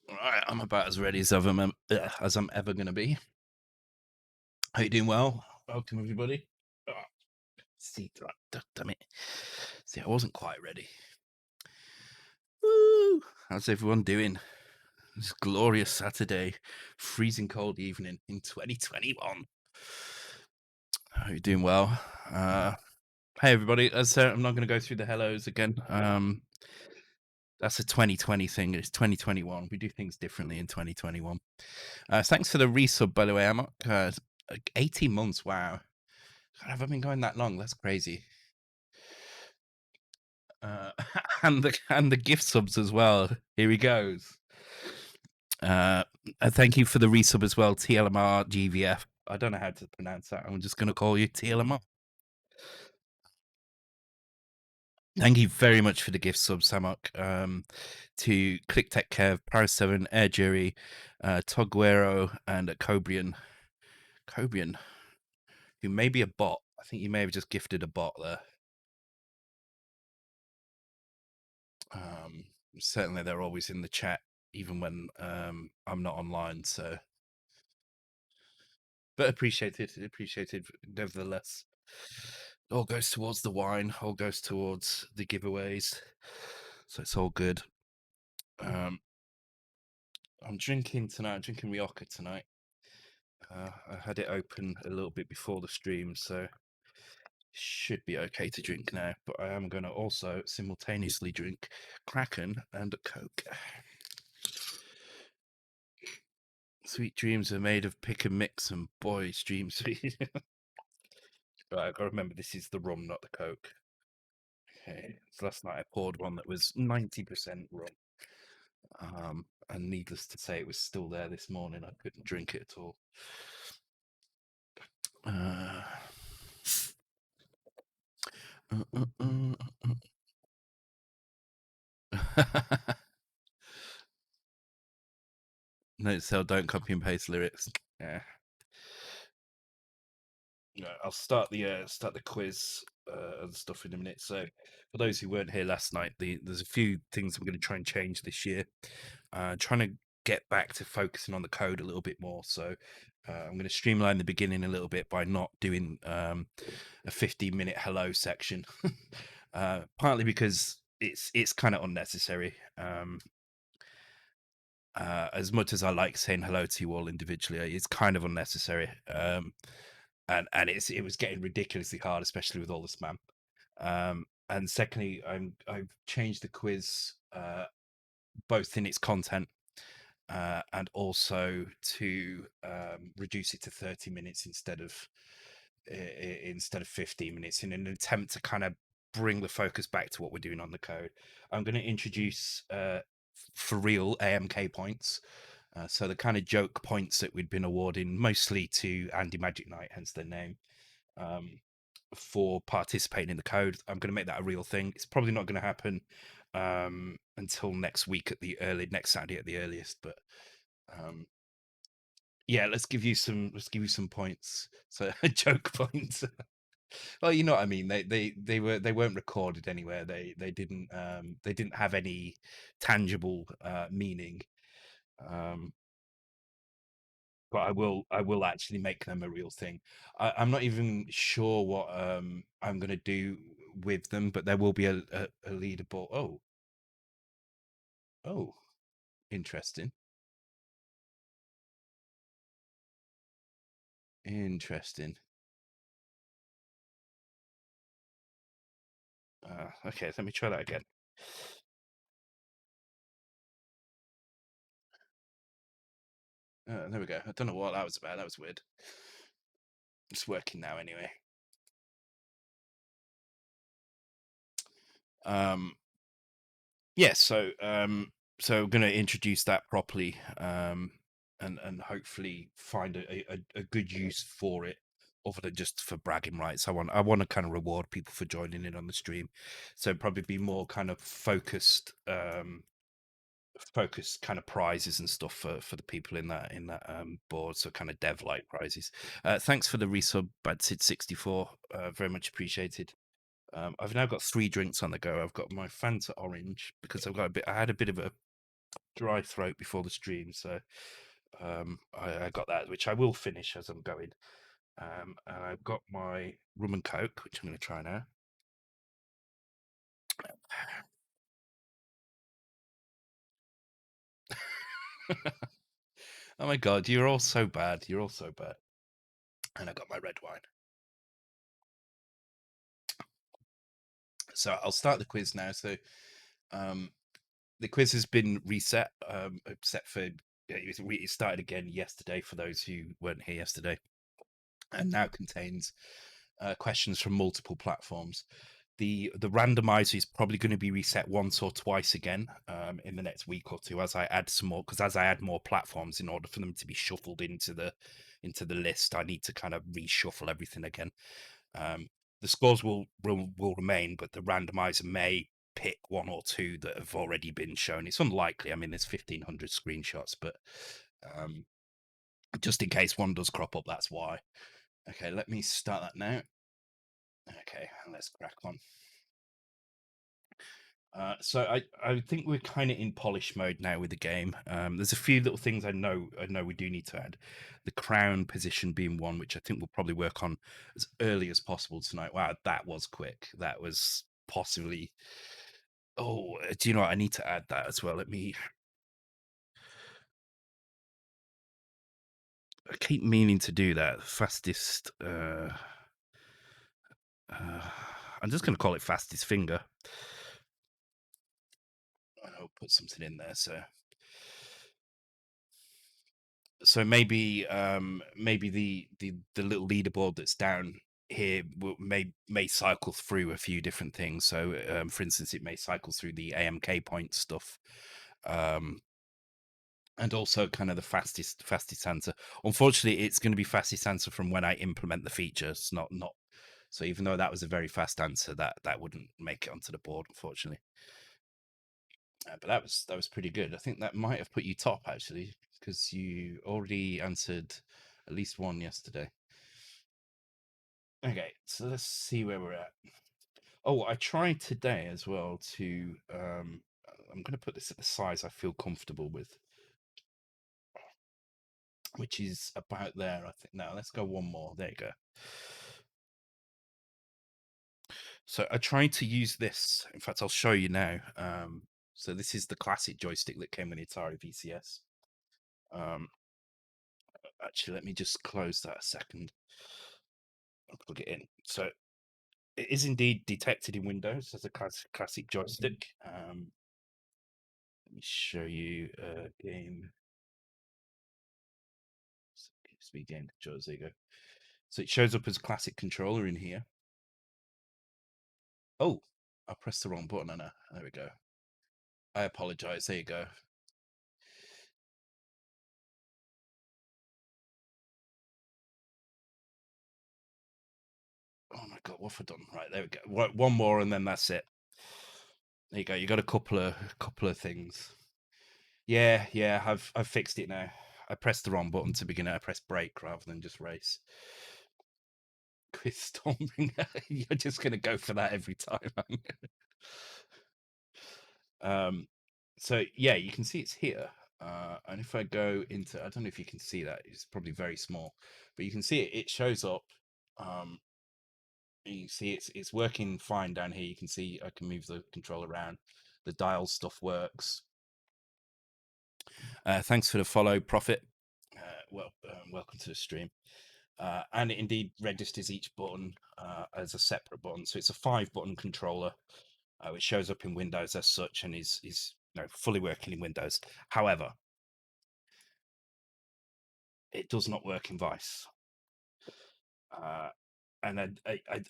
Alright, I'm about as ready as I'm ever gonna be. How you doing? Well, welcome everybody. Oh, see, damn it. See, I wasn't quite ready. Woo! How's everyone doing? This glorious Saturday, freezing cold evening in 2021. How you doing? Well, hey everybody. I'm not going to go through the hellos again. That's a 2020 thing. It's 2021. We do things differently in 2021. Thanks for the resub, by the way, Amok. 18 months. Wow. God, have I been going that long? That's crazy. And the gift subs as well. Here he goes. Thank you for the resub as well, TLMR GVF. I don't know how to pronounce that. I'm just going to call you TLMR. Thank you very much for the gift sub, Samok. To Click Tech Kev, Paris 7, Air Jury, Toguero, and Cobrian. Cobrian, who may be a bot. I think you may have just gifted a bot there. Certainly, they're always in the chat, even when I'm not online. So, but appreciated nevertheless. All goes towards the wine. All goes towards the giveaways. So it's all good. I'm drinking tonight. I'm drinking Rioja tonight. I had it open a little bit before the stream, so should be okay to drink now. But I am going to also simultaneously drink Kraken and Coke. Sweet dreams are made of pick and mix, and boys, dreams sweet. Right, I've got to remember this is the rum, not the Coke. Okay, so last night I poured one that was 90% rum. And needless to say, it was still there this morning. I couldn't drink it at all. Note sell, don't copy and paste lyrics. Yeah. I'll start the quiz and stuff in a minute. So, for those who weren't here last night, there's a few things I'm going to try and change this year. Trying to get back to focusing on the code a little bit more. So, I'm going to streamline the beginning a little bit by not doing a 15-minute hello section. Partly because it's kind of unnecessary. As much as I like saying hello to you all individually, it's kind of unnecessary. And it was getting ridiculously hard, especially with all the spam. And secondly, I've changed the quiz both in its content and also to reduce it to 30 minutes instead of 15 minutes in an attempt to kind of bring the focus back to what we're doing on the code. I'm going to introduce for real AMK points. So the kind of joke points that we'd been awarding mostly to Andy Magic Knight, hence their name, for participating in the code. I'm going to make that a real thing. It's probably not going to happen until next week next Saturday at the earliest. But yeah, let's give you some points. So joke points. Well, you know what I mean. They weren't recorded anywhere. They didn't have any tangible meaning. But I will actually make them a real thing. I'm not even sure what I'm going to do with them, but there will be a leaderboard. Oh, interesting. Interesting. Okay, let me try that again. There we go. I don't know what that was about. That was weird. It's working now anyway. Yeah, so I'm going to introduce that properly, and hopefully find a good use for it, other than just for bragging rights. I want to kind of reward people for joining in on the stream, so probably be more kind of focused kind of prizes and stuff for the people in that board. So kind of dev like prizes. Thanks for the resub, Badsid64. Very much appreciated. I've now got 3 drinks on the go. I've got my Fanta orange because I had a bit of a dry throat before the stream, so I got that, which I will finish as I'm going. And I've got my rum and coke, which I'm going to try now. Oh my god, you're all so bad. You're all so bad. And I got my red wine. So I'll start the quiz now. So um, the quiz has been reset, except for it started again yesterday for those who weren't here yesterday, and now contains questions from multiple platforms. The randomizer is probably going to be reset once or twice again in the next week or two as I add some more, because as I add more platforms, in order for them to be shuffled into the list, I need to kind of reshuffle everything again. The scores will remain, but the randomizer may pick one or two that have already been shown. It's unlikely. I mean, there's 1,500 screenshots, but just in case one does crop up, that's why. Okay, let me start that now. Okay, let's crack on. So I think we're kind of in polish mode now with the game. There's a few little things I know we do need to add. The crown position being one, which I think we'll probably work on as early as possible tonight. Wow, that was quick. That was possibly. Oh, do you know what? I need to add that as well. Let me. I keep meaning to do that. Fastest. I'm just going to call it fastest finger. I'll put something in there. So maybe the little leaderboard that's down here may cycle through a few different things. So for instance, it may cycle through the AMK point stuff, and also kind of the fastest answer. Unfortunately, it's going to be fastest answer from when I implement the features, not. So even though that was a very fast answer, that wouldn't make it onto the board, unfortunately. But that was pretty good. I think that might have put you top actually, because you already answered at least one yesterday. Okay, so let's see where we're at. Oh, I tried today as well to. I'm going to put this at the size I feel comfortable with, which is about there, I think. Now let's go one more. There you go. So I tried to use this. In fact, I'll show you now. So this is the classic joystick that came with the Atari VCS. Actually, let me just close that a second. I'll plug it in. So it is indeed detected in Windows as a classic joystick. Let me show you a game. Speed game controllers. There you go. So it shows up as classic controller in here. Oh, I pressed the wrong button, Anna. There we go. I apologize. There you go. Oh my god, what have I done? Right, there we go. One more, and then that's it. There you go. You got a couple of things. Yeah. I've fixed it now. I pressed the wrong button to begin it. I pressed brake rather than just race. Quiz Stormbringer. You're just gonna go for that every time. So yeah, you can see it's here. And if I go into, I don't know if you can see that. It's probably very small, but you can see it. It shows up. Um, you can see it's working fine down here. You can see I can move the control around. The dial stuff works. Thanks for the follow, Prophet. Welcome to the stream. And it indeed registers each button as a separate button. So it's a 5-button controller, which shows up in Windows as such and is fully working in Windows. However, it does not work in Vice. And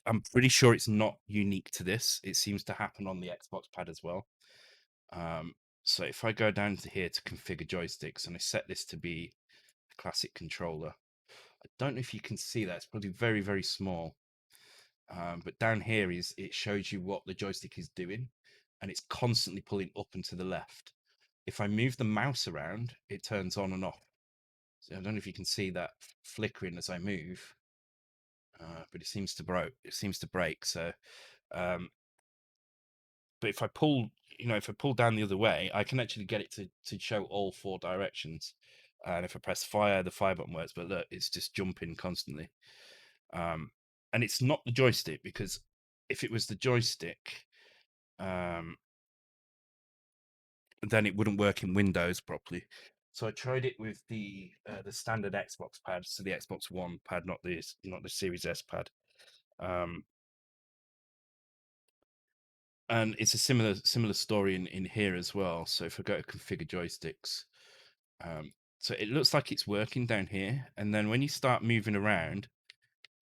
I'm pretty sure it's not unique to this. It seems to happen on the Xbox pad as well. So if I go down to here to configure joysticks and I set this to be a classic controller, I don't know if you can see that. It's probably very, very small. But down here it shows you what the joystick is doing, and it's constantly pulling up and to the left. If I move the mouse around, it turns on and off. So I don't know if you can see that flickering as I move, but it seems to break. So But if I pull, if I pull down the other way, I can actually get it to show all 4 directions. And if I press fire, the fire button works. But look, it's just jumping constantly. And it's not the joystick, because if it was the joystick, then it wouldn't work in Windows properly. So I tried it with the standard Xbox pad, so the Xbox One pad, not the Series S pad. And it's a similar story in here as well. So if I go to configure joysticks, so it looks like it's working down here, and then when you start moving around,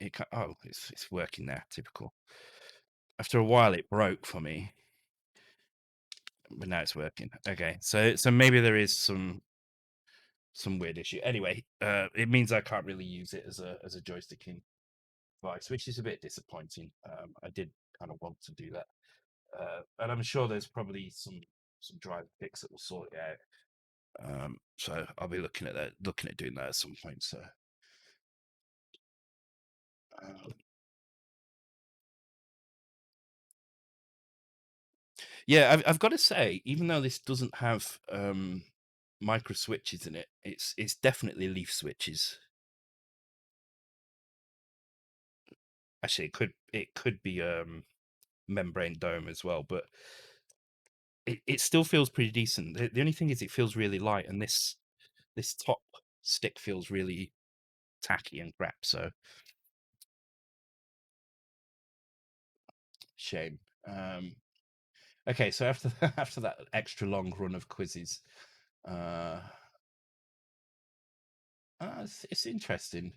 it's working there. Typical. After a while, it broke for me, but now it's working. Okay, so maybe there is some weird issue. Anyway, it means I can't really use it as a joysticking device, which is a bit disappointing. I did kind of want to do that, and I'm sure there's probably some driver fix that will sort it out. So I'll be looking at doing that at some point. So, um, yeah, I've got to say, even though this doesn't have micro switches in it, it's definitely leaf switches. Actually, it could be membrane dome as well, but it still feels pretty decent. The only thing is, it feels really light, and this top stick feels really tacky and crap. So shame. Okay, so after after that extra long run of quizzes, uh, it's interesting.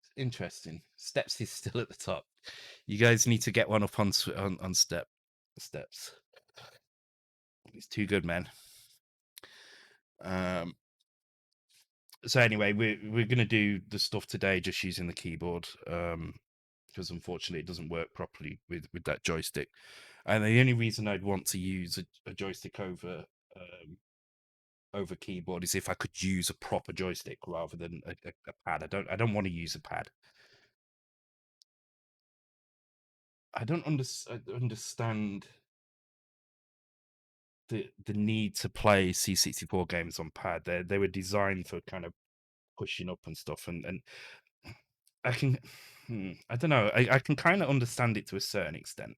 It's interesting. Steps is still at the top. You guys need to get one up on steps. It's too good, man. Um, so anyway, we're gonna do the stuff today just using the keyboard, because unfortunately it doesn't work properly with that joystick. And the only reason I'd want to use a joystick over keyboard is if I could use a proper joystick rather than a pad. I don't want to use a pad. I don't understand the need to play C64 games on pad. They were designed for kind of pushing up and stuff, and I can I don't know. I can kind of understand it to a certain extent.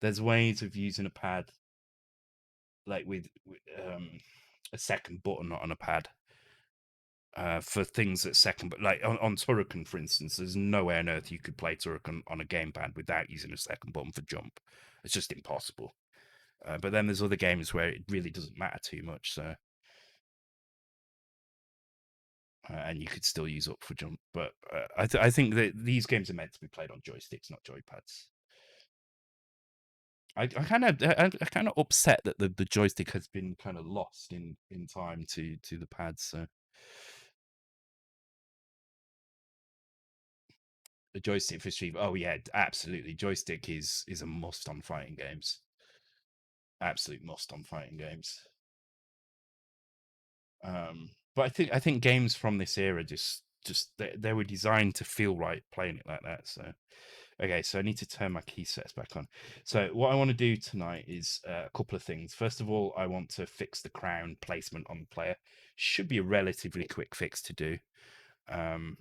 There's ways of using a pad, like with a second button not on a pad, for things that second, but like on Turrican, for instance, there's no way on earth you could play Turrican on a gamepad without using a second button for jump. It's just impossible. But then there's other games where it really doesn't matter too much. So, and you could still use up for jump. But I think that these games are meant to be played on joysticks, not joypads. I kind of upset that the joystick has been kind of lost in time to the pads. So the joystick for Street. Oh yeah, absolutely. Joystick is a must on fighting games. Absolute must on fighting games. But I think games from this era just they were designed to feel right playing it like that. So okay, so I need to turn my key sets back on. So what I want to do tonight is a couple of things. First of all, I want to fix the crown placement on the player. Should be a relatively quick fix to do. Um,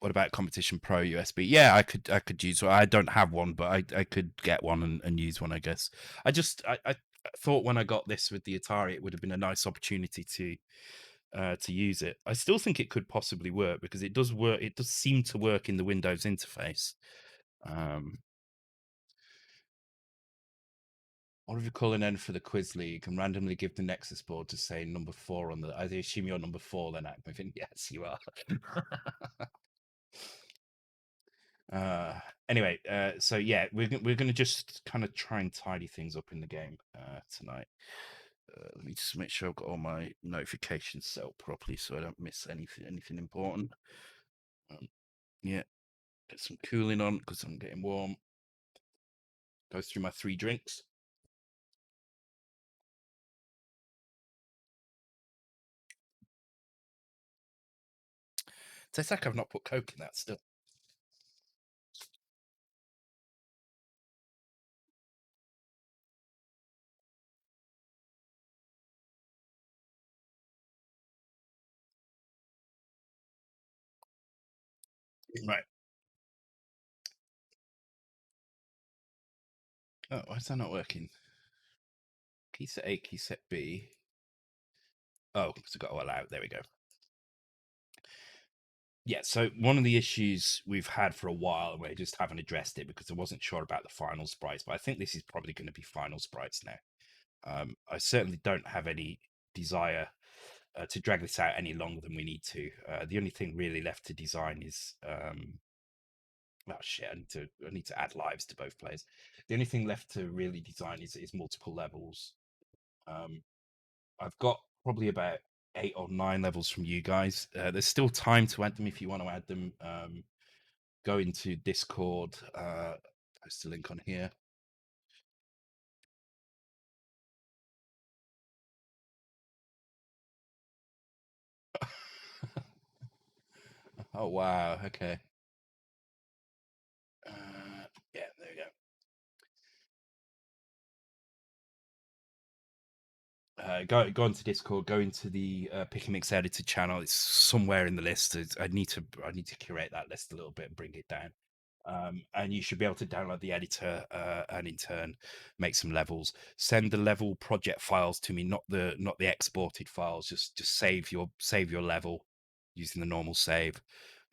what about Competition Pro USB? Yeah, I could use one. I don't have one, but I could get one and use one, I guess. I thought when I got this with the Atari, it would have been a nice opportunity to use it. I still think it could possibly work because it does work. It does seem to work in the Windows interface. Um, what if you call an end for the quiz league and randomly give the Nexus board to say number 4 on the? I assume you're number 4, then Acmovin. Yes, you are. Anyway, so yeah, we're gonna just kind of try and tidy things up in the game tonight. Let me just make sure I've got all my notifications set up properly so I don't miss anything important. Yeah, get some cooling on because I'm getting warm. Go through my 3 drinks. Tastes like I've not put Coke in that still. Right. Oh, why is that not working? Key set A, key set B. Oh, because I got all out. There we go. Yeah, so one of the issues we've had for a while, and we just haven't addressed it because I wasn't sure about the final sprites, but I think this is probably going to be final sprites now. I certainly don't have any desire to drag this out any longer than we need to. The only thing really left to design is oh shit, I need to add lives to both players. The only thing left to really design is multiple levels. Um, I've got probably about 8 or 9 levels from you guys. There's still time to add them if you want to add them. Go into Discord, post a link on here. Oh wow, okay. Yeah, there we go. Go into Discord. Go into the Pick and Mix Editor channel. It's somewhere in the list. I need to curate that list a little bit and bring it down. And you should be able to download the editor and in turn make some levels. Send the level project files to me, not the exported files. Just save your level using the normal save,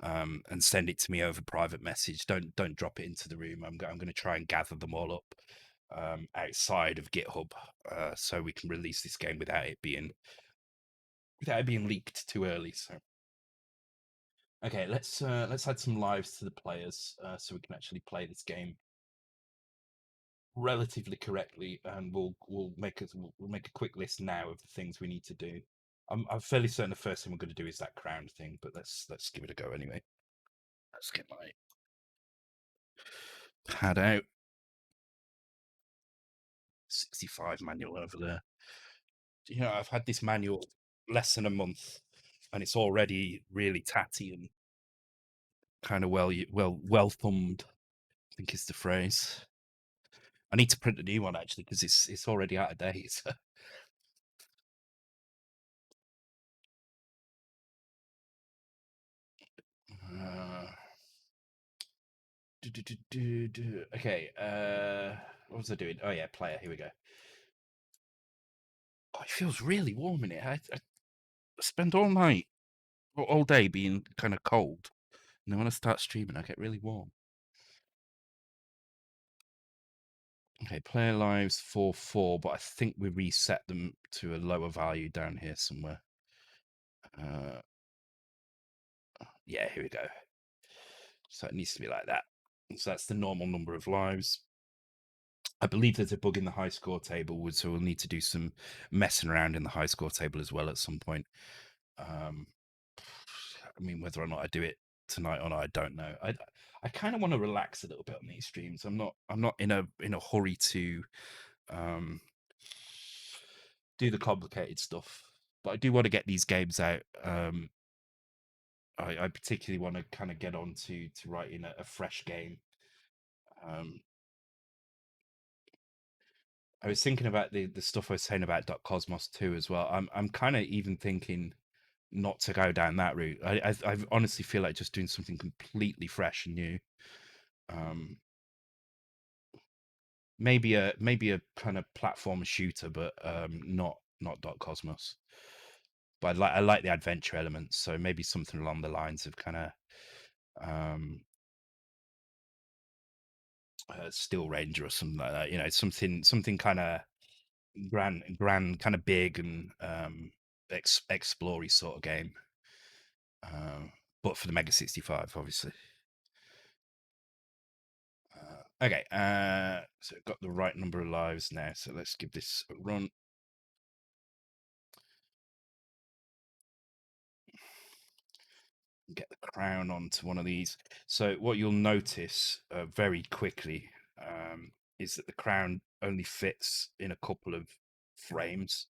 and send it to me over private message. Don't drop it into the room. I'm going to try and gather them all up outside of GitHub, so we can release this game without it being leaked too early. So okay, let's add some lives to the players so we can actually play this game relatively correctly, and we'll make a quick list now of the things we need to do. I'm fairly certain the first thing we're going to do is that crown thing, but let's give it a go anyway. Let's get my pad out. 65 manual over there. You know, I've had this manual less than a month, and it's already really tatty and kind of well thumbed, I think is the phrase. I need to print a new one actually because it's already out of date. uh, okay, what was I doing? Oh yeah, player. Here we go. Oh, it feels really warm in here. I spend all night, all day being kind of cold, and then when I start streaming, I get really warm. Okay, player lives 4-4, but I think we reset them to a lower value down here somewhere. Uh, yeah, here we go. So it needs to be like that. So that's the normal number of lives. I believe there's a bug in the high score table, so we'll need to do some messing around in the high score table as well at some point. I mean, whether or not I do it tonight or not, I don't know. I kind of want to relax a little bit on these streams. I'm not in a hurry to um, do the complicated stuff, but I do want to get these games out. I particularly want to kind of get on to writing a fresh game. Um, I was thinking about the stuff I was saying about Cosmos 2 as well. I'm kind of even thinking not to go down that route. I honestly feel like just doing something completely fresh and new. Um, maybe a kind of platform shooter, but not Cosmos. But I like the adventure elements, so maybe something along the lines of kind of um, Steel Ranger or something like that. You know, something kind of grand, kind of big and explory sort of game. But for the Mega 65, obviously. Okay, so got the right number of lives now. So let's give this a run. Get the crown onto one of these. So what you'll notice very quickly is that the crown only fits in a couple of frames,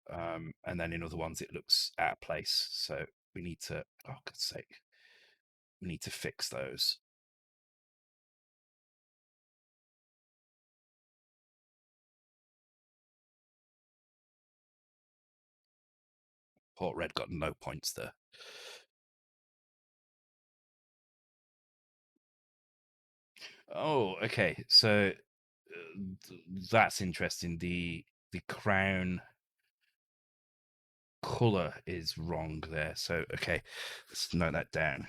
and then in other ones it looks out of place. So we need to, oh God's sake, we need to fix those. Port Red got no points there. Oh, okay. So that's interesting. The crown color is wrong there. So okay, let's note that down.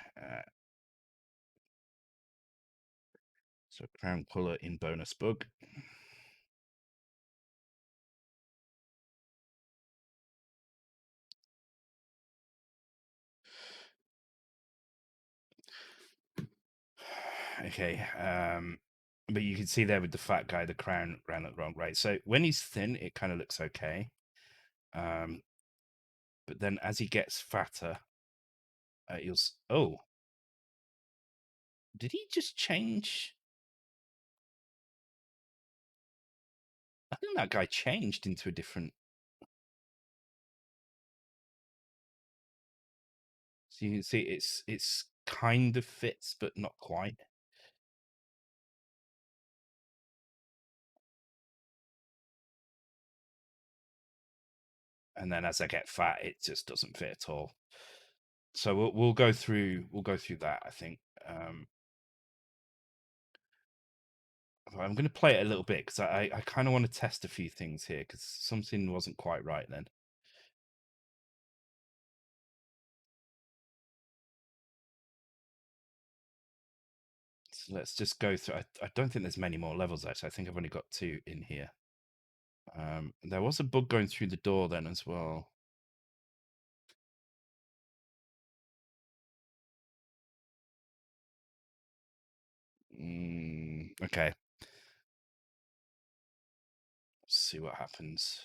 So crown color in bonus bug. Okay. But you can see there with the fat guy, the crown ran it wrong, right? So when he's thin, it kind of looks okay. Um, but then as he gets fatter, oh, did he just change? I think that guy changed into a different. So you can see it's kind of fits, but not quite. And then as I get fat, it just doesn't fit at all. So we'll go through that. I think I'm going to play it a little bit because I kind of want to test a few things here because something wasn't quite right then. So let's just go through. I don't think there's many more levels actually. I think I've only got 2 in here. There was a bug going through the door then as well. Okay. Let's see what happens.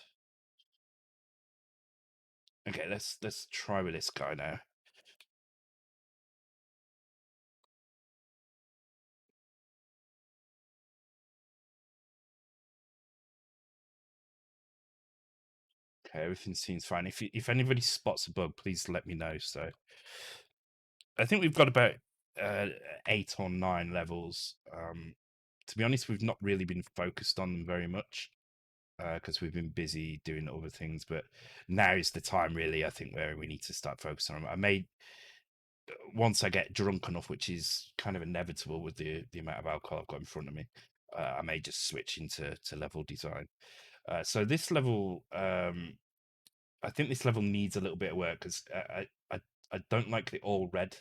Okay, let's try with this guy now. Okay, everything seems fine. If anybody spots a bug, please let me know. So I think we've got about 8 or 9 levels. To be honest, we've not really been focused on them very much because we've been busy doing other things. But now is the time, really, I think, where we need to start focusing on them. I may, once I get drunk enough, which is kind of inevitable with the amount of alcohol I've got in front of me, I may just switch into level design. So this level, I think this level needs a little bit of work because I don't like the all red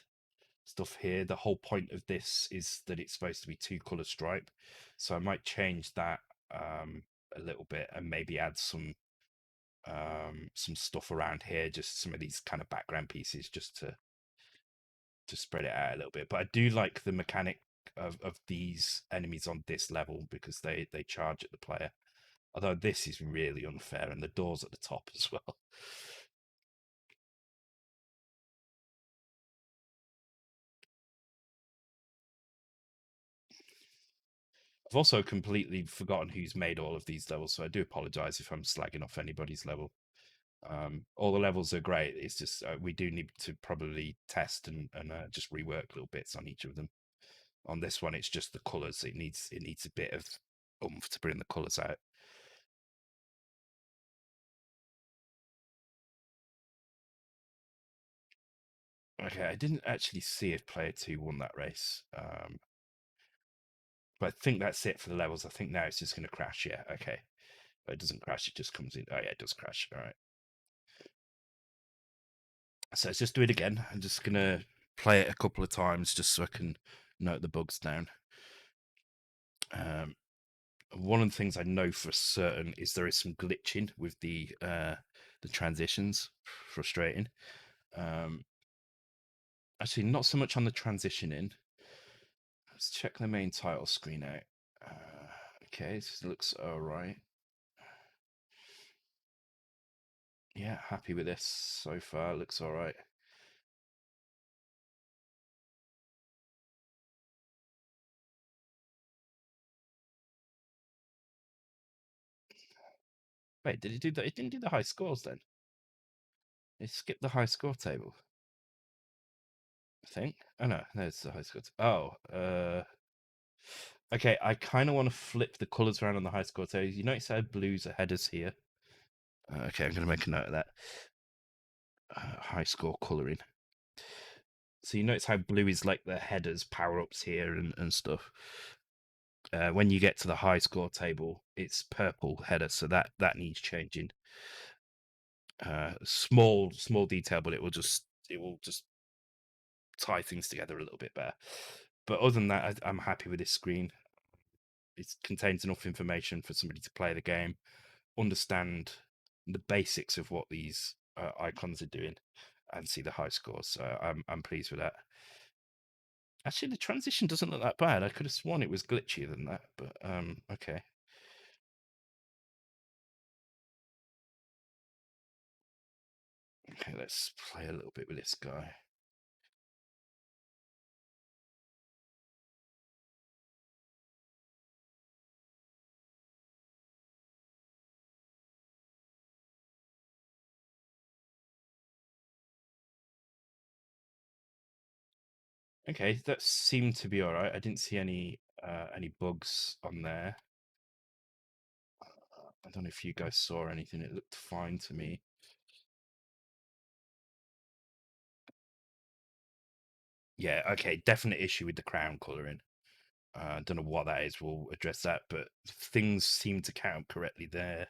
stuff here. The whole point of this is that it's supposed to be 2-color stripe, so I might change that a little bit and maybe add some stuff around here, just some of these kind of background pieces, just to spread it out a little bit. But I do like the mechanic of these enemies on this level because they charge at the player. Although this is really unfair, and the door's at the top as well. I've also completely forgotten who's made all of these levels, so I do apologize if I'm slagging off anybody's level. All the levels are great. It's just we do need to probably test and just rework little bits on each of them. On this one, it's just the colors. It needs a bit of oomph to bring the colors out. Okay, I didn't actually see if player 2 won that race. But I think that's it for the levels. I think now it's just going to crash. Yeah, okay. But it doesn't crash, it just comes in. Oh, yeah, it does crash. All right. So let's just do it again. I'm just going to play it a couple of times just so I can note the bugs down. One of the things I know for certain is there is some glitching with the transitions. Frustrating. Actually, not so much on the transitioning. Let's check the main title screen out. Okay, this looks all right. Yeah, happy with this so far. Looks all right. Wait, did it do that? It didn't do the high scores then. It skipped the high score table. I think. Oh no, there's the high scores. Oh, okay. I kind of want to flip the colors around on the high score table. You notice how blues are headers here. Okay, I'm going to make a note of that. High score coloring. So you notice how blue is like the headers, power ups here, and stuff. When you get to the high score table, it's purple header, so that needs changing. Small detail, but it will just tie things together a little bit better. But other than that, I'm happy with this screen. It contains enough information for somebody to play the game, understand the basics of what these icons are doing, and see the high scores. So I'm pleased with that. Actually, the transition doesn't look that bad. I could have sworn it was glitchier than that, but okay. Okay, let's play a little bit with this guy. Okay, that seemed to be all right. I didn't see any bugs on there. I don't know if you guys saw anything. It looked fine to me. Yeah, okay, definite issue with the crown coloring. I don't know what that is. We'll address that, but things seem to count correctly there.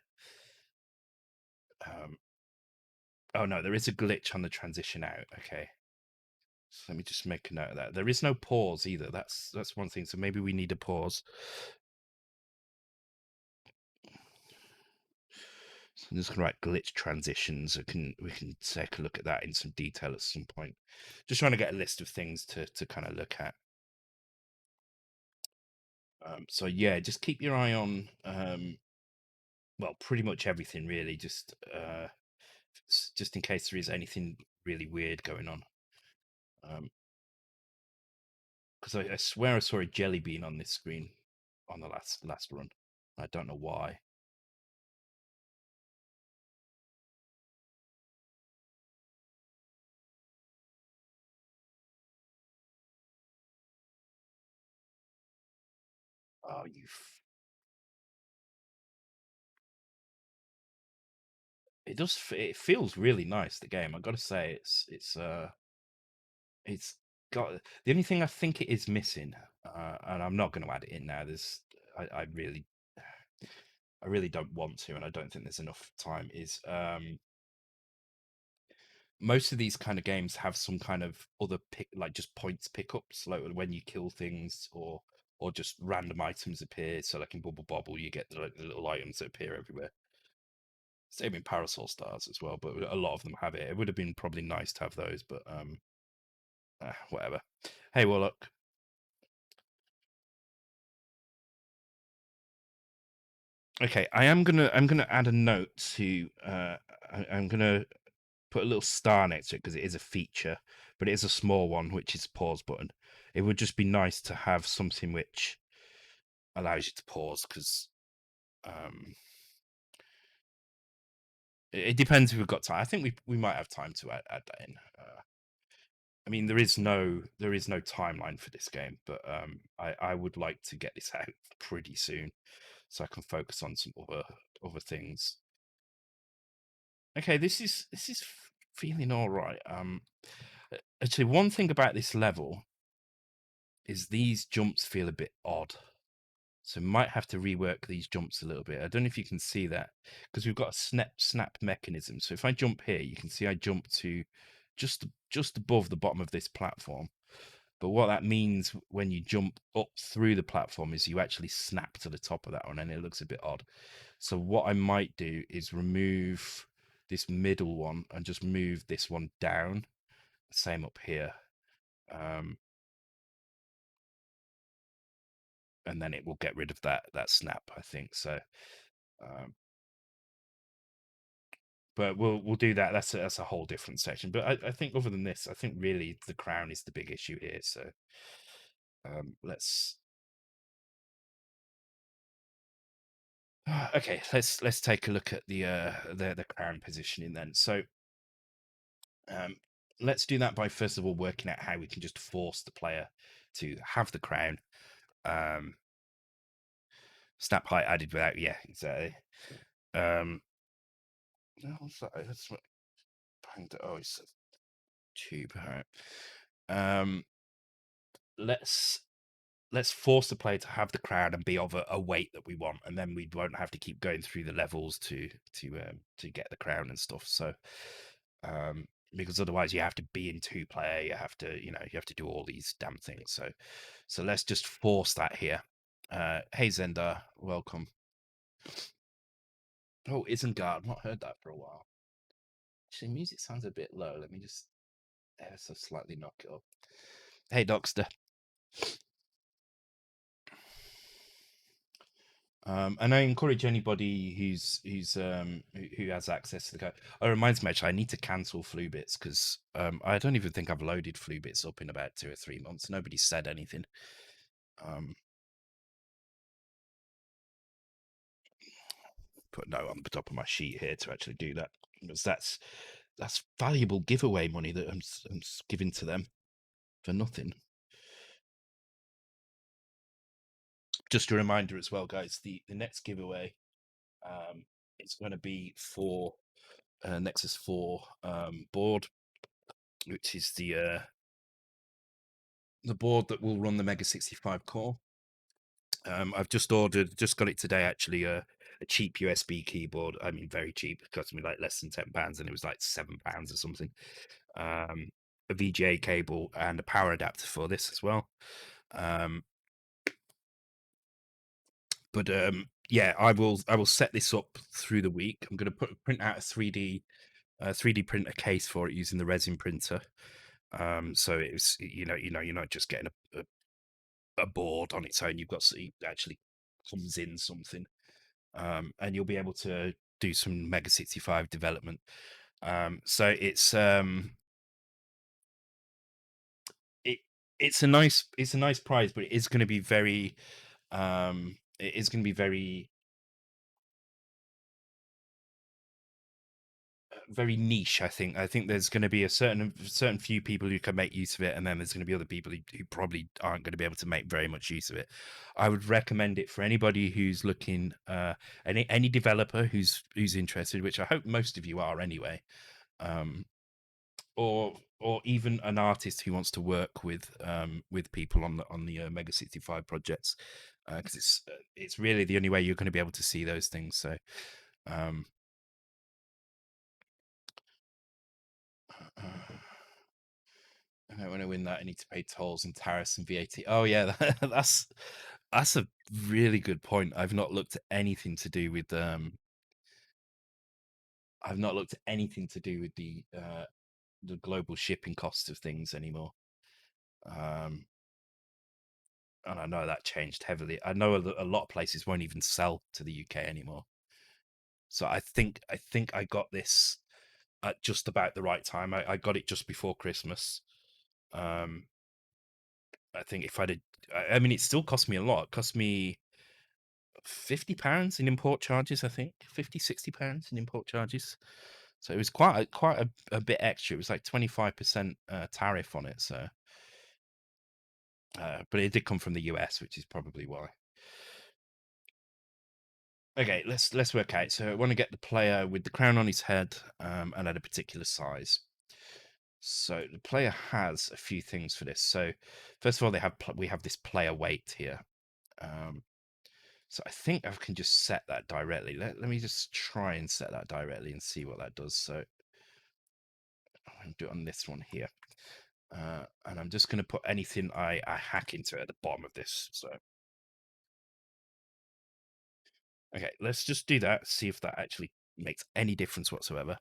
Oh no, there is a glitch on the transition out. Okay, so let me just make a note of that. There is no pause either. That's one thing. So maybe we need a pause. So I'm just gonna write glitch transitions. We can take a look at that in some detail at some point. Just trying to get a list of things to kind of look at. So yeah, just keep your eye on well, pretty much everything really. Just in case there is anything really weird going on. Because I swear I saw a jelly bean on this screen on the last run. I don't know why. Oh, it does. It feels really nice. The game. I got to say, it's got the only thing I think it is missing, and I'm not going to add it in now. I really don't want to, and I don't think there's enough time. Is most of these kind of games have some kind of other pick, like just points pickups, like when you kill things or just random items appear. So like in Bubble Bobble, you get the little items that appear everywhere. Same in Parasol Stars as well, but a lot of them have it. It would have been probably nice to have those, but whatever. Hey, well, look. Okay, I'm gonna add a note to I'm gonna put a little star next to it because it is a feature, but it is a small one, which is pause button. It would just be nice to have something which allows you to pause because um, it depends if we've got time. I think we might have time to add that in. I mean, there is no timeline for this game, but I would like to get this out pretty soon so I can focus on some other things. Okay, this is feeling all right. Actually, one thing about this level is these jumps feel a bit odd. So might have to rework these jumps a little bit. I don't know if you can see that because we've got a snap mechanism. So if I jump here, you can see I jump to just above the bottom of this platform. But what that means when you jump up through the platform is you actually snap to the top of that one, and it looks a bit odd. So what I might do is remove this middle one and just move this one down. Same up here. And then it will get rid of that snap, I think. So um, but we'll do that. That's a whole different section. But I think other than this, I think really the crown is the big issue here. So let's okay. Let's take a look at the crown positioning then. So um, let's do that by first of all working out how we can just force the player to have the crown. Um, snap height added without exactly. No, that's what oh, it's a tube. All right. Let's let's force the player to have the crown and be of a weight that we want, and then we won't have to keep going through the levels to get the crown and stuff. So, because otherwise you have to be in two player, you have to you have to do all these damn things. So let's just force that here. Hey Zenda, welcome. Oh, Isengard, not heard that for a while. Actually, music sounds a bit low. Let me just ever so slightly knock it up. Hey Doxter. And I encourage anybody who has access to the code. It reminds me actually, I need to cancel Flubits because I don't even think I've loaded Flubits up in about 2 or 3 months. Nobody said anything. Put no on the top of my sheet here to actually do that because that's valuable giveaway money that I'm giving to them for nothing. Just a reminder as well, guys. The next giveaway is going to be for Nexus 4 board, which is the board that will run the Mega 65 core. I've just got it today actually, a cheap USB keyboard. I mean, very cheap. It cost me like less than £10, and it was like £7 or something. A VGA cable and a power adapter for this as well. But yeah, I will set this up through the week. I'm going to print out a 3D printer case for it using the resin printer. So it's you're not just getting a board on its own. You've got it actually comes in something, and you'll be able to do some Mega 65 development. So it it's a nice prize, but it is going to be very it is going to be very niche. I think there's going to be a certain few people who can make use of it, and then there's going to be other people who probably aren't going to be able to make very much use of it. I would recommend it for anybody who's looking, any developer who's interested, which I hope most of you are anyway, or even an artist who wants to work with people on the Mega 65 projects, because it's really the only way you're going to be able to see those things. So um when I win that, I need to pay tolls and tariffs and VAT. Oh yeah, that's a really good point. I've not looked at anything to do with I've not looked at anything to do with the global shipping costs of things anymore. Um, and I know that changed heavily. I know that a lot of places won't even sell to the UK anymore. So I think I got this at just about the right time. I got it just before Christmas. Um, I think if I'd, I mean, it still cost me a lot. It cost me £50 in import charges. I think £50, £60 in import charges. So it was quite a bit extra. It was like 25% tariff on it. So, but it did come from the US, which is probably why. Okay, let's work out. So I want to get the player with the crown on his head, and at a particular size. So the player has a few things for this. So first of all, we have this player weight here. So I think I can just set that directly. Let me just try and set that directly and see what that does. So I'm going to do it on this one here. And I'm just going to put anything I hack into it at the bottom of this. So, okay, let's just do that. See if that actually makes any difference whatsoever.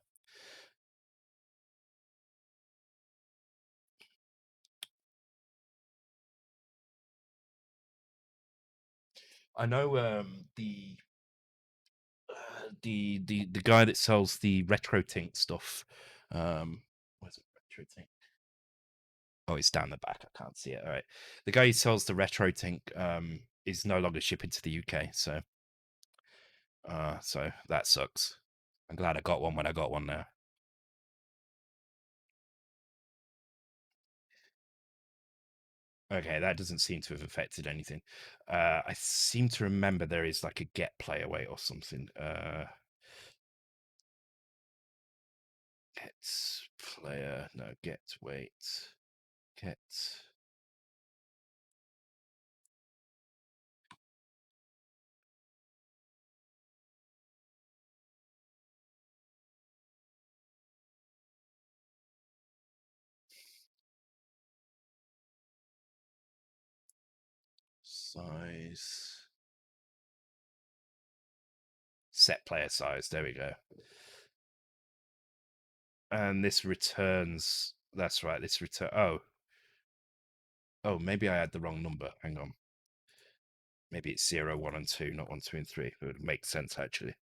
I know the guy that sells the RetroTink stuff. Where's it? RetroTink. Oh, it's down the back. I can't see it. All right. The guy who sells the RetroTink is no longer shipping to the UK. So that sucks. I'm glad I got one when I got one now. Okay, that doesn't seem to have affected anything. I seem to remember there is like a get play away or something. Get player, no, get weight, get. size, set player size. There we go. And this returns. That's right. This return. Oh, maybe I had the wrong number. Hang on. Maybe it's 0, 1, and 2, not 1, 2, and 3. It would make sense actually.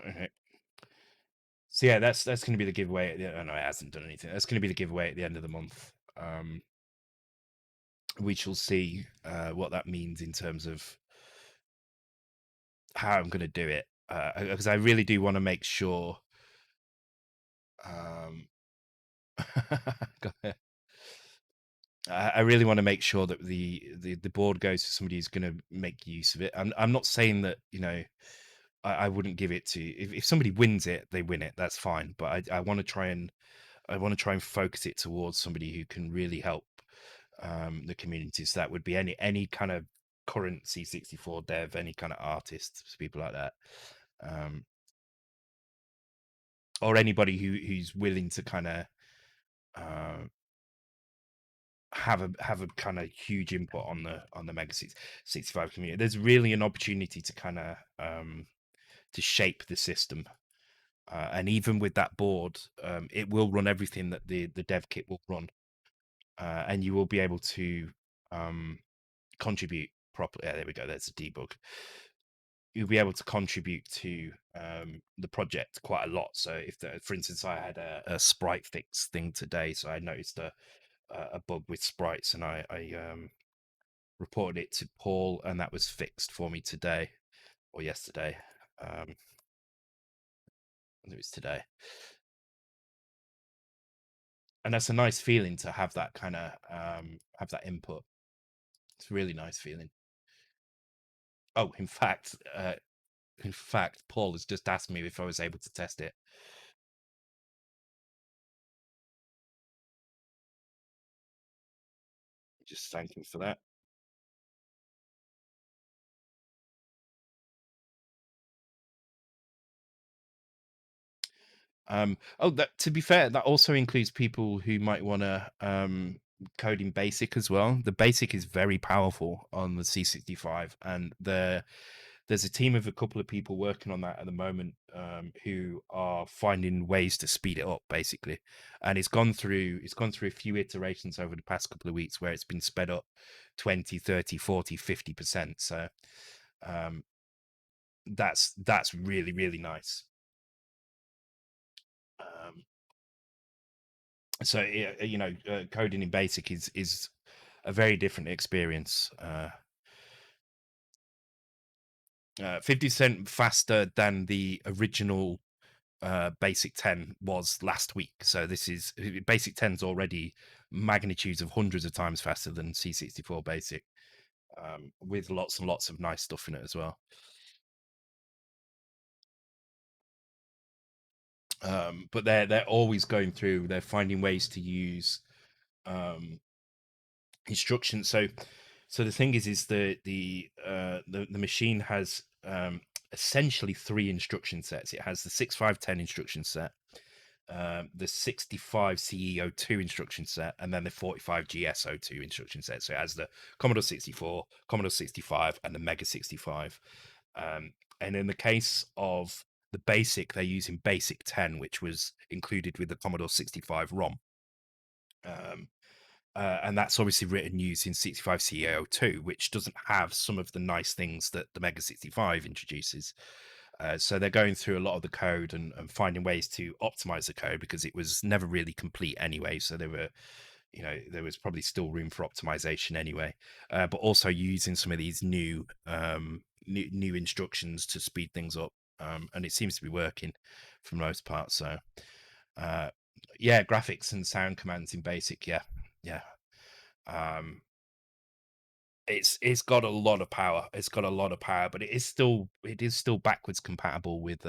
Okay. So yeah, that's going to be the giveaway. Oh, no, it hasn't done anything. That's going to be the giveaway at the end of the month. We shall see what that means in terms of how I'm going to do it, because I really do want to make sure. I really want to make sure that the board goes to somebody who's going to make use of it. I'm not saying that I wouldn't give it to if somebody wins it, they win it. That's fine. But I want to try and focus it towards somebody who can really help the community. So that would be any kind of current C64 dev, any kind of artists, people like that, or anybody who's willing to kind of have a kind of huge input on the Mega 65 community. There's really an opportunity to kind of to shape the system. And even with that board, it will run everything that the dev kit will run, and you will be able to contribute properly. Yeah, there we go. There's a debug. You'll be able to contribute to the project quite a lot. So if, for instance, I had a sprite fix thing today, so I noticed a bug with sprites, and I reported it to Paul, and that was fixed for me today or yesterday. It was today. And that's a nice feeling to have that kind of have that input. It's a really nice feeling. Oh, in fact, Paul has just asked me if I was able to test it. Just thank him for that. That, to be fair, that also includes people who might want to code in BASIC as well. The BASIC is very powerful on the C65, and there's a team of a couple of people working on that at the moment, who are finding ways to speed it up, basically. And it's gone through a few iterations over the past couple of weeks where it's been sped up 20, 30, 40, 50%. So that's really, really nice. So coding in BASIC is a very different experience. 50% faster than the original Basic 10 was last week. So this is Basic 10's already magnitudes of hundreds of times faster than C64 Basic, with lots and lots of nice stuff in it as well. But they're always going through. They're finding ways to use instructions. So the thing is the machine has essentially 3 instruction sets. It has the 6510 instruction set, the 65 CE02 instruction set, and then the 45 GS02 instruction set. So it has the Commodore 64, Commodore 65, and the Mega 65. And in the case of the Basic, they're using Basic 10, which was included with the Commodore 65 ROM. And that's obviously written using 65 CE02, which doesn't have some of the nice things that the Mega 65 introduces. So they're going through a lot of the code and finding ways to optimize the code, because it was never really complete anyway. So there was probably still room for optimization anyway. But also using some of these new instructions to speed things up, and it seems to be working for the most part. So yeah, graphics and sound commands in BASIC, yeah. It's got a lot of power. It's got a lot of power, but it is still backwards compatible with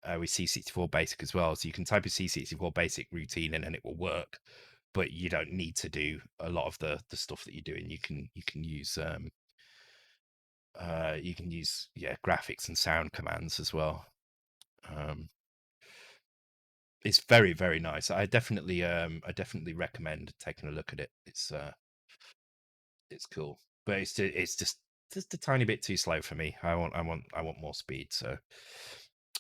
C64 Basic as well. So you can type a C64 Basic routine in and it will work, but you don't need to do a lot of the stuff that you're doing. You can use You can use graphics and sound commands as well. Um, it's very very nice. I definitely recommend taking a look at it. It's cool, but it's just a tiny bit too slow for me. I want more speed. So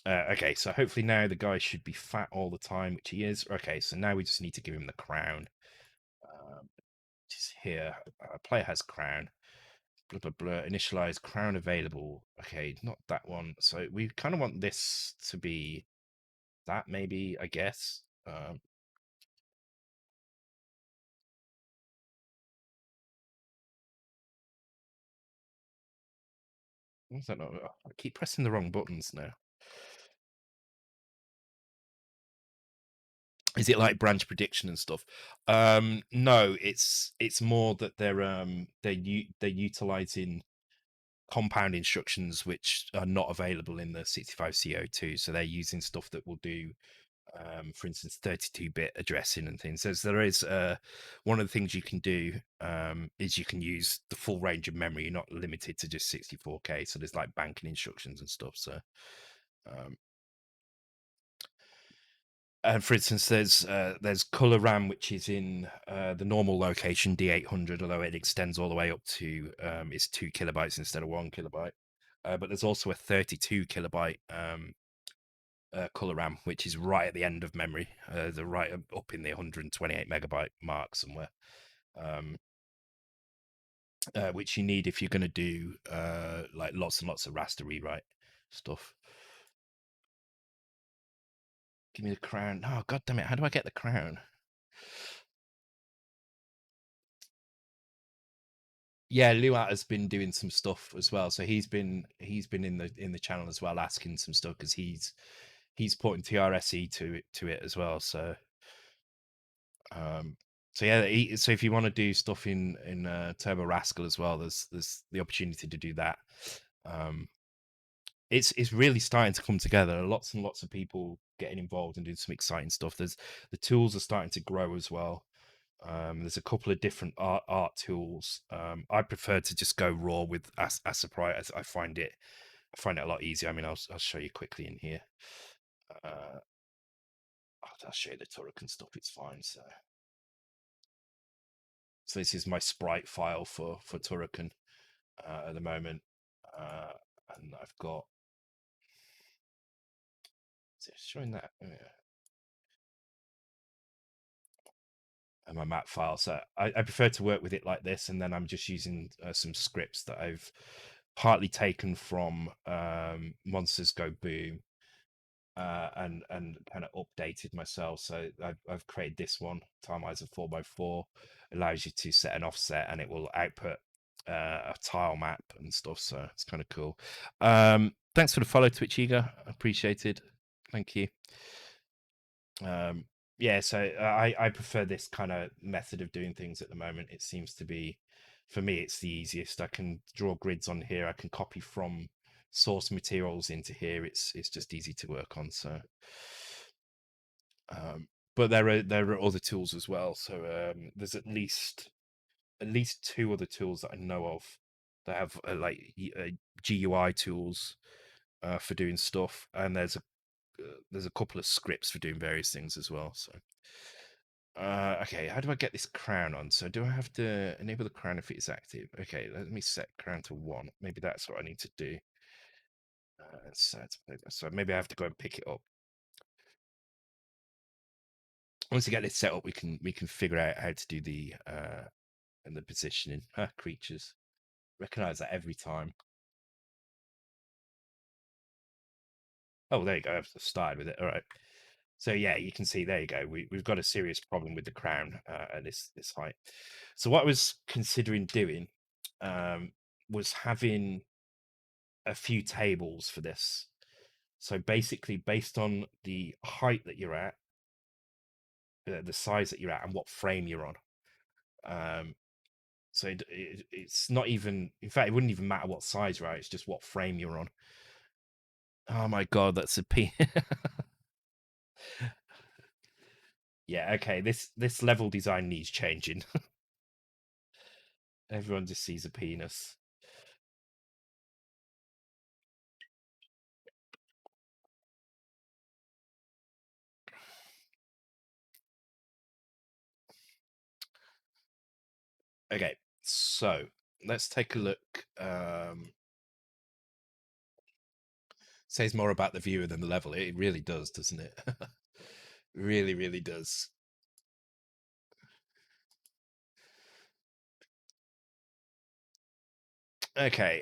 okay, so hopefully now the guy should be fat all the time, which he is. Okay, so now we just need to give him the crown. Which is here. Player has crown. Blah blah blah. Initialize crown available. Okay, not that one. So we kind of want this to be that, maybe, I guess. I don't know. I keep pressing the wrong buttons now. Is it like branch prediction and stuff? No, it's more that they're utilizing compound instructions which are not available in the 65 CO2. So they're using stuff that will do, for instance, 32-bit addressing and things. So there is one of the things you can do is you can use the full range of memory. You're not limited to just 64K. So there's like banking instructions and stuff. So um, and for instance, there's color RAM, which is in the normal location D800, although it extends all the way up to it's 2 kilobytes instead of 1 kilobyte. But there's also a 32 kilobyte color RAM, which is right at the end of memory, the right up in the 128 megabyte mark somewhere, um, which you need if you're going to do like lots and lots of raster rewrite stuff. Give me the crown. Oh, god damn it! How do I get the crown? Yeah, Luat has been doing some stuff as well. So he's been in the channel as well, asking some stuff because he's putting TRSE to it as well. So um so yeah, so if you want to do stuff in Turbo Rascal as well, there's the opportunity to do that. Um it's really starting to come together. Lots and lots of people getting involved and doing some exciting stuff. The tools are starting to grow as well. There's a couple of different art tools. I prefer to just go raw with Asaprite, as I find it a lot easier. I mean, I'll show you quickly in here. Uh, I'll show you the Turrican stuff. It's fine. So this is my sprite file for Turrican at the moment, uh, and I've got. Is it showing that? Yeah. And my map file. So I prefer to work with it like this, and then I'm just using some scripts that I've partly taken from Monsters Go Boom, and kind of updated myself. So I've created this one, Timeizer 4x4, allows you to set an offset, and it will output a tile map and stuff. So it's kind of cool. Thanks for the follow, Twitch Eager. Appreciated. Thank you. Yeah, so I prefer this kind of method of doing things at the moment. It seems to be, for me, it's the easiest. I can draw grids on here. I can copy from source materials into here. It's just easy to work on. So but there are other tools as well. So there's at least two other tools that I know of that have GUI tools for doing stuff, and there's a couple of scripts for doing various things as well. So okay, how do I get this crown on? So do I have to enable the crown if it's active? Okay, let me set crown to 1. Maybe that's what I need to do. So maybe I have to go and pick it up. Once we get this set up, we can figure out how to do the and the positioning. Creatures. Recognize that every time. Oh, there you go. I've started with it. All right. So yeah, you can see, there you go. We've got a serious problem with the crown at this height. So what I was considering doing was having a few tables for this. So basically, based on the height that you're at, the size that you're at, and what frame you're on. Um, so it's not even. In fact, it wouldn't even matter what size, right? It's just what frame you're on. Oh my god, that's a P. Yeah, okay. This level design needs changing. Everyone just sees a penis. Okay, so let's take a look. Says more about the viewer than the level. It really does, doesn't it? Really, really does. Okay.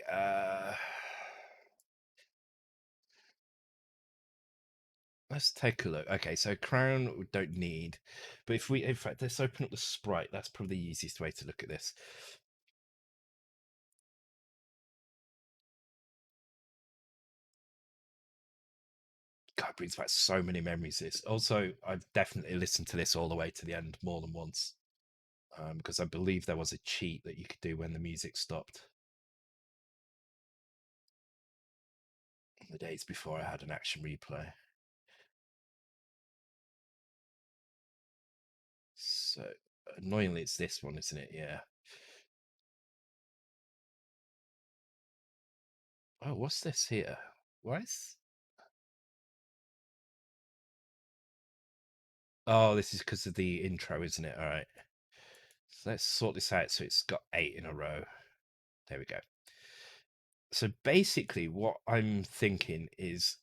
Let's take a look. Okay, so crown we don't need, but if we, in fact, let's open up the sprite. That's probably the easiest way to look at this. God, it brings back so many memories. This also, I've definitely listened to this all the way to the end more than once, because I believe there was a cheat that you could do when the music stopped. The days before I had an action replay. So annoyingly, it's this one, isn't it? Yeah. Oh, what's this here? Why is? Oh, this is because of the intro, isn't it? All right. So let's sort this out. So it's got 8 in a row. There we go. So basically, what I'm thinking is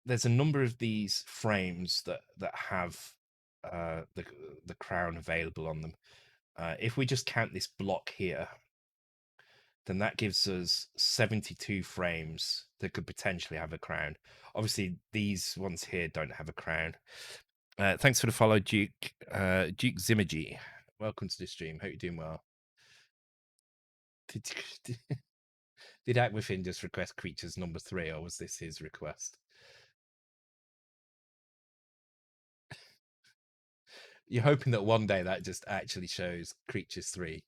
there's a number of these frames that have the crown available on them. If we just count this block here, then that gives us 72 frames that could potentially have a crown. Obviously, these ones here don't have a crown. Thanks for the follow, Duke. Duke Zimmergy. Welcome to the stream. Hope you're doing well. Did, did Aquafin just request creatures number 3, or was this his request? You're hoping that one day that just actually shows creatures 3.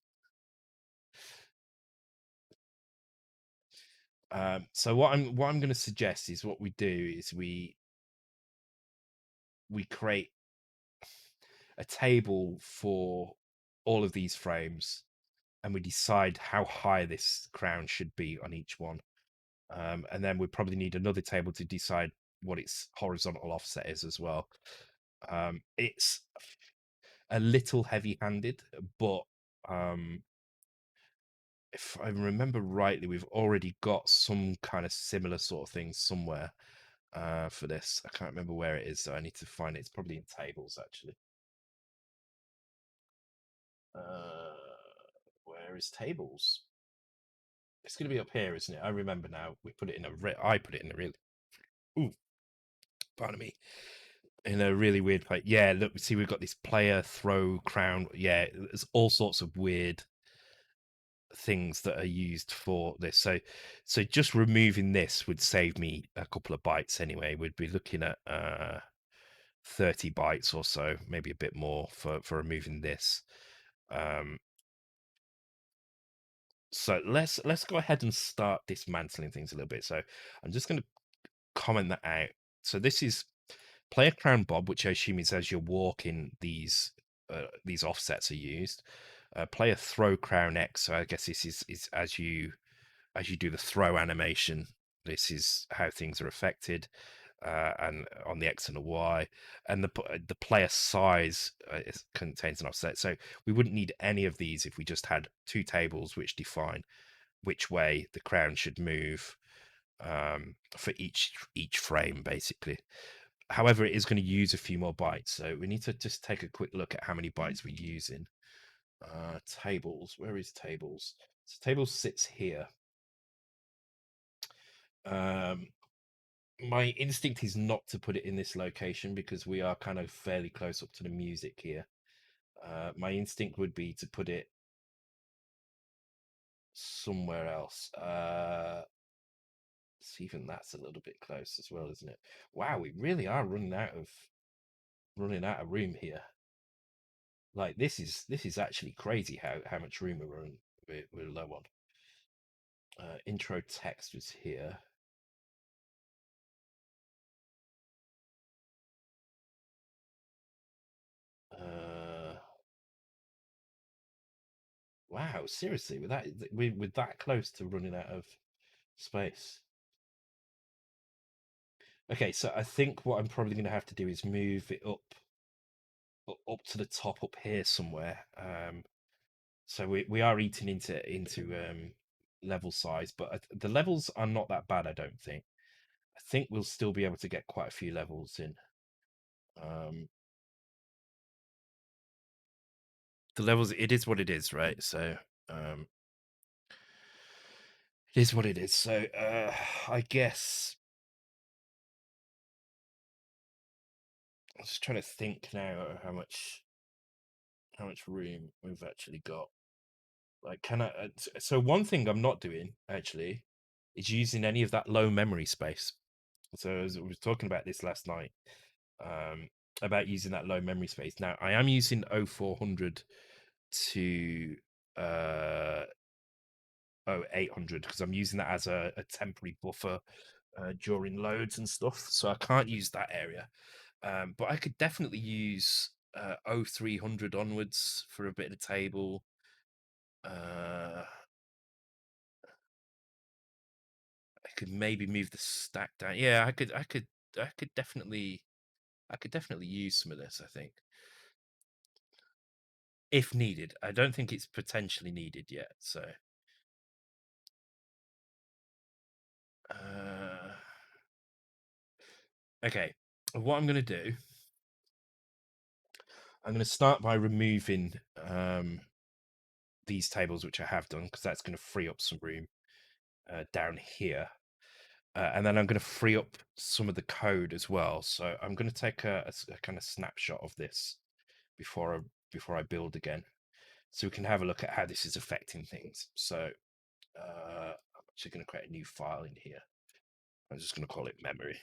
So what I'm going to suggest is what we do is we create a table for all of these frames, and we decide how high this crown should be on each one. And then we probably need another table to decide what its horizontal offset is as well. It's a little heavy-handed, but if I remember rightly, we've already got some kind of similar sort of thing somewhere for this. I can't remember where it is, so I need to find it. It's probably in tables, actually. Uh, where is tables? It's going to be up here, isn't it? I remember now. We put it in I put it in a really. Ooh, pardon me. In a really weird place. Yeah, look, see, we've got this player throw crown. Yeah, there's all sorts of weird things that are used for this. So just removing this would save me a couple of bytes anyway. We'd be looking at 30 bytes or so, maybe a bit more for removing this. So let's go ahead and start dismantling things a little bit. So I'm just going to comment that out. So this is player crown bob, which I assume is as you're walking, these offsets are used. Player throw crown X. So I guess this is as you do the throw animation. This is how things are affected, and on the X and the Y, and the player size contains an offset. So we wouldn't need any of these if we just had 2 tables which define which way the crown should move for each frame, basically. However, it is going to use a few more bytes, so we need to just take a quick look at how many bytes we're using. Tables, where is tables? So tables sits here. My instinct is not to put it in this location because we are kind of fairly close up to the music here. My instinct would be to put it somewhere else. Even that's a little bit close as well, isn't it? Wow, we really are running out of room here. Like this is actually crazy how much room we're low on. Intro text was here. Wow, seriously, we're that close to running out of space. Okay, so I think what I'm probably going to have to do is move it up up to the top up here somewhere. So we are eating into level size, but the levels are not that bad. I don't think. I think we'll still be able to get quite a few levels in. Um, the levels, it is what it is, right? So um, it is what it is. So I guess I'm just trying to think now how much room we've actually got. Like, can I? So one thing I'm not doing actually is using any of that low memory space. So as we were talking about this last night, um, about using that low memory space. Now I am using 0400 to uh 0800 because I'm using that as a temporary buffer during loads and stuff. So I can't use that area. But I could definitely use 0300 onwards for a bit of table. Uh, I could maybe move the stack down. Yeah, I could definitely, I could definitely use some of this. I think if needed. I don't think it's potentially needed yet. So, uh, okay, what I'm gonna do, I'm gonna start by removing these tables, which I have done, because that's going to free up some room down here. And then I'm going to free up some of the code as well. So I'm going to take a kind of snapshot of this before I build again, so we can have a look at how this is affecting things. So I'm actually going to create a new file in here. I'm just going to call it memory.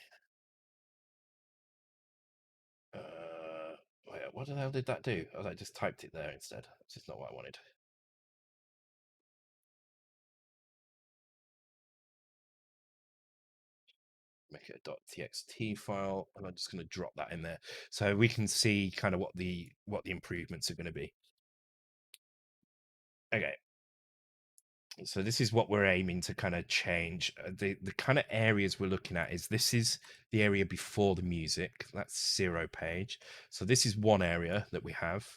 Wait, what the hell did that do? Oh, I just typed it there instead. This is not what I wanted. Make it a .txt file, and I'm just going to drop that in there so we can see kind of what the improvements are going to be. Okay, so this is what we're aiming to kind of change. The kind of areas we're looking at is this is the area before the music. That's 0 page. So this is one area that we have.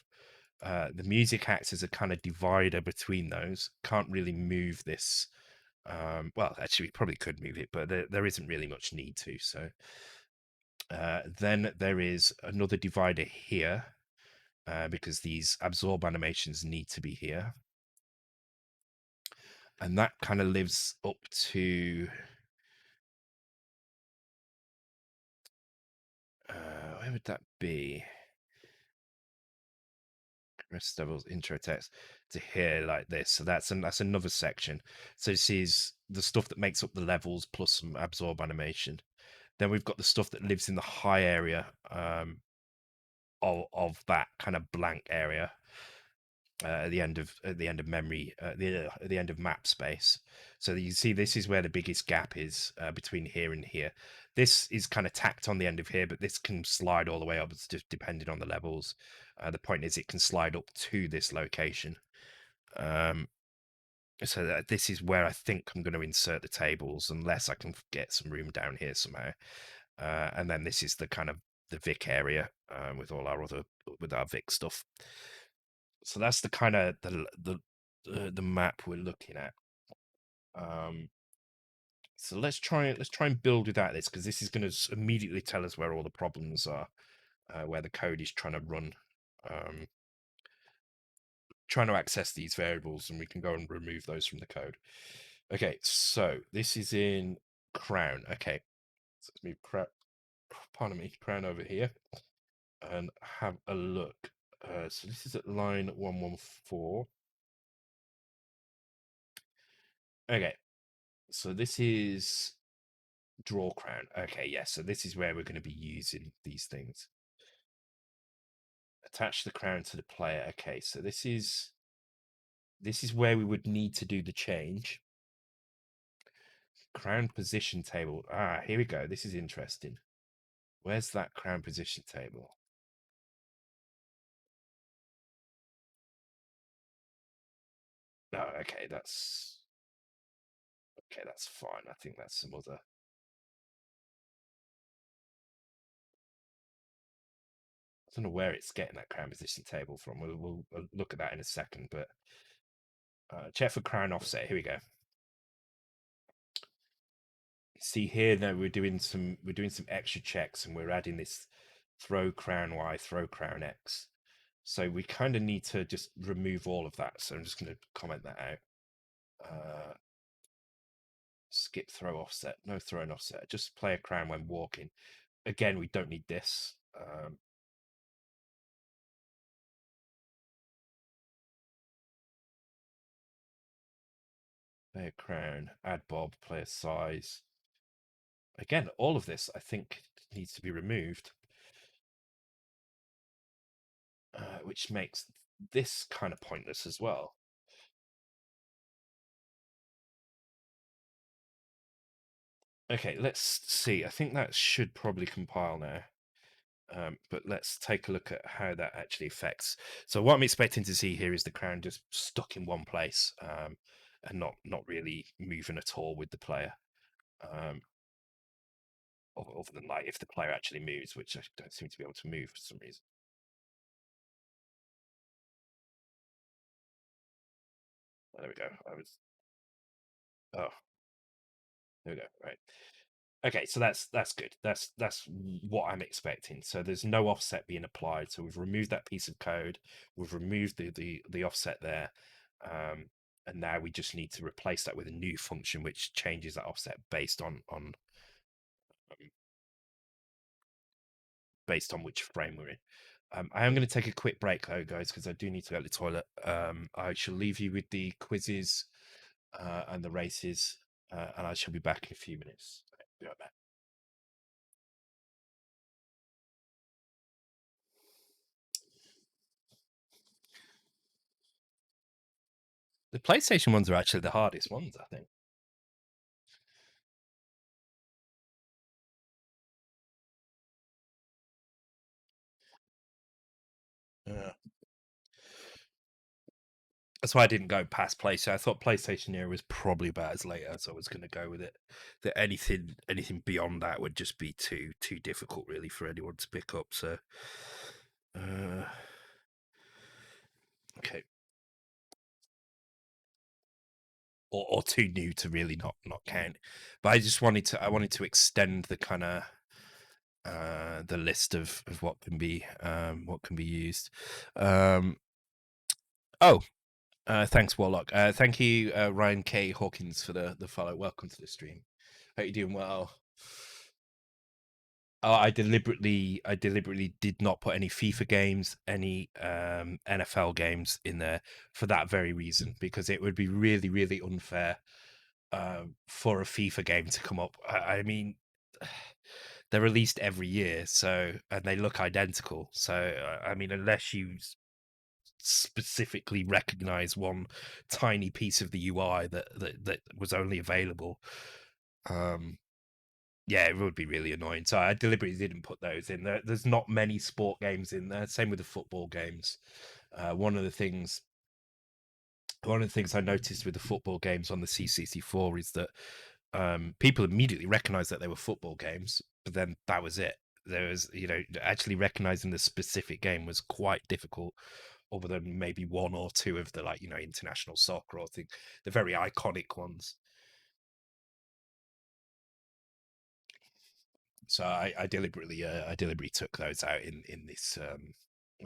The music acts as a kind of divider between those. Can't really move this. Well, actually, we probably could move it, but there isn't really much need to. So then there is another divider here because these absorb animations need to be here. And that kind of lives up to where would that be? Rest levels intro text to here like this. So that's another section. So this is the stuff that makes up the levels plus some absorb animation. Then we've got the stuff that lives in the high area of that kind of blank area. At the end of memory, at the end of map space. So you see, this is where the biggest gap is between here and here. This is kind of tacked on the end of here, but this can slide all the way up. It's just depending on the levels. The point is, it can slide up to this location. So this is where I think I'm going to insert the tables, unless I can get some room down here somehow. And then this is the kind of the Vic area with all our Vic stuff. So that's the kind of the map we're looking at. So let's try and build without this, because this is going to immediately tell us where all the problems are, where the code is trying to run, trying to access these variables, and we can go and remove those from the code. Okay, so this is in Crown. Okay, so let's move Crown over here and have a look. So this is at line 114. Okay, so this is draw crown. Okay, yes. Yeah, so this is where we're going to be using these things. Attach the crown to the player. Okay, so this is where we would need to do the change. Crown position table. Ah, here we go. This is interesting. Where's that crown position table? Oh, okay, that's fine. I think that's some other. don't know where it's getting that crown position table from. We'll look at that in a second, but check for crown offset. Here we go. See here now we're doing some extra checks, and we're adding this throw crown Y, throw crown X. So we kind of need to just remove all of that. So I'm just going to comment that out. Skip throw offset, no throw and offset. Just play a crown when walking. Again, we don't need this. Play a crown, add bob, play a size. Again, all of this I think needs to be removed, which makes this kind of pointless as well. Okay, let's see. I think that should probably compile now. But let's take a look at how that actually affects. So what I'm expecting to see here is the crown just stuck in one place, and not really moving at all with the player. Other than like if the player actually moves, which I don't seem to be able to move for some reason. There we go. Oh, there we go. Right. Okay, so that's good. That's what I'm expecting. So there's no offset being applied. So we've removed that piece of code. We've removed the offset there, and now we just need to replace that with a new function which changes that offset based on which frame we're in. I am going to take a quick break though, guys, because I do need to go to the toilet. I shall leave you with the quizzes and the races, and I shall be back in a few minutes. Be right back. The PlayStation ones are actually the hardest ones, I think. Yeah. That's why I didn't go past PlayStation. I thought PlayStation era was probably about as late as I was going to go with it. That anything beyond that would just be too difficult, really, for anyone to pick up. So, okay, or too new to really not count. But I wanted to extend the kind of the list of what can be used. Oh, thanks, Warlock. Thank you, Ryan K. Hawkins, for the follow. Welcome to the stream. Hope you're doing well. Oh, I deliberately did not put any FIFA games, any NFL games in there for that very reason, because it would be really, really unfair for a FIFA game to come up. I mean, they're released every year, so and they look identical. So I mean, unless you specifically recognize one tiny piece of the UI that was only available, yeah, it would be really annoying. So I deliberately didn't put those in there. There's not many sport games in there. Same with the football games. One of the things I noticed with the football games on the C64 is that people immediately recognized that they were football games, but then that was it. There was, actually recognizing the specific game was quite difficult, other than maybe one or two of the international soccer or the very iconic ones. So I deliberately took those out in this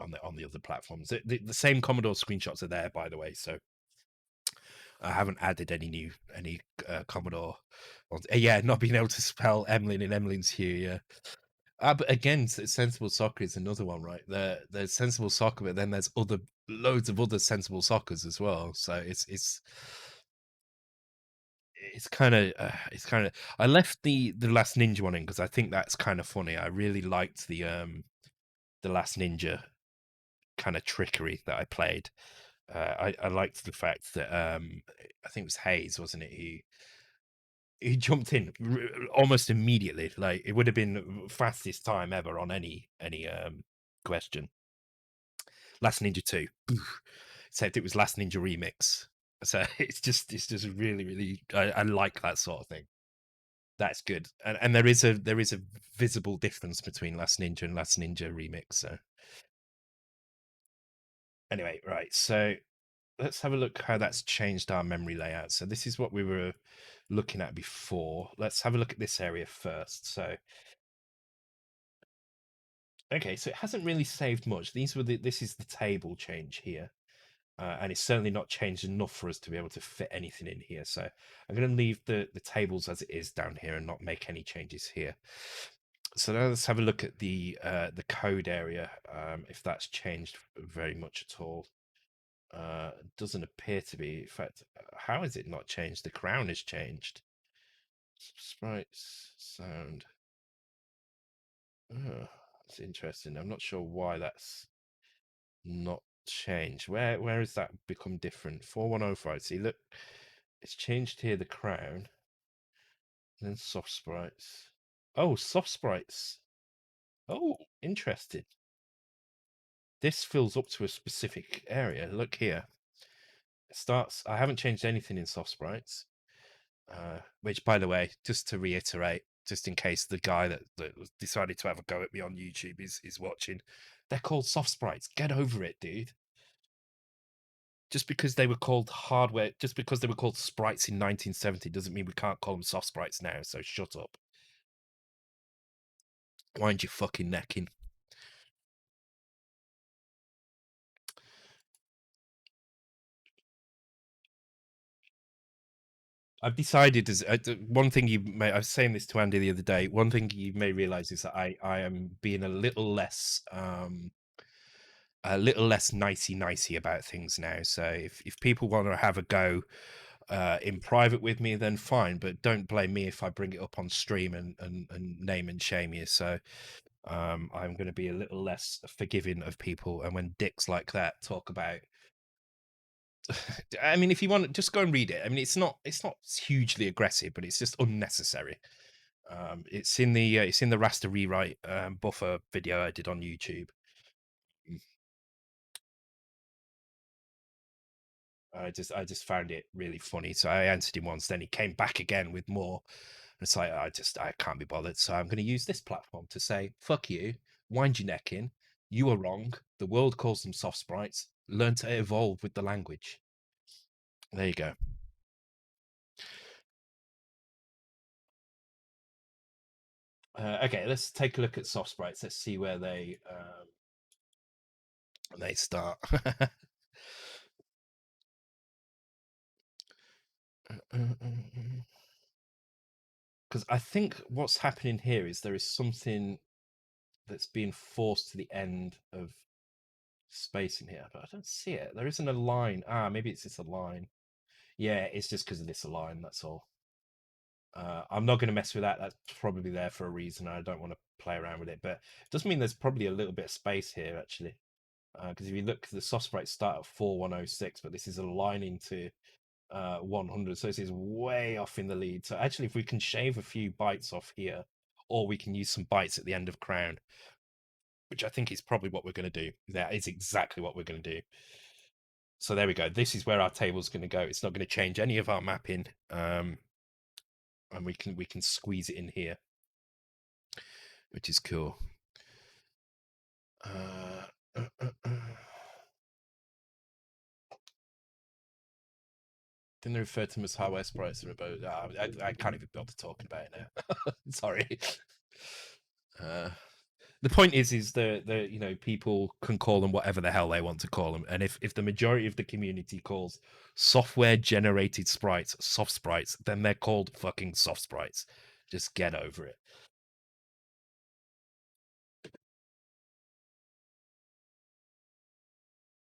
on the other platforms. The same Commodore screenshots are there, by the way. So I haven't added any Commodore ones. Yeah, not being able to spell Emlyn in Emlyn's Hue. Yeah. But again, sensible soccer is another one, right? There's sensible soccer, but then there's loads of other sensible soccers as well. So it's kind of I left the last ninja one in because I think that's kind of funny. I really liked the last ninja kind of trickery that I played. I liked the fact that I think it was Hayes, wasn't it, who jumped in almost immediately. Like it would have been fastest time ever on any question. Last Ninja 2 except it was Last Ninja Remix. So it's just really, really I like that sort of thing. That's good. And there is a visible difference between Last Ninja and Last Ninja Remix. So anyway, right. So let's have a look how that's changed our memory layout. So this is what we were looking at before. Let's have a look at this area first. So okay, so it hasn't really saved much. This is the table change here. And it's certainly not changed enough for us to be able to fit anything in here. So I'm going to leave the tables as it is down here and not make any changes here. So now let's have a look at the code area, if that's changed very much at all. Doesn't appear to be. In fact, how has it not changed? The crown has changed. Sprites, sound. Oh, that's interesting. I'm not sure why that's not changed. Where has that become different? 4105. See, look, it's changed here. The crown, and then soft sprites. Oh, soft sprites. Oh, interesting. This fills up to a specific area. Look here. It starts. I haven't changed anything in soft sprites. Which, by the way, just to reiterate, just in case the guy that decided to have a go at me on YouTube is watching, they're called soft sprites. Get over it, dude. Just because they were called hardware, just because they were called sprites in 1970 doesn't mean we can't call them soft sprites now. So shut up. Wind your fucking neck in. I've decided as one thing you may. I was saying this to Andy the other day. One thing you may realize is that I am being a little less nicey about things now. So if people want to have a go in private with me, then fine. But don't blame me if I bring it up on stream and name and shame you. So I'm going to be a little less forgiving of people. And when dicks like that talk about, I mean, if you want, just go and read it. I mean, it's not hugely aggressive, but it's just unnecessary. It's in the raster rewrite buffer video I did on YouTube. I just found it really funny. So I answered him once, then he came back again with more. And it's like I can't be bothered. So I'm going to use this platform to say, fuck you, wind your neck in. You are wrong. The world calls them soft sprites. Learn to evolve with the language. There you go. Okay, let's take a look at soft sprites. Let's see where they start. Because I think what's happening here is there is something that's being forced to the end of space in here, but I don't see it. There isn't a line. Maybe it's just a line. Yeah, it's just because of this line. That's all. I'm not going to mess with that. That's probably there for a reason. I don't want to play around with it, but it does mean there's probably a little bit of space here actually. Because if you look, the soft sprites start at 4106, but this is aligning to 100, so this is way off in the lead. So actually, if we can shave a few bytes off here, or we can use some bytes at the end of crown, which I think is probably what we're going to do. That is exactly what we're going to do. So there we go. This is where our table is going to go. It's not going to change any of our mapping, and we can squeeze it in here, which is cool. Then they refer to them as hardware sprites and about. I can't even bother talking about it now. Sorry. The point is the people can call them whatever the hell they want to call them, and if the majority of the community calls software generated sprites soft sprites, then they're called fucking soft sprites. Just get over it.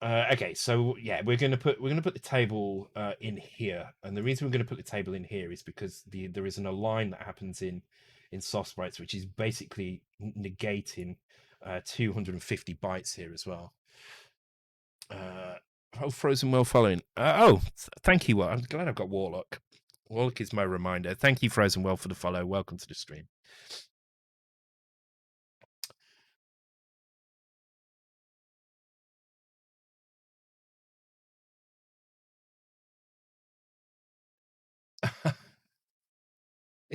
Okay, so yeah, we're gonna put the table in here, and the reason we're gonna put the table in here is because there is an align that happens in soft sprites, which is basically negating 250 bytes here as well. Frozen well following. Thank you. I'm glad I've got Warlock. Warlock is my reminder. Thank you, Frozen well, for the follow. Welcome to the stream.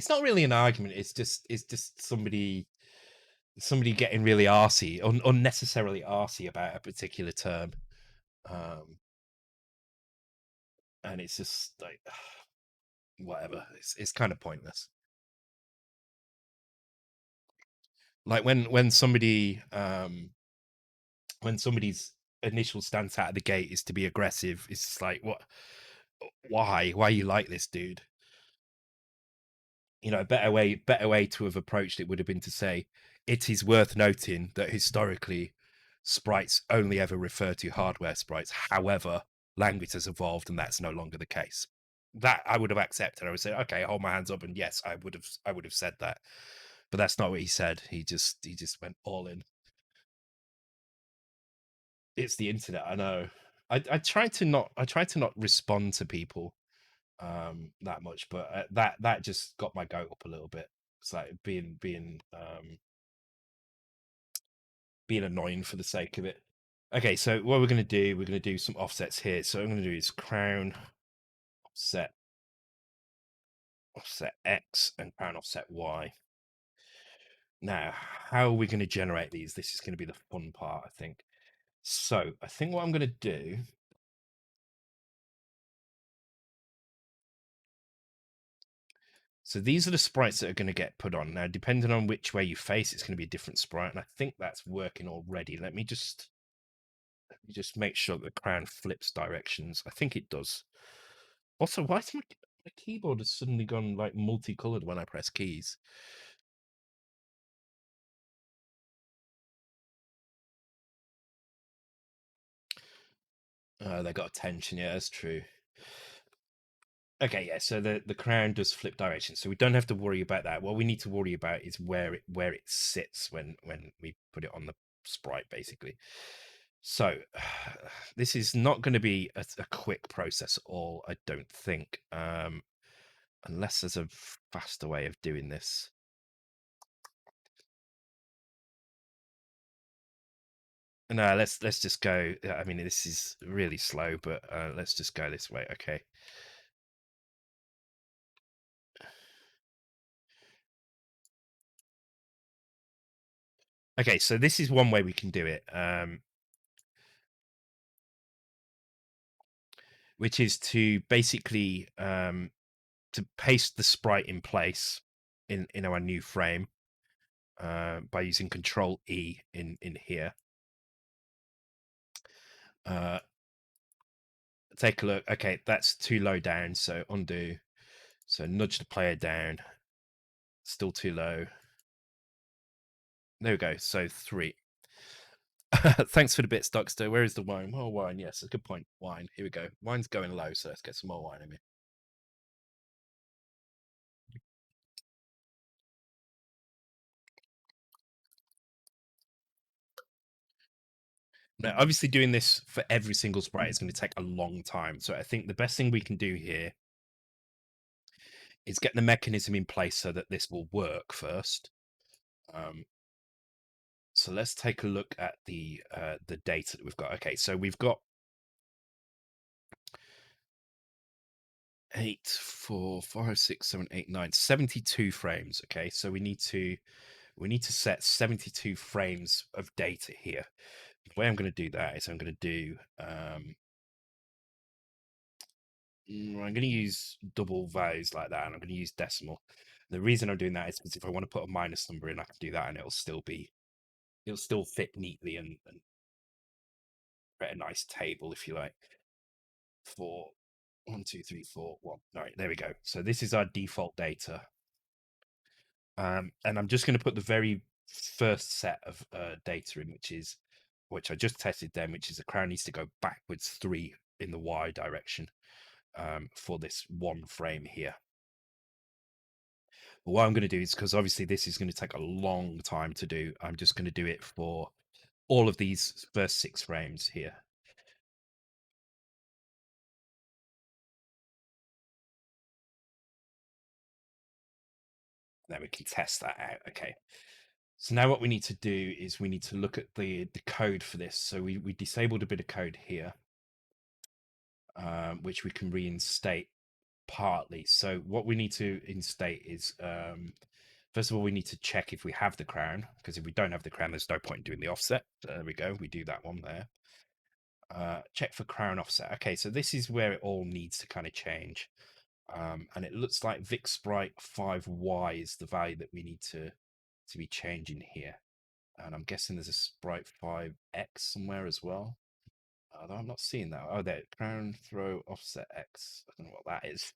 it's not really an argument. It's just somebody getting really arsy, unnecessarily arsy about a particular term, um, and it's just like whatever. It's kind of pointless. Like when somebody's initial stance out of the gate is to be aggressive, it's just like what? Why are you like this, dude? You know, a better way to have approached it would have been to say, it is worth noting that historically sprites only ever refer to hardware sprites. However, language has evolved and that's no longer the case. That I would have accepted. I would say, okay, hold my hands up, and yes, I would have said that. But that's not what he said. He just went all in. It's the internet, I know. I try to not respond to people that much, but that just got my goat up a little bit. It's like being annoying for the sake of it. Okay, so what we're going to do, we're going to do some offsets here. So what I'm going to do is crown offset X and crown offset Y. Now, how are we going to generate these? This is going to be the fun part, I think. So I think what I'm going to do, so these are the sprites that are going to get put on. Now, depending on which way you face, it's going to be a different sprite, and I think that's working already. Let me just make sure that the crown flips directions. I think it does. Also, why is my keyboard has suddenly gone like multicolored when I press keys? They got attention. Yeah, that's true. Okay, yeah. So the crown does flip direction, so we don't have to worry about that. What we need to worry about is where it sits when we put it on the sprite, basically. So this is not going to be a quick process at all, I don't think, unless there's a faster way of doing this. No, let's just go. I mean, this is really slow, but let's just go this way. Okay. Okay, so this is one way we can do it, which is to basically to paste the sprite in place in our new frame by using Control E in here. Take a look. Okay, that's too low down, so undo. So nudge the player down. Still too low. There we go. So 3. Thanks for the bits, Doxter. Where is the wine? Oh, wine. Yes, a good point. Wine. Here we go. Wine's going low, so let's get some more wine in here. Now, obviously, doing this for every single sprite is going to take a long time. So I think the best thing we can do here is get the mechanism in place so that this will work first. So let's take a look at the data that we've got. Okay, so we've got 8, 4, 5, 6, 7, 8, 9, 72 frames. Okay, so we need to set 72 frames of data here. The way I'm going to do that is I'm going to do I'm going to use double values like that, and I'm going to use decimal. The reason I'm doing that is because if I want to put a minus number in, I can do that, and it'll still fit neatly and create a nice table, if you like. 4, 1, 2, 3, 4, 1. All right, there we go. So this is our default data, and I'm just going to put the very first set of data in, which I just tested then, which is the crown needs to go backwards 3 in the Y direction for this one frame here. But what I'm going to do is, because obviously this is going to take a long time to do, I'm just going to do it for all of these first 6 frames here. Then we can test that out. Okay. So now what we need to do is we need to look at the code for this. So we disabled a bit of code here, which we can reinstate partly. So what we need to instate is, first of all, we need to check if we have the crown, because if we don't have the crown, there's no point in doing the offset. So there we go. We do that one there. Check for crown offset. Okay, so this is where it all needs to kind of change. And it looks like Vic Sprite 5Y is the value that we need to be changing here. And I'm guessing there's a Sprite 5X somewhere as well. Although I'm not seeing that. Oh, there, crown throw offset X. I don't know what that is.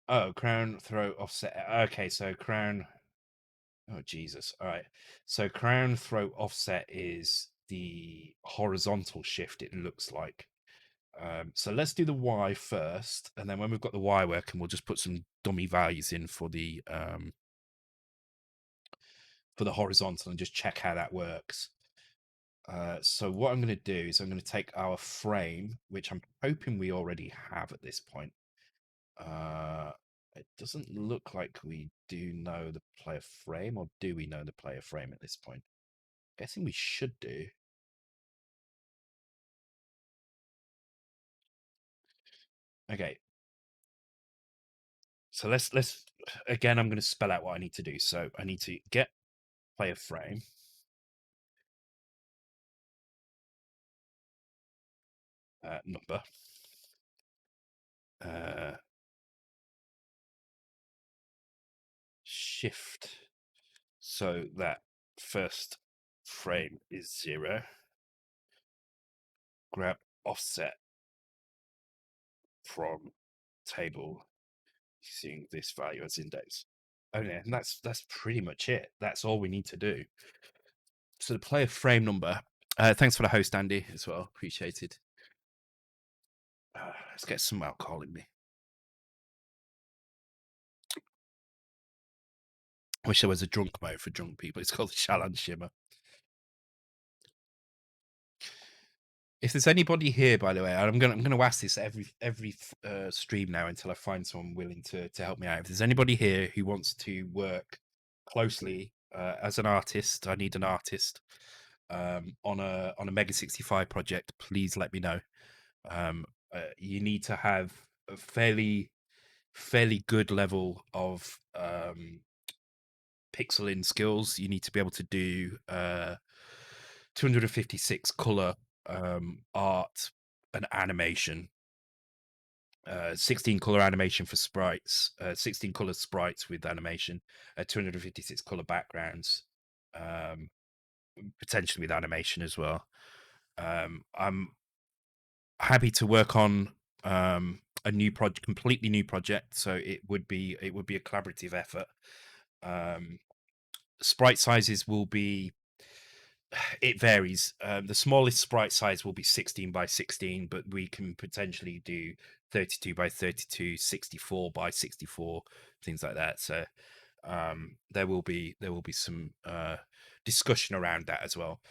Oh, crown throw offset. Okay, so crown. Oh, Jesus. All right. So crown throw offset is the horizontal shift, it looks like. So let's do the Y first, and then when we've got the Y working, we'll just put some dummy values in for the horizontal and just check how that works. So what I'm going to do is I'm going to take our frame, which I'm hoping we already have at this point. It doesn't look like we do know the player frame, or do we know the player frame at this point? Guessing we should do. Okay. So let's again, I'm going to spell out what I need to do. So I need to get player frame. Number. Shift so that first frame is 0. Grab offset from table using this value as index. Okay, and that's pretty much it. That's all we need to do. So the player frame number. Thanks for the host, Andy, as well. Appreciated. Let's get some alcohol in me. Wish there was a drunk mode for drunk people. It's called the Shalan Shimmer. If there's anybody here, by the way, I'm gonna ask this every stream now until I find someone willing to help me out. If there's anybody here who wants to work closely as an artist, I need an artist on a Mega 65 project. Please let me know. You need to have a fairly good level of pixeling skills. You need to be able to do 256 color art and animation, 16 color animation for sprites, 16 color sprites with animation, 256 color backgrounds, potentially with animation as well. I'm happy to work on a new project, completely new project, so it would be a collaborative effort. Sprite sizes will be, it varies. The smallest sprite size will be 16 by 16, but we can potentially do 32 by 32, 64 by 64, things like that. So there will be some discussion around that as well.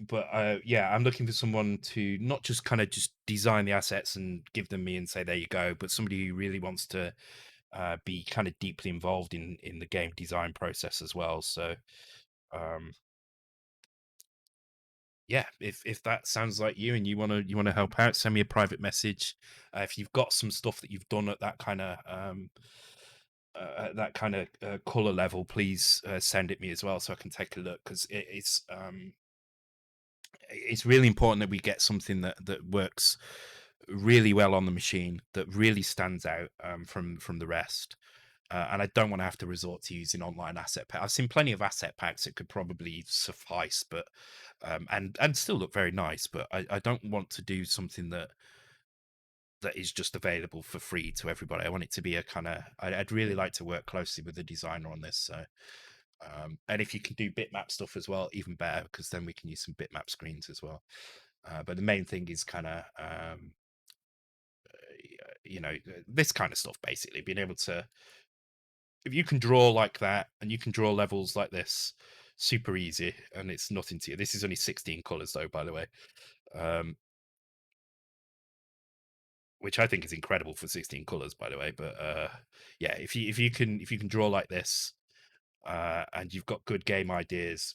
But yeah, I'm looking for someone to not just kind of just design the assets and give them me and say there you go, but somebody who really wants to be kind of deeply involved in the game design process as well. So yeah, if that sounds like you and you want to help out, send me a private message. If you've got some stuff that you've done at that kind of color level, please send it me as well so I can take a look, because it's really important that we get something that works really well on the machine, that really stands out from the rest. And I don't want to have to resort to using online asset packs. I've seen plenty of asset packs that could probably suffice, but and still look very nice. But I don't want to do something that is just available for free to everybody. I want it to be a kind of. I'd really like to work closely with the designer on this. So, and if you can do bitmap stuff as well, even better, because then we can use some bitmap screens as well. But the main thing is kind of this kind of stuff, basically being able to, if you can draw like that and you can draw levels like this, super easy, and it's nothing to you. This is only 16 colors though, by the way, which I think is incredible for 16 colors, by the way. But yeah, if you can draw like this, and you've got good game ideas,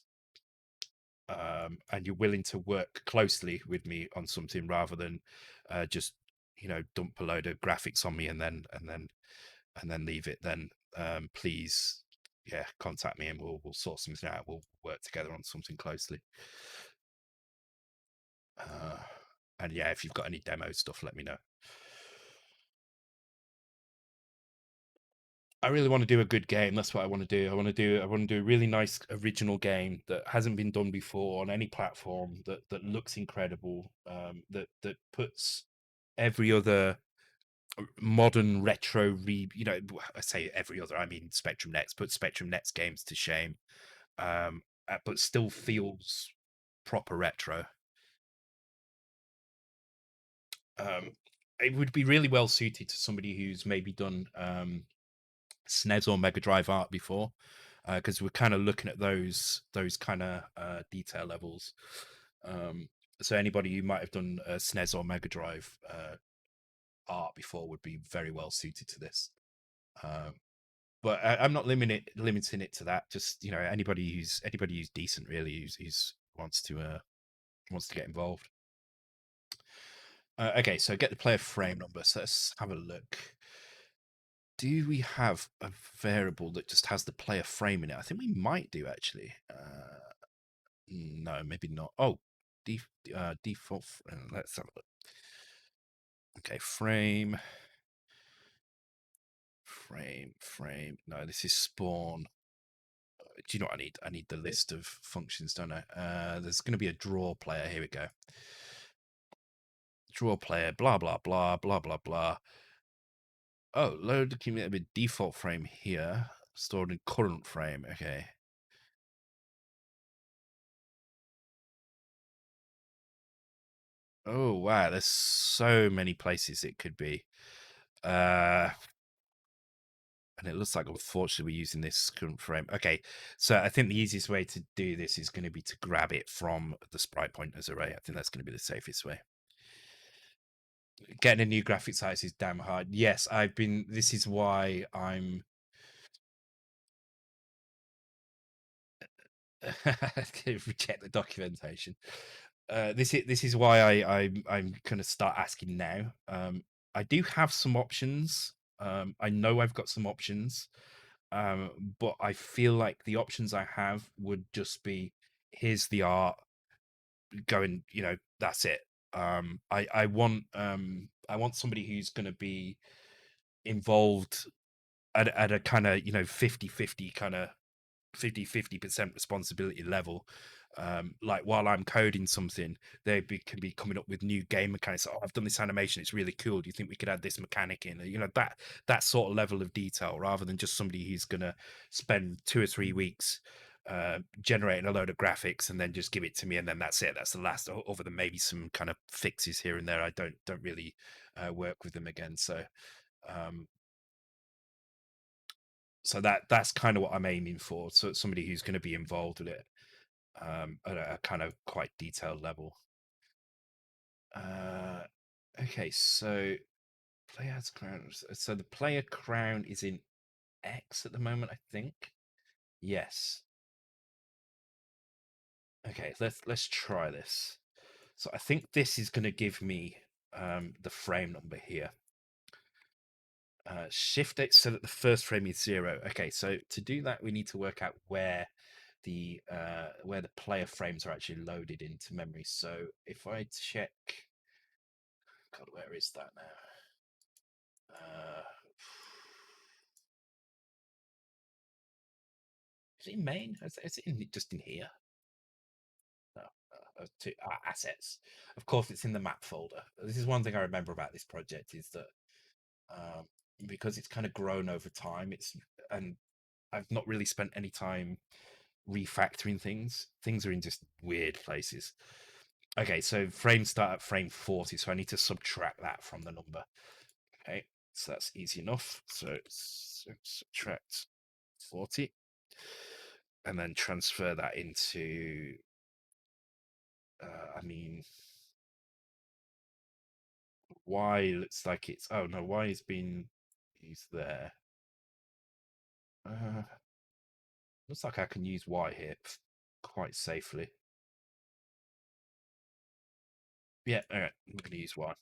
and you're willing to work closely with me on something rather than just dump a load of graphics on me and then leave it, then please, yeah, contact me and we'll sort something out. We'll work together on something closely. And yeah, if you've got any demo stuff, let me know. I really want to do a good game. That's what I want to do. I want to do a really nice original game that hasn't been done before on any platform, that looks incredible, that puts every other modern retro I say every other, I mean Spectrum Next, put Spectrum Next games to shame, but still feels proper retro. Um, it would be really well suited to somebody who's maybe done SNES or Mega Drive art before, because we're kind of looking at those kind of detail levels. So anybody who might have done SNES or Mega Drive art before would be very well suited to this. But I'm not limiting it to that. Just anybody who's decent, really, who's wants to get involved. Okay, so get the player frame number. So let's have a look. Do we have a variable that just has the player frame in it? I think we might do, actually. No, maybe not. Oh, default. Let's have a look. Okay, frame. No, this is spawn. Do you know what I need? I need the list of functions, don't I? There's going to be a draw player. Here we go. Draw player. Blah blah blah blah blah blah. Oh, load the cumulative default frame here, stored in current frame. Okay. Oh wow, there's so many places it could be. And it looks like, unfortunately, we're using this current frame. Okay, so I think the easiest way to do this is going to be to grab it from the sprite pointers array. I think that's going to be the safest way. Getting a new graphic size is damn hard. Yes, this is why I'm reject the documentation. This is why I'm going to start asking now. I do have some options. I know I've got some options, but I feel like the options I have would just be, here's the art, going, that's it. I want somebody who's going to be involved at a kind of 50-50 kind of 50% responsibility level. Like, while I'm coding something, can be coming up with new game mechanics. Oh, I've done this animation, it's really cool, do you think we could add this mechanic in? That sort of level of detail, rather than just somebody who's gonna spend 2 or 3 weeks generating a load of graphics and then just give it to me, and then that's it, that's the last. Other than maybe some kind of fixes here and there, I don't really work with them again. Um, so that's kind of what I'm aiming for. So it's somebody who's going to be involved with it at a kind of quite detailed level. Okay, so player's crown. So the player crown is in X at the moment, I think. Yes. Okay, let's try this. So I think this is going to give me the frame number here. Shift it so that the first frame is 0. Okay, so to do that, we need to work out where the player frames are actually loaded into memory. So if I check, God, where is that now? Is it in main? Is it just in here? No, to assets. Of course, it's in the map folder. This is one thing I remember about this project, is that um, because it's kind of grown over time, and I've not really spent any time refactoring things. Things are in just weird places. Okay, so frames start at frame 40, so I need to subtract that from the number. Okay, so that's easy enough. So subtract 40, and then transfer that into, I mean, Y looks like it's, oh no, Y has been used there. Looks like I can use Y here quite safely. Yeah, all right, I'm going to use Y.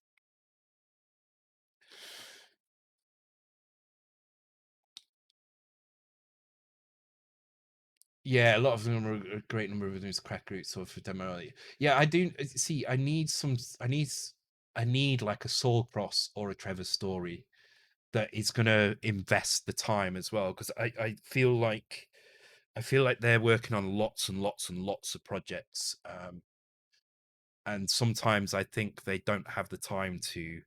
Yeah, a lot of them are a great number of them is crack roots or for demo. Yeah, I do see. I need some. I need like a Saul Cross or a Trevor Story that is going to invest the time as well, because I feel like they're working on lots and lots and lots of projects, and sometimes I think they don't have the time to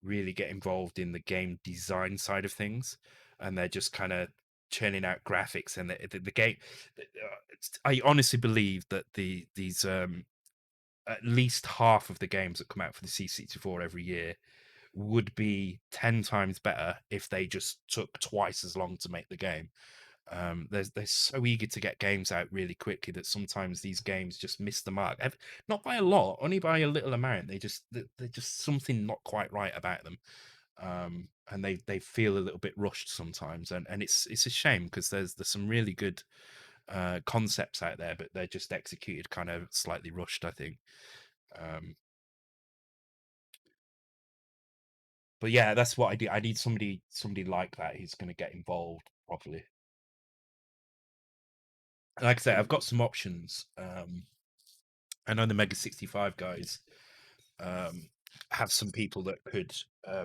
really get involved in the game design side of things, and they're just kind of churning out graphics and the game. I honestly believe that these at least half of the games that come out for the C64 every year would be 10 times better if they just took twice as long to make the game. They're so eager to get games out really quickly that sometimes these games just miss the mark. Not by a lot, only by a little amount. They're just something not quite right about them, and they feel a little bit rushed sometimes, and it's a shame because there's some really good concepts out there, but they're just executed kind of slightly rushed, I think. Um, but yeah, that's what I do. I need somebody like that who's going to get involved properly. Like I say, I've got some options. I know the Mega 65 guys um, have some people that could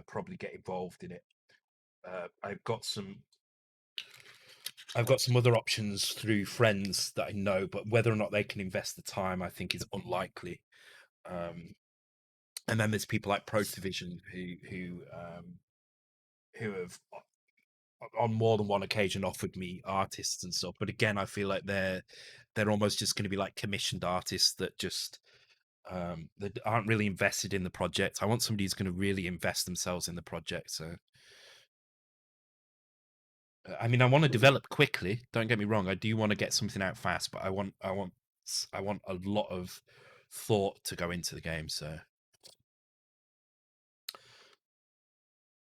probably get involved in it. Uh, I've got some I've got some other options through friends that I know, but whether or not they can invest the time, I think, is unlikely. Um, and then there's people like Pro Division who have on more than one occasion offered me artists and stuff. But again, I feel like they're almost just going to be like commissioned artists that just that aren't really invested in the project. I want somebody who's going to really invest themselves in the project. So, I mean, I want to develop quickly. Don't get me wrong. I do want to get something out fast, but I want a lot of thought to go into the game. So,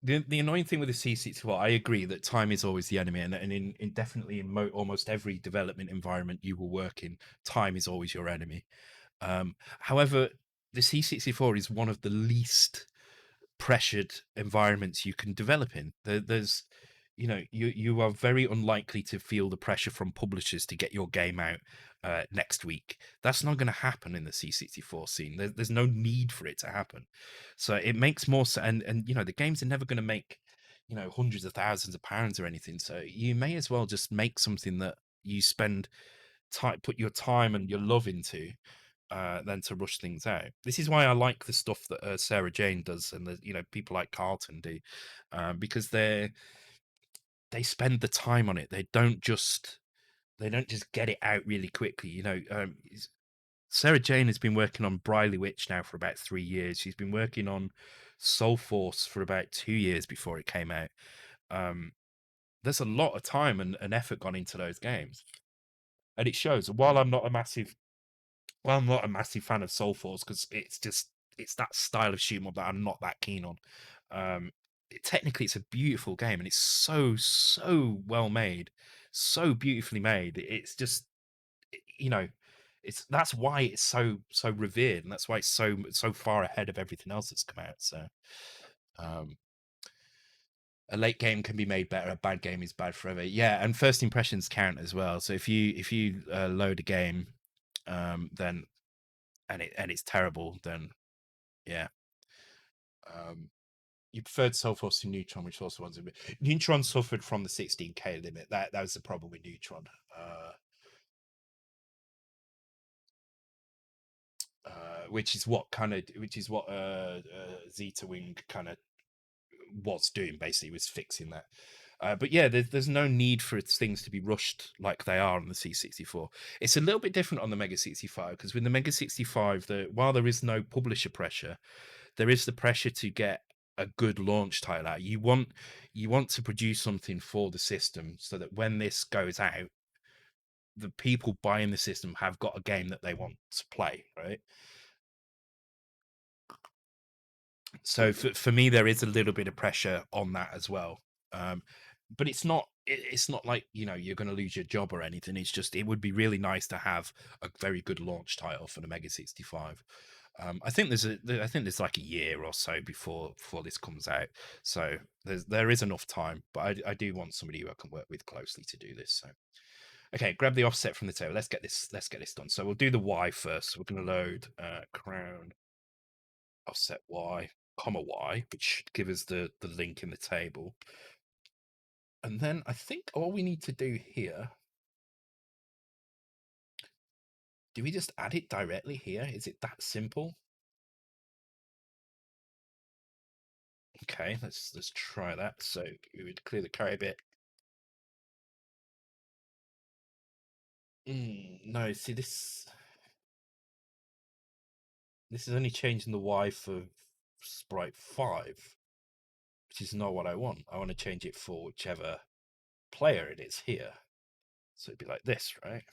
the annoying thing with the C64, I agree that time is always the enemy, and in definitely in almost every development environment you will work in, time is always your enemy. However, the C64 is one of the least pressured environments you can develop in. There's, you are very unlikely to feel the pressure from publishers to get your game out next week. That's not going to happen in the C64 scene. There's no need for it to happen. So it makes more sense. And the games are never going to make hundreds of thousands of pounds or anything. So you may as well just make something that you spend time, put your time and your love into, than to rush things out. This is why I like the stuff that Sarah Jane does, and the people like Carlton do, because they spend the time on it. They don't just get it out really quickly. Sarah Jane has been working on Briley Witch now for about 3 years. She's been working on Soul Force for about 2 years before it came out. Um, there's a lot of time and effort gone into those games, and it shows. Well, I'm not a massive fan of Soul Force because it's that style of shoot 'em up that I'm not that keen on. Technically, it's a beautiful game and it's so well made, so beautifully made. It's just you know, it's that's why it's so revered, and that's why it's so far ahead of everything else that's come out. So, um, a late game can be made better. A bad game is bad forever. Yeah, and first impressions count as well. So if you load a game, then and it's terrible, then yeah. Um, you preferred Soulforce to Neutron, which also wasn't. Neutron suffered from the 16K limit. That was the problem with Neutron. Which is what Zeta Wing kind of was doing. Basically, was fixing that. But yeah, there's no need for things to be rushed like they are on the C64. It's a little bit different on the Mega 65 because with the Mega 65, while there is no publisher pressure, there is the pressure to get a good launch title out. You want to produce something for the system so that when this goes out, the people buying the system have got a game that they want to play, right? So for me, there is a little bit of pressure on that as well. But it's not like you're going to lose your job or anything. It's just it would be really nice to have a very good launch title for the Mega 65. I think there's like a year or so before this comes out, so there is enough time. But I do want somebody who I can work with closely to do this. So Okay, grab the offset from the table. Let's get this done. So we'll do the Y first. So we're going to load crown offset Y, comma Y, which should give us the link in the table. And then I think all we need to do here, do we just add it directly here? Is it that simple? Okay, let's try that. So we would clear the carry bit. No, see this is only changing the Y for sprite 5, which is not what I want. I want to change it for whichever player it is here. So it'd be like this, right?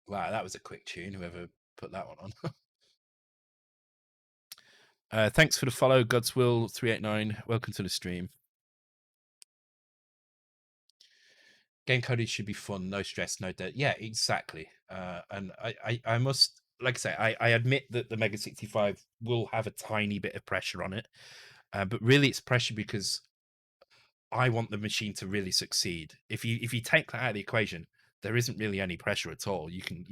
Wow, that was a quick tune, whoever put that one on. Thanks for the follow, Godswill389. Welcome to the stream. Game coding should be fun, no stress, no debt. Yeah, exactly. And I must, like I say, I admit that the Mega 65 will have a tiny bit of pressure on it, but really it's pressure because I want the machine to really succeed. If you take that out of the equation, there isn't really any pressure at all. You can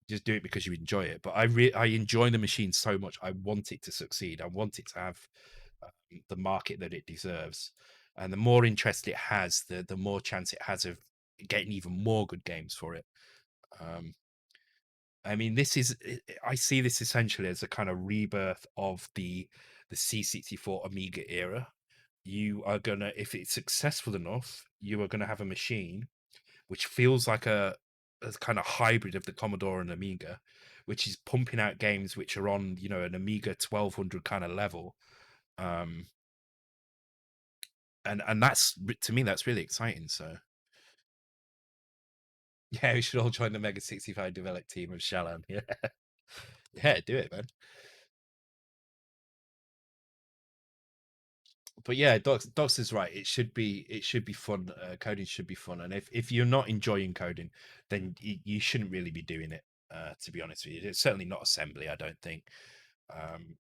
just do it because you enjoy it. But I enjoy the machine so much. I want it to succeed. I want it to have the market that it deserves. And the more interest it has, the more chance it has of getting even more good games for it. I mean, I see this essentially as a kind of rebirth of the C64 Amiga era. You are gonna, if it's successful enough, you are gonna have a machine which feels like a kind of hybrid of the Commodore and Amiga, which is pumping out games which are on, an Amiga 1200 kind of level. Um, and that's, to me, that's really exciting. So yeah, we should all join the Mega 65 develop team of Shalom. Yeah, yeah, do it, man. But yeah, Docs is right. It should be fun. Coding should be fun, and if you're not enjoying coding, then you shouldn't really be doing it. To be honest with you, it's certainly not assembly. I don't think. Um,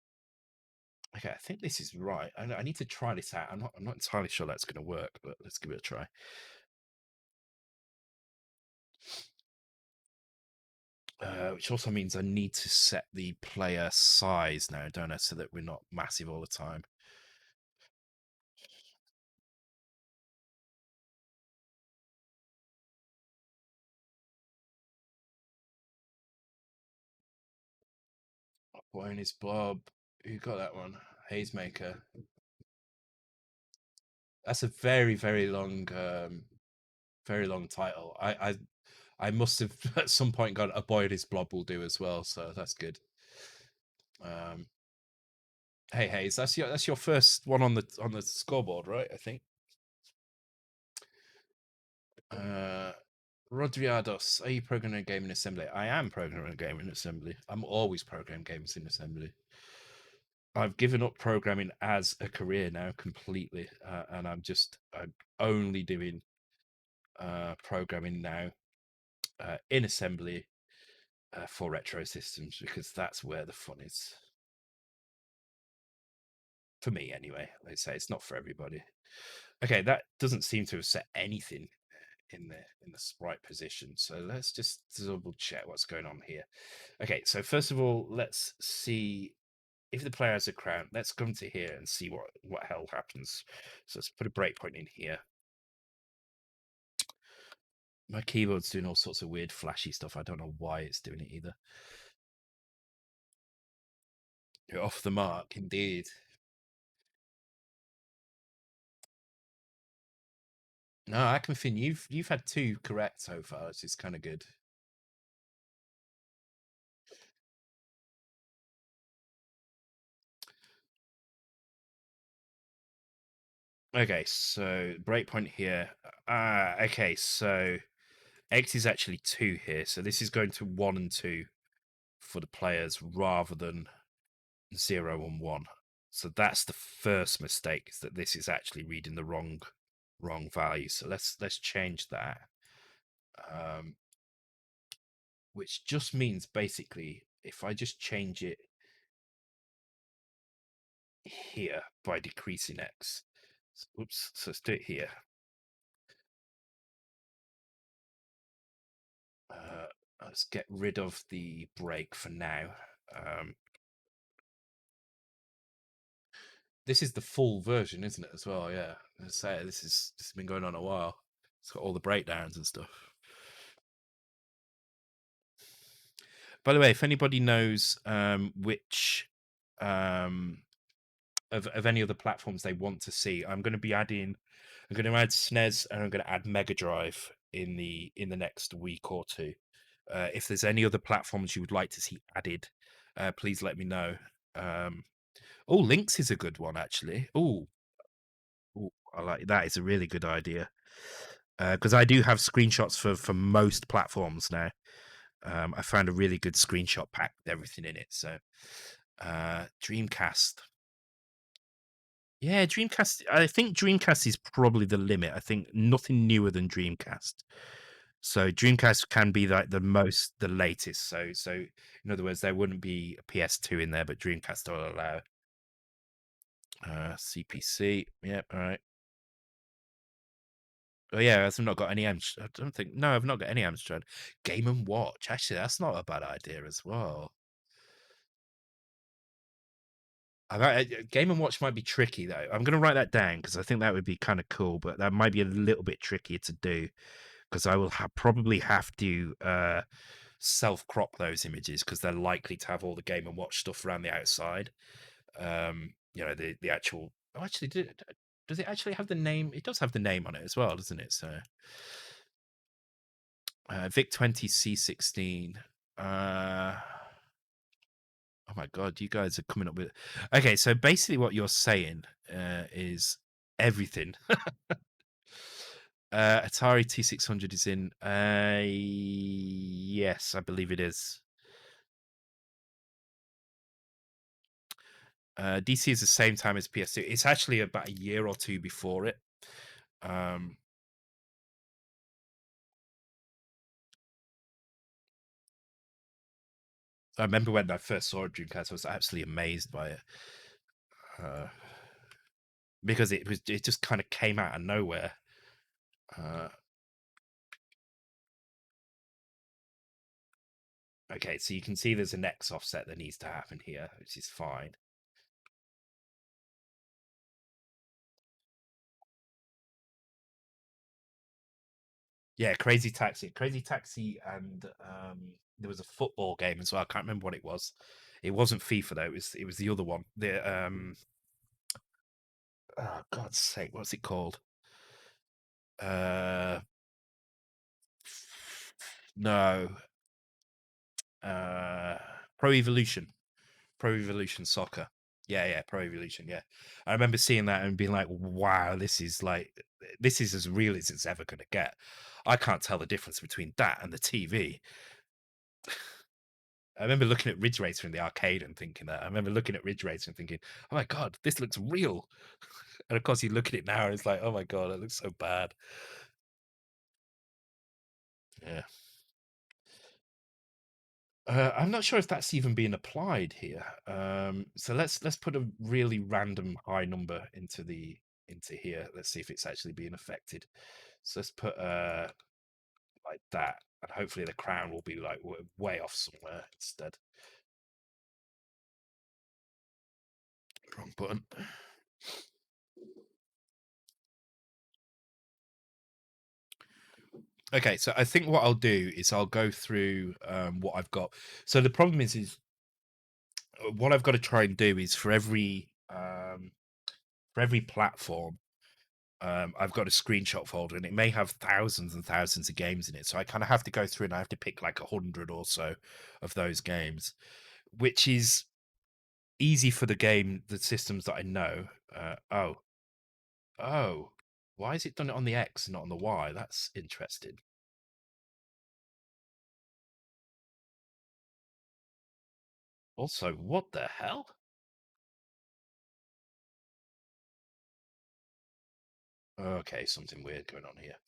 okay, I think this is right. I need to try this out. I'm not entirely sure that's going to work, but let's give it a try. Which also means I need to set the player size now, don't I? So that we're not massive all the time. Boy is Blob. Who got that one? Hazemaker. That's a very, very long title. I must have at some point got a boy his blob will do as well, so that's good. Um, hey Hayes, that's your first one on the scoreboard, right? I think. Rodriados, are you programming a game in assembly? I am programming a game in assembly. I'm always programming games in assembly. I've given up programming as a career now completely, and I'm only doing programming now in assembly for retro systems because that's where the fun is. For me, anyway. Like I say, it's not for everybody. Okay, that doesn't seem to have set anything in the sprite position. So let's just double check what's going on here. Okay, so first of all, let's see if the player has a crown. Let's come to here and see what hell happens. So let's put a breakpoint in here. My keyboard's doing all sorts of weird flashy stuff. I don't know why it's doing it either. You're off the mark, indeed. No, Akmafin, you've had 2 correct so far, which is kind of good. Okay, so breakpoint here. Okay, so X is actually 2 here, so this is going to 1 and 2 for the players rather than 0 and 1. So that's the first mistake, is that this is actually reading the wrong value. So let's change that. Which just means basically if I just change it here by decreasing X. Oops, so let's do it here. let's get rid of the break for now. This is the full version, isn't it, as well? Yeah. I say this has been going on a while. It's got all the breakdowns and stuff. By the way, if anybody knows which of any other platforms they want to see, I'm going to add SNES and I'm going to add Mega Drive in the next week or two. If there's any other platforms you would like to see added, please let me know. Oh, Lynx is a good one, actually. Oh, I like that. Is a really good idea because I do have screenshots for most platforms now. I found a really good screenshot pack with everything in it. So, Dreamcast. Yeah, Dreamcast. I think Dreamcast is probably the limit. I think nothing newer than Dreamcast. So Dreamcast can be like the latest. So in other words, there wouldn't be a PS2 in there, but Dreamcast will allow CPC. Yep, all right. Oh yeah, I've not got any I don't think. No, I've not got any Amstrad. Game and Watch. Actually, that's not a bad idea as well. Game and Watch might be tricky though. I'm going to write that down because I think that would be kind of cool, but that might be a little bit trickier to do because I will probably have to self crop those images because they're likely to have all the Game and Watch stuff around the outside. The actual. Oh, actually, does it actually have the name? It does have the name on it as well, doesn't it? So, Vic 20 C16. Oh my god, you guys are coming up with. Okay, so basically, what you're saying is everything. Atari T600 is in. Yes, I believe it is. DC is the same time as PS2. It's actually about a year or two before it. Um, I remember when I first saw a Dreamcast, I was absolutely amazed by it because it just kind of came out of nowhere. Okay, so you can see there's an X offset that needs to happen here, which is fine. Yeah, Crazy Taxi, and there was a football game as well. I can't remember what it was. It wasn't FIFA though. It was the other one. Oh God's sake, what's it called? Uh, no. Uh, Pro Evolution. Pro Evolution Soccer. Yeah, Pro Evolution. Yeah, I remember seeing that and being like, "Wow, this is as real as it's ever going to get." I can't tell the difference between that and the TV. I remember looking at Ridge Racer in the arcade and thinking that. I remember looking at Ridge Racer and thinking, "Oh my god, this looks real." And of course, you look at it now and it's like, "Oh my god, it looks so bad." Yeah. I'm not sure if that's even being applied here. So let's put a really random high number into here. Let's see if it's actually being affected. So let's put like that, and hopefully the crown will be like way off somewhere instead. Wrong button. Okay, so I think what I'll do is I'll go through what I've got. So the problem is what I've got to try and do is for every platform, I've got a screenshot folder, and it may have thousands and thousands of games in it. So I kind of have to go through and I have to pick like 100 or so of those games, which is easy for the systems that I know. Oh, why is it done it on the X and not on the Y? That's interesting. Also, what the hell? Okay, something weird going on here.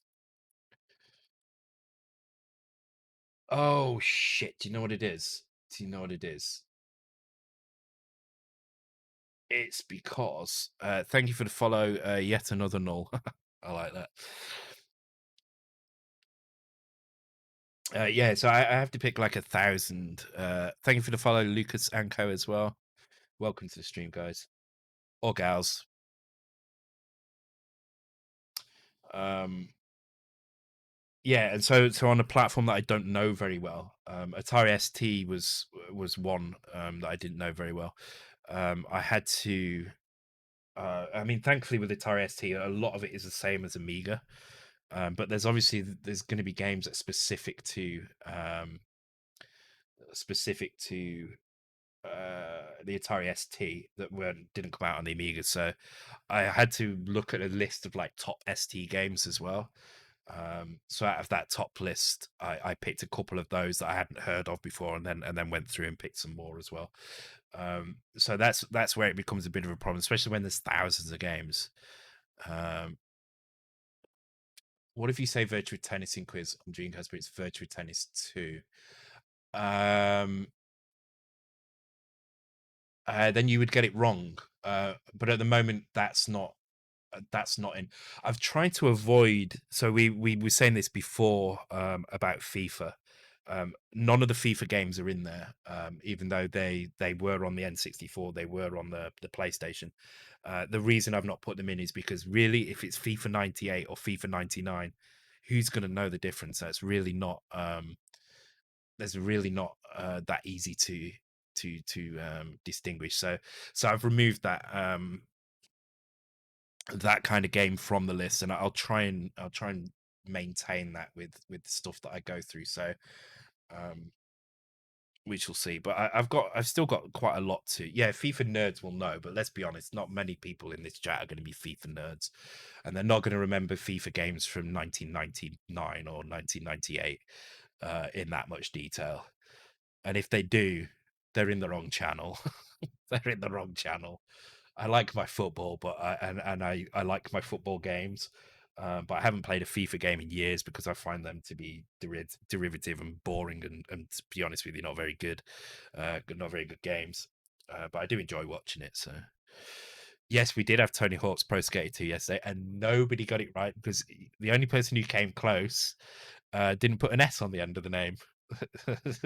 Oh shit! Do you know what it is? Do you know what it is? It's because thank you for the follow. Yet another null. I like that. Yeah, so I have to pick like 1,000. Thank you for the follow, Lucas and Co as well. Welcome to the stream, guys or gals. Um, yeah, and so on a platform that I don't know very well, Atari ST was one that I didn't know very well. I had to. I mean, thankfully with Atari ST, a lot of it is the same as Amiga, but there's going to be games that are specific to the Atari ST that didn't come out on the Amiga. So I had to look at a list of like top ST games as well. So out of that top list, I picked a couple of those that I hadn't heard of before, and then went through and picked some more as well. So that's where it becomes a bit of a problem, especially when there's thousands of games. Um, what if you say Virtua Tennis in quiz on Dreamcast, but it's Virtua Tennis 2? Um, then you would get it wrong. But at the moment, that's not in. I've tried to avoid. So we were saying this before about FIFA. None of the FIFA games are in there, even though they were on the N64, they were on the PlayStation. The reason I've not put them in is because really, if it's FIFA 98 or FIFA 99, who's going to know the difference? That's really not. There's really not that easy to distinguish. So I've removed that kind of game from the list, and I'll try and maintain that with the stuff that I go through. So um we shall see. But I've still got quite a lot to. Yeah, FIFA nerds will know, but let's be honest, not many people in this chat are going to be FIFA nerds, and they're not going to remember FIFA games from 1999 or 1998 in that much detail. And if they do, they're in the wrong channel. They're in the wrong channel. I like my football, but I like my football games, but I haven't played a FIFA game in years because I find them to be derivative and boring, and to be honest with you, not very good, not very good games. But I do enjoy watching it. So yes, we did have Tony Hawk's Pro Skater 2 yesterday, and nobody got it right because the only person who came close didn't put an S on the end of the name.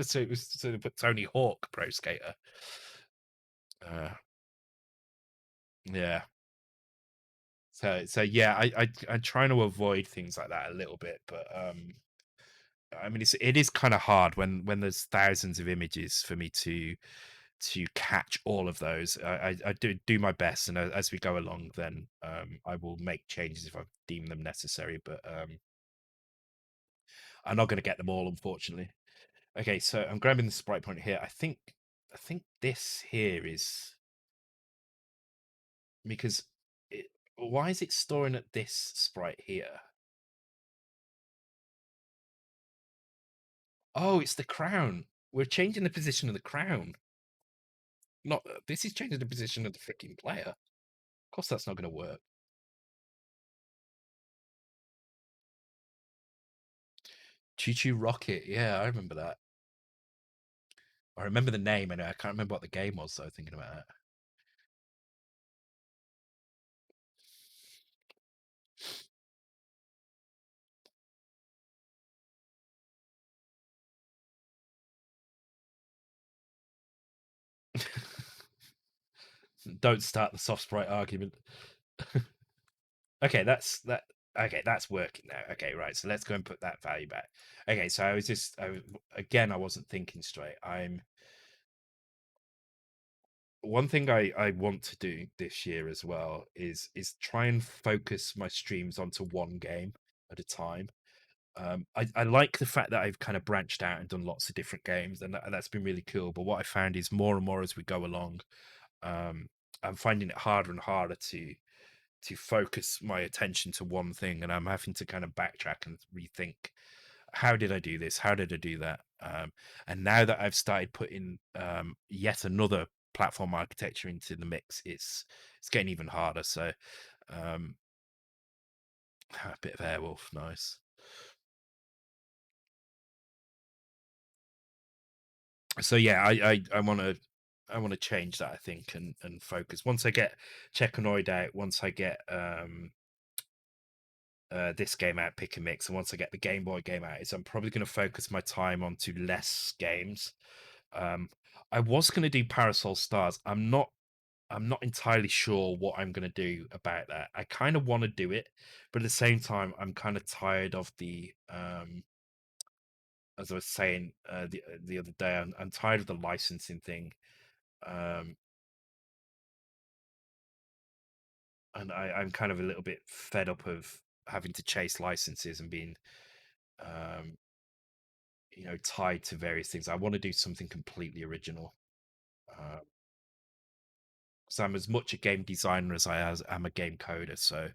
So they put Tony Hawk Pro Skater. Uh, yeah. So yeah, I'm trying to avoid things like that a little bit, but I mean it is kind of hard when there's thousands of images for me to catch all of those. I do my best, and as we go along, then I will make changes if I deem them necessary. But I'm not going to get them all, unfortunately. Okay, so I'm grabbing the sprite point here. I think this here is because why is it storing at this sprite here? Oh, it's the crown. We're changing the position of the crown. Not this is changing the position of the freaking player. Of course, that's not going to work. Choo Choo Rocket. Yeah, I remember that. I remember the name, and I can't remember what the game was. So thinking about it. Don't start the soft sprite argument. Okay, that's that. Okay, that's working now. Okay, right. So let's go and put that value back. Okay, so again, I wasn't thinking straight. One thing I want to do this year as well is try and focus my streams onto one game at a time. I like the fact that I've kind of branched out and done lots of different games, and that's been really cool. But what I found is more and more as we go along, um, I'm finding it harder and harder to focus my attention to one thing, and I'm having to kind of backtrack and rethink how did I do this, how did I do that, and now that I've started putting yet another platform architecture into the mix, it's getting even harder. So um, a bit of Airwolf, nice. So yeah, I want to change that, I think, and focus once I get Checkanoid out, once I get this game out, pick and mix, and once I get the Game Boy game out, is I'm probably going to focus my time onto less games. Um, I was going to do Parasol Stars. I'm not entirely sure what I'm going to do about that. I kind of want to do it, but at the same time, I'm kind of tired of the as I was saying the other day, I'm tired of the licensing thing. Um, and I'm kind of a little bit fed up of having to chase licenses and being um, tied to various things. I want to do something completely original. Because I'm as much a game designer as am a game coder. So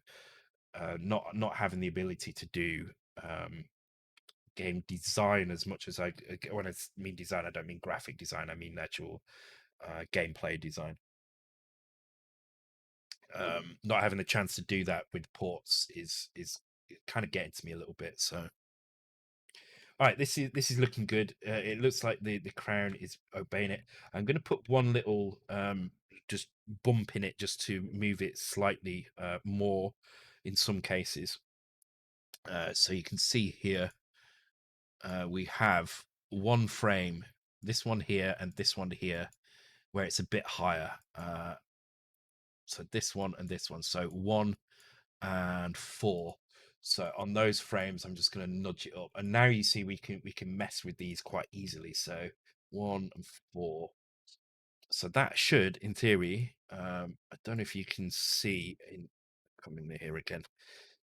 not having the ability to do um, game design as much as when I mean design, I don't mean graphic design. I mean actual gameplay design. Not having the chance to do that with ports is kind of getting to me a little bit. So, all right, this is looking good. It looks like the crown is obeying it. I'm going to put one little just bump in it just to move it slightly more in some cases. So you can see here we have one frame, this one here and this one here, where it's a bit higher. So this one and this one. So 1 and 4. So on those frames, I'm just going to nudge it up, and now you see we can mess with these quite easily. So 1 and 4. So that should, in theory, I don't know if you can see in coming in here again.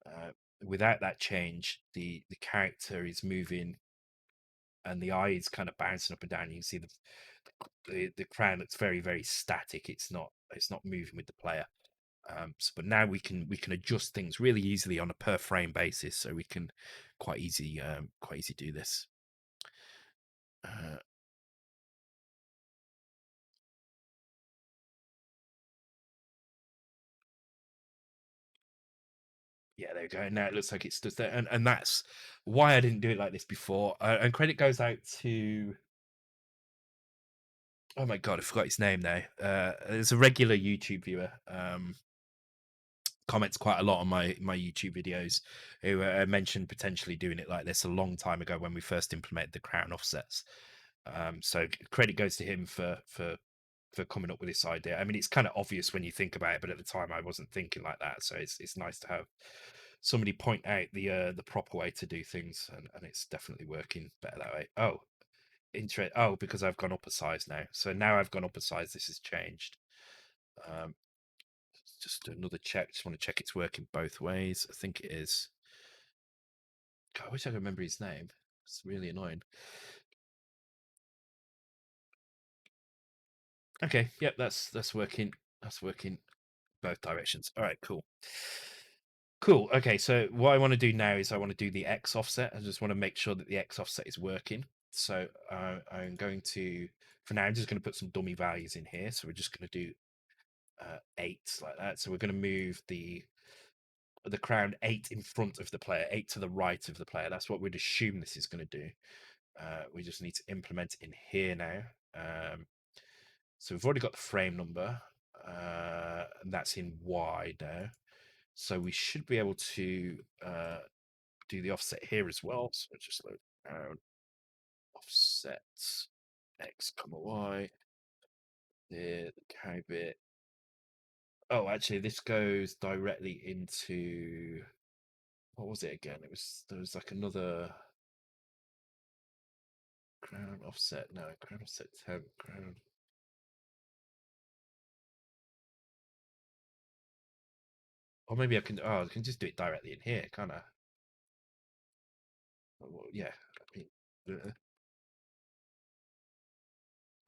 Uh, Without that change, the character is moving and the eye is kind of bouncing up and down. You can see the crown that's very very static. It's not moving with the player. But now we can adjust things really easily on a per frame basis, so we can quite easy do this. Uh, yeah, there we go. Now it looks like it's just there, and that's why I didn't do it like this before. And credit goes out to, oh my god, I forgot his name now. There's a regular YouTube viewer. Comments quite a lot on my YouTube videos, who mentioned potentially doing it like this a long time ago when we first implemented the crown offsets. So credit goes to him for coming up with this idea. I mean, it's kind of obvious when you think about it, but at the time I wasn't thinking like that. So it's nice to have somebody point out the proper way to do things, and it's definitely working better that way. Oh, because I've gone up a size now. So now I've gone up a size. This has changed. Um, just another check. Just want to check it's working both ways. I think it is. God, I wish I could remember his name. It's really annoying. Okay, yep, that's working. That's working both directions. All right, cool. Cool. Okay, so what I want to do now is I want to do the X offset. I just want to make sure that the X offset is working. So I'm going to, for now, I'm just going to put some dummy values in here. So we're just going to do 8 like that. So we're going to move the crown 8 in front of the player, 8 to the right of the player. That's what we'd assume this is going to do. We just need to implement it in here now. So we've already got the frame number, and that's in Y now. So we should be able to do the offset here as well. So just load down offset X, comma Y. The carry bit. Oh, actually, this goes directly into, what was it again? There was like another crown offset. No, crown offset 10, crown. Or maybe I can just do it directly in here, can't I? Well, yeah. I mean,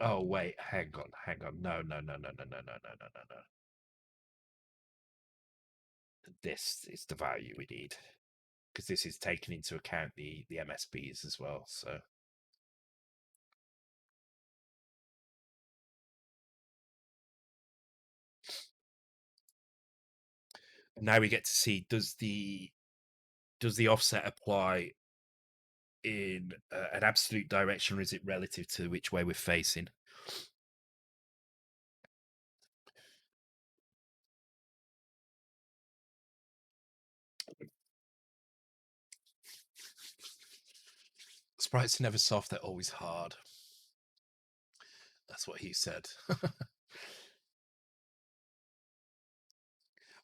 oh wait, hang on. No, no, no, no, no, no, no, no, no, no, no. This is the value we need, because this is taking into account the MSBs as well. So now we get to see, does the offset apply in an absolute direction, or is it relative to which way we're facing? Sprites are never soft, they're always hard. That's what he said.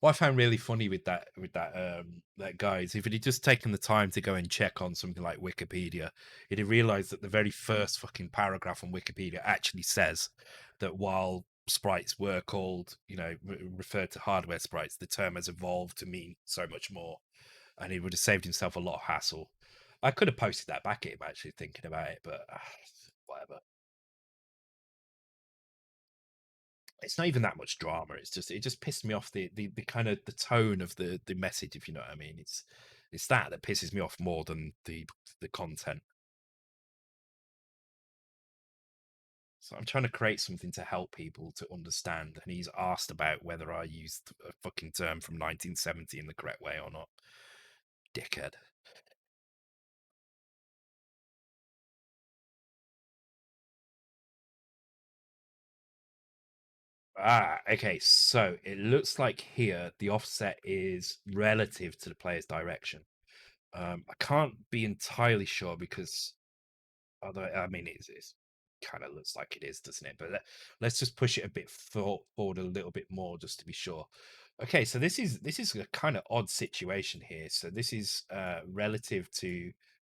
What I found really funny with that guy is if he'd just taken the time to go and check on something like Wikipedia, he'd have realized that the very first fucking paragraph on Wikipedia actually says that while sprites were called, referred to hardware sprites, the term has evolved to mean so much more, and he would have saved himself a lot of hassle. I could have posted that back at him actually thinking about it, but whatever. It's not even that much drama. It just pissed me off the kind of the tone of the message, if you know what I mean. It's that pisses me off more than the content. So I'm trying to create something to help people to understand, and he's asked about whether I used a fucking term from 1970 in the correct way or not. Dickhead. Okay. So it looks like here the offset is relative to the player's direction. I can't be entirely sure because although I mean it's kind of looks like it is, doesn't it? But let's just push it a bit forward a little bit more just to be sure. Okay, so this is a kind of odd situation here. So this is relative to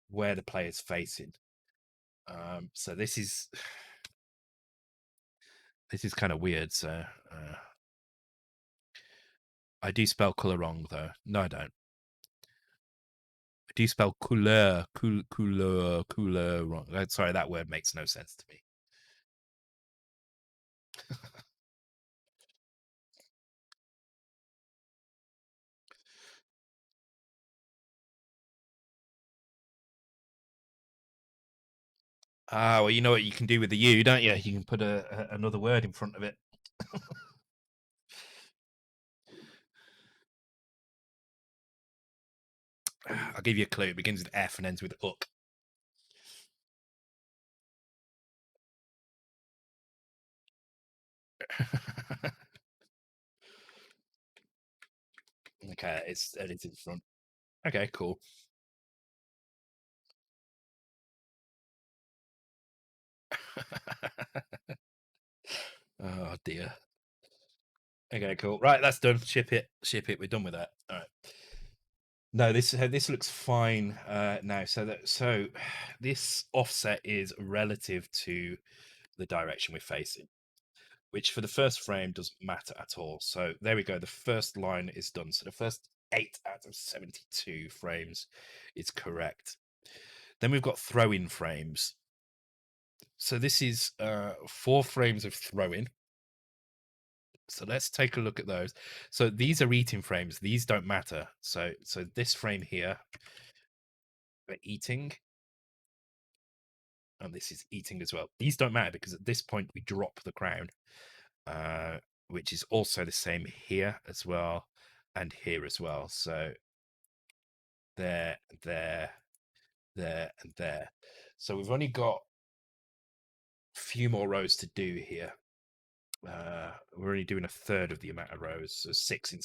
where the player's facing. So this is kind of weird. So I do spell color wrong though. No, I don't. I do spell couleur wrong. Sorry, that word makes no sense to me. Ah, well, you know what you can do with the U, don't you? You can put another word in front of it. I'll give you a clue. It begins with F and ends with hook. Okay, it's edited front. Okay, cool. Oh dear. Okay, cool. Right, that's done. Ship it. Ship it. We're done with that. All right. No, this looks fine now. So this offset is relative to the direction we're facing, which for the first frame doesn't matter at all. So there we go. The first line is done. So the first 8 out of 72 frames is correct. Then we've got throw-in frames. So this is 4 frames of throw-in. So let's take a look at those. So these are eating frames. These don't matter. So this frame here, we're eating, and this is eating as well. These don't matter because at this point we drop the crown, which is also the same here as well, and here as well. So there, there, there, and there. So we've only got a few more rows to do here. We're only doing a third of the amount of rows, so 6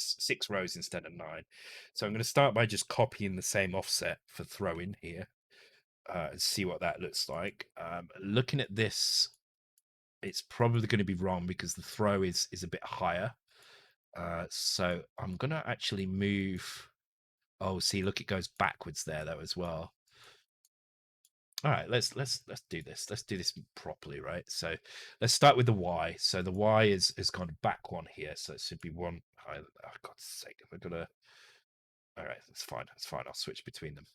rows instead of 9. So I'm going to start by just copying the same offset for throw-in here and see what that looks like. Looking at this, it's probably going to be wrong because the throw is a bit higher. So I'm going to actually move. Oh, see, look, it goes backwards there though as well. All right, let's do this. Let's do this properly, right? So let's start with the Y. So the Y is gone back one here, so it should be one. Oh, God's sake, we're gonna. All right, that's fine. That's fine. I'll switch between them.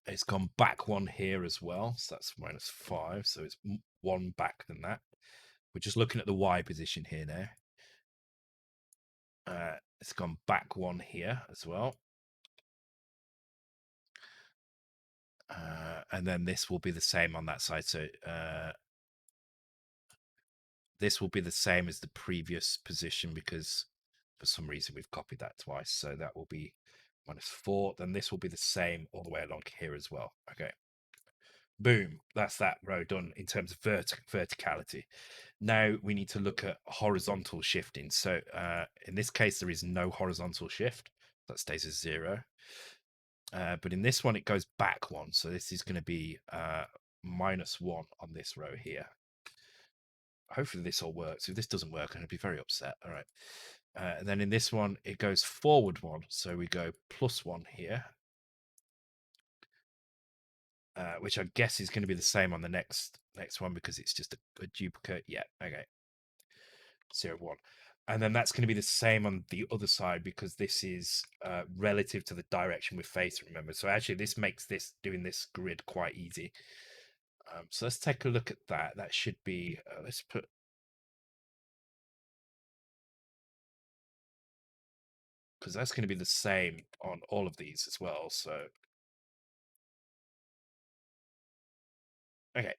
It's gone back one here as well, so that's -5. So it's one back than that. We're just looking at the Y position here now. It's gone back one here as well. And then this will be the same on that side. So this will be the same as the previous position because for some reason we've copied that twice. So that will be -4. Then this will be the same all the way along here as well. Okay. Boom. That's that row done in terms of verticality. Now we need to look at horizontal shifting. So in this case, there is no horizontal shift. That stays as 0. But in this one, it goes back one. So this is going to be -1 on this row here. Hopefully this all works. If this doesn't work, I'm going to be very upset. All right. And then in this one, it goes forward 1. So we go +1 here. Which I guess is going to be the same on the next one because it's just a duplicate. Yeah, okay. 0, 1. And then that's going to be the same on the other side because this is relative to the direction we're facing, remember. So actually this makes doing this grid quite easy. So let's take a look at that. That should be, let's put, because that's going to be the same on all of these as well. So, okay.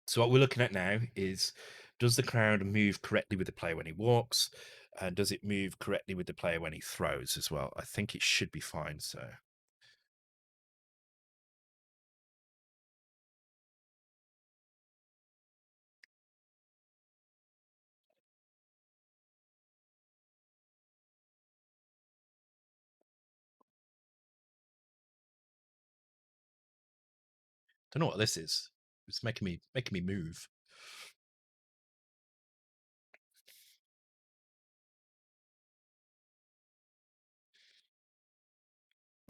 So what we're looking at now is, does the crowd move correctly with the player when he walks? And does it move correctly with the player when he throws as well? I think it should be fine. So don't know what this is. It's making me move.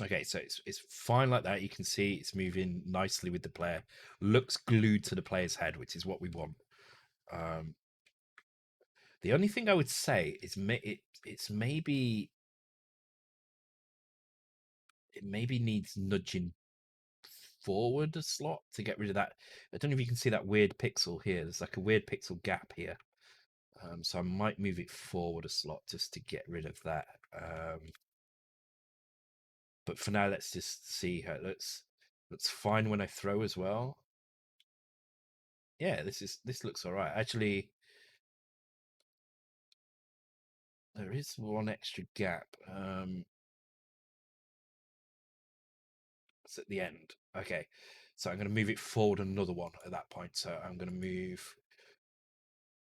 Okay, so it's fine like that. You can see it's moving nicely with the player. Looks glued to the player's head, which is what we want. The only thing I would say is it's maybe it maybe needs nudging forward a slot to get rid of that. I don't know if you can see that weird pixel here. There's like a weird pixel gap here. So I might move it forward a slot just to get rid of that. But for now, let's just see how it looks. Looks fine when I throw as well. Yeah, this looks all right. Actually, there is one extra gap. It's at the end. Okay, so I'm going to move it forward another one at that point. So I'm going to move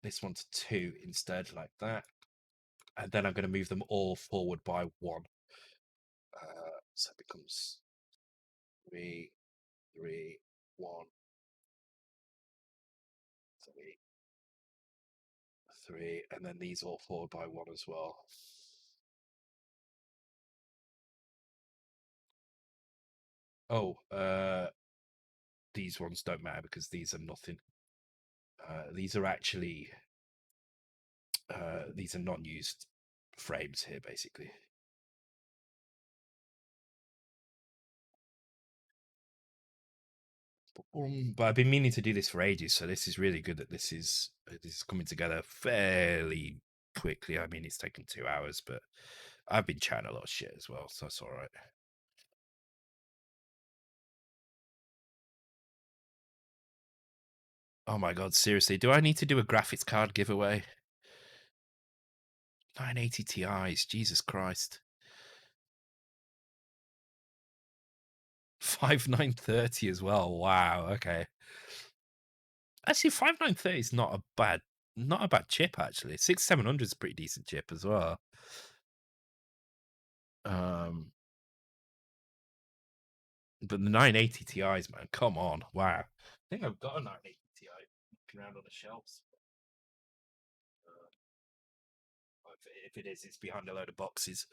this one to 2 instead, like that. And then I'm going to move them all forward by 1. So it becomes 3, 3, 1, 3, 3, and then these all forward by 1 as well. Oh, these ones don't matter because these are nothing. These are actually these are non-used frames here, basically. But I've been meaning to do this for ages, so this is really good that this is coming together fairly quickly. I mean, it's taken 2 hours, but I've been chatting a lot of shit as well, so that's all right. Oh my god, seriously, do I need to do a graphics card giveaway? 980 Ti's, Jesus Christ. 5930 as well. Wow, okay. Actually, 5930 is not a bad chip actually. 6700 is a pretty decent chip as well. Um But the 980 Ti's, man, come on, wow. I think I've got a 980 Ti looking around on the shelves. If it is, it's behind a load of boxes.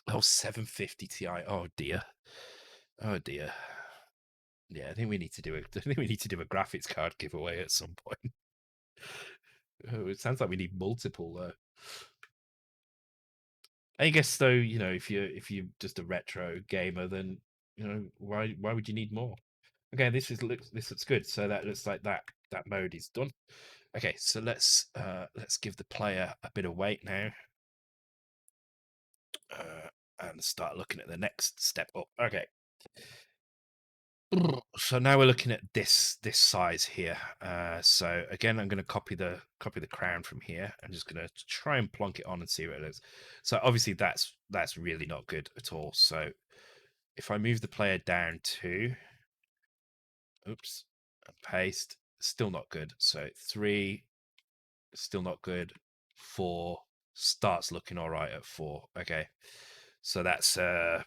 Oh, 750 Ti. Oh dear. Oh dear. Yeah, I think we need to do I think we need to do a graphics card giveaway at some point. Oh, it sounds like we need multiple though. I guess though, if you're just a retro gamer, then why would you need more? Okay, this looks good. So that looks like that mode is done. Okay, so let's give the player a bit of weight now, and start looking at the next step up. Okay. So now we're looking at this size here. So again, I'm going to copy the crown from here. I'm just going to try and plonk it on and see what it is. So obviously that's really not good at all. So if I move the player down to, oops, and paste, still not good. So 3, still not good. 4 starts looking all right at 4. Okay. So that's a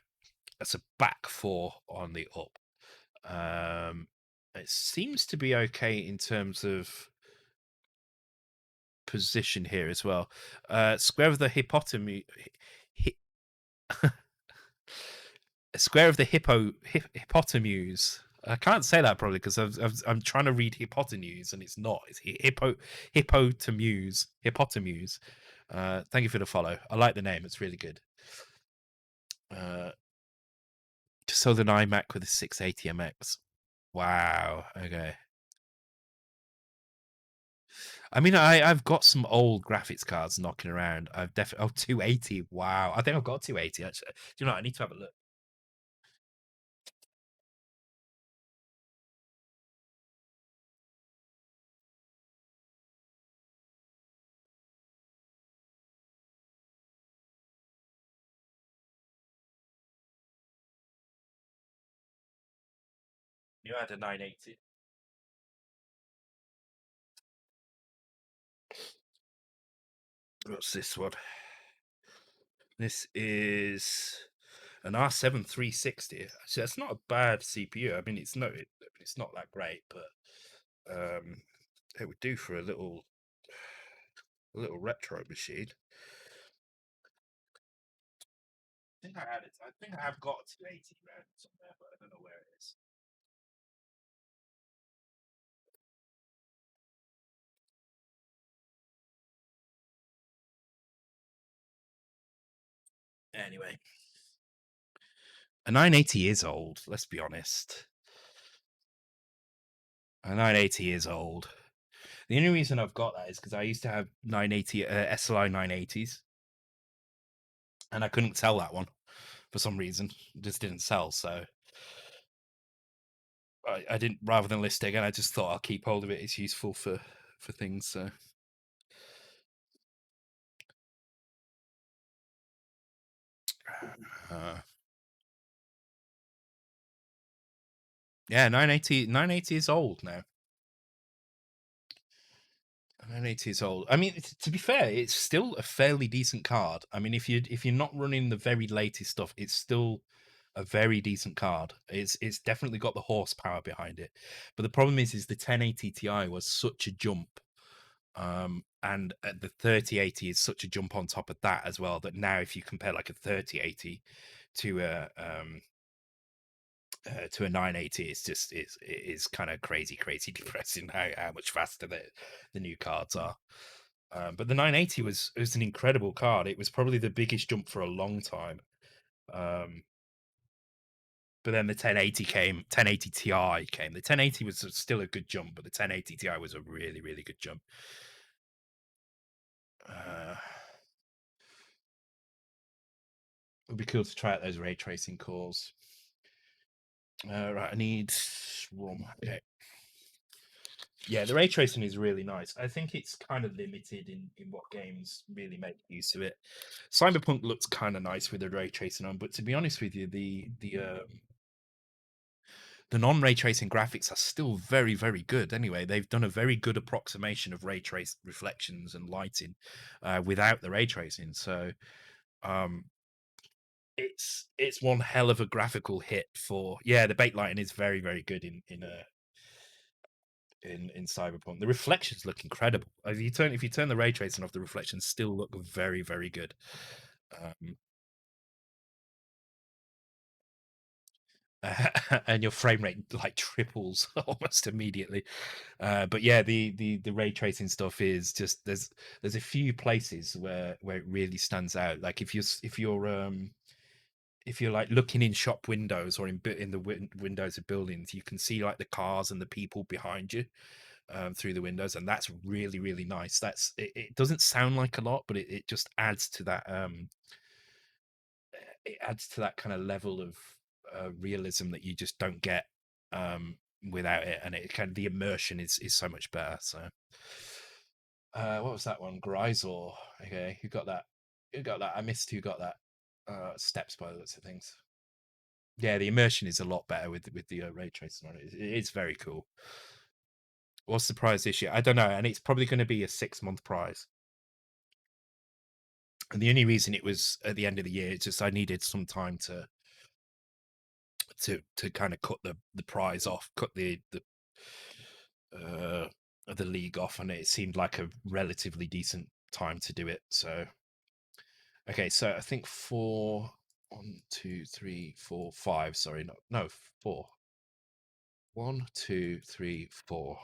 back 4 on the up. It seems to be okay in terms of position here as well. Square of the hypotenuse. Square of the hypotenuse. I can't say that probably because I'm trying to read hypotenuse and it's not. It's hypotenuse. Hypotenuse. Thank you for the follow. I like the name. It's really good. Southern iMac with a 680 MX. Wow. Okay. I mean, I've got some old graphics cards knocking around. I've definitely 280. Wow. I think I've got 280 actually. Do you know what? I need to have a look. You had a 980. What's this one? This is an R7 360. Actually, that's not a bad CPU. I mean, it's not that great, but it would do for a little retro machine. I think I had it. I think I have got a 280 around somewhere, but I don't know where it is. Anyway, a 980 is old. Let's be honest. A 980 is old. The only reason I've got that is because I used to have 980 SLI 980s, and I couldn't sell that one for some reason. It just didn't sell, so I didn't. Rather than list it again, I just thought I'll keep hold of it. It's useful for things. So uh, yeah, 980 is old now. 980 is old. I mean, to be fair, it's still a fairly decent card. I mean, if you're not running the very latest stuff, it's still a very decent card. It's definitely got the horsepower behind it. But the problem is the 1080 Ti was such a jump. And the 3080 is such a jump on top of that as well, that now if you compare like a 3080 to a 980, it's just it is kind of crazy depressing how much faster the new cards are. But the 980 was an incredible card. It was probably the biggest jump for a long time. But then the 1080 came, 1080 Ti came. The 1080 was still a good jump, but the 1080 Ti was a really good jump. It would be cool to try out those ray tracing cores. Right, I need ROM. Okay. Yeah, the ray tracing is really nice. I think it's kind of limited in what games really make use of it. Cyberpunk looks kind of nice with the ray tracing on, but to be honest with you, the non-ray tracing graphics are still very good. Anyway, they've done a very good approximation of ray trace reflections and lighting without the ray tracing. So it's one hell of a graphical hit for the backlighting is very good in Cyberpunk. The reflections look incredible. If you turn the ray tracing off, the reflections still look very good. And your frame rate like triples almost immediately. But yeah, the ray tracing stuff is just there's a few places where it really stands out. Like if you're like looking in shop windows or in the windows of buildings, you can see like the cars and the people behind you through the windows, and that's really nice. It doesn't sound like a lot, but it just adds to that it adds to that kind of level of realism that you just don't get without it, and it kind of the immersion is so much better. So what was that one? Grisor. Okay, who got that? Who got that? I missed who got that. Steps by the looks of things. Yeah, the immersion is a lot better with the ray tracing on it. It's very cool. What's the prize this year? I don't know, and it's probably going to be a 6-month prize. And the only reason it was at the end of the year is just I needed some time to kind of cut the prize off, cut uh the league off, and it seemed like a relatively decent time to do it. So okay, so I think four, 1, 2, 3, 4, 5. Sorry, no, four. 1, 2, 3, 4.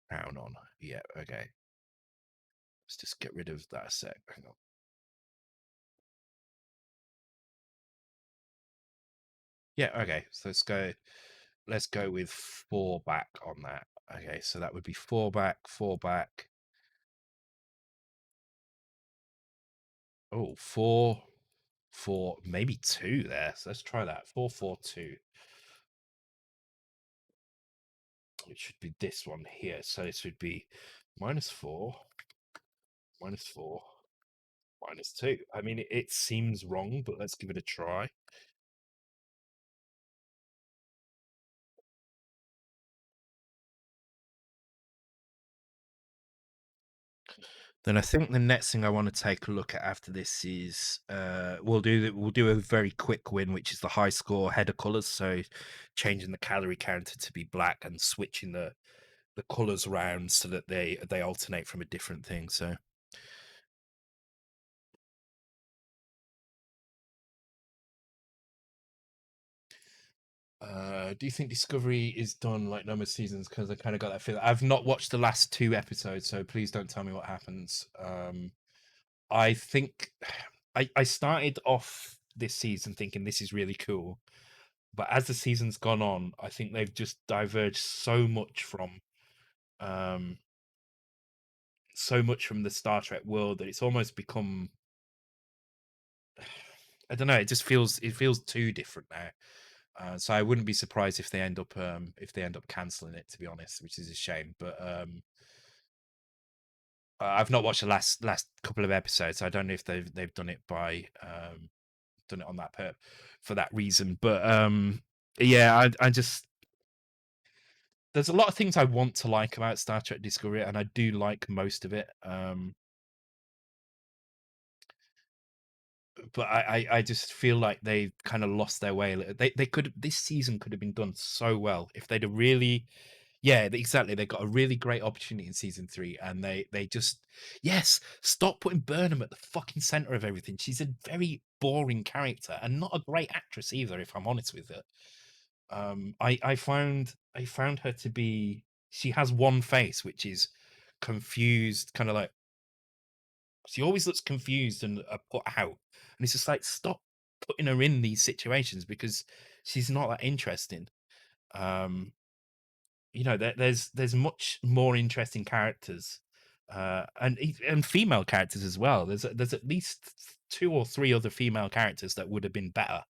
Down on. Yeah, okay. Let's just get rid of that a sec. Hang on. Yeah, okay. So let's go with 4 back on that. Okay, so that would be 4 back, 4 back. Oh, 4, 4, maybe 2 there. So let's try that. 4, 4, 2. It should be this one here. So this would be -4, -4, -2. I mean, it seems wrong, but let's give it a try. Then I think the next thing I want to take a look at after this is we'll do a very quick win, which is the high score header colors. So changing the calorie counter to be black and switching the colors around so that they alternate from a different thing. So do you think Discovery is done like number seasons? Because I kind of got that feeling. I've not watched the last 2 episodes, so please don't tell me what happens. I think I started off this season thinking this is really cool, but as the season's gone on, I think they've just diverged um so much from the Star Trek world that it's almost become I don't know, it feels too different now. So I wouldn't be surprised if they end up canceling it, to be honest, which is a shame. But I've not watched the last couple of episodes. So I don't know if they've done it done it on that for that reason. But yeah, I just there's a lot of things I want to like about Star Trek Discovery, and I do like most of it. But I just feel like they've kind of lost their way a little. They could this season could have been done so well if they'd have really yeah, exactly. They got a really great opportunity in season 3, and they just yes, stop putting Burnham at the fucking center of everything. She's a very boring character and not a great actress either, if I'm honest with her. I found her to be she has one face which is confused, kind of like she always looks confused and put out, and it's just like stop putting her in these situations because she's not that interesting. Um, you know, there's much more interesting characters, and female characters as well. There's at least 2 or 3 other female characters that would have been better.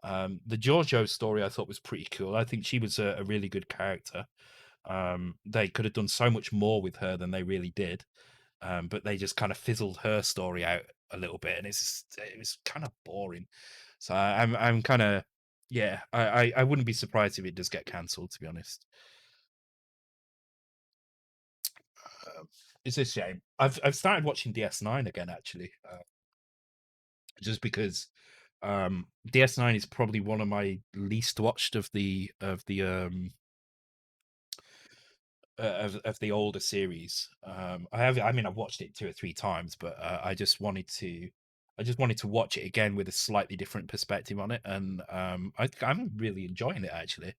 The Giorgio story I thought was pretty cool. I think she was a really good character. They could have done so much more with her than they really did, but they just kind of fizzled her story out a little bit, and it was kind of boring. So I'm kind of yeah, I wouldn't be surprised if it does get cancelled. To be honest, um, it's a shame. I've started watching DS9 again actually, just because DS9 is probably one of my least watched of the older series. I mean, I've watched it 2 or 3 times, but I just wanted to watch it again with a slightly different perspective on it, and I'm really enjoying it actually.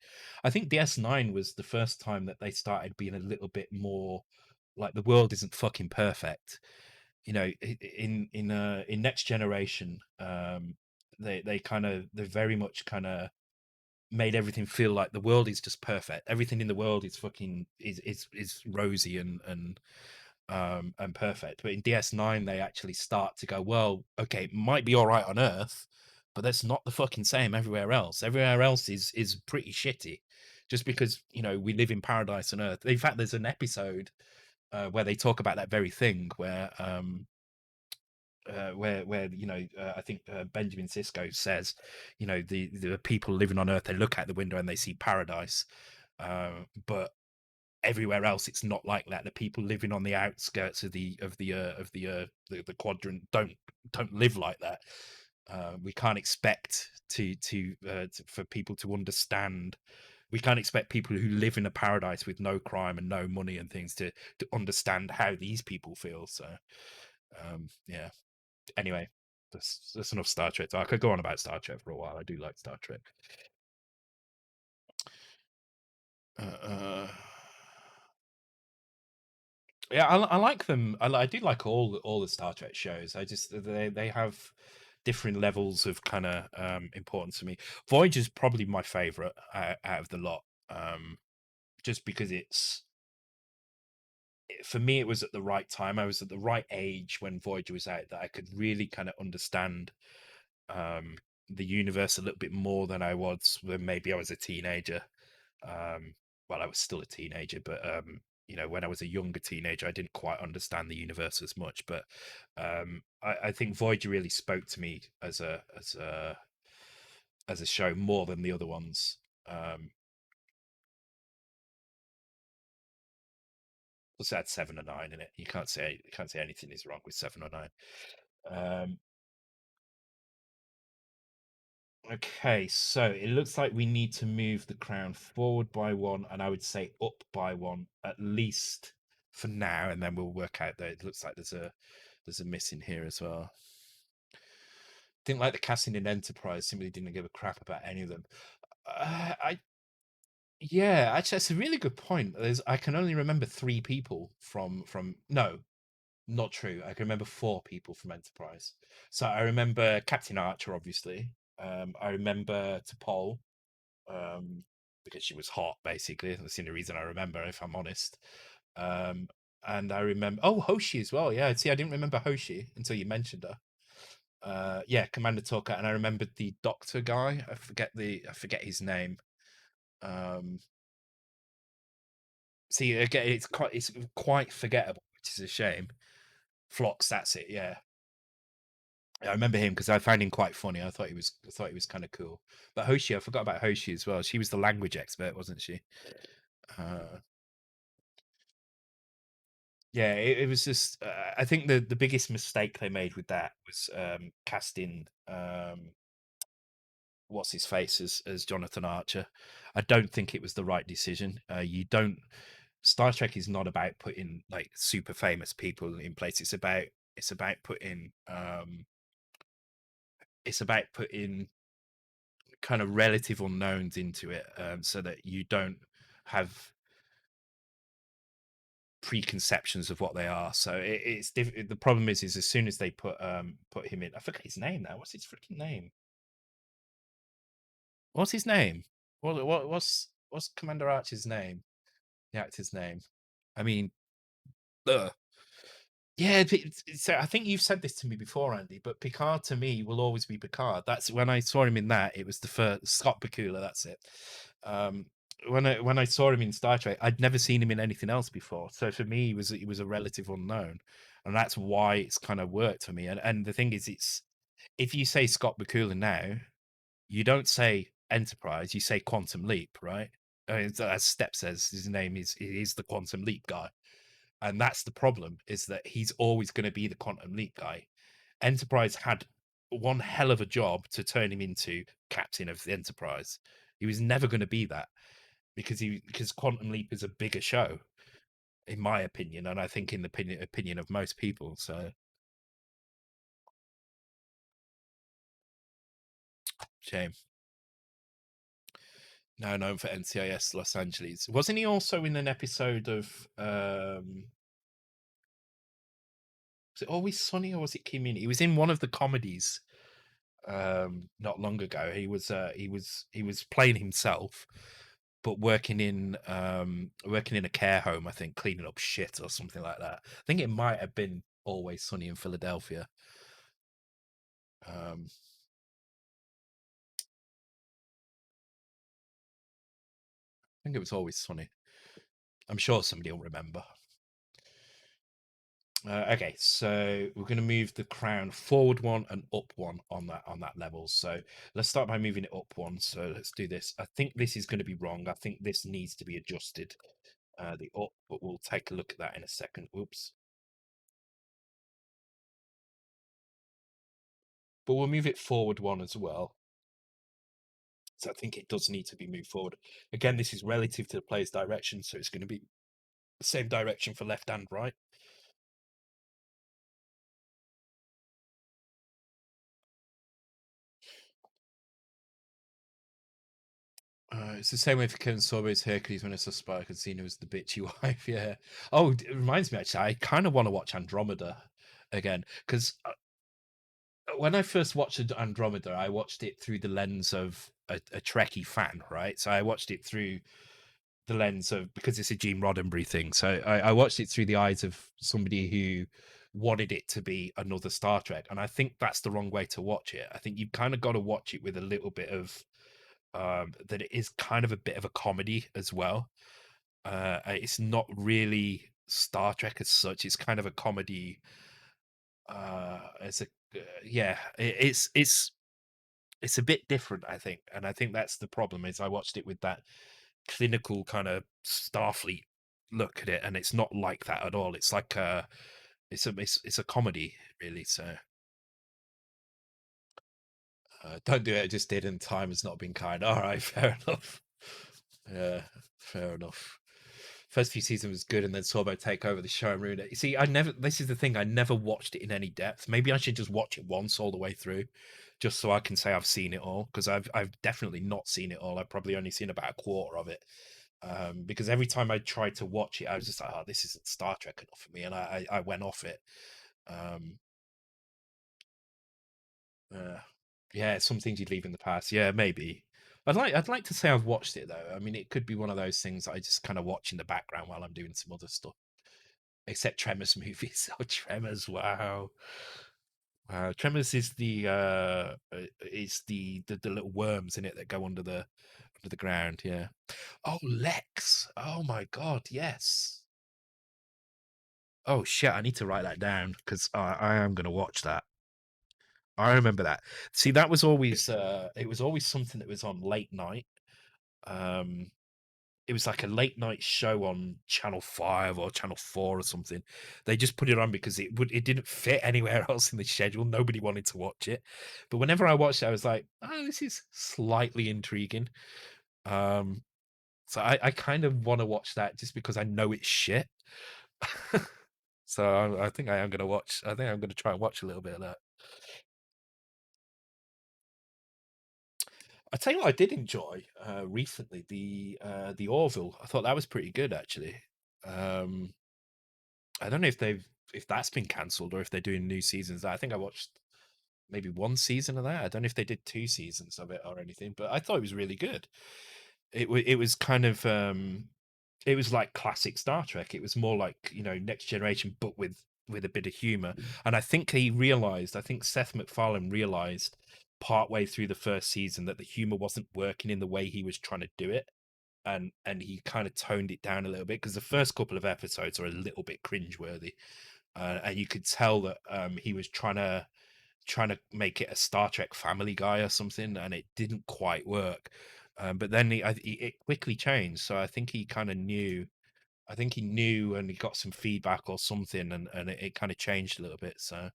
I think DS9 was the first time that they started being a little bit more like the world isn't fucking perfect. You know, in Next Generation, they very much kind of made everything feel like the world is just perfect. Everything in the world is fucking is rosy and perfect. But in DS9 they actually start to go, well, okay, it might be all right on Earth, but that's not the fucking same everywhere else. Everywhere else is pretty shitty. Just because, you know, we live in paradise on Earth. In fact, there's an episode where they talk about that very thing where you know I think Benjamin Sisko says, you know, the people living on Earth, they look out the window and they see paradise, but everywhere else it's not like that. The people living on the outskirts of the quadrant don't live like that. We can't expect for people to understand. We can't expect people who live in a paradise with no crime and no money and things to understand how these people feel. So yeah. Anyway, that's enough Star Trek. I could go on about Star Trek for a while. I do like Star Trek. Uh, yeah, I like them. I do like all the Star Trek shows. I just they have different levels of kind of importance to me. Voyager's probably my favorite out of the lot, just because for me it was at the right time. I was at the right age when Voyager was out that I could really kind of understand um, the universe a little bit more than I was when maybe I was a teenager. Um, well, I was still a teenager, but when I was a younger teenager, I didn't quite understand the universe as much. But I think Voyager really spoke to me as a show more than the other ones. Plus, it had 7 or 9 in it. You can't say anything is wrong with 7 or 9. Um, Okay, so it looks like we need to move the crown forward by 1, and I would say up by 1 at least for now, and then we'll work out that it looks like there's a miss in here as well. Didn't like the casting in Enterprise. Simply didn't give a crap about any of them. I Yeah, actually, that's a really good point. I can only remember 3 people from no, not true. I can remember 4 people from Enterprise. So I remember Captain Archer, obviously. I remember T'Pol, um, because she was hot, basically. That's the only reason I remember, if I'm honest. Um, and I remember, Hoshi as well. Yeah, see, I didn't remember Hoshi until you mentioned her. Yeah, Commander Talker, and I remembered the Doctor guy. I forget his name. Um, See, again, it's quite forgettable, which is a shame. Phlox, that's it. Yeah, I remember him because I found him quite funny. I thought he was kind of cool. But Hoshi, I forgot about Hoshi as well. She was the language expert, wasn't she? Uh, yeah, it was just. I think the biggest mistake they made with that was casting what's his face as Jonathan Archer. I don't think it was the right decision. You don't. Star Trek is not about putting like super famous people in place. It's about putting kind of relative unknowns into it, so that you don't have preconceptions of what they are. So the problem is as soon as they put him in, I forget his name now. What's his freaking name? What's his name? What's Commander Archer's name? The actor's name. I mean, ugh. Yeah, so I think you've said this to me before, Andy, but Picard to me will always be Picard. That's when I saw him in that. It was the first Scott Bakula. That's it. Um, when I saw him in Star Trek, I'd never seen him in anything else before. So for me, he was a relative unknown, and that's why it's kind of worked for me. And the thing is, it's if you say Scott Bakula now, you don't say Enterprise, you say Quantum Leap, right? As Step says, his name is the Quantum Leap guy, and that's the problem, is that he's always going to be the Quantum Leap guy. Enterprise had one hell of a job to turn him into captain of the Enterprise. He was never going to be that because Quantum Leap is a bigger show, in my opinion, and I think in the opinion of most people. So shame. No, known for NCIS Los Angeles. Wasn't he also in an episode of was it Always Sunny or was it Community? He was in one of the comedies not long ago. He was playing himself, but working in a care home, I think, cleaning up shit or something like that. I think it might have been Always Sunny in Philadelphia. Um, I think it was Always Sunny. I'm sure somebody will remember. Okay, so we're going to move the crown forward 1 and up 1 on that level. So let's start by moving it up 1. So let's do this. I think this is going to be wrong. I think this needs to be adjusted. the up, but we'll take a look at that in a second. Oops. But we'll move it forward one as well. So I think it does need to be moved forward. Again, this is relative to the player's direction, so it's going to be the same direction for left and right. It's the same way for Kevin Sorbo's Hercules when it's a Spark and Cena was the bitchy wife. Yeah. Oh, it reminds me actually. I kind of want to watch Andromeda again because when I first watched Andromeda, I watched it through the lens of a Trekkie fan, right? So I watched it through the lens of because it's a Gene Roddenberry thing. So I watched it through the eyes of somebody who wanted it to be another Star Trek, and I think that's the wrong way to watch it. I think you've kind of got to watch it with a little bit of that it is kind of a bit of a comedy as well. It's not really Star Trek as such. It's kind of a comedy. It's a yeah. It's a bit different, I think, and I think that's the problem. Is I watched it with that clinical kind of Starfleet look at it, and it's not like that at all. It's like it's a comedy really. So don't do it. I just did, and time has not been kind. All right, fair enough. Yeah, fair enough. First few seasons was good, and then Sorbo take over the show and ruin it. You see, I never. This is the thing. I never watched it in any depth. Maybe I should just watch it once all the way through, just so I can say I've seen it all. Because I've definitely not seen it all. I've probably only seen about a quarter of it. Because every time I tried to watch it, I was just like, "Oh, this isn't Star Trek enough for me," and I went off it. Um, uh, yeah, some things you'd leave in the past. Yeah, maybe. I'd like to say I've watched it though. I mean, it could be one of those things that I just kind of watch in the background while I'm doing some other stuff. Except Tremors movies. Oh, Tremors! Wow, wow. Tremors is the little worms in it that go under the ground. Yeah. Oh, Lex. Oh my God. Yes. Oh shit! I need to write that down because I am going to watch that. I remember that. See, that was always it was always something that was on late night. Um, it was like a late night show on Channel 5 or Channel 4 or something. They just put it on because it didn't fit anywhere else in the schedule. Nobody wanted to watch it. But whenever I watched it, I was like, oh, this is slightly intriguing. Um, so I kind of want to watch that just because I know it's shit. So I think I am going to watch. I think I'm going to try and watch a little bit of that. I tell you what, I did enjoy recently the Orville. I thought that was pretty good actually. Um, I don't know if that's been cancelled or if they're doing new seasons. I think I watched maybe one season of that. I don't know if they did two seasons of it or anything, but I thought it was really good. It was kind of it was like classic Star Trek. It was more like Next Generation, but with a bit of humor. And I think he realized. I think Seth MacFarlane realized partway through the first season that the humor wasn't working in the way he was trying to do it, and he kind of toned it down a little bit because the first couple of episodes are a little bit cringeworthy, and you could tell that he was trying to make it a Star Trek Family Guy or something, and it didn't quite work. But then it quickly changed, so I think he kind of knew. I think he knew, and he got some feedback or something, and it kind of changed a little bit. So,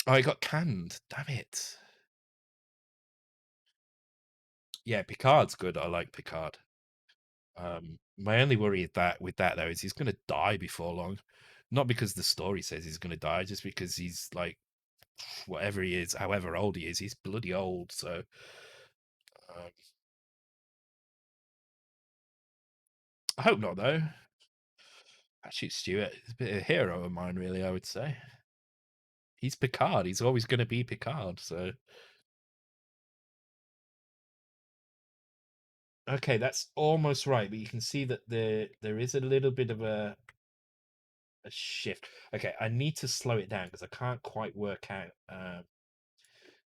oh, it got canned. Damn it. Yeah, Picard's good. I like Picard. My only worry with that though is he's going to die before long, not because the story says he's going to die, just because he's like whatever he is, however old he is, he's bloody old. So um, I hope not though. Actually, Stewart is a bit of a hero of mine, really. I would say he's Picard. He's always going to be Picard. So okay, that's almost right, but you can see that there is a little bit of a shift. Okay, I need to slow it down because I can't quite work out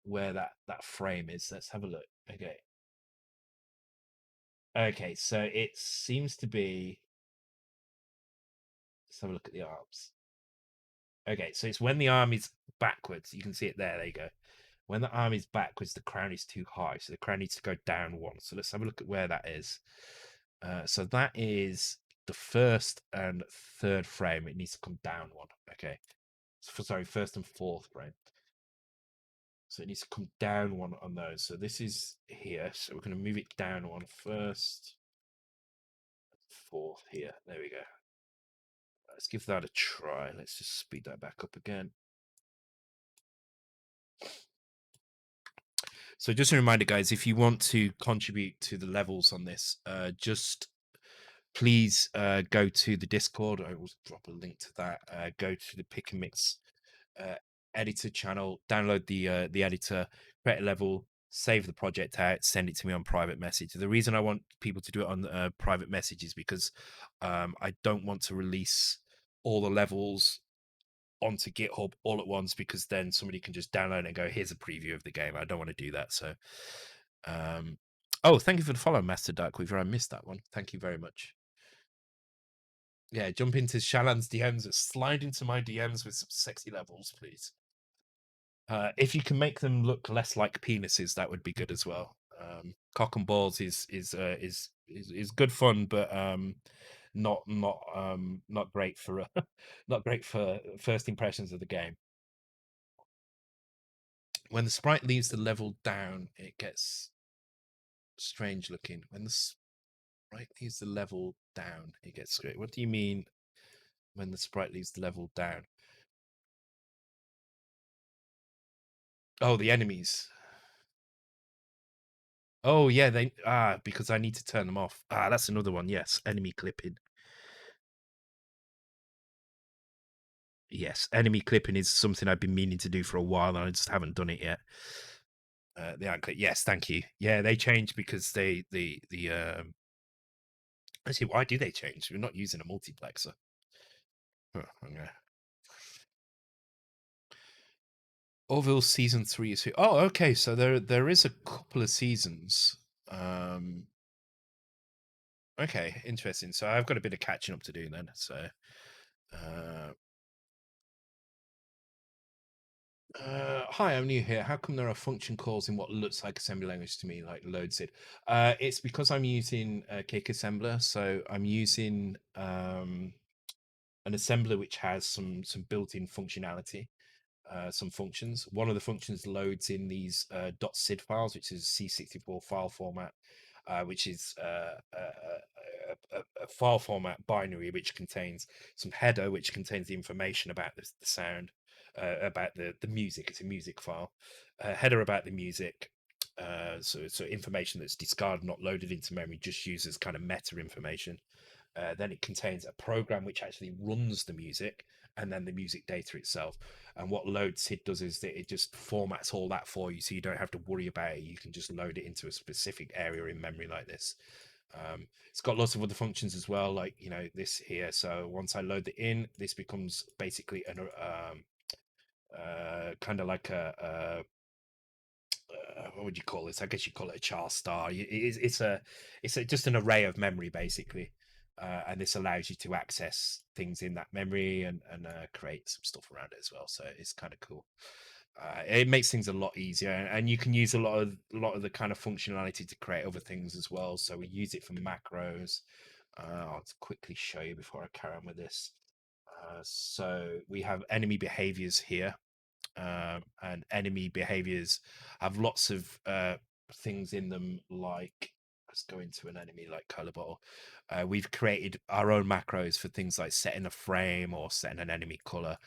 where that frame is. Let's have a look. Okay. Okay, so it seems to be. Let's have a look at the arms. Okay, so it's when the arm is backwards. You can see it there. There you go. When the arm is backwards, the crown is too high, so the crown needs to go down one. So let's have a look at where that is. So that is. the first and third frame, it needs to come down one. Okay. Sorry, first and fourth frame. So it needs to come down one on those. So this is here. So we're going to move it down one first. Fourth here. There we go. Let's give that a try. Let's just speed that back up again. So just a reminder, guys, if you want to contribute to the levels on this, just please go to the Discord. I will drop a link to that. Go to the Pick and Mix editor channel, download the editor, create a level, save the project out, send it to me on private message. The reason I want people to do it on private message is because I don't want to release all the levels onto GitHub all at once, because then somebody can just download it and go, here's a preview of the game. I don't want to do that. So oh, thank you for the follow, Master Darkweaver. I missed that one. Thank you very much. Yeah, jump into Shallan's DMs, slide into my DMs with some sexy levels, please. If you can make them look less like penises, that would be good as well. Cock and balls is good fun, but not great for not great for first impressions of the game. When the sprite leaves the level down, it gets strange looking. When the sprite leaves the level down, it gets great. What do you mean when the sprite leaves the level down? Oh, the enemies. Oh yeah, they because I need to turn them off. That's another one. Yes, enemy clipping. Yes, enemy clipping is something I've been meaning to do for a while, and I just haven't done it yet. The ant clip. Yes, thank you. Yeah, they changed because actually, why do they change? We're not using a multiplexer. Huh, okay. Orville season 3 is here. Oh, okay. So there is a couple of seasons. Okay, interesting. So I've got a bit of catching up to do then. So hi, I'm new here. How come there are function calls in what looks like assembly language to me, like load sid? It's because I'm using Cake Assembler. So I'm using an assembler which has some built-in functionality. Some functions. One of the functions loads in these .sid files, which is C64 file format, which is a file format binary which contains some header, which contains the information about the sound, about the music. It's a music file. Header about the music. So information that's discarded, not loaded into memory, just uses kind of meta information. Then it contains a program which actually runs the music, and then the music data itself. And what load SID does is that it just formats all that for you, so you don't have to worry about it. You can just load it into a specific area in memory like this. It's got lots of other functions as well, like this here. So once I load it in, this becomes basically an kind of like what would you call this? I guess you call it a char star. It's just an array of memory basically, and this allows you to access things in that memory and create some stuff around it as well. So it's kind of cool. It makes things a lot easier, and you can use a lot of the kind of functionality to create other things as well. So we use it for macros. I'll quickly show you before I carry on with this. So we have enemy behaviors here, and enemy behaviors have lots of things in them, like let's go into an enemy like color bottle. We've created our own macros for things like setting a frame or setting an enemy color.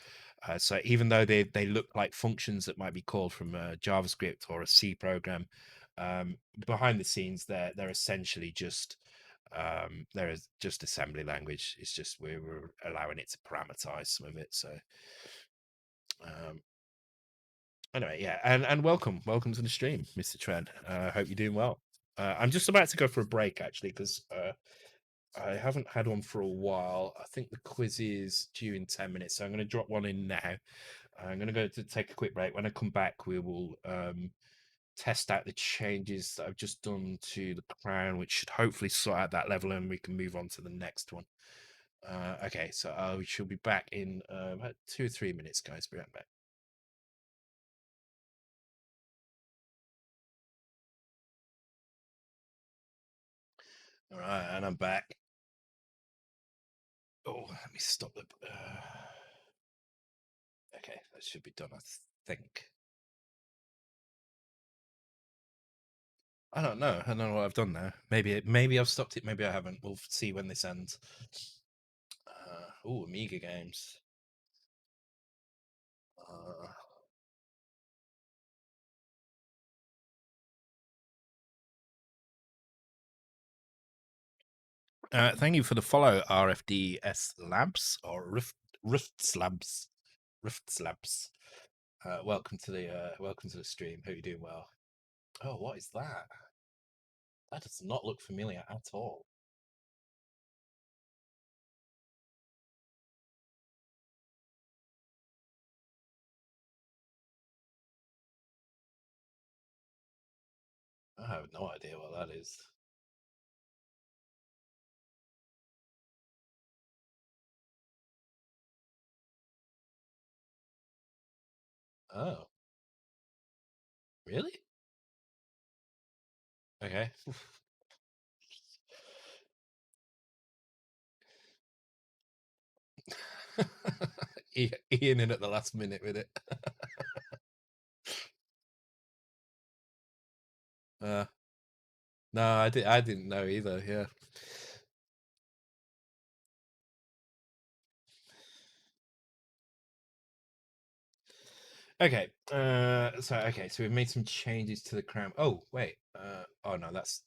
So even though they look like functions that might be called from a JavaScript or a C program, behind the scenes they're essentially just there is just assembly language. It's just we're allowing it to parameterize some of it. So um, anyway, yeah, and welcome to the stream, Mr. Trent. Hope you're doing well. I'm just about to go for a break actually, because I haven't had one for a while. I think the quiz is due in 10 minutes, so I'm going to drop one in now. I'm going to go to take a quick break. When I come back, we will test out the changes that I've just done to the crown, which should hopefully sort out that level, and we can move on to the next one. Okay, so we shall be back in about 2 or 3 minutes, guys. Be right back. All right, and I'm back. Oh, let me stop the. Okay, that should be done. I think. I don't know. I don't know what I've done now. Maybe I've stopped it. Maybe I haven't. We'll see when this ends. Amiga games. Uh, Thank you for the follow, RFDS Labs or Rift Slabs. Rift Slabs. Welcome to the stream. Hope you're doing well. Oh, what is that? That does not look familiar at all. I have no idea what that is. Oh, really? Okay. Ian in at the last minute with it. No, I didn't know either. Yeah. Okay. So we've made some changes to the crown. Oh wait. Oh no, that's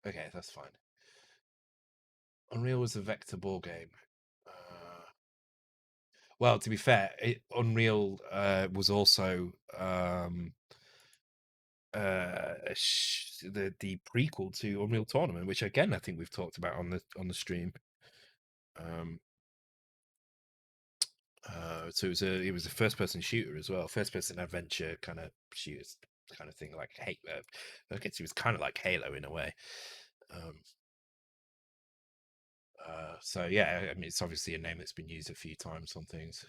okay. That's fine. Unreal was a vector ball game. Well, to be fair, Unreal was also the prequel to Unreal Tournament, which again I think we've talked about on the stream. Um, so it was a first person shooter as well, first person adventure kind of shooters kind of thing, like Halo. I guess it was kind of like Halo in a way. Um, so yeah, I mean it's obviously a name that's been used a few times on things.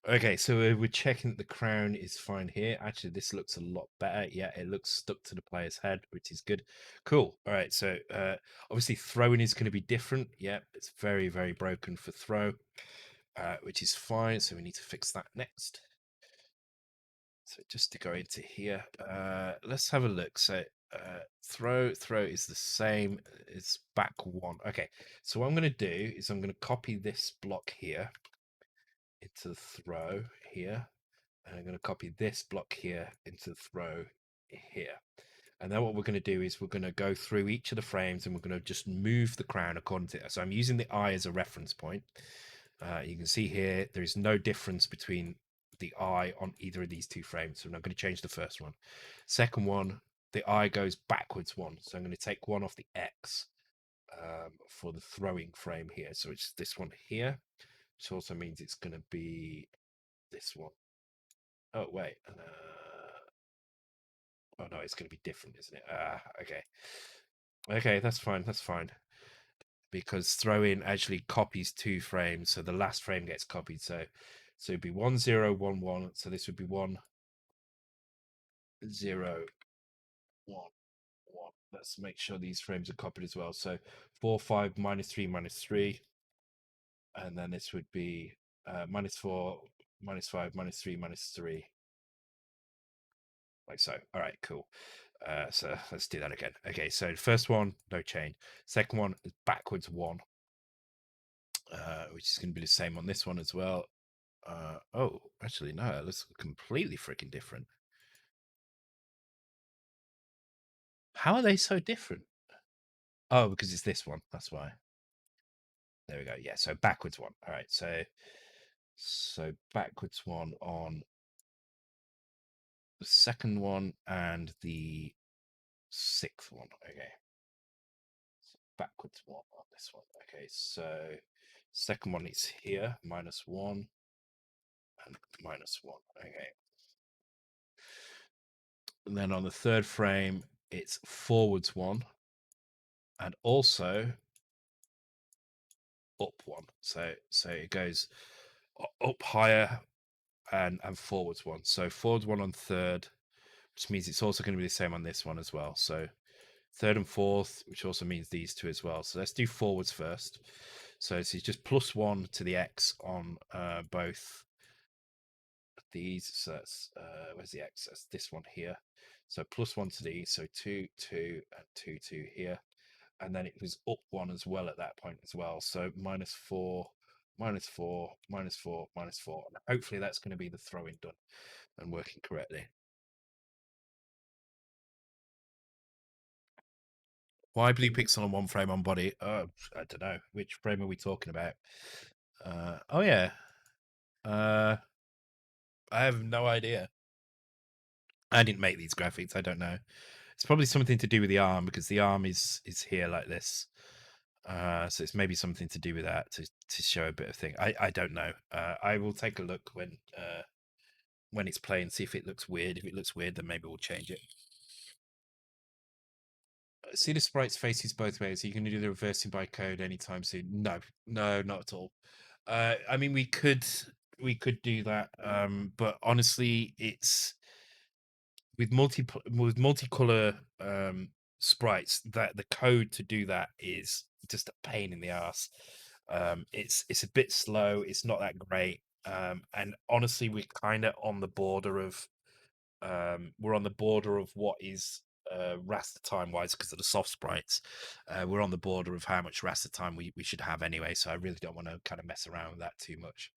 Okay, so we're checking that the crown is fine here. Actually, this looks a lot better. Yeah, it looks stuck to the player's head, which is good. Cool. All right, so obviously throwing is going to be different. Yeah, it's very, very broken for throw, which is fine. So we need to fix that next. So just to go into here, let's have a look. So throw is the same. It's back one. Okay, so what I'm going to do is I'm going to copy this block here into the throw here. And I'm going to copy this block here into the throw here. And then what we're going to do is we're going to go through each of the frames and we're going to just move the crown according to it. So I'm using the eye as a reference point. You can see here, there is no difference between the eye on either of these two frames. So I'm not going to change the first one. Second one, the eye goes backwards one. So I'm going to take one off the X for the throwing frame here. So it's this one here, which also means it's going to be this one. Oh, wait. Oh, no, it's going to be different, isn't it? Okay. Okay, that's fine. That's fine. Because throw in actually copies two frames. So the last frame gets copied. So it'd be 1011. So this would be 1011. Let's make sure these frames are copied as well. So 45 minus 3. And then this would be -4, -5, -3, -3. Like so. All right, cool. So let's do that again. Okay, so the first one, no change. Second one is backwards 1, which is going to be the same on this one as well. Oh, actually, no, it looks completely freaking different. How are they so different? Oh, because it's this one. That's why. There we go. Yeah, so backwards 1. All right, so backwards 1 on the second one and the sixth one. Okay. Backwards 1 on this one. Okay, so second one is here, -1 and -1. Okay. And then on the third frame, it's forwards 1 and also up 1. So it goes up higher and forwards 1. So forwards 1 on third, which means it's also going to be the same on this one as well. So third and fourth, which also means these two as well. So let's do forwards first. So this is just +1 to the x on both these. So that's where's the x? That's this one here. So +1 to these. So 2, 2, and 2, 2 here. And then it was up 1 as well at that point as well. So -4, -4, -4, -4. And hopefully that's going to be the throwing done and working correctly. Why blue pixel on one frame on body? I don't know. Which frame are we talking about? Oh yeah. I have no idea. I didn't make these graphics. I don't know. It's probably something to do with the arm because the arm is here like this. So it's maybe something to do with that to show a bit of thing. I don't know. I will take a look when it's playing, see if it looks weird. If it looks weird, then maybe we'll change it. See the sprite's faces both ways. Are you going to do the reversing by code anytime soon? No, not at all. I mean, we could do that, but honestly, it's with multicolor sprites that the code to do that is just a pain in the ass. It's a bit slow. It's not that great, and honestly, we're kind of on the border of what is raster time wise because of the soft sprites. We're on the border of how much raster time we should have anyway, so I really don't want to kind of mess around with that too much.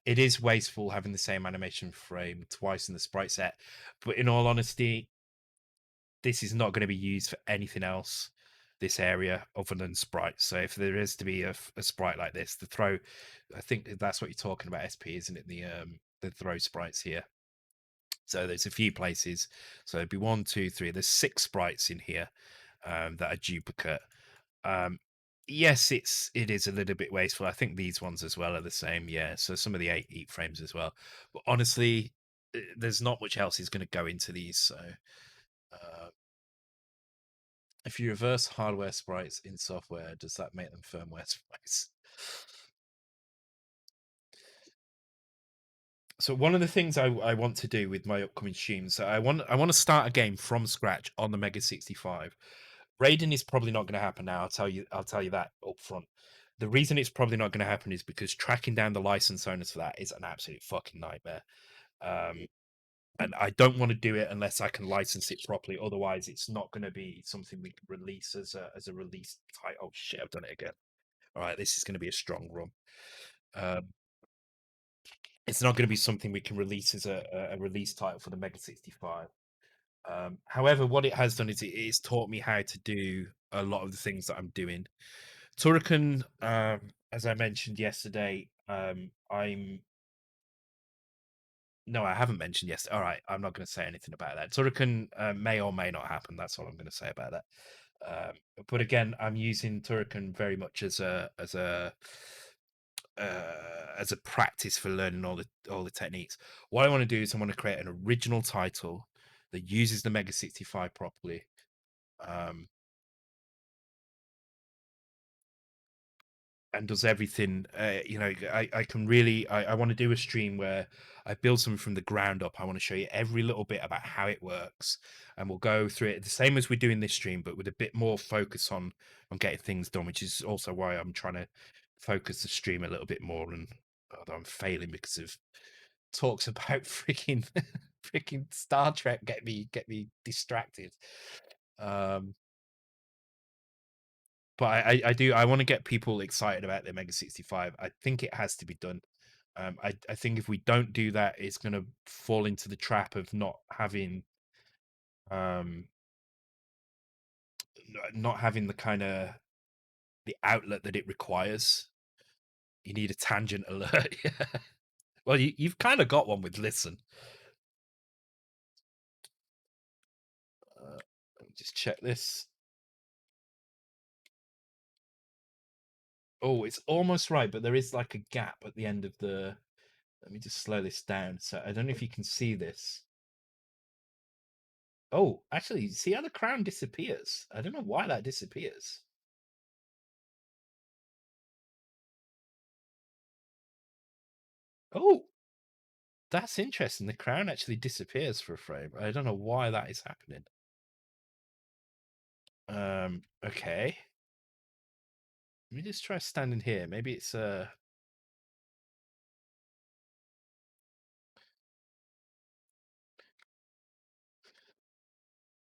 It is wasteful having the same animation frame twice in the sprite set, but in all honesty, this is not going to be used for anything else, this area, other than sprites. So if there is to be a sprite like this, the throw, I think that's what you're talking about, SP, isn't it? The throw sprites here. So there's a few places. So it'd be 1, 2, 3. There's 6 sprites in here that are duplicate. Yes, it is a little bit wasteful. I think these ones as well are the same. Yeah. So some of the 8 frames as well. But honestly, there's not much else is going to go into these. So uh, if you reverse hardware sprites in software, does that make them firmware sprites? So one of the things I want to do with my upcoming streams, I want to start a game from scratch on the Mega 65. Raiden is probably not going to happen now. I'll tell you that up front. The reason it's probably not going to happen is because tracking down the license owners for that is an absolute fucking nightmare. And I don't want to do it unless I can license it properly. Otherwise, it's not going to be something we can release as a release type. Oh shit, I've done it again. All right, this is going to be a strong run. Um, it's not going to be something we can release as a release title for the Mega 65. However, what it has done is it's taught me how to do a lot of the things that I'm doing. Turrican, as I mentioned yesterday, I'm no, I haven't mentioned yesterday. All right, I'm not going to say anything about that. Turrican may or may not happen. That's all I'm going to say about that. But again, I'm using Turrican very much as a practice for learning all the techniques. What I want to do is I want to create an original title that uses the Mega 65 properly. And does everything. I can really. I want to do a stream where I build something from the ground up. I want to show you every little bit about how it works, and we'll go through it the same as we do in this stream, but with a bit more focus on getting things done, which is also why I'm trying to focus the stream a little bit more. And although I'm failing because of talks about freaking Star Trek, get me distracted. But I want to get people excited about the Mega 65. I think it has to be done. I think if we don't do that, it's going to fall into the trap of um, not having the kind of the outlet that it requires. You need a tangent alert. Well, you've kind of got one with listen. Let me just check this. Oh, it's almost right, but there is like a gap at the end of the. Let me just slow this down. So I don't know if you can see this. Oh, actually, see how the crown disappears? I don't know why that disappears. Oh, that's interesting. The crown actually disappears for a frame. I don't know why that is happening. Okay. Let me just try standing here. Maybe it's but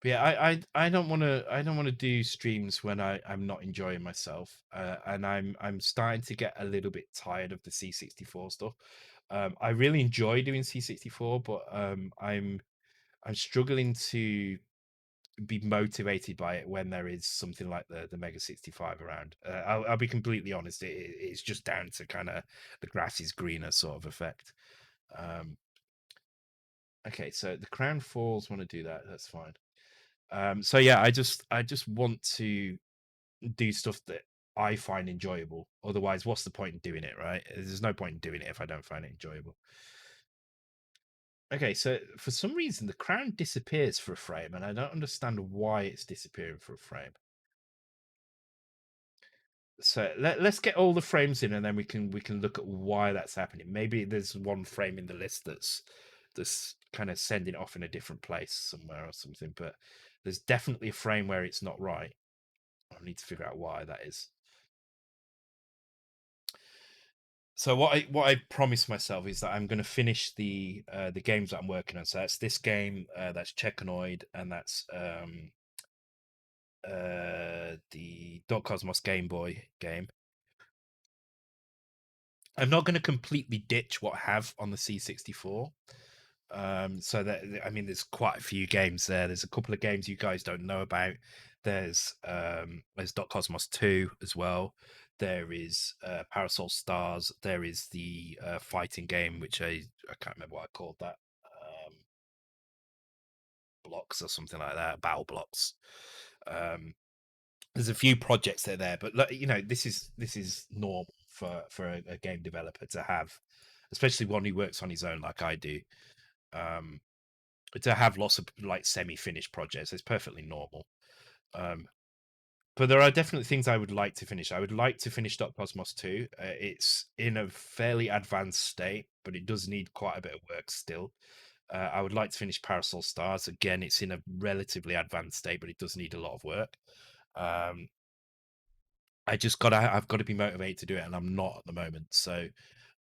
yeah, I don't want to do streams when I'm not enjoying myself, and I'm starting to get a little bit tired of the C64 stuff. I really enjoy doing C64, but I'm struggling to be motivated by it when there is something like the Mega 65 around. I'll be completely honest, it's just down to kind of the grass is greener sort of effect. Um, okay, so the Crown Falls want to do that. That's fine. So yeah, I just want to do stuff that I find enjoyable. Otherwise, what's the point in doing it, right? There's no point in doing it if I don't find it enjoyable. Okay, so for some reason the crown disappears for a frame, and I don't understand why it's disappearing for a frame. So let's get all the frames in, and then we can look at why that's happening. Maybe there's one frame in the list that's kind of sending it off in a different place somewhere or something. But there's definitely a frame where it's not right. I need to figure out why that is. So what I promised myself is that I'm going to finish the games that I'm working on. So that's this game, that's Checkanoid, and that's the Dot Cosmos Game Boy game. I'm not going to completely ditch what I have on the C64. So that I mean, there's quite a few games there. There's a couple of games you guys don't know about. There's Dot Cosmos 2 as well. There is Parasol Stars. There is the fighting game, which I can't remember what I called that. Blocks or something like that. Battle Blocks. Um, there's a few projects that are there, but this is normal for a game developer to have, especially one who works on his own like I do. Um, to have lots of like semi-finished projects is perfectly normal. Um, but there are definitely things I would like to finish. I would like to finish Dot Cosmos 2. It's in a fairly advanced state, but it does need quite a bit of work still. I would like to finish Parasol Stars. Again, it's in a relatively advanced state, but it does need a lot of work. Um, I've got to be motivated to do it, and I'm not at the moment. So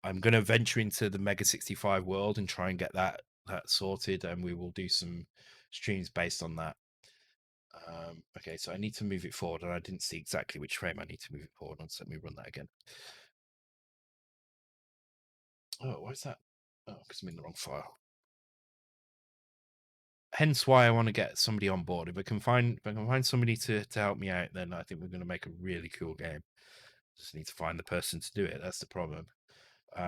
I'm going to venture into the Mega 65 world and try and get that sorted, and we will do some streams based on that. Okay, so I need to move it forward, and I didn't see exactly which frame I need to move it forward on. So let me run that again. Oh, why is that? Oh, because I'm in the wrong file. Hence why I want to get somebody on board. If I can find somebody to help me out, then I think we're going to make a really cool game. Just need to find the person to do it. That's the problem.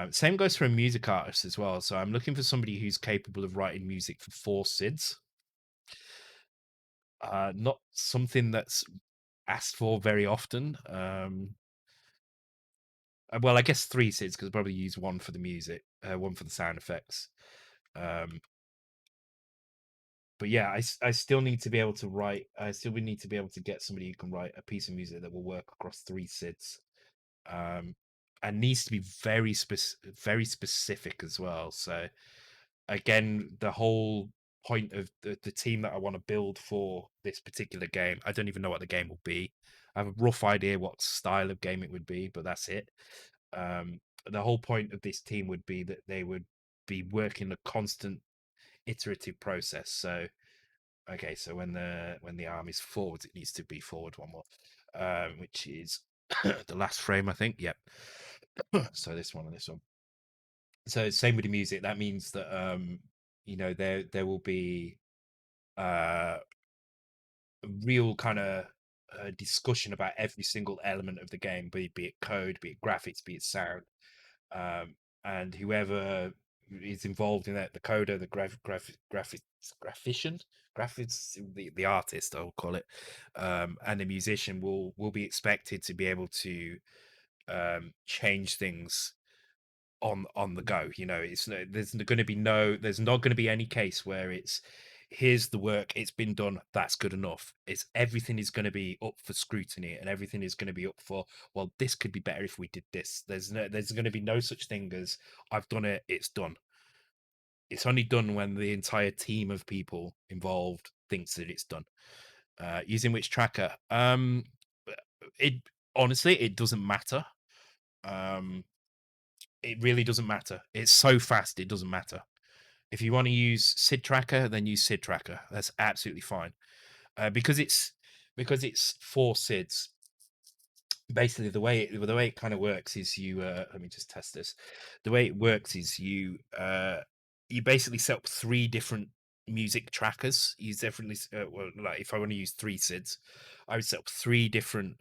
Same goes for a music artist as well. So I'm looking for somebody who's capable of writing music for 4 SIDS. Not something that's asked for very often. Well, I guess 3 SIDS because I'll probably use one for the music, one for the sound effects. Um, but yeah, I still need to be able to write. I still would need to be able to get somebody who can write a piece of music that will work across 3 SIDS. And needs to be very specific as well. So again, the whole point of the team that I want to build for this particular game, I don't even know what the game will be. I have a rough idea what style of game it would be, but that's it. The whole point of this team would be that they would be working a constant iterative process. So okay, so when the arm is forward, it needs to be forward one more, which is the last frame, I think. Yep. So this one and this one. So same with the music. That means that there will be a real kind of discussion about every single element of the game, be it code, be it graphics, be it sound, um, and whoever is involved in that, the coder, the graphician, graphics, the artist, I'll call it, and the musician will be expected to be able to change things on the go. There's not going to be any case where it's here's the work, it's been done, that's good enough. It's everything is going to be up for scrutiny, and everything is going to be up for, well, this could be better if we did this. There's going to be no such thing as I've done it, it's done. It's only done when the entire team of people involved thinks that it's done. Using which tracker? It honestly, it doesn't matter. Um, it really doesn't matter. It's so fast, it doesn't matter. If you want to use SID tracker, then use SID tracker. That's absolutely fine. Because it's four SIDs. Basically, the way it kind of works is you. Let me just test this. The way it works is you basically set up three different music trackers. You definitely well, like if I want to use three SIDs, I would set up three different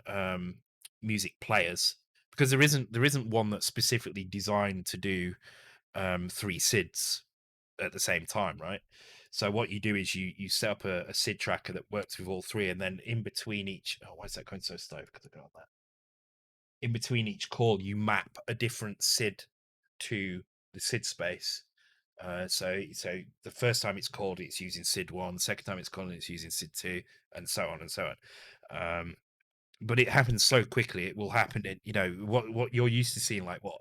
music players because there isn't one that's specifically designed to do three SIDs at the same time, right? So what you do is you set up a SID tracker that works with all three, and then in between each. Oh, why is that going so slow? Because I got on that. In between each call, you map a different SID to the SID space. So the first time it's called, it's using SID one. The second time it's called, it's using SID two, and so on and so on. But it happens so quickly. It will happen in what you're used to seeing, like what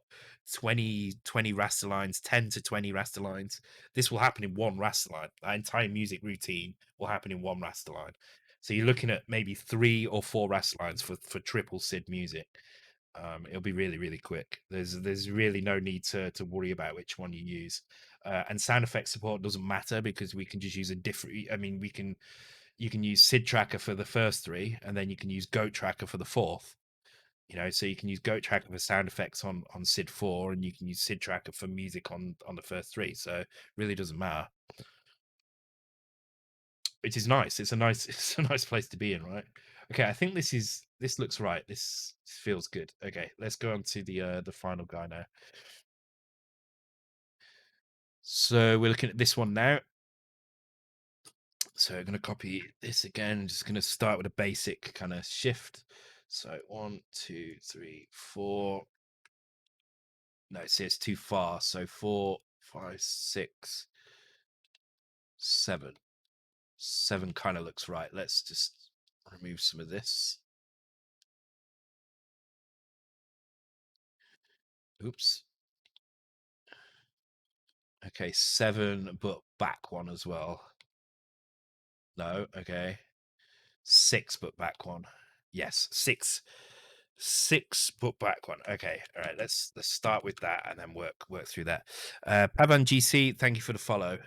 20 raster lines, 10 to 20 raster lines. This will happen in one raster line. That entire music routine will happen in one raster line. So you're looking at maybe 3 or 4 raster lines for triple SID music. It'll be really, really quick. There's really no need to worry about which one you use. And sound effect support doesn't matter because we can just use a different. I mean, you can use SID tracker for the first three, and then you can use Goat tracker for the fourth. So you can use Goat tracker for sound effects on SID four, and you can use SID tracker for music on the first three. So it really doesn't matter. Which is nice. It's a nice it's a nice place to be in, right? Okay, I think this looks right. This feels good. Okay, let's go on to the final guy now. So we're looking at this one now. So I'm going to copy this again. I'm just going to start with a basic kind of shift. So 1, 2, 3, 4. No, see, it's too far. So 4, 5, 6, 7. 7 kind of looks right. Let's just remove some of this. Oops. Okay, 7, but back one as well. No, okay. 6, but back one. Yes, 6. 6, but back one. Okay, all right. Let's start with that and then work through that. Pavan GC, thank you for the follow.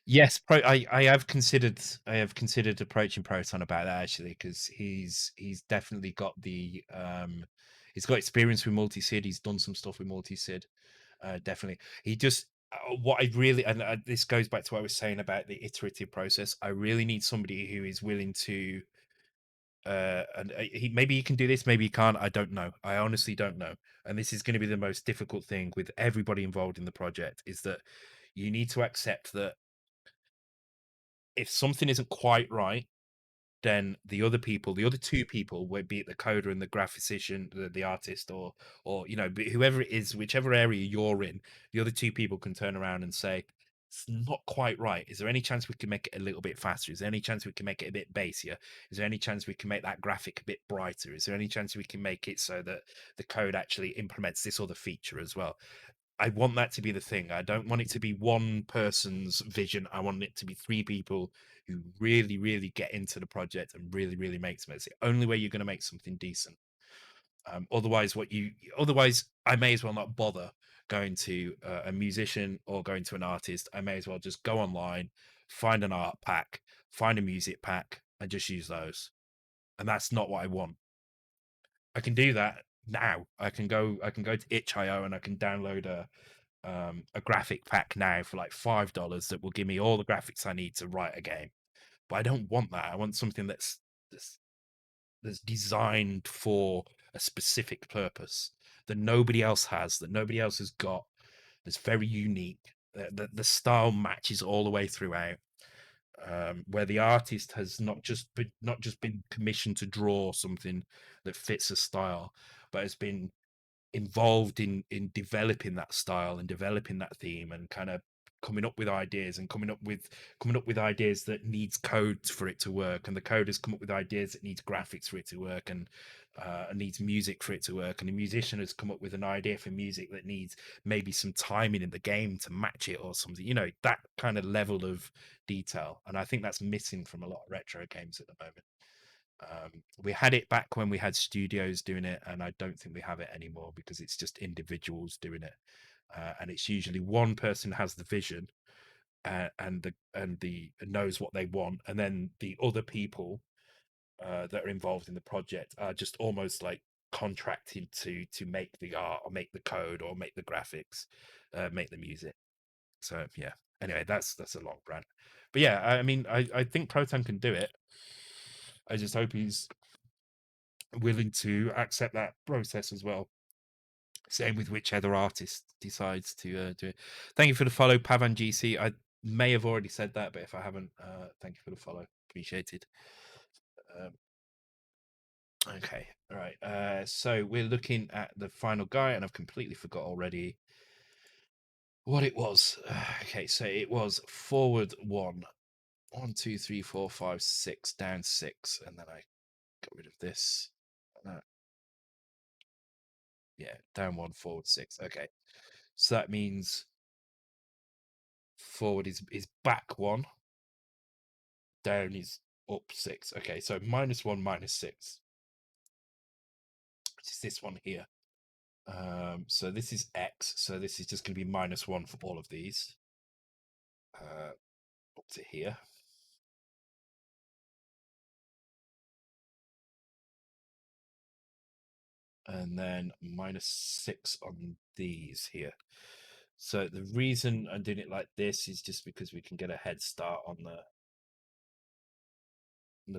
Yes, I have considered approaching Proton about that actually because he's definitely got he's got experience with multi-sid. He's done some stuff with multi-sid. Definitely. He just what I really and this goes back to what I was saying about the iterative process. I really need somebody who is willing to maybe he can do this, maybe he can't. I don't know. I honestly don't know. And this is going to be the most difficult thing with everybody involved in the project is that you need to accept that if something isn't quite right, then the other two people, would be it the coder and the graphicist, the artist, or whoever it is, whichever area you're in, the other two people can turn around and say it's not quite right. Is there any chance we can make it a little bit faster? Is there any chance we can make it a bit bassier? Is there any chance we can make that graphic a bit brighter? Is there any chance we can make it so that the code actually implements this other feature as well? I want that to be the thing. I don't want it to be one person's vision. I want it to be three people who really, really get into the project and really, really make something. It's the only way you're going to make something decent. Otherwise, I may as well not bother going to a musician or going to an artist. I may as well just go online, find an art pack, find a music pack, and just use those. And that's not what I want. I can do that now. I can go to itch.io and I can download a graphic pack now for like $5 that will give me all the graphics I need to write a game. But I don't want that. I want something that's that's designed for a specific purpose that nobody else has, that nobody else has got. That's very unique. The style matches all the way throughout. Where the artist has not just been commissioned to draw something that fits a style, but has been involved in developing that style and developing that theme and kind of coming up with ideas and coming up with ideas that needs code for it to work, and the coders come up with ideas that needs graphics for it to work, and needs music for it to work, and the musician has come up with an idea for music that needs maybe some timing in the game to match it or something, that kind of level of detail. And I think that's missing from a lot of retro games at the moment. We had it back when we had studios doing it, and I don't think we have it anymore because it's just individuals doing it, and it's usually one person has the vision, and the knows what they want, and then the other people that are involved in the project are just almost like contracted to make the art or make the code or make the graphics, make the music. So yeah. Anyway, that's a long rant, but yeah, I mean, I think Proton can do it. I just hope he's willing to accept that process as well. Same with whichever artist decides to do it. Thank you for the follow, Pavan GC. I may have already said that, but if I haven't, thank you for the follow. Appreciated. Um, okay, all right. So we're looking at the final guy, and I've completely forgot already what it was. Okay, so it was forward one, 1, 2, 3, 4, 5, 6, down 6, and then I got rid of this. Uh, yeah, down 1, forward 6. Okay, so that means forward is back 1, down is up 6. Okay, so -1, -6, which is this one here. So this is X, so this is just going to be -1 for all of these, up to here. And then -6 on these here. So the reason I'm doing it like this is just because we can get a head start on the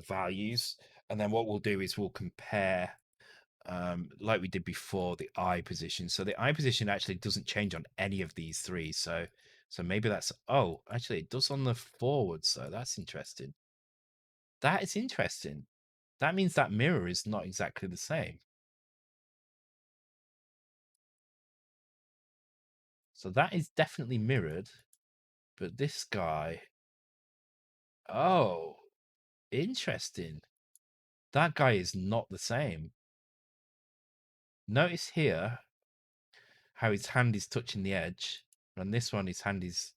values, and then what we'll do is we'll compare, like we did before, the eye position. So the eye position actually doesn't change on any of these three. So maybe that's, oh, actually it does on the forward. So that's interesting. That is interesting. That means that mirror is not exactly the same. So that is definitely mirrored, but this guy, oh, interesting. That guy is not the same. Notice here how his hand is touching the edge. And this one, his hand is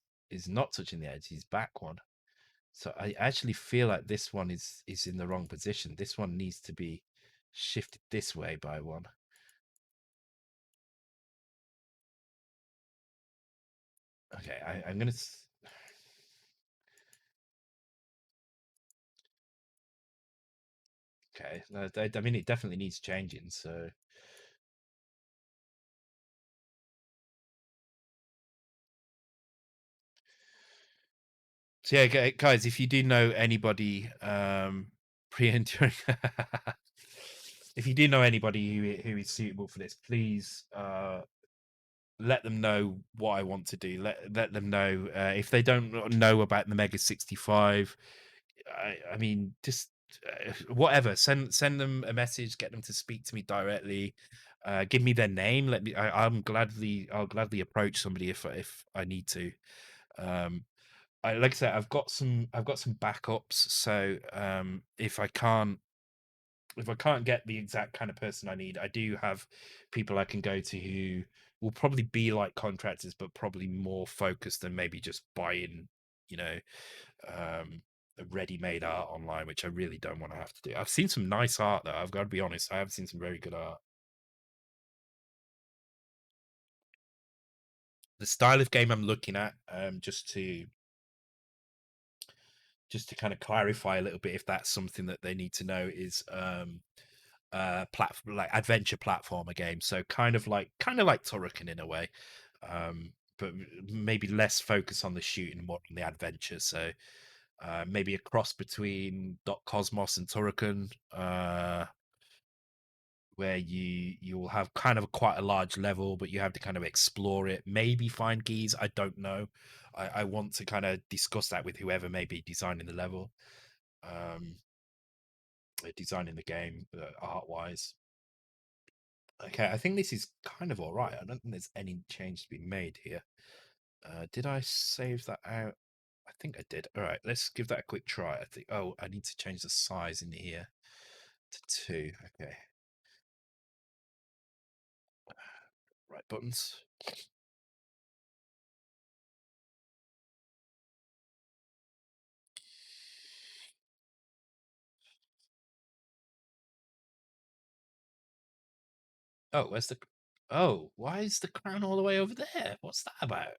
not touching the edge. He's back one. So I actually feel like this one is in the wrong position. This one needs to be shifted this way by one. Okay, I'm gonna. Okay, I mean, it definitely needs changing. So yeah, guys, if you do know anybody, pre and during, if you do know anybody who is suitable for this, please let them know what I want to do. Let them know if they don't know about the Mega 65. I mean, just whatever. Send them a message. Get them to speak to me directly. Give me their name. I'll gladly approach somebody if I need to. Um, like I said, I've got some backups. So if I can't get the exact kind of person I need, I do have people I can go to who will probably be like contractors, but probably more focused than maybe just buying, you know, a ready-made art online, which I really don't want to have to do. I've seen some nice art though. I've got to be honest. I have seen some very good art. The style of game I'm looking at, just to kind of clarify a little bit, if that's something that they need to know, is platform, like adventure platformer game. So kind of like Turrican in a way, but maybe less focus on the shooting, more on the adventure. So maybe a cross between Dot Cosmos and Turrican, where you'll have kind of quite a large level, but you have to kind of explore it, maybe find keys. I don't know. I want to kind of discuss that with whoever may be designing the level, um designing the game, art wise. Okay, I think this is kind of all right. I don't think there's any change to be made here. Did I save that out? I think I did. All right, let's give that a quick try. I think. Oh, I need to change the size in here to 2. Okay. Right buttons. Oh, where's the? Oh, why is the crown all the way over there? What's that about?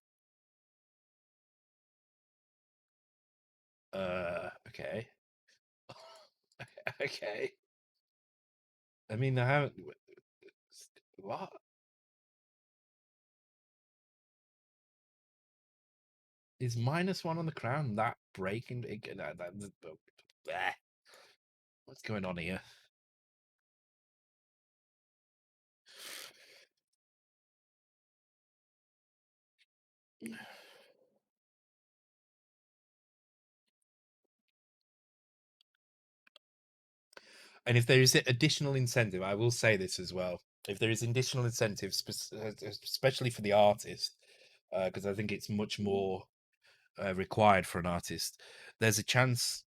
Okay. Okay. I mean, I haven't. What is -1 on the crown? That breaking? Bleh. What's going on here? And if there is additional incentive, I will say this as well. If there is additional incentive, especially for the artist, because I think it's much more required for an artist, there's a chance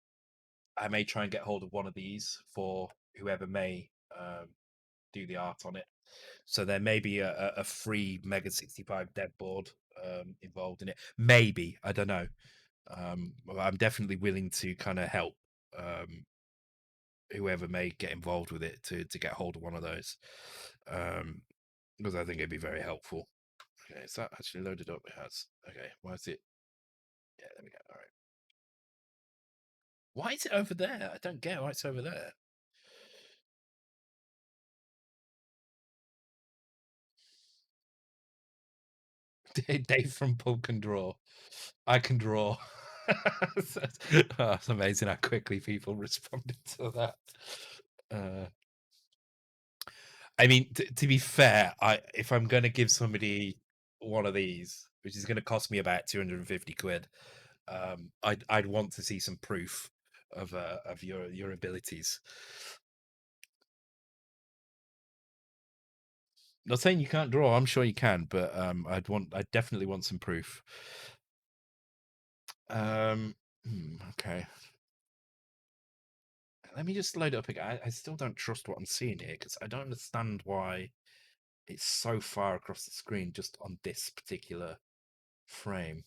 I may try and get hold of one of these for whoever may do the art on it. So there may be a free Mega 65 dev board involved in it. Maybe, I don't know. Well, I'm definitely willing to kind of help whoever may get involved with it to get hold of one of those, because I think it'd be very helpful. Okay, is that actually loaded up? It has. Okay, why is it? Yeah, there we go. All right. Why is it over there? I don't get why it's over there. Dave from Pub can draw. I can draw. It's amazing how quickly people responded to that. Uh, I mean, to be fair, if I'm going to give somebody one of these, which is going to cost me about 250 quid, I'd want to see some proof of your abilities. Not saying you can't draw. I'm sure you can, but I'd definitely want some proof. Okay. Let me just load it up again. I still don't trust what I'm seeing here because I don't understand why it's so far across the screen just on this particular frame.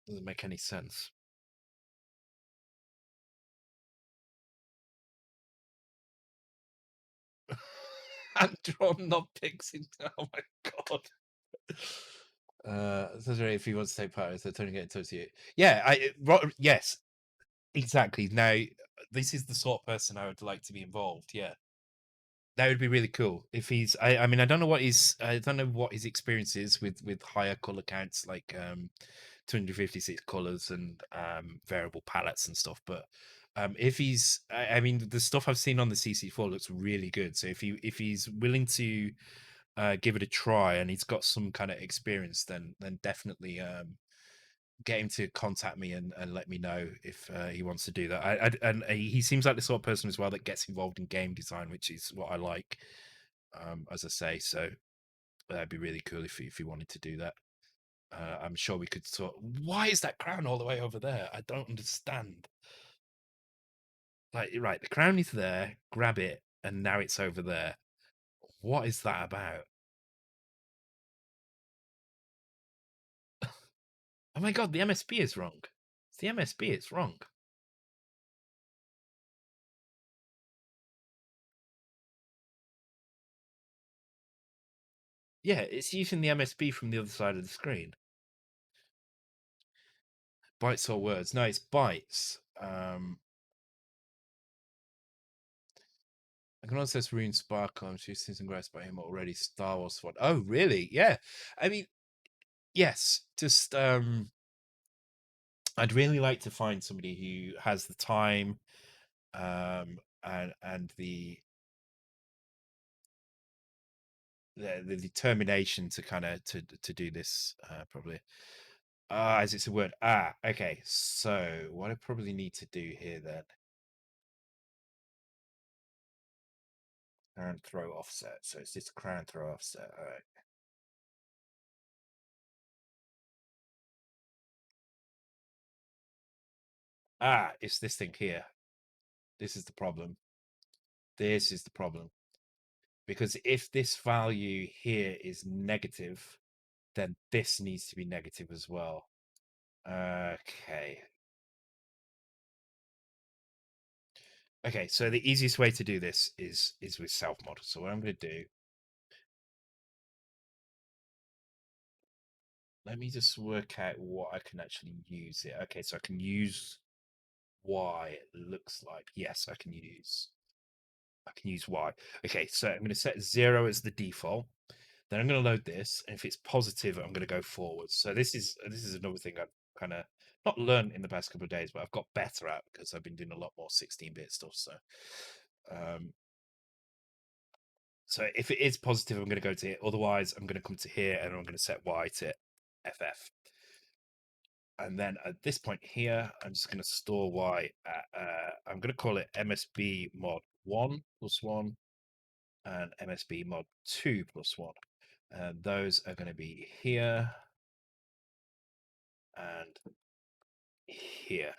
Doesn't make any sense. And drawn not pixing. Oh my god. Says right if he wants to take part, so turning it into you. Yeah, yes, exactly. Now, this is the sort of person I would like to be involved. Yeah, that would be really cool if he's. I mean, I don't know what his experience is with higher color counts like 256 colors and variable palettes and stuff. But if he's, I mean, the stuff I've seen on the CC4 looks really good. So if he's willing to give it a try and he's got some kind of experience, then definitely get him to contact me and let me know if he wants to do that. And he seems like the sort of person as well that gets involved in game design, which is what I like. As I say, so that'd be really cool if he wanted to do that. I'm sure we could sort. Why is that crown all the way over there? I don't understand. Like, right, the crown is there. Grab it, and now it's over there. What is that about? Oh my god, the MSB is wrong. It's the MSB. It's wrong. Yeah, it's using the MSB from the other side of the screen. Bytes or words? No, it's bytes. I can also Rune Sparkle. I'm sure Susan Grace by him already. Star Wars one. Oh, really? Yeah. I mean, yes. Just I'd really like to find somebody who has the time, and the determination to kind of to do this probably. As it's a word. Okay. So what I probably need to do here then. Crown throw offset. So it's this crown throw offset. All right. It's this thing here. This is the problem. This is the problem. because if this value here is negative, then this needs to be negative as well. Okay. Okay, so the easiest way to do this is with self mod. So what I'm going to do, let me just work out what I can actually use here. Okay, so I can use Y, it looks like. Yes, I can use Y. Okay, so I'm going to set 0 as the default. Then I'm going to load this, and if it's positive, I'm going to go forward. So this is another thing I've kind of not learned in the past couple of days, but I've got better at because I've been doing a lot more 16-bit stuff. Um, so if it is positive, I'm going to go to it. Otherwise, I'm going to come to here, and I'm going to set Y to FF. And then at this point here, I'm just going to store Y at, I'm going to call it MSB mod 1 plus 1 and MSB mod 2 plus 1. And those are going to be here and here.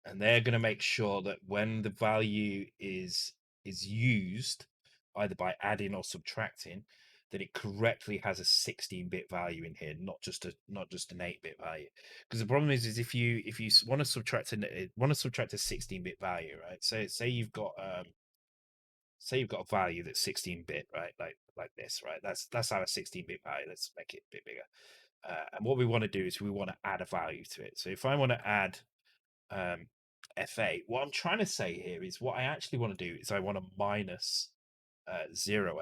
And they're going to make sure that when the value is used, either by adding or subtracting, that it correctly has a 16-bit value in here, not just an 8-bit value. Because the problem is if you want to subtract a 16-bit value, right? So say you've got a value that's 16-bit, right? Like this, right? That's our 16-bit value. Let's make it a bit bigger. And what we want to do is we want to add a value to it. So if I want to add F8, what I'm trying to say here is what I actually want to do is I want to minus 0.8.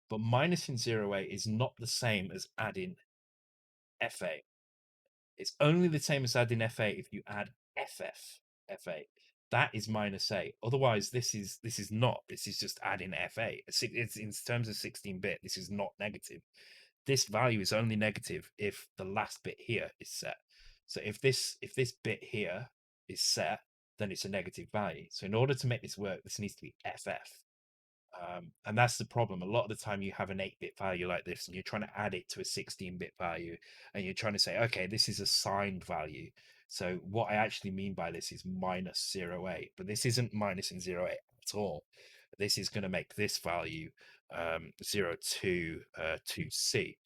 But minusing 0.8 is not the same as adding F8. It's only the same as adding F8 if you add FF F8. That is minus 8. Otherwise, this is not. This is just adding F8. It's in terms of 16-bit. This is not negative. This value is only negative if the last bit here is set. So if this bit here is set, then it's a negative value. So in order to make this work, this needs to be FF. And that's the problem. A lot of the time you have an 8-bit value like this and you're trying to add it to a 16-bit value and you're trying to say, okay, this is a signed value. So what I actually mean by this is minus 0.8, but this isn't minusing 0.8 at all. This is going to make this value 0.2 2C.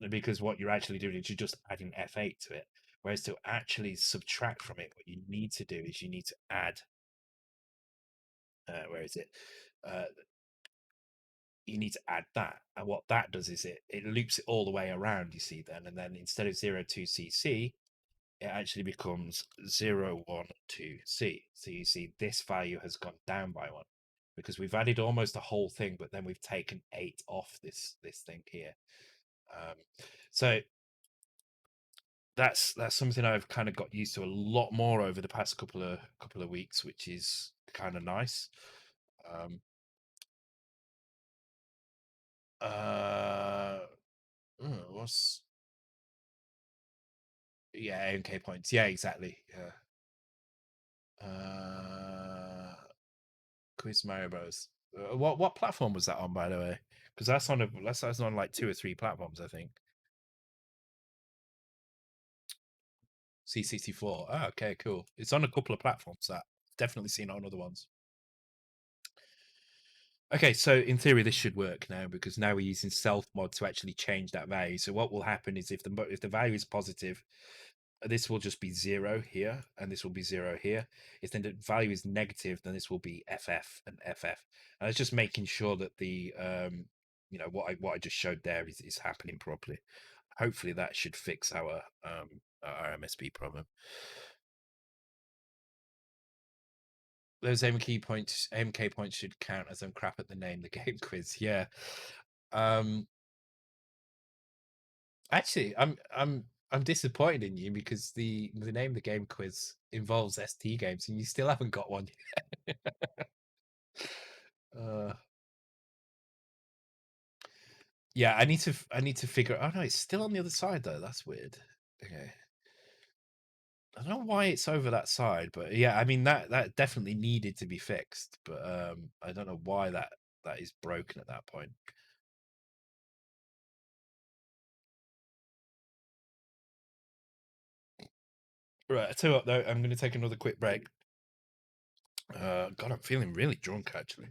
Because what you're actually doing is you're just adding F8 to it. Whereas to actually subtract from it, what you need to do is you need to add, where is it? You need to add that. And what that does is it loops it all the way around, you see, then. And then instead of 0.2cc, it actually becomes 0.12c. So you see this value has gone down by 1 because we've added almost the whole thing, but then we've taken 8 off this thing here. So that's something I've kind of got used to a lot more over the past couple of weeks, which is kind of nice. Uh, what's AMK points? Yeah, exactly. Yeah. Quiz Mario Bros. What platform was that on, by the way? Because that's on like 2 or 3 platforms, I think. C64. Oh, okay, cool. It's on a couple of platforms. That definitely seen it on other ones. Okay, so in theory, this should work now because now we're using self mod to actually change that value. So what will happen is if the value is positive, this will just be 0 here, and this will be 0 here. If then the value is negative, then this will be FF and FF. And it's just making sure that the what I just showed there is happening properly. Hopefully that should fix our MSB problem. Those MK points should count as I'm crap at the name the game quiz. Yeah. Actually, I'm disappointed in you because the name of the game quiz involves ST games and you still haven't got one. uh, yeah, I need to figure. Oh no, it's still on the other side though. That's weird. Okay, I don't know why it's over that side, but yeah, I mean that definitely needed to be fixed, but I don't know why that is broken at that point. Right, I tell you what though, I'm going to take another quick break. God, I'm feeling really drunk actually.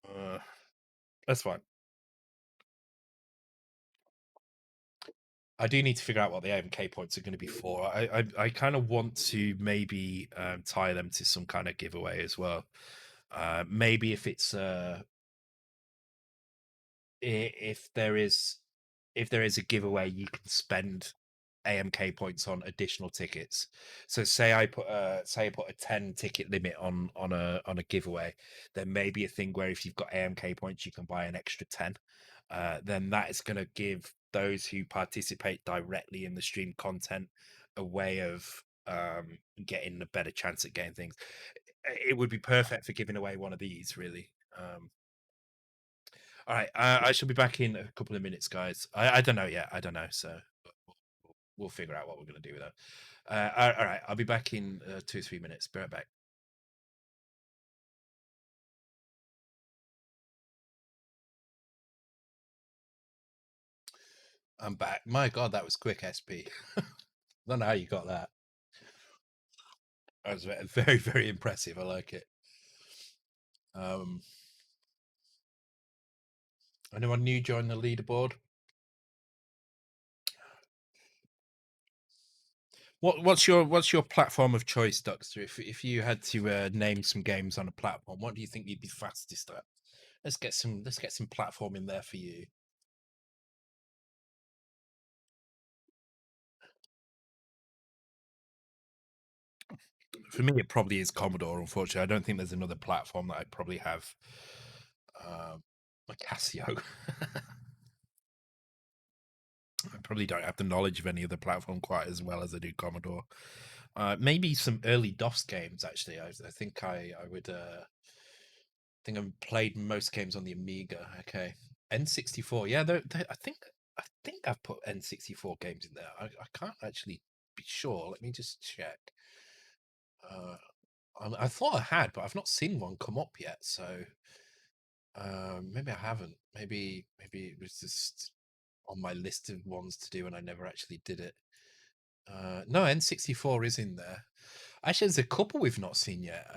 Uh, that's fine. I do need to figure out what the AMK points are going to be for. I kind of want to maybe tie them to some kind of giveaway as well. Maybe if it's if there is a giveaway, you can spend AMK points on additional tickets. So say I put a 10 ticket limit on a giveaway, then maybe a thing where if you've got AMK points, you can buy an extra 10. Then that is going to give those who participate directly in the stream content a way of getting a better chance at getting things. It would be perfect for giving away one of these, really. All right, I shall be back in a couple of minutes, guys. I don't know yet. I don't know, so we'll figure out what we're going to do with that. All right, I'll be back in 2 or 3 minutes. Be right back. I'm back. My God, that was quick, SP. I don't know how you got that. That was very, very impressive. I like it. Um, anyone new join the leaderboard? What's your platform of choice, Duxter? If you had to name some games on a platform, what do you think you'd be fastest at? Let's get some platform in there for you. For me, it probably is Commodore. Unfortunately, I don't think there's another platform that I probably have. Like Casio. I probably don't have the knowledge of any other platform quite as well as I do Commodore. Maybe some early DOS games. Actually, I think I would. I think I've played most games on the Amiga. Okay, N64. Yeah, I think I've put N64 games in there. I can't actually be sure. Let me just check. Uh, I thought I had, but I've not seen one come up yet. So maybe I haven't. Maybe it was just on my list of ones to do, and I never actually did it. No, N64 is in there. Actually, there's a couple we've not seen yet.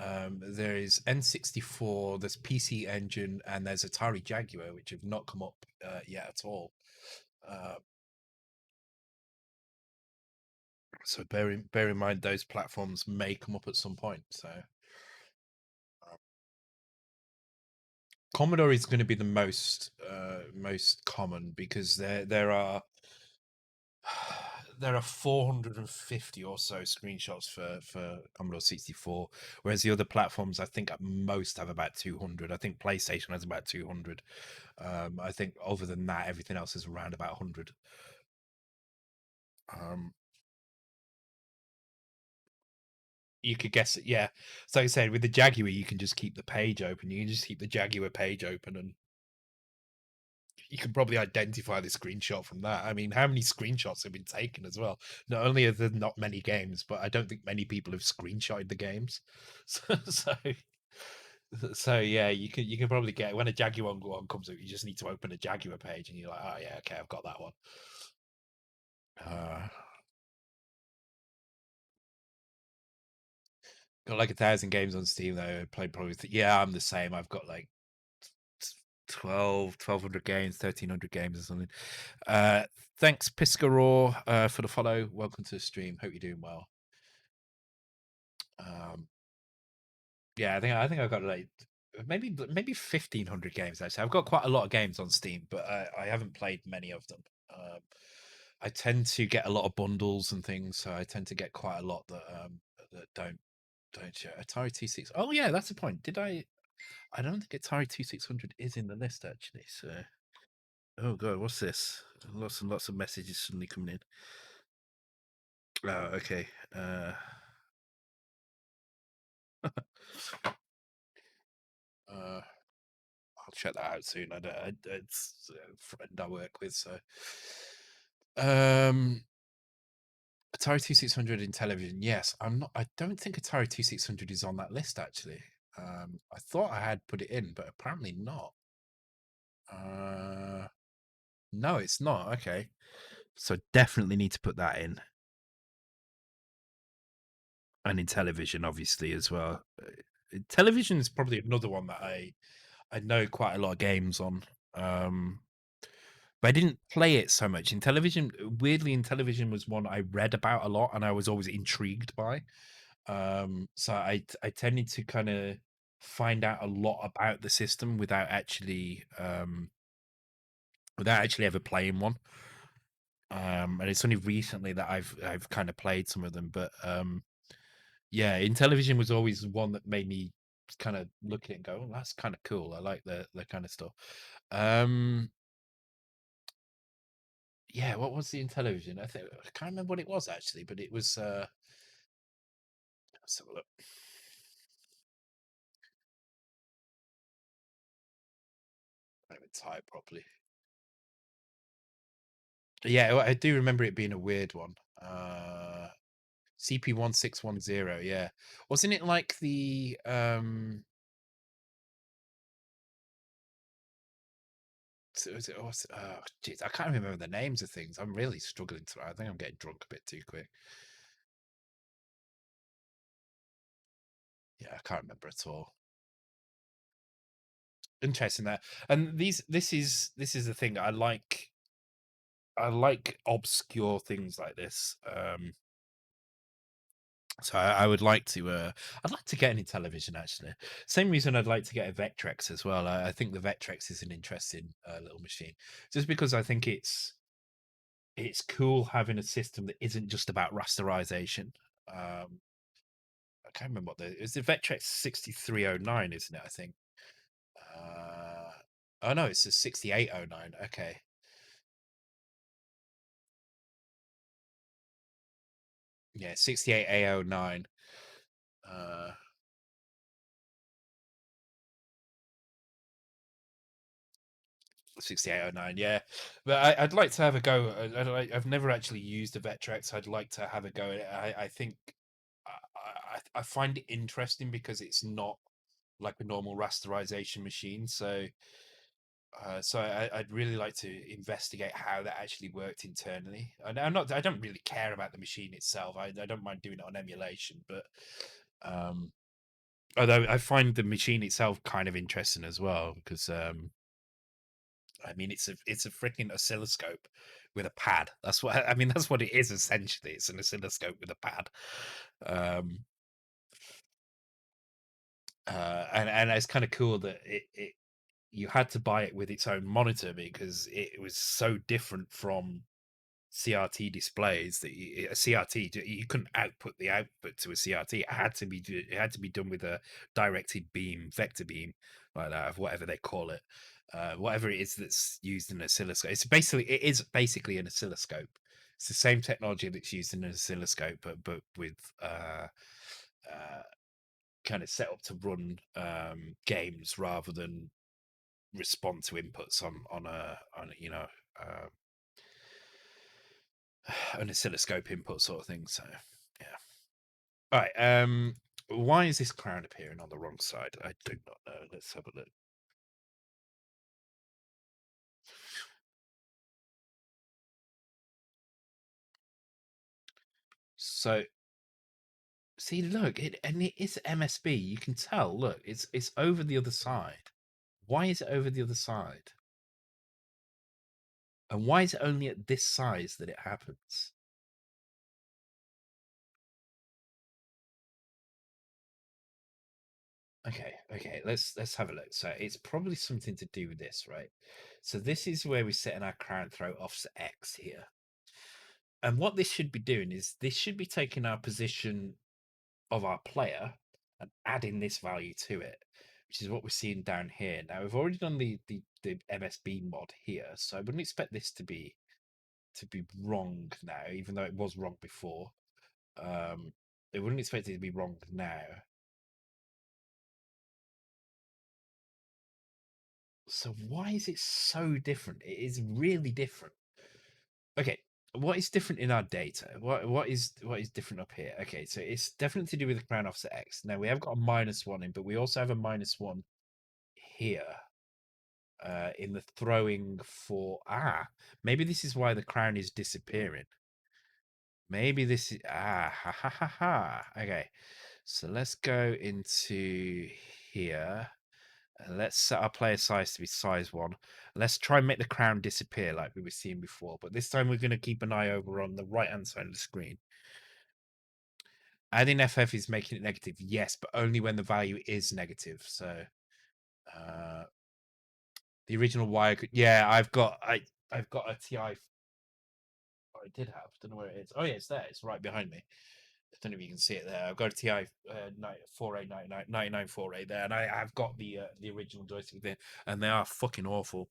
There is N64, there's PC Engine, and there's Atari Jaguar, which have not come up yet at all. Uh, so bear in mind those platforms may come up at some point. So Commodore is going to be the most common because there are 450 or so screenshots for Commodore 64, whereas the other platforms I think at most have about 200. I think PlayStation has about 200. I think other than that, everything else is around about 100. Um, you could guess it, yeah. So like I said, with the Jaguar, you can just keep the page open. You can just keep the Jaguar page open, and you can probably identify the screenshot from that. I mean, how many screenshots have been taken as well? Not only are there not many games, but I don't think many people have screenshotted the games. So, so yeah, you can probably get when a Jaguar one comes up, you just need to open a Jaguar page, and you're like, oh yeah, okay, I've got that one. Uh, got like 1,000 games on Steam though. I played probably yeah, I'm the same. I've got like 1,200 games, 1,300 games or something. Uh, thanks, Piscaror, for the follow. Welcome to the stream. Hope you're doing well. Um, yeah, I think I've got like maybe 1,500 games actually. I've got quite a lot of games on Steam, but I haven't played many of them. I tend to get a lot of bundles and things, so I tend to get quite a lot that don't share. Atari 26. Oh yeah, that's the point. Did I don't think Atari 2600 is in the list actually. So oh god, what's this? Lots and lots of messages suddenly coming in. Oh, okay. I'll check that out soon. It's a friend I work with, so um, Atari 2600 in television. Yes, I'm not. I don't think Atari 2600 is on that list actually. I thought I had put it in, but apparently not. Uh, no, it's not. Okay, so definitely need to put that in, and in television, obviously as well. television is probably another one that I know quite a lot of games on. Um, but I didn't play it so much in television. Weirdly, in television was one I read about a lot, and I was always intrigued by. So I tended to kind of find out a lot about the system without actually ever playing one. And it's only recently that I've kind of played some of them, but yeah, in television was always one that made me kind of look at it and go, "Oh, that's kind of cool. I like the kind of stuff." Um, yeah, what was the in television? I can't remember what it was actually, but it was. Let's have a look. I can't even type properly. Yeah, I do remember it being a weird one. CP1610. Yeah, wasn't it like the oh, jeez, I can't remember the names of things. I'm really struggling to. I think I'm getting drunk a bit too quick. Yeah, I can't remember at all. Interesting that. And this is the thing. I like obscure things like this. So I would like to. I'd like to get any television actually. Same reason I'd like to get a Vectrex as well. I think the Vectrex is an interesting little machine, just because I think it's cool having a system that isn't just about rasterization. I can't remember what it's the Vectrex 6309, isn't it? I think. Uh, oh no, it's a 6809. Okay. Yeah, 68A09. Uh, 6809. Yeah, but I'd like to have a go. I've never actually used a Vectrex. I'd like to have a go at it. I think I find it interesting because it's not like a normal rasterization machine. So I'd really like to investigate how that actually worked internally. And I don't really care about the machine itself. I don't mind doing it on emulation, but um, although I find the machine itself kind of interesting as well because I mean it's a freaking oscilloscope with a pad. That's what I mean. That's what it is essentially. It's an oscilloscope with a pad. Um, and it's kind of cool that it you had to buy it with its own monitor because it was so different from CRT displays that a CRT you couldn't output the output to a CRT. It had to be done with a directed beam, vector beam, like that, of whatever they call it, whatever it is that's used in an oscilloscope. It is basically an oscilloscope. It's the same technology that's used in an oscilloscope, but with uh, kind of set up to run games rather than respond to inputs on uh, an oscilloscope input sort of thing. So yeah. All right. Why is this crown appearing on the wrong side? I do not know. Let's have a look. So see, look, it is MSB. You can tell. Look, it's over the other side. Why is it over the other side? And why is it only at this size that it happens? Okay, let's have a look. So it's probably something to do with this, right? So this is where we set in our crown throw offset X here. And what this should be doing is this should be taking our position of our player and adding this value to it, which is what we're seeing down here. Now we've already done the MSB mod here, so I wouldn't expect this to be wrong now, even though it was wrong before. I wouldn't expect it to be wrong now. So why is it so different? It is really different. Okay, what is different in our data? What is different up here? Okay, so it's definitely to do with the crown offset X. Now we have got a -1 in, but we also have a -1 here in the throwing for maybe this is why the crown is disappearing. Maybe this is ha ha ha ha. Okay, So let's go into here. Let's set our player size to be size 1. Let's try and make the crown disappear like we were seeing before. But this time we're going to keep an eye over on the right-hand side of the screen. Adding FF is making it negative, yes, but only when the value is negative. So the original wire could, yeah, I've got a TI. I did have. Don't know where it is. Oh yeah, it's there. It's right behind me. I don't know if you can see it there. I've got a TI 9948 there, and I've got the original joystick there, and they are fucking awful.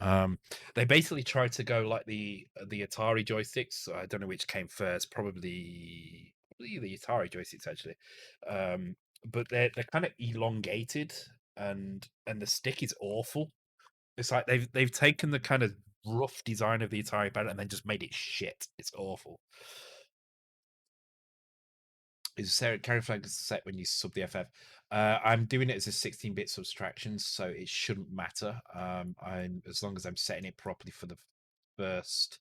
They basically tried to go like the Atari joysticks. So I don't know which came first. Probably the Atari joysticks actually. But they're kind of elongated, and the stick is awful. It's like they've taken the kind of rough design of the Atari pad and then just made it shit. It's awful. Is carry flag set when you sub the FF? I'm doing it as a 16-bit subtraction, so it shouldn't matter. I'm as long as I'm setting it properly for the first.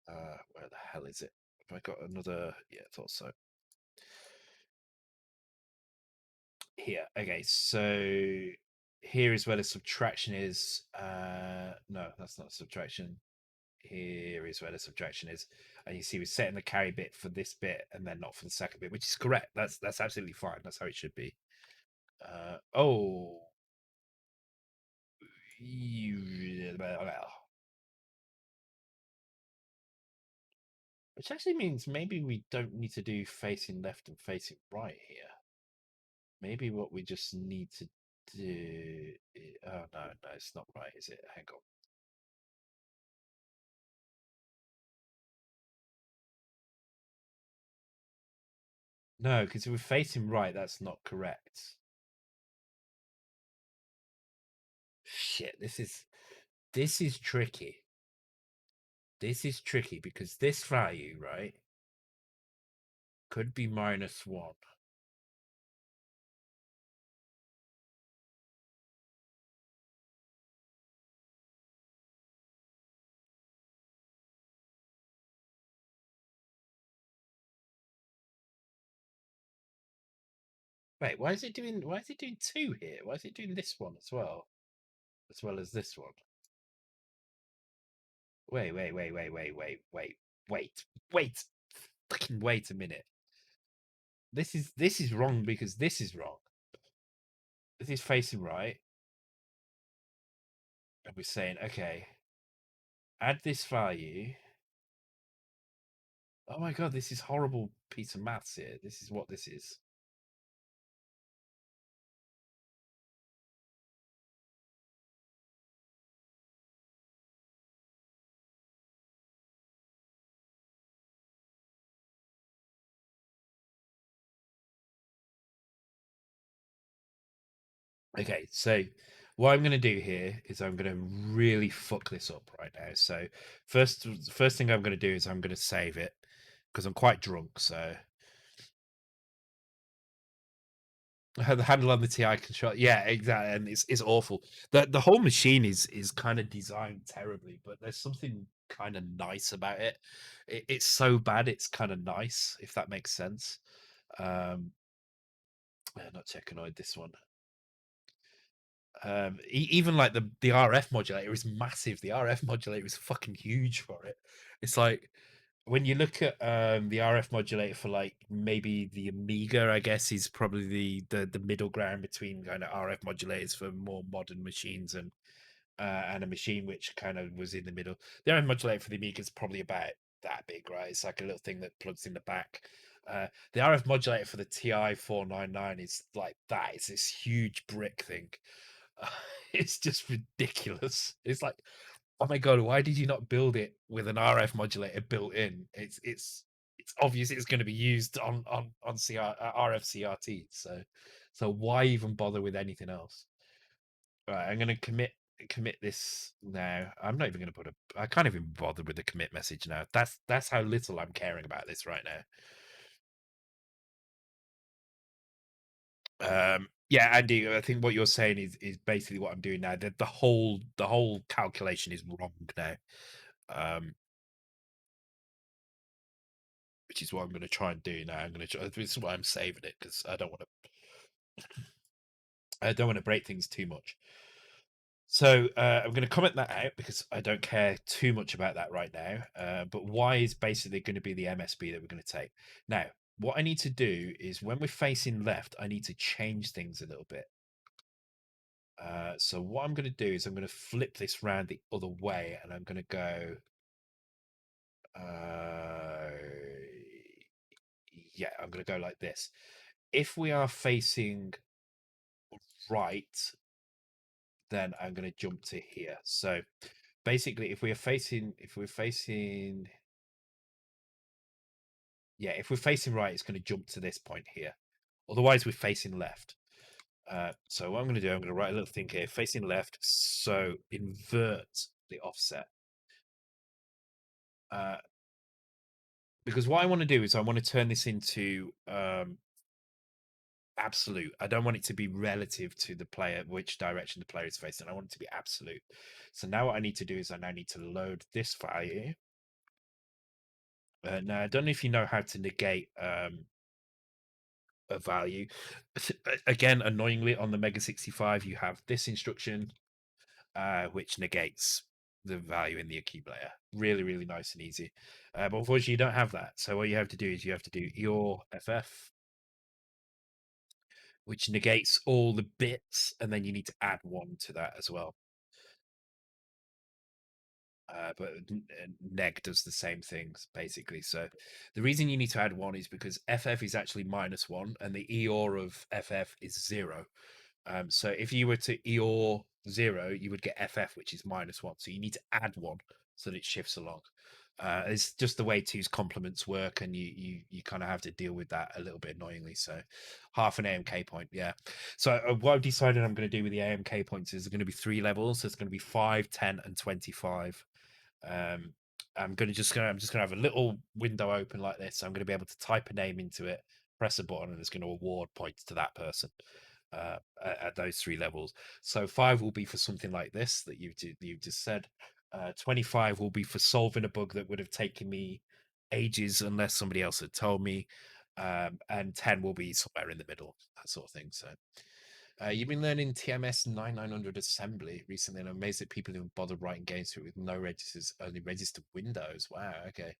Where the hell is it? Have I got another? Yeah, I thought so. Here, okay. So here is where the subtraction is. No, that's not subtraction. Here is where the subtraction is, and you see we're setting the carry bit for this bit and then not for the second bit, which is correct. That's absolutely fine. That's how it should be. Oh, which actually means maybe we don't need to do facing left and facing right here. Maybe what we just need to do. Oh no, it's not right, is it? Hang on. No, because if we're facing right, that's not correct. Shit, this is tricky. This is tricky because this value, right, could be -1. Wait, why is it doing 2 here? Why is it doing this one as well as this one? Wait. Fucking wait a minute. This is wrong because this is wrong. This is facing right. And we're saying, okay, add this value. Oh my god, this is horrible piece of maths here. This is what this is. Okay, so what I'm going to do here is I'm going to really fuck this up right now. So first thing I'm going to do is I'm going to save it because I'm quite drunk. So the handle on the TI control, yeah, exactly, and it's awful. The whole machine is kind of designed terribly, but there's something kind of nice about it. It's so bad, it's kind of nice, if that makes sense. Not Technoid, this one. Even like the RF modulator is massive. The RF modulator is fucking huge for it. It's like when you look at the RF modulator for like maybe the Amiga, I guess is probably the middle ground between kind of RF modulators for more modern machines and a machine which kind of was in the middle. The RF modulator for the Amiga is probably about that big, right? It's like a little thing that plugs in the back. The RF modulator for the TI 499 is like that. It's this huge brick thing. It's just ridiculous. It's like, oh my god, why did you not build it with an RF modulator built in? It's obvious it's going to be used on RF CRT. So why even bother with anything else? Right, I'm going to commit this now. I'm not even going to put a. I can't even bother with the commit message now. That's how little I'm caring about this right now. Yeah, Andy, I think what you're saying is basically what I'm doing now. The whole calculation is wrong now. which is what I'm going to try and do now. I'm going to try. This is why I'm saving it, because I don't want to break things too much. So I'm going to comment that out because I don't care too much about that right now. But Y is basically going to be the MSB that we're going to take. Now, what I need to do is when we're facing left, I need to change things a little bit. So what I'm going to do is I'm going to flip this round the other way, and I'm going to go. Yeah, I'm going to go like this. If we are facing right, then I'm going to jump to here. So basically, if we're facing right, it's going to jump to this point here. Otherwise, we're facing left. So what I'm going to do, I'm going to write a little thing here, facing left. So invert the offset. Because what I want to do is I want to turn this into absolute. I don't want it to be relative to the player, which direction the player is facing. I want it to be absolute. So now what I need to do is I now need to load this value. Now I don't know if you know how to negate a value. Again, annoyingly, on the Mega 65, you have this instruction, which negates the value in the accumulator. Really, really nice and easy. But unfortunately, you don't have that. So what you have to do is you have to do your FF, which negates all the bits, and then you need to add one to that as well. But neg does the same things basically. So the reason you need to add one is because FF is actually -1, and the EOR of FF is 0. So if you were to EOR 0, you would get FF, which is -1. So you need to add one so that it shifts along. It's just the way two's complements work, and you kind of have to deal with that a little bit annoyingly. So half an AMK point, yeah. So what I've decided I'm going to do with the AMK points is there's going to be 3 levels. So it's going to be 5, 10, and 25. I'm just gonna have a little window open like this. I'm going to be able to type a name into it, press a button, and it's going to award points to that person at those 3 levels. So 5 will be for something like this that you've just said. 25 will be for solving a bug that would have taken me ages unless somebody else had told me. And 10 will be somewhere in the middle, that sort of thing. So you've been learning TMS 9900 assembly recently, and I'm amazed that people even bother writing games to it with no registers, only registered windows. Wow, okay.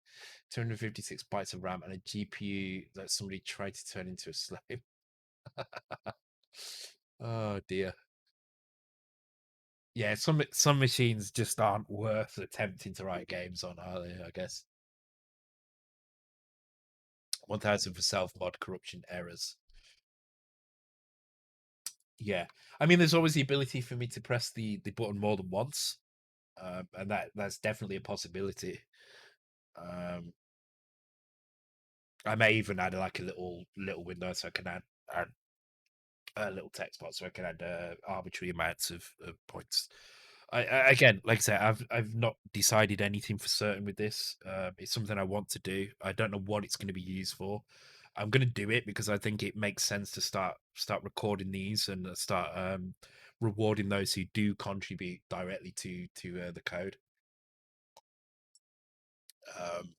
256 bytes of RAM and a GPU that somebody tried to turn into a slave. Oh dear. Yeah, some machines just aren't worth attempting to write games on, are they? I guess 1000 for self mod corruption errors. Yeah, I mean, there's always the ability for me to press the button more than once, and that's definitely a possibility. I may even add like a little window so I can add a little text box so I can add arbitrary amounts of points. Again, like I said, I've not decided anything for certain with this. It's something I want to do. I don't know what it's going to be used for. I'm going to do it because I think it makes sense to start recording these and start rewarding those who do contribute directly to the code. Um,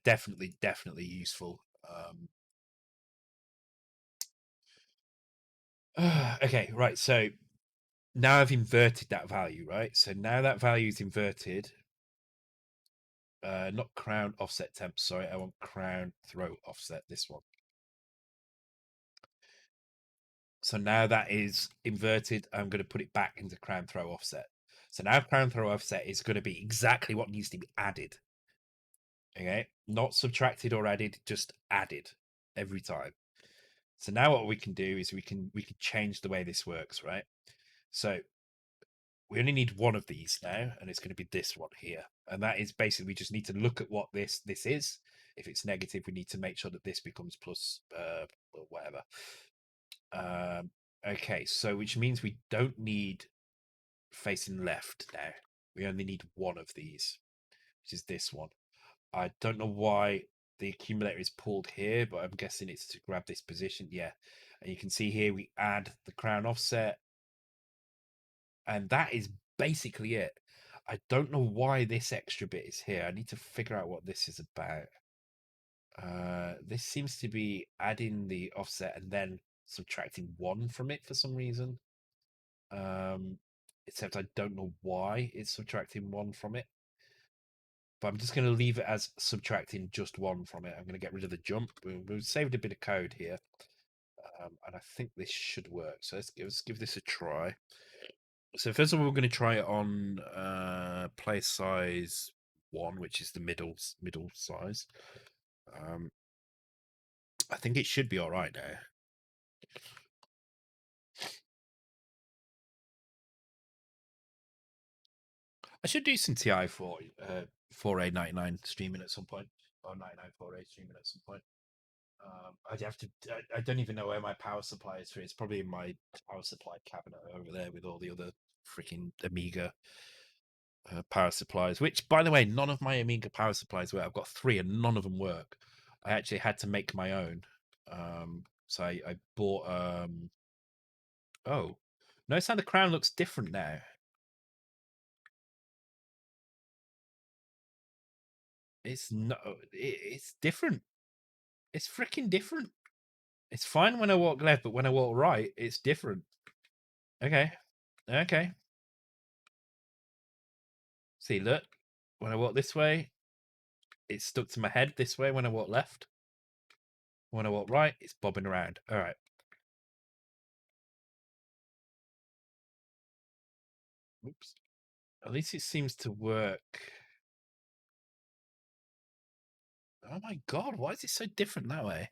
definitely useful. Okay, right. So now I've inverted that value, right? So now that value is inverted. Not crown offset temp. Sorry, I want crown throw offset. This one. So now that is inverted. I'm going to put it back into crown throw offset. So now crown throw offset is going to be exactly what needs to be added. Okay, not subtracted or added, just added every time. So now what we can do is we can change the way this works, right? So we only need one of these now, and it's going to be this one here. And that is basically, we just need to look at what this is. If it's negative, we need to make sure that this becomes plus or whatever. Okay, so which means we don't need facing left now. We only need one of these, which is this one. I don't know why the accumulator is pulled here, but I'm guessing it's to grab this position. Yeah, and you can see here we add the crown offset, and that is basically it. I don't know why this extra bit is here. I need to figure out what this is about. This seems to be adding the offset and then subtracting 1 from it for some reason. Except I don't know why it's subtracting 1 from it. But I'm just going to leave it as subtracting just 1 from it. I'm going to get rid of the jump. We've saved a bit of code here. And I think this should work. So let's give this a try. So first of all, we're going to try it on play size 1, which is the middle size. I think it should be all right now. I should do some TI for 4A99 streaming at some point, or 994A streaming at some point. I'd have to. I don't even know where my power supply is for it. It's probably in my power supply cabinet over there with all the other freaking Amiga power supplies. Which, by the way, none of my Amiga power supplies work. I've got 3, and none of them work. I actually had to make my own. So I bought. Oh, notice how the crown looks different now. It's no. It's different. It's freaking different. It's fine when I walk left, but when I walk right, it's different. Okay. Okay. See, look. When I walk this way, it's stuck to my head this way when I walk left. When I walk right, it's bobbing around. All right. Oops. At least it seems to work. Oh my god, why is it so different that way?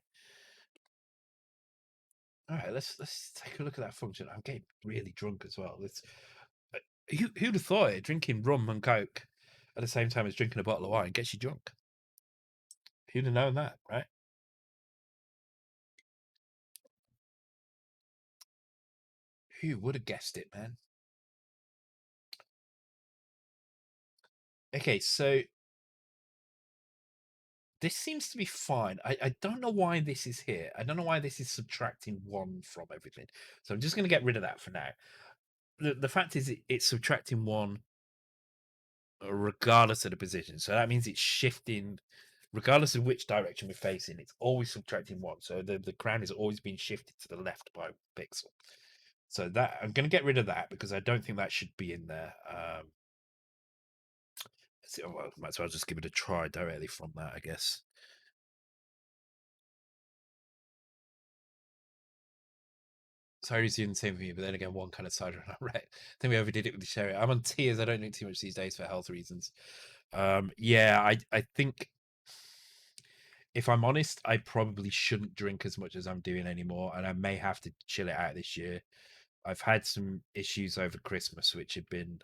All right, let's take a look at that function. I'm getting really drunk as well. Who'd have thought it? Drinking rum and coke at the same time as drinking a bottle of wine gets you drunk. Who'd have known that, right? Who would have guessed it, man? Okay, so this seems to be fine. I don't know why this is here. I don't know why this is subtracting 1 from everything. So I'm just going to get rid of that for now. The fact is it's subtracting 1 regardless of the position. So that means it's shifting regardless of which direction we're facing. It's always subtracting 1. So the crown is always being shifted to the left by a pixel. So that I'm going to get rid of that because I don't think that should be in there. Well, might as well just give it a try directly from that, I guess. Sorry's doing the same for me, but then again, one kind of side right. I think we overdid it with the sherry. I'm on tears. I don't drink too much these days for health reasons. Yeah, I think if I'm honest, I probably shouldn't drink as much as I'm doing anymore, and I may have to chill it out this year. I've had some issues over Christmas, which have been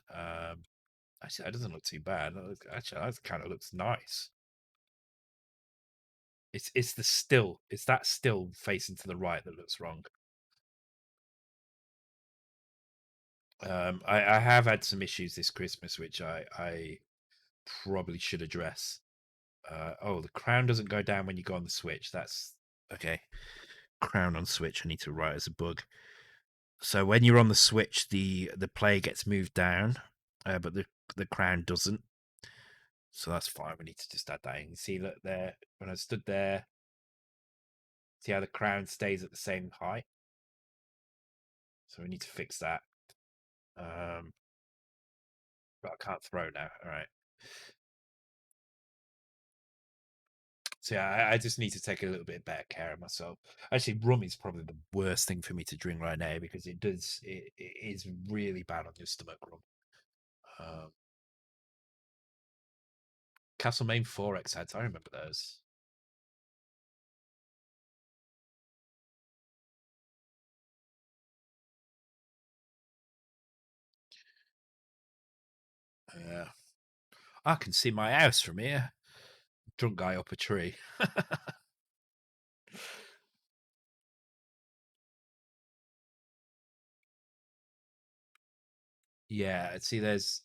actually that doesn't look too bad. Actually, that kind of looks nice. It's the still. It's that still facing to the right that looks wrong. I have had some issues this Christmas, which I probably should address. Oh, the crown doesn't go down when you go on the switch. That's okay. Crown on switch. I need to write as a bug. So when you're on the switch, the player gets moved down, but the crown doesn't. So that's fine. We need to just add that in. See, look there. When I stood there, see how the crown stays at the same height. So we need to fix that. But I can't throw now. All right. So yeah, I just need to take a little bit better care of myself. Actually, rum is probably the worst thing for me to drink right now because it is really bad on your stomach. Rum. Um, Castlemaine 4X ads, I remember those. Yeah, I can see my house from here. Drunk guy up a tree. Yeah, see, there's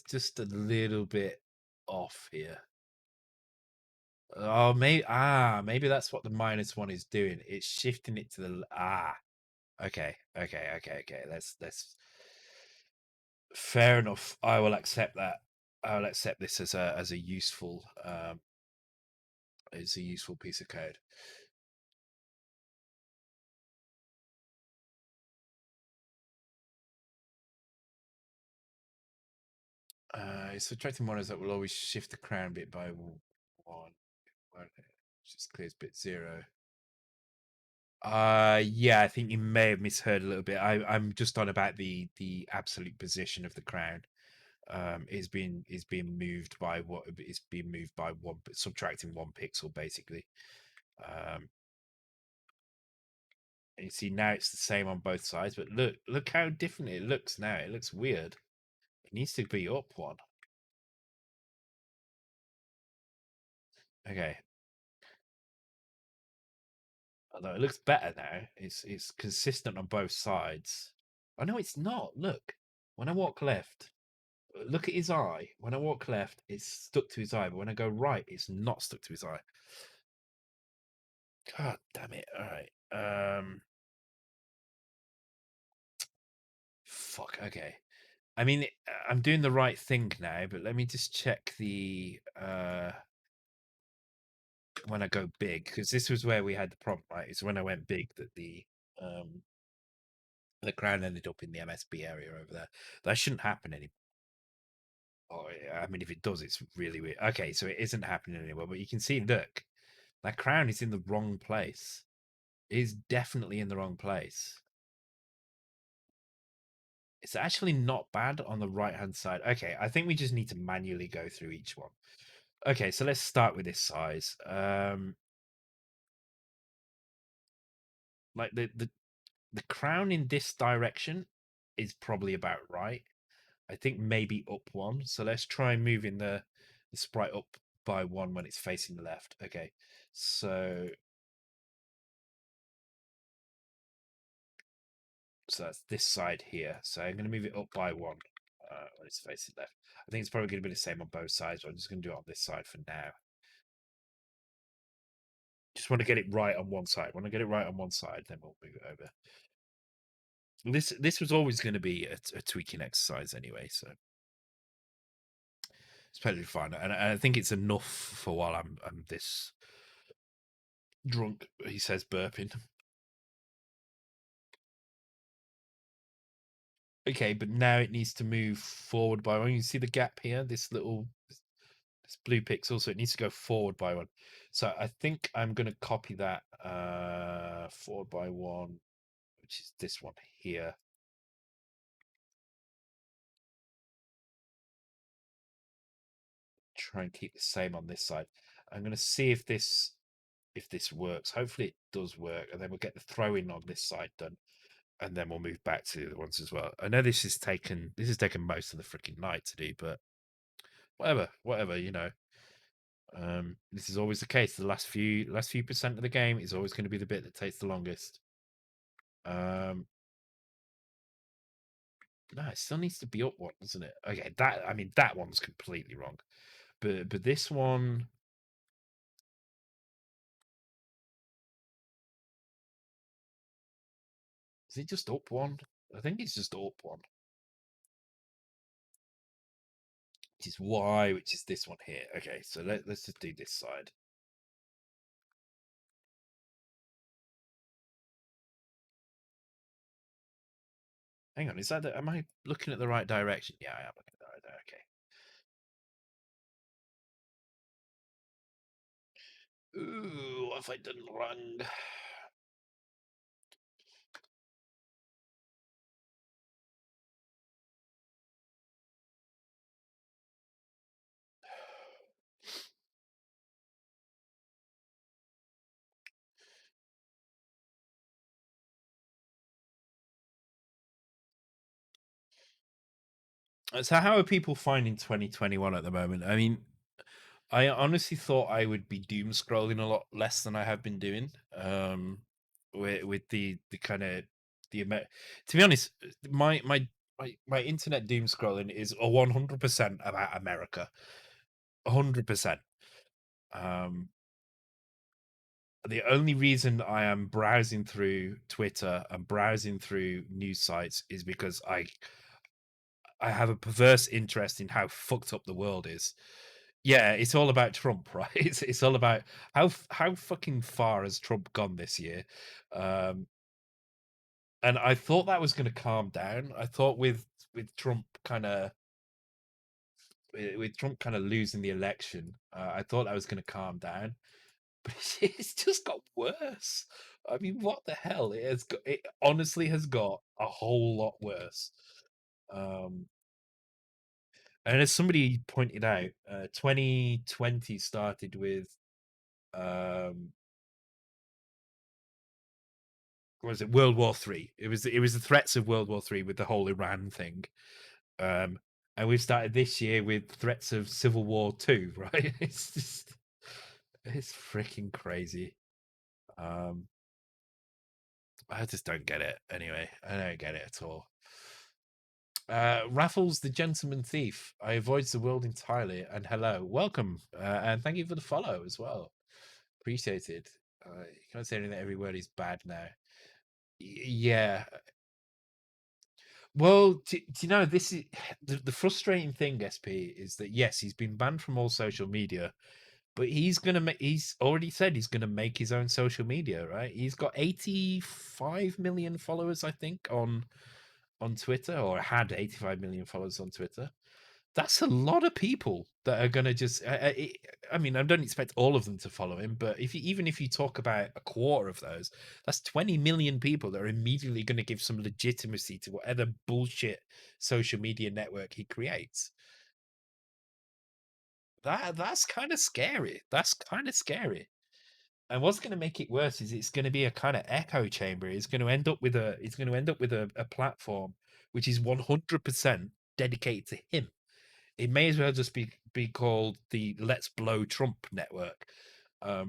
just a little bit off here. Oh, maybe that's what the -1 is doing. It's shifting it to the okay. Let's fair enough. I will accept that. I'll accept this as a useful piece of code. Subtracting models that will always shift the crown bit by one. Just clears bit 0. Yeah, I think you may have misheard a little bit. I'm just on about the absolute position of the crown. Is being moved by what is being moved by one, subtracting 1 pixel basically. You see now it's the same on both sides, but look how different it looks now. It looks weird. It needs to be up 1. Okay. Although it looks better now. It's consistent on both sides. Oh no, it's not. Look. When I walk left, look at his eye. When I walk left, it's stuck to his eye, but when I go right, it's not stuck to his eye. God damn it. All right. Fuck. Okay. I mean, I'm doing the right thing now, but let me just check the when I go big, because this was where we had the problem, right? It's when I went big that the crown ended up in the MSB area over there. That shouldn't happen anymore. Oh, yeah. I mean, if it does, it's really weird. Okay, so it isn't happening anymore, but you can see, look, that crown is in the wrong place. It is definitely in the wrong place. It's actually not bad on the right-hand side. Okay, I think we just need to manually go through each one. Okay, so let's start with this size. Like the crown in this direction is probably about right. I think maybe up 1. So let's try moving the sprite up by 1 when it's facing the left. Okay, so that's this side here. So I'm going to move it up by 1 when it's facing left. I think it's probably going to be the same on both sides, but I'm just going to do it on this side for now. Just want to get it right on one side. When I get it right on one side, then we'll move it over. This was always going to be a tweaking exercise anyway, so it's totally fine. And I think it's enough for while I'm this drunk. He says burping. Okay, but now it needs to move forward by 1. You see the gap here, this blue pixel, so it needs to go forward by 1. So I think I'm going to copy that forward by 1, which is this one here. Try and keep the same on this side. I'm going to see if this works. Hopefully it does work, and then we'll get the throwing on this side done, and then we'll move back to the other ones as well. I know this has taken most of the freaking night to do, but whatever, you know. This is always the case. The last few percent of the game is always going to be the bit that takes the longest. No, it still needs to be up 1, doesn't it? Okay, that one's completely wrong, but this one. Is it just up 1? I think it's just up 1. Which is Y, which is this one here. Okay, so let's just do this side. Hang on, am I looking at the right direction? Yeah, I am looking at the right direction. Okay. Ooh, what have I done wrong? So how are people finding 2021 at the moment? I mean, I honestly thought I would be doom scrolling a lot less than I have been doing. With the kind of to be honest, my internet doom scrolling is 100% about America. 100%. The only reason I am browsing through Twitter and browsing through news sites is because I have a perverse interest in how fucked up the world is. Yeah, it's all about Trump, right? It's all about how fucking far has Trump gone this year. Um, and I thought that was going to calm down. I thought with Trump kind of with Trump kind of losing the election, I thought that was going to calm down, but it's just got worse. I mean, what the hell? It honestly has got a whole lot worse. Um, and as somebody pointed out, 2020 started with um, what was it, World War Three? It was the threats of World War Three with the whole Iran thing. Um, and we've started this year with threats of Civil War Two, right? It's freaking crazy. Um, I just don't get it. Anyway, I don't get it at all. Raffles the Gentleman Thief. I avoids the world entirely. And hello, welcome, and thank you for the follow as well. Appreciated. You can't say anything. Every word is bad now. Yeah. Well, do you know this is the frustrating thing, SP, is that yes, he's been banned from all social media, but he's gonna make. He's already said he's gonna make his own social media, right? He's got 85 million followers, I think, on Twitter, or had 85 million followers on Twitter. That's a lot of people that are going to just. I mean, I don't expect all of them to follow him, but even if you talk about a quarter of those, that's 20 million people that are immediately going to give some legitimacy to whatever bullshit social media network he creates. That's kind of scary. That's kind of scary. And what's going to make it worse is it's going to be a kind of echo chamber. It's going to end up with a platform which is 100% dedicated to him. It may as well just be called the Let's Blow Trump network,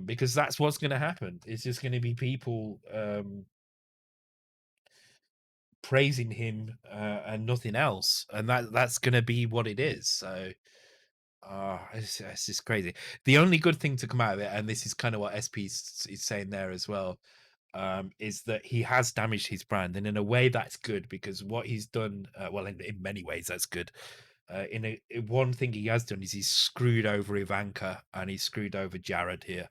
because that's what's going to happen. It's just going to be people praising him and nothing else, and that's going to be what it is. So it's just crazy. The only good thing to come out of it, and this is kind of what SP is saying there as well, is that he has damaged his brand, and in a way that's good because what he's done, well, in many ways that's good. One thing he has done is he's screwed over Ivanka and he's screwed over Jared here.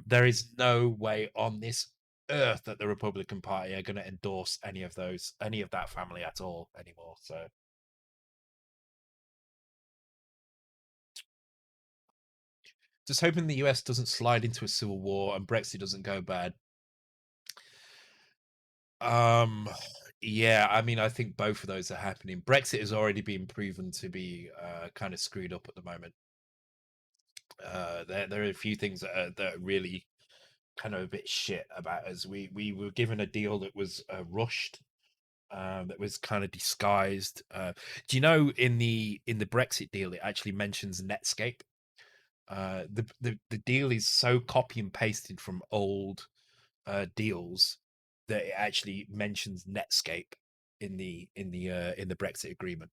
There is no way on this earth that the Republican Party are going to endorse any of that family at all anymore. So just hoping the US doesn't slide into a civil war and Brexit doesn't go bad. Um, yeah, I mean, I think both of those are happening. Brexit has already been proven to be kind of screwed up at the moment. There are a few things that are really kind of a bit shit about us. We were given a deal that was rushed, that was kind of disguised. Do you know in the Brexit deal it actually mentions Netscape? The deal is so copy and pasted from old deals that it actually mentions Netscape in the Brexit agreement.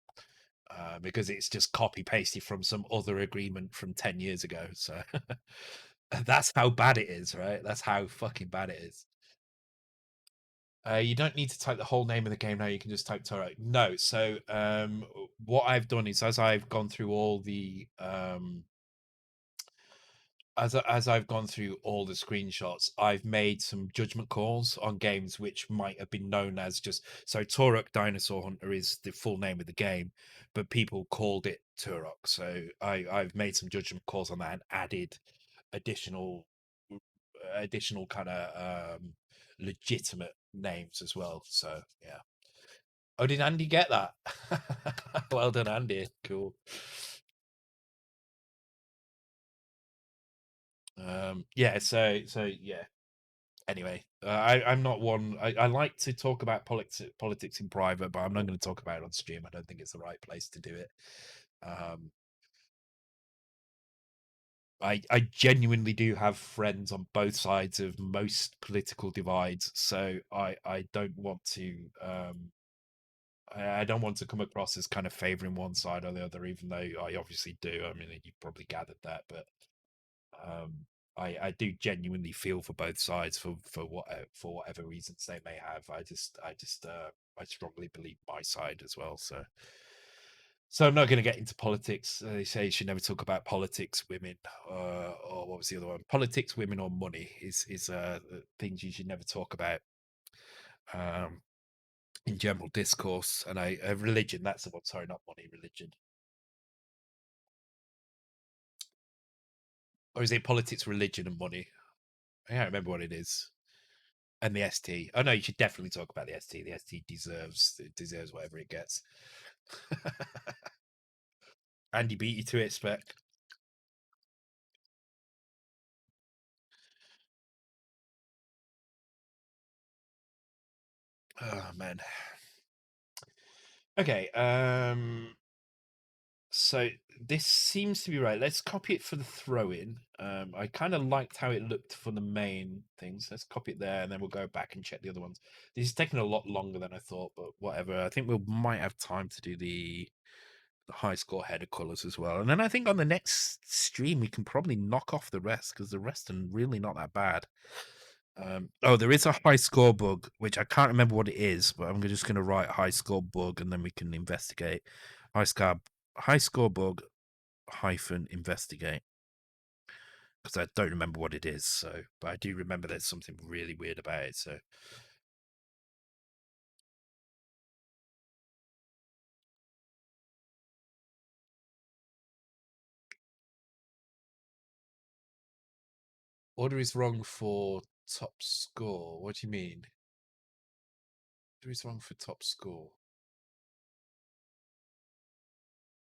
Because it's just copy pasted from some other agreement from 10 years ago. So that's how bad it is, right? That's how fucking bad it is. You don't need to type the whole name of the game now. You can just type Toro. No. So what I've done is as I've gone through all the as I've gone through all the screenshots, I've made some judgment calls on games which might have been known as just so Turok Dinosaur Hunter is the full name of the game, but people called it Turok. So I've made some judgment calls on that and added additional kind of legitimate names as well. So yeah. Oh, did Andy get that? Well done, Andy. Cool. Yeah. So yeah. Anyway, I'm not one. I like to talk about politics in private, but I'm not going to talk about it on stream. I don't think it's the right place to do it. Um, I genuinely do have friends on both sides of most political divides, so I don't want to I don't want to come across as kind of favoring one side or the other, even though I obviously do. I mean, you probably gathered that, but I do genuinely feel for both sides for whatever reasons they may have. I strongly believe my side as well. So So I'm not going to get into politics. They say you should never talk about politics, women, or what was the other one? Politics, women, or money is things you should never talk about um, in general discourse. And religion, that's the one. Sorry, not money, religion. Or is it politics, religion, and money? I can't remember what it is. And the ST. Oh no, you should definitely talk about the ST. The ST deserves whatever it gets. Andy beat you to it, Spec. Oh man. Okay. So this seems to be right. Let's copy it for the throw-in. I kind of liked how it looked for the main things. Let's copy it there, and then we'll go back and check the other ones. This is taking a lot longer than I thought, but whatever. I think we might have time to do the high score header colors as well. And then I think on the next stream we can probably knock off the rest because the rest are really not that bad. Oh, there is a high score bug, which I can't remember what it is, but I'm just going to write high score bug and then we can investigate. High score bug hyphen investigate because I don't remember what it is. So, but I do remember there's something really weird about it. So, order is wrong for top score. What do you mean? Order is wrong for top score.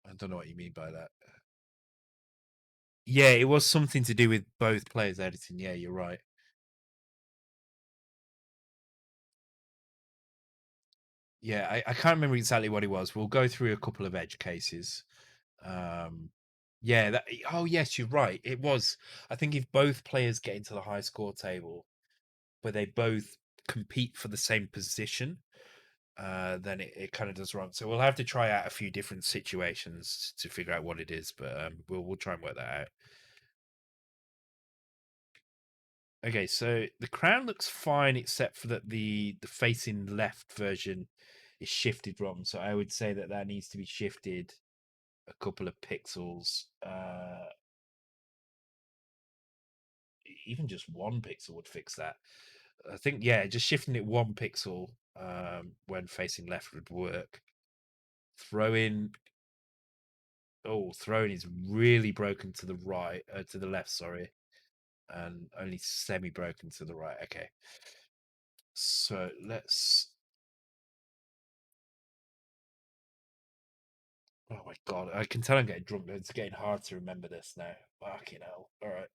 I don't know what you mean by that. Yeah, it was something to do with both players editing. Yeah, you're right. Yeah, I can't remember exactly what it was. We'll go through a couple of edge cases. Yeah, oh yes, you're right. It was. I think if both players get into the high score table, but they both compete for the same position, then it kind of does wrong. So we'll have to try out a few different situations to figure out what it is, but we'll try and work that out. Okay, so the crown looks fine, except for that the facing left version is shifted wrong. So I would say that that needs to be shifted a couple of pixels. Even just 1 pixel would fix that. I think yeah, just shifting it 1 pixel when facing left would work. Throwing throwing is really broken to the right, to the left, sorry, and only semi broken to the right. Okay, so let's. Oh my god, I can tell I'm getting drunk. It's getting hard to remember this now. Fucking hell! All right,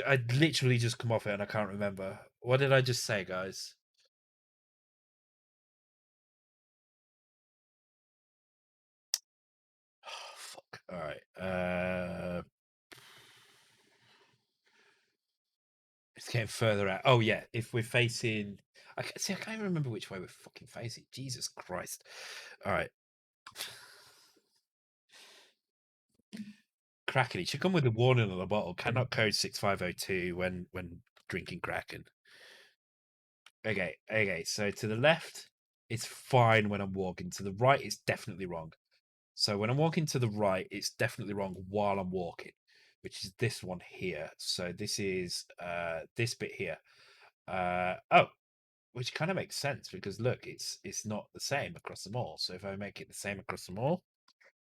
I literally just come off it and I can't remember. What did I just say, guys? Oh, fuck. All right. It's getting further out. Oh yeah, if we're facing, see. I can't remember which way we're fucking facing. Jesus Christ! All right. Kraken. It should come with a warning on the bottle. Cannot code 6502 when drinking Kraken. Okay. So to the left, it's fine when I'm walking. To the right, it's definitely wrong. So when I'm walking to the right, it's definitely wrong while I'm walking, which is this one here. So this is this bit here. Oh, which kind of makes sense because look, it's not the same across them all. So if I make it the same across them all,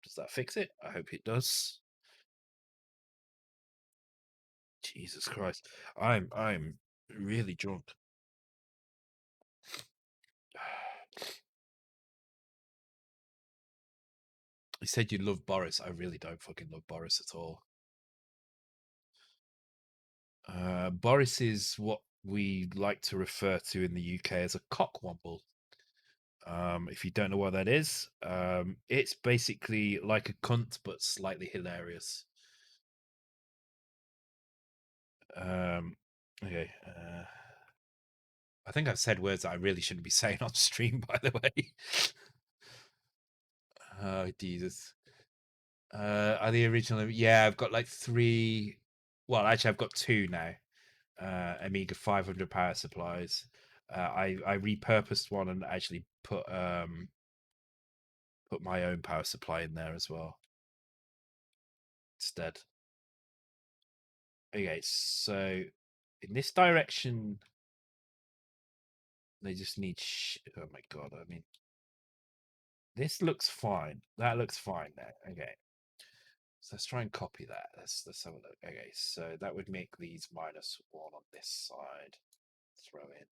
does that fix it? I hope it does. Jesus Christ. I'm really drunk. You said you love Boris. I really don't fucking love Boris at all. Boris is what we like to refer to in the UK as a cockwomble. If you don't know what that is, it's basically like a cunt but slightly hilarious. Okay. I think I've said words that I really shouldn't be saying on stream, by the way. Oh, Jesus. Are the original? Yeah, I've got like 3. Well, actually, I've got 2 now. Amiga 500 power supplies. I repurposed one and actually put put my own power supply in there as well instead. Okay, so in this direction, they just need. Oh my god! I mean, this looks fine. That looks fine there. Okay, so let's try and copy that. Let's have a look. Okay, so that would make these -1 on this side. Throw in.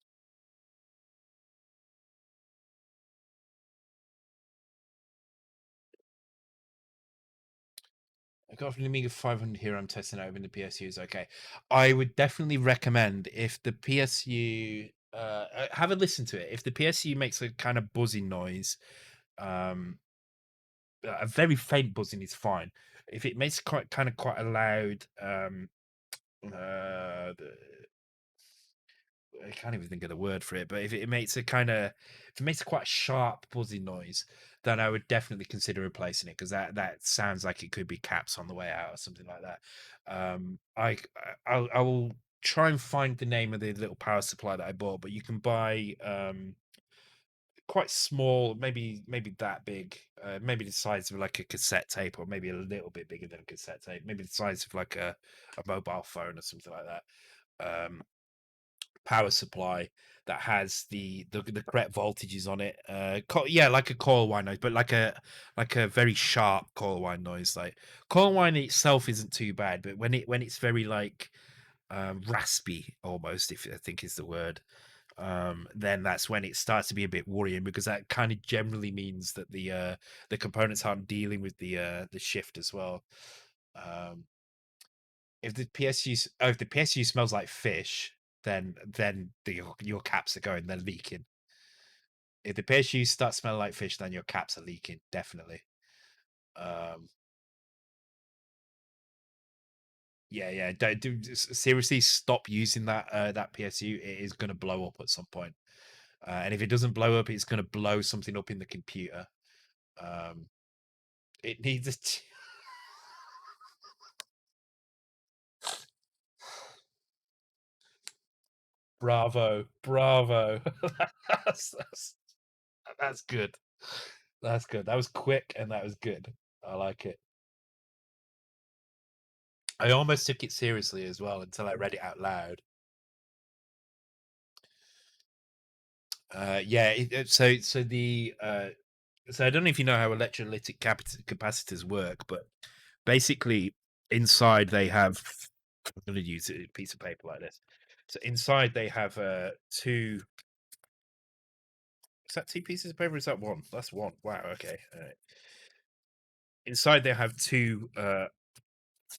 I got from the Amiga 500 here. I'm testing out in the PSUs. Okay, I would definitely recommend if the PSU. Have a listen to it. If the PSU makes a kind of buzzing noise, um, a very faint buzzing is fine. If it makes quite a loud, I can't even think of the word for it, but if it makes if it makes a quite sharp buzzing noise, then I would definitely consider replacing it because that sounds like it could be caps on the way out or something like that. I will try and find the name of the little power supply that I bought, but you can buy quite small, maybe that big, maybe the size of like a cassette tape, or maybe a little bit bigger than a cassette tape, maybe the size of like a mobile phone or something like that. Power supply that has the correct voltages on it. Yeah, like a coil wine noise, but like a very sharp coil wine noise. Like coil wine itself isn't too bad, but when it's very like raspy almost, if I think is the word, then that's when it starts to be a bit worrying because that kind of generally means that the components aren't dealing with the shift as well. Um, if the PSU smells like fish, then your caps are going, they're leaking. If the PSU starts smelling like fish, then your caps are leaking, definitely. Um, yeah. Seriously, stop using that PSU. It is going to blow up at some point. And if it doesn't blow up, it's going to blow something up in the computer. Um, it needs bravo. that's, that's that's good. That's good. That was quick and that was good. I like it. I almost took it seriously as well until I read it out loud. Yeah. So I don't know if you know how electrolytic capacitors work, but basically inside they have. I'm going to use a piece of paper like this. So inside they have two. Is that two pieces of paper? Or is that one? That's one. Wow. Okay. All right. Inside they have two.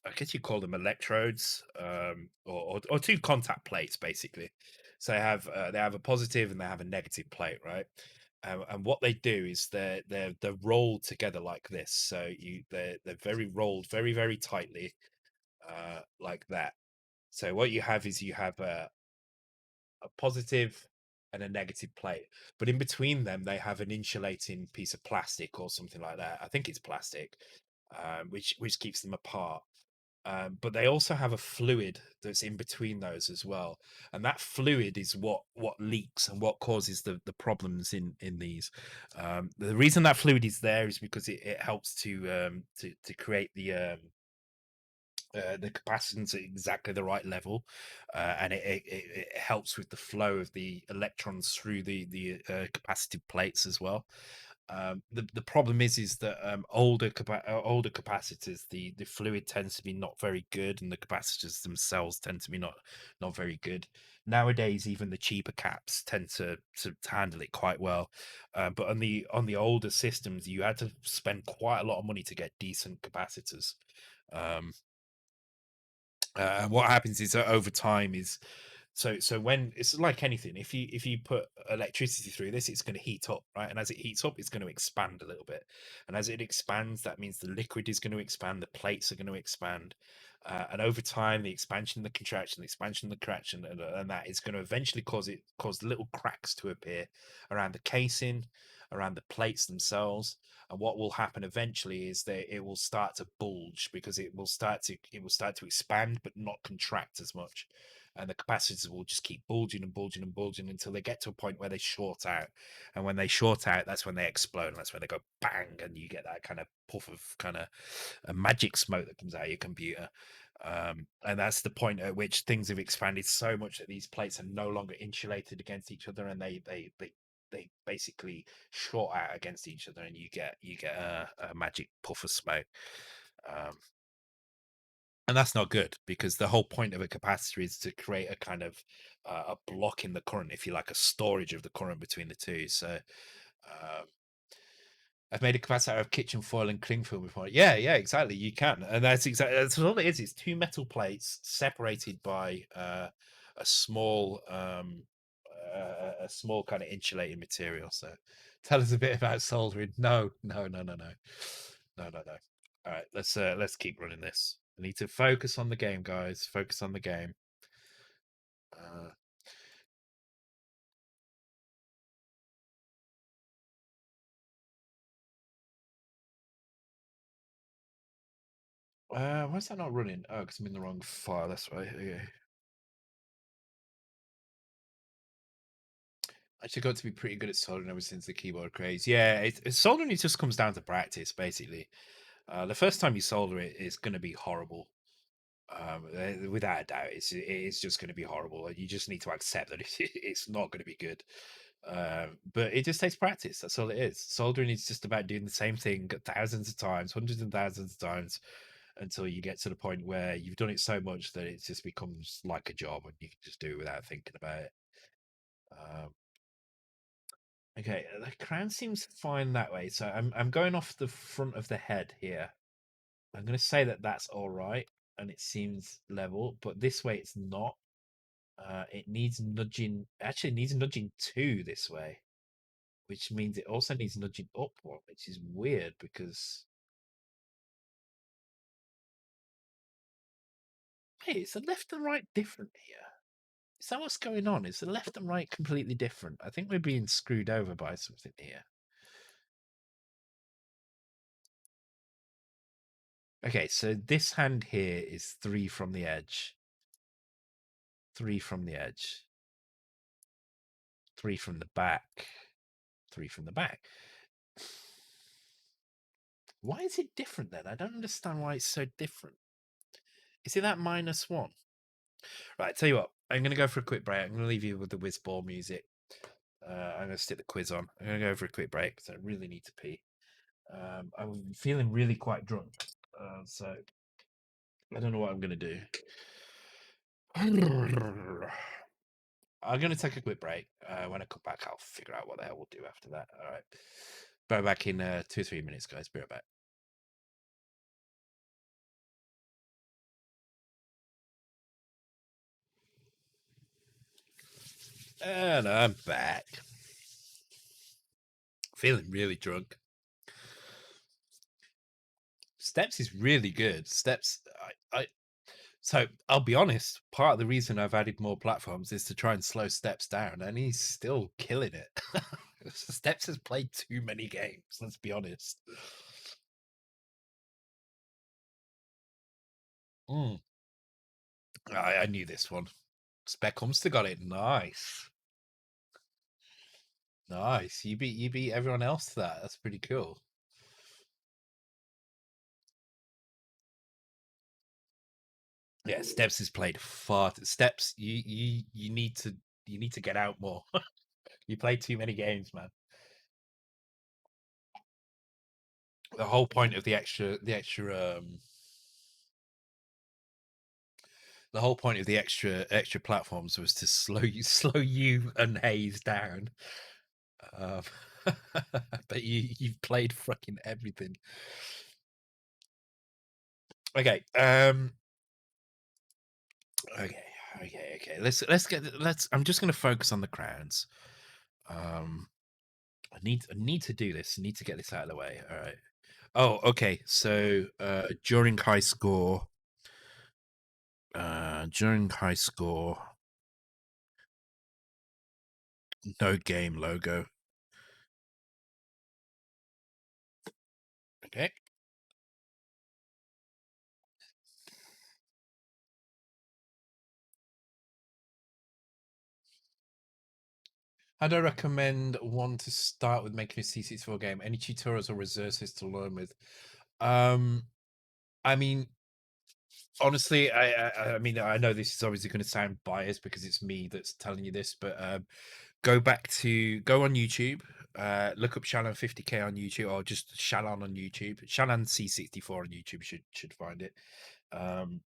I guess you call them electrodes, or two contact plates, basically. So they have a positive and they have a negative plate, right? And what they do is they're rolled together like this. So they're very rolled, very tightly, like that. So what you have is you have a positive and a negative plate, but in between them they have an insulating piece of plastic or something like that. I think it's plastic, which keeps them apart. But they also have a fluid that's in between those as well, and that fluid is what leaks and what causes the problems in these. The reason that fluid is there is because it helps to create the capacitance at exactly the right level, and it helps with the flow of the electrons through the capacitive plates as well. The problem is that older capacitors, the fluid tends to be not very good, and the capacitors themselves tend to be not very good. Nowadays, even the cheaper caps tend to handle it quite well, but on the older systems, you had to spend quite a lot of money to get decent capacitors. Um, and what happens is that over time is so when it's like anything, if you put electricity through this, it's going to heat up, right? And as it heats up, it's going to expand a little bit, and as it expands, that means the liquid is going to expand, the plates are going to expand, and over time, the expansion, the contraction, the expansion, the contraction, and that is going to eventually cause little cracks to appear around the casing, around the plates themselves. And what will happen eventually is that it will start to bulge because it will start to expand but not contract as much. and the capacitors will just keep bulging and bulging and bulging until they get to a point where they short out. And when they short out, that's when they explode. And that's when they go bang, and you get that kind of puff of kind of a magic smoke that comes out of your computer. And that's the point at which things have expanded so much that these plates are no longer insulated against each other, and they basically short out against each other, and you get a magic puff of smoke. And that's not good, because the whole point of a capacitor is to create a kind of a block in the current, if you like, a storage of the current between the two. So I've made a capacitor out of kitchen foil and cling film before. Yeah, exactly. You can, and that's all it is. It's two metal plates separated by a small a small kind of insulating material. So tell us a bit about soldering. No. All right, let's keep running this. I need to focus on the game, guys. Focus on the game. Why is that not running? Oh, because I'm in the wrong file. That's right. Okay. Actually got to be pretty good at soldering ever since the keyboard craze. Yeah, soldering, it just comes down to practice, basically. The first time you solder it is going to be horrible. Without a doubt, it's just going to be horrible. You just need to accept that it's not going to be good. But it just takes practice. That's all it is. Soldering is just about doing the same thing thousands of times, hundreds and thousands of times, until you get to the point where you've done it so much that it just becomes like a job, and you can just do it without thinking about it. Um, okay, the crown seems fine that way. So I'm going off the front of the head here. I'm going to say that that's all right, and it seems level. But this way, it's not. It needs nudging. Actually, it needs nudging two this way, which means it also needs nudging up one, which is weird because hey, is the left and right different here? Is that what's going on? Is the left and right completely different? I think we're being screwed over by something here. Okay, so this hand here is 3 from the edge. 3 from the edge. 3 from the back. 3 from the back. Why is it different then? I don't understand why it's so different. Is it that -1? Right, tell you what, I'm going to go for a quick break. I'm going to leave you with the whiz ball music. I'm going to stick the quiz on. I'm going to go for a quick break because I really need to pee. I'm feeling really quite drunk, so I don't know what I'm going to do. I'm going to take a quick break. When I come back, I'll figure out what the hell we'll do after that. All right. Be back in 2 or 3 minutes, guys. Be right back. And I'm back. Feeling really drunk. Steps is really good. Steps, so I'll be honest, part of the reason I've added more platforms is to try and slow Steps down, and he's still killing it. Steps has played too many games, let's be honest. I knew this one. Spec Humster got it. Nice. Nice. You beat everyone else to that. That's pretty cool. Yeah, Steps has played far. Steps, you need to get out more. You play too many games, man. The whole point of the extra the whole point of the extra platforms was to slow you and Hayes down. Um, but you've played fucking everything. Okay. Okay. Let's. I'm just going to focus on the crowns. I need to do this. I need to get this out of the way. All right. Oh, okay. So during high score, no game logo. Okay. I'd recommend one to start with making a C64 game. Any tutorials or resources to learn with? Um, I mean, honestly, I mean, I know this is obviously going to sound biased because it's me that's telling you this, but go on YouTube, look up Shalon 50K on YouTube, or just Shalon on YouTube. Shalon C64 on YouTube should find it. And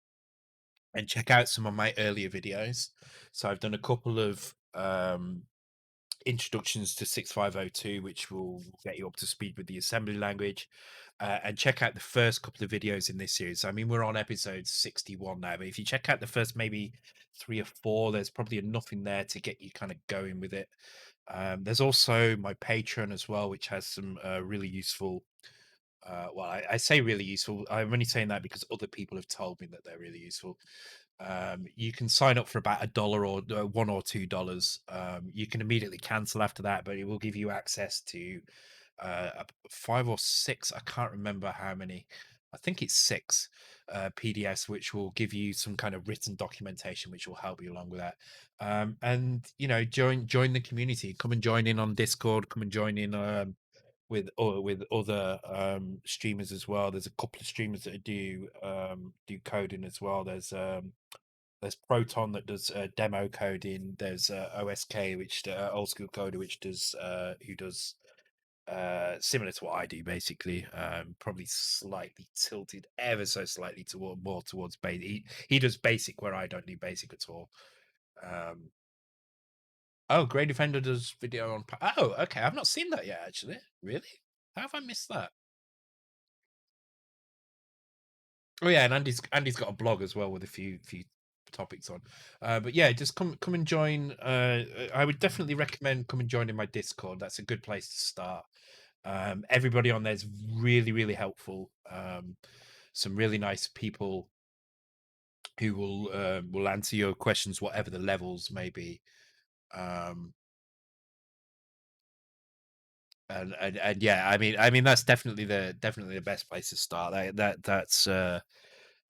check out some of my earlier videos. So I've done a couple of introductions to 6502, which will get you up to speed with the assembly language. And check out the first couple of videos in this series. I mean, we're on episode 61 now, but if you check out the first maybe 3 or 4, there's probably enough in there to get you kind of going with it. There's also my Patreon as well, which has some really useful. Well, I say really useful. I'm only saying that because other people have told me that they're really useful. You can sign up for about $1 or $1 or $2. You can immediately cancel after that, but it will give you access to 5 or 6. I can't remember how many. I think it's 6 PDFs, which will give you some kind of written documentation, which will help you along with that. And join the community. Come and join in on Discord. Come and join in with other streamers as well. There's a couple of streamers that do coding as well. There's Proton that does demo coding. There's OSK, which old school coder, which does who does similar to what I do, basically. Probably slightly tilted, ever so slightly toward more towards basic. He does basic where I don't do basic at all. Um, oh, Grey Defender does video on. Oh, okay. I've not seen that yet. Actually, really? How have I missed that? Oh yeah, and Andy's got a blog as well with a few topics on. But yeah, just come and join. I would definitely recommend come and join in my Discord. That's a good place to start. Everybody on there's really helpful. Some really nice people who will answer your questions, whatever the levels may be. Um, and yeah, I mean that's definitely the best place to start.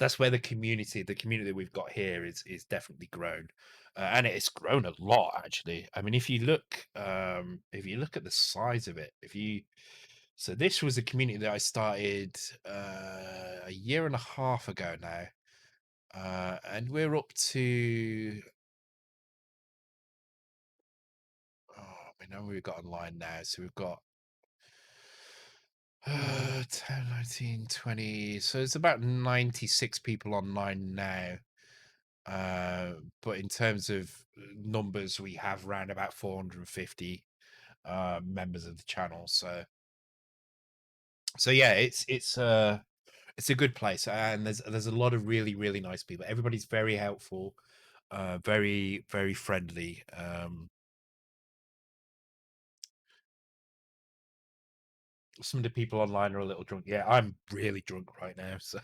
That's where the community we've got here is definitely grown, and it's grown a lot actually. I mean, if you look at the size of it, so this was a community that I started a year and a half ago now, and we're up to. Oh, I know we've got online now, so we've got 10, 19, 20. So it's about 96 people online now. But in terms of numbers, we have around about 450 members of the channel. So yeah, it's a good place, and there's a lot of really nice people. Everybody's very helpful, very friendly. Some of the people online are a little drunk. Yeah, I'm really drunk right now. So,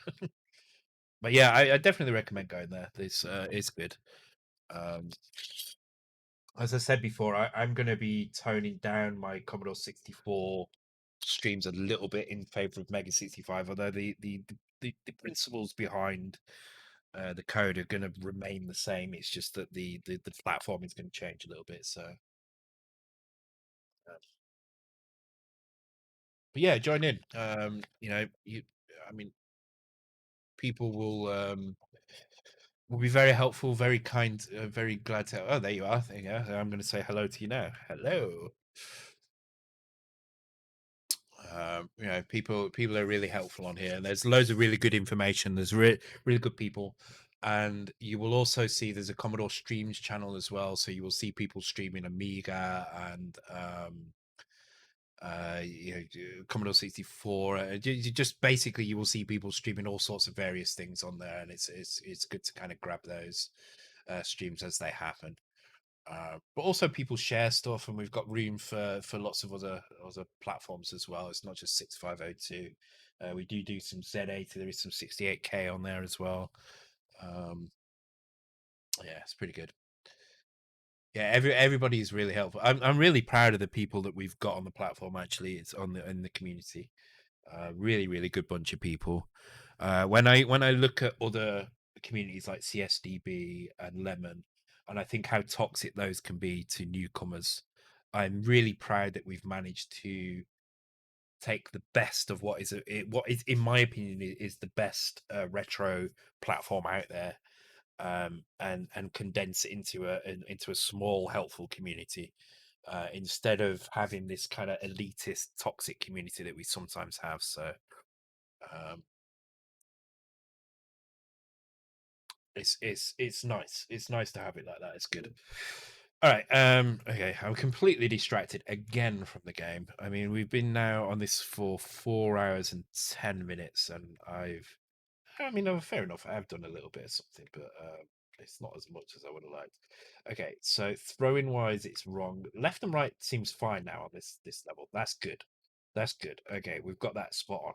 but yeah, I definitely recommend going there. This is good. Um, as I said before, I'm going to be toning down my Commodore 64 streams a little bit in favor of Mega 65, although the principles behind the code are going to remain the same. It's just that the platform is going to change a little bit. So, but yeah, join in. I mean, people will be very helpful, very kind, very glad to. Oh, there you are. There you go. I'm going to say hello to you now. Hello. People are really helpful on here, and there's loads of really good information. There's really good people, and you will also see there's a Commodore Streams channel as well. So you will see people streaming Amiga and Commodore 64. Just basically, you will see people streaming all sorts of various things on there, and it's good to kind of grab those streams as they happen. But also people share stuff, and we've got room for lots of other platforms as well. It's not just 6502. We do some Z80. There is some 68K on there as well. Yeah, it's pretty good. Yeah, everybody is really helpful. I'm really proud of the people that we've got on the platform. Actually, it's in the community. Really good bunch of people. When I look at other communities like CSDB and Lemon, and I think how toxic those can be to newcomers, I'm really proud that we've managed to take the best of what is, in my opinion, is the best retro platform out there, and condense it into a small, helpful community, instead of having this kind of elitist, toxic community that we sometimes have. So, um, it's nice. It's nice to have it like that. It's good. All right. Okay. I'm completely distracted again from the game. I mean, we've been now on this for 4 hours and 10 minutes, and I mean, fair enough. I have done a little bit of something, but it's not as much as I would have liked. Okay, so throwing wise, it's wrong. Left and right seems fine now on this level. That's good. That's good. Okay, we've got that spot on.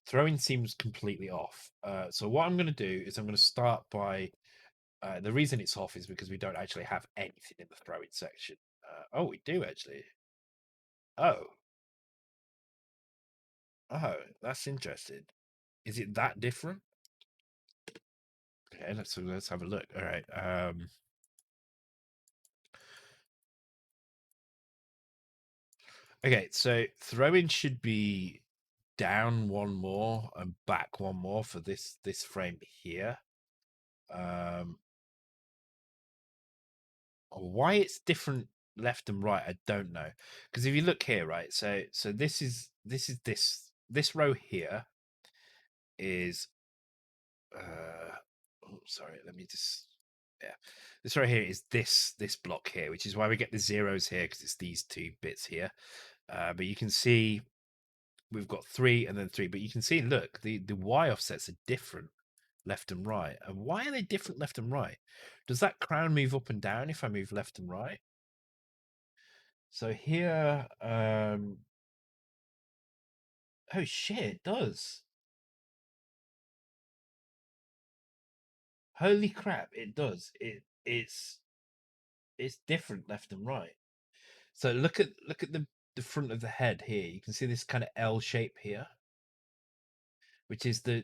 Throwing seems completely off. So what I'm going to do is I'm going to start by the reason it's off is because we don't actually have anything in the throwing section. Oh, we do actually. Oh, oh, that's interesting. Is it that different? Okay, let's have a look. All right. Okay, so throwing should be down one more and back one more for this frame here. Um, why it's different left and right, I don't know. Because if you look here, right, so this row here is oh, sorry, let me just yeah. This right here is this block here, which is why we get the zeros here because it's these two bits here. But you can see we've got 3 and then 3, but you can see, look, the y offsets are different left and right. And why are they different left and right? Does that crown move up and down if I move left and right? So here, oh shit, it does. Holy crap, it does. It's different left and right. So look at the front of the head here. You can see this kind of L shape here, which is the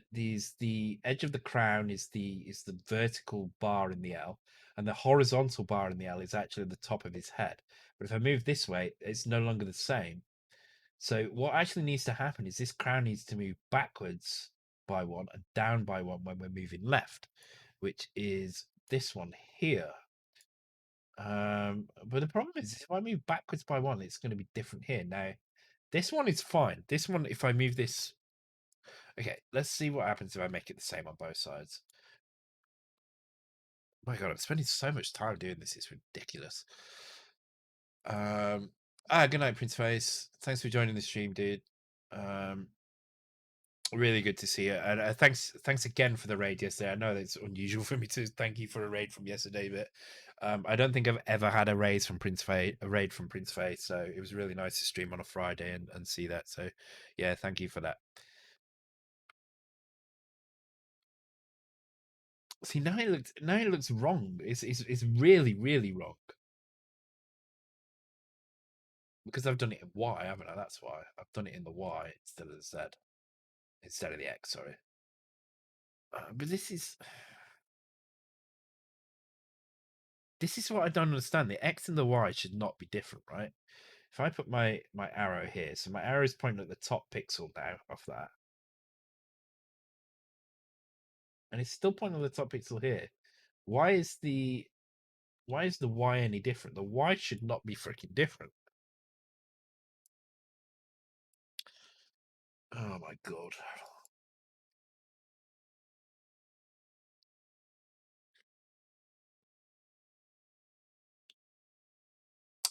edge of the crown is the vertical bar in the L, and the horizontal bar in the L is actually the top of his head. But if I move this way, it's no longer the same. So what actually needs to happen is this crown needs to move backwards by one and down by one when we're moving left, which is this one here. But the problem is if I move backwards by one, it's going to be different here. Now, this one is fine. This one, if I move this, okay, let's see what happens if I make it the same on both sides. My God, I'm spending so much time doing this. It's ridiculous. Good night, Prince Face. Thanks for joining the stream, dude. Um, really good to see you, and thanks again for the raid yesterday. I know that's unusual for me to thank you for a raid from yesterday, but I don't think I've ever had a raid from Prince Face, so it was really nice to stream on a Friday and see that. So yeah, thank you for that. See, now it looks wrong. It's really wrong because I've done it in Y, haven't I? That's why I've done it in the Y instead of the Z, instead of the X. Sorry, but this is what I don't understand. The X and the Y should not be different, right? If I put my arrow here, so my arrow is pointing at the top pixel now of that, and it's still pointing at the top pixel here. Why is the Y any different? The Y should not be freaking different. Oh my God.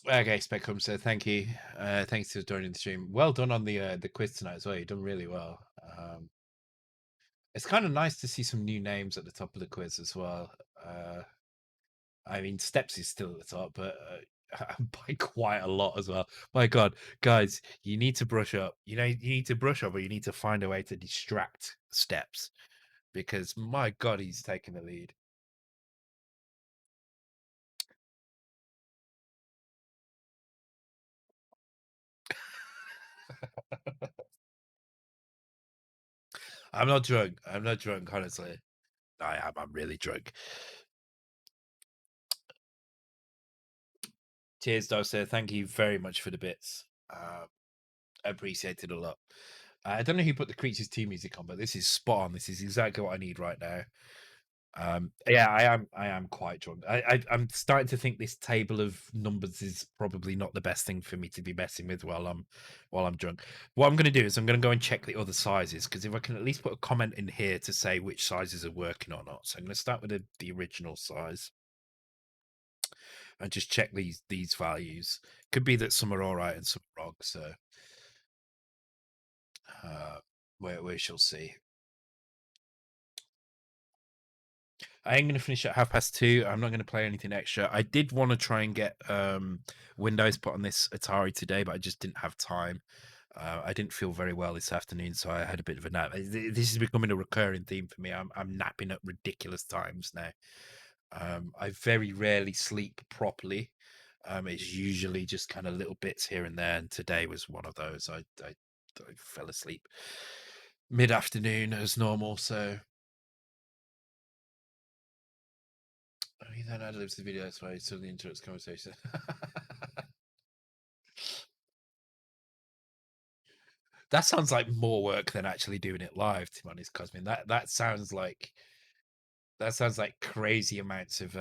Okay, Spectrum said thank you. Thanks for joining the stream. Well done on the quiz tonight as well. You've done really well. It's kind of nice to see some new names at the top of the quiz as well. I mean, Steps is still at the top, but by quite a lot as well. My God, guys, you need to brush up. You know, you need to brush up, or you need to find a way to distract Steps because my God, he's taking the lead. I'm not drunk. I'm not drunk, honestly. I am. I'm really drunk. Cheers, Dulce. Thank you very much for the bits. I appreciate it a lot. I don't know who put the Creatures 2 music on, but this is spot on. This is exactly what I need right now. Yeah, I am quite drunk. I'm starting to think this table of numbers is probably not the best thing for me to be messing with while I'm drunk. What I'm going to do is I'm going to go and check the other sizes, because if I can at least put a comment in here to say which sizes are working or not. So I'm going to start with the original size and just check these values. Could be that some are all right and some are wrong. So we shall see. I am going to finish at 2:30. I'm not going to play anything extra. I did want to try and get Windows put on this Atari today, but I just didn't have time. I didn't feel very well this afternoon, so I had a bit of a nap. This is becoming a recurring theme for me. I'm napping at ridiculous times now. I very rarely sleep properly. It's usually just kind of little bits here and there, and today was one of those. I fell asleep mid-afternoon as normal, so he then ad-libs the video, that's why he suddenly interrupts conversation. That sounds like more work than actually doing it live, to be honest, Cosmin. That sounds like crazy amounts of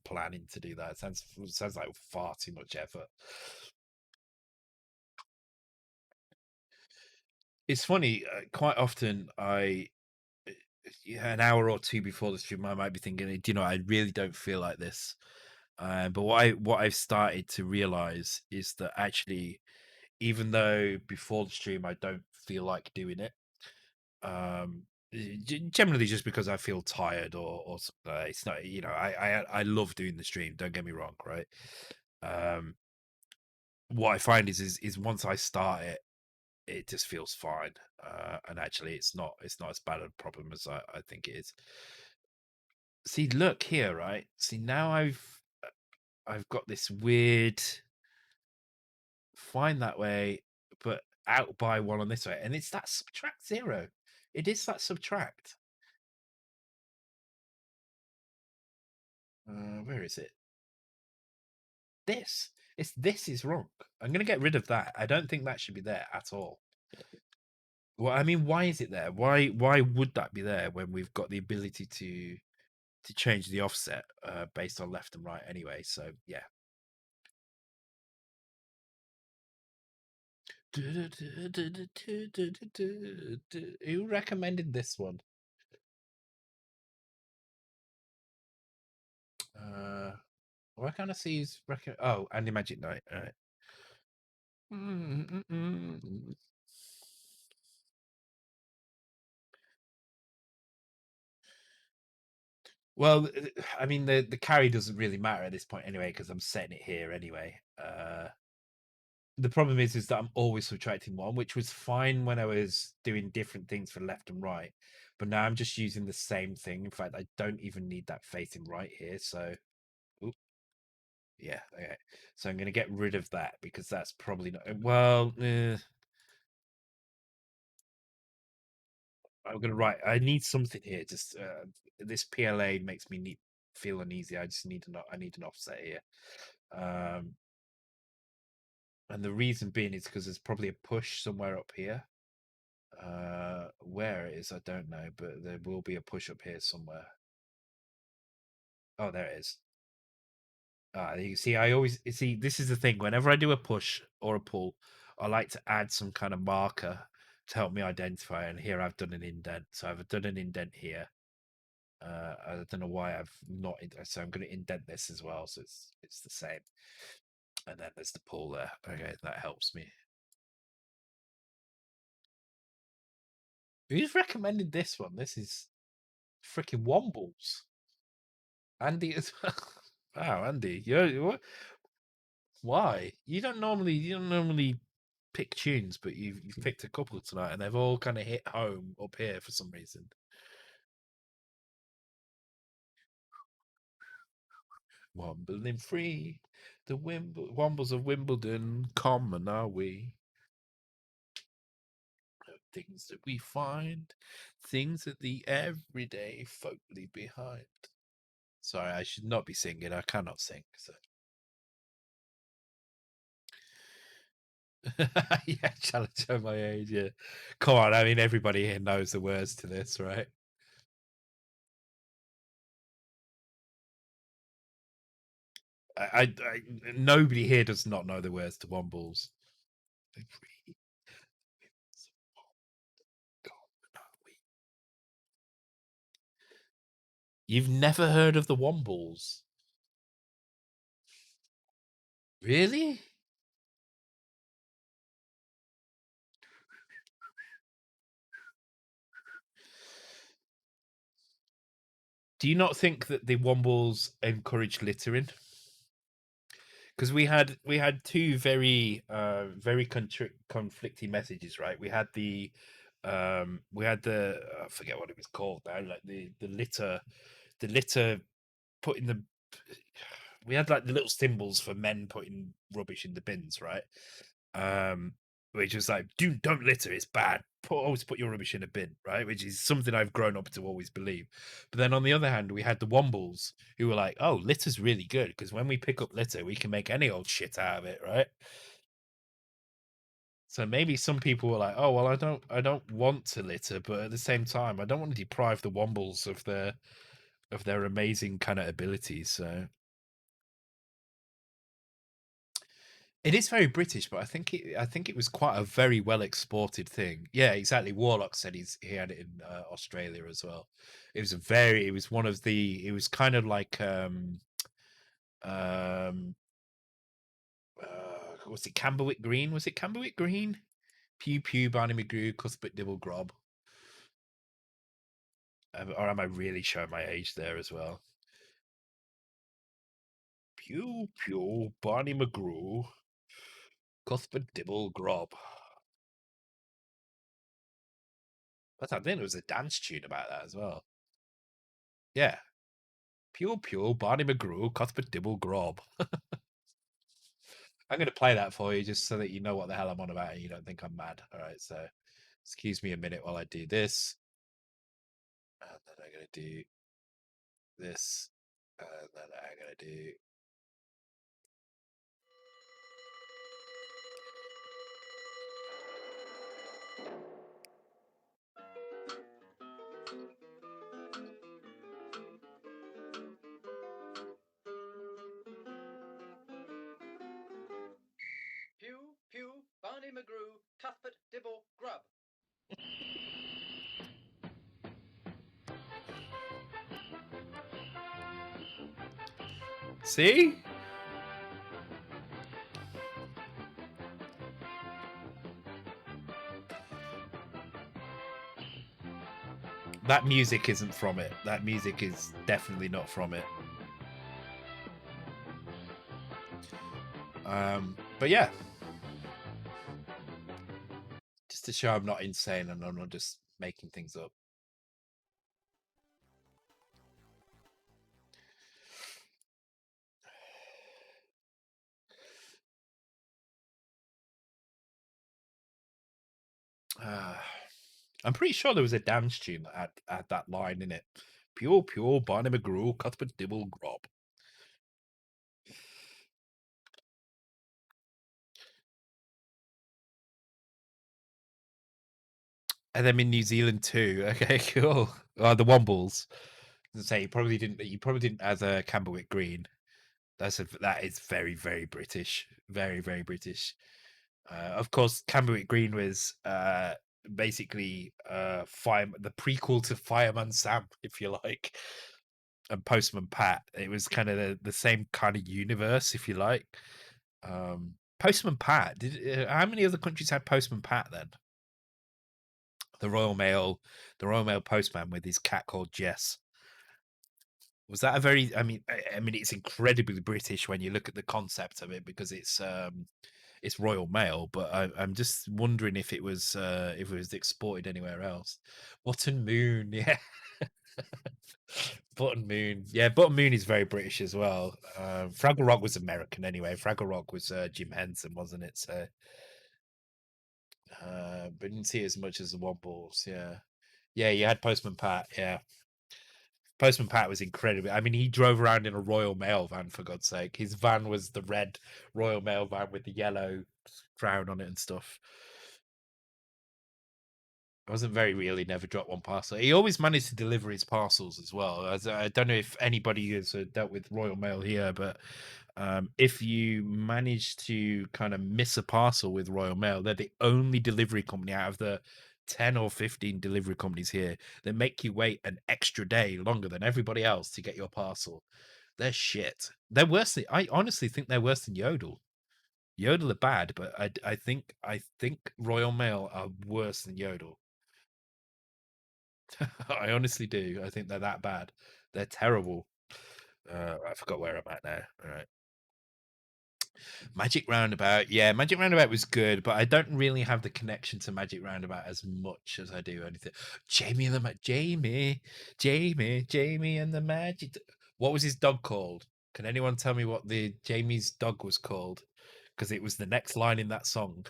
planning to do that. It sounds like far too much effort. It's funny, quite often an hour or two before the stream, I might be thinking, do you know, I really don't feel like this. But what I've started to realize is that actually, even though before the stream I don't feel like doing it, um, generally just because I feel tired or something, it's not, I love doing the stream. Don't get me wrong, right? Um, what I find is once I start it, it just feels fine. And actually, it's not as bad a problem as I think it is. See, look here, right? See, now I've got this weird find that way, but out by one on this way, and it's that subtract 0. It is that subtract. Where is it? This is wrong. I'm gonna get rid of that. I don't think that should be there at all. Well, I mean, why is it there? Why would that be there when we've got the ability to change the offset based on left and right anyway? So yeah. Who recommended this one? Why can't I see his Oh, Andy Magic Knight. All right. Well, I mean, the carry doesn't really matter at this point anyway, because I'm setting it here anyway. The problem is that I'm always subtracting 1, which was fine when I was doing different things for left and right, but now I'm just using the same thing. In fact, I don't even need that facing right here. So, oop, yeah, okay. So I'm going to get rid of that, because that's probably not well. I'm gonna write. I need something here. Just this PLA makes me feel uneasy. I need an offset here. And the reason being is because there's probably a push somewhere up here. Where it is, I don't know, but there will be a push up here somewhere. Oh, there it is. You see, this is the thing. Whenever I do a push or a pull, I like to add some kind of marker to help me identify. And here I've done an indent. So I've done an indent here. I don't know why I've not. So I'm going to indent this as well, so it's the same. And then there's the pull there. Okay, that helps me. Who's recommended this one? This is freaking Wombles. Andy as well. Wow, Andy, what? Why? You don't normally pick tunes, but you've picked a couple tonight, and they've all kind of hit home up here for some reason. Wombling free, the Wombles of Wimbledon, common are we? Things that we find, things that the everyday folk leave behind. Sorry, I should not be singing. I cannot sing. So. Yeah, challenge show my age. Yeah, come on. I mean, everybody here knows the words to this, right? Nobody here does not know the words to Wombles. You've never heard of the Wombles? Really? Do you not think that the Wombles encourage littering? Because we had two very conflicting messages, right? We had the I forget what it was called now, like the litter putting the we had like the little symbols for men putting rubbish in the bins, right? Um, which was like, don't litter, it's bad. Always put your rubbish in a bin, right? Which is something I've grown up to always believe. But then on the other hand, we had the Wombles who were like, oh, litter's really good because when we pick up litter, we can make any old shit out of it, right? So maybe some people were like, oh well, I don't want to litter, but at the same time, I don't want to deprive the Wombles of their amazing kind of abilities. So it is very British, but I think it was quite a very well exported thing. Yeah, exactly. Warlock said he had it in Australia as well. It was kind of like um was it Camberwick Green? Was it Camberwick Green? Pew pew Barney McGrew, Cuthbert Dibble Grob. Or am I really showing my age there as well? Pew pew Barney McGrew, Cuthbert Dibble Grob. But I think there was a dance tune about that as well. Yeah. Pew pew, Barney McGrew, Cuthbert Dibble Grob. I'm going to play that for you just so that you know what the hell I'm on about and you don't think I'm mad. All right, so excuse me a minute while I do this. And then I'm going to do this. And then I'm going to do. Pew, pew, Barney McGrew, Cuthbert Dibble Grub. See? That music isn't from it. That music is definitely not from it. But yeah, just to show I'm not insane and I'm not just making things up. I'm pretty sure there was a dance tune that had that line in it. Pure, pure, Barney McGrew, Cuthbert Dibble Grob. And then in New Zealand too. Okay, cool. The Wombles. Say you probably didn't as a Camberwick Green. That is very very British, very very British. Of course, Camberwick Green was basically the prequel to Fireman Sam, if you like, and Postman Pat. It was kind of the same kind of universe, if you like. Postman Pat. How many other countries had Postman Pat then? The Royal Mail, the Royal Mail postman with his cat called Jess. Was that a very? I mean, it's incredibly British when you look at the concept of it because it's Royal Mail. But I'm just wondering if it was exported anywhere else. Button Moon, yeah, Button Moon, yeah, Button Moon is very British as well. Fraggle Rock was American anyway. Fraggle Rock was Jim Henson, wasn't it? So, but didn't see it as much as the Wombles. Yeah, yeah, you had Postman Pat. Yeah. Postman Pat was incredible. I mean, he drove around in a Royal Mail van, for God's sake. His van was the red Royal Mail van with the yellow crown on it and stuff. It wasn't very real. He never dropped one parcel. He always managed to deliver his parcels as well. As I don't know if anybody has dealt with Royal Mail here, but if you manage to kind of miss a parcel with Royal Mail, they're the only delivery company out of the 10 or 15 delivery companies here that make you wait an extra day longer than everybody else to get your parcel. They're shit. They're worse than I honestly think they're worse than Yodel. Yodel are bad, but I think Royal Mail are worse than Yodel. I honestly do. I think they're that bad. They're terrible. I forgot where I'm at now. All right. Magic Roundabout. Yeah, Magic Roundabout was good, but I don't really have the connection to Magic Roundabout as much as I do anything. Jamie and the Jamie and the Magic. What was his dog called? Can anyone tell me what the Jamie's dog was called? Because it was the next line in that song.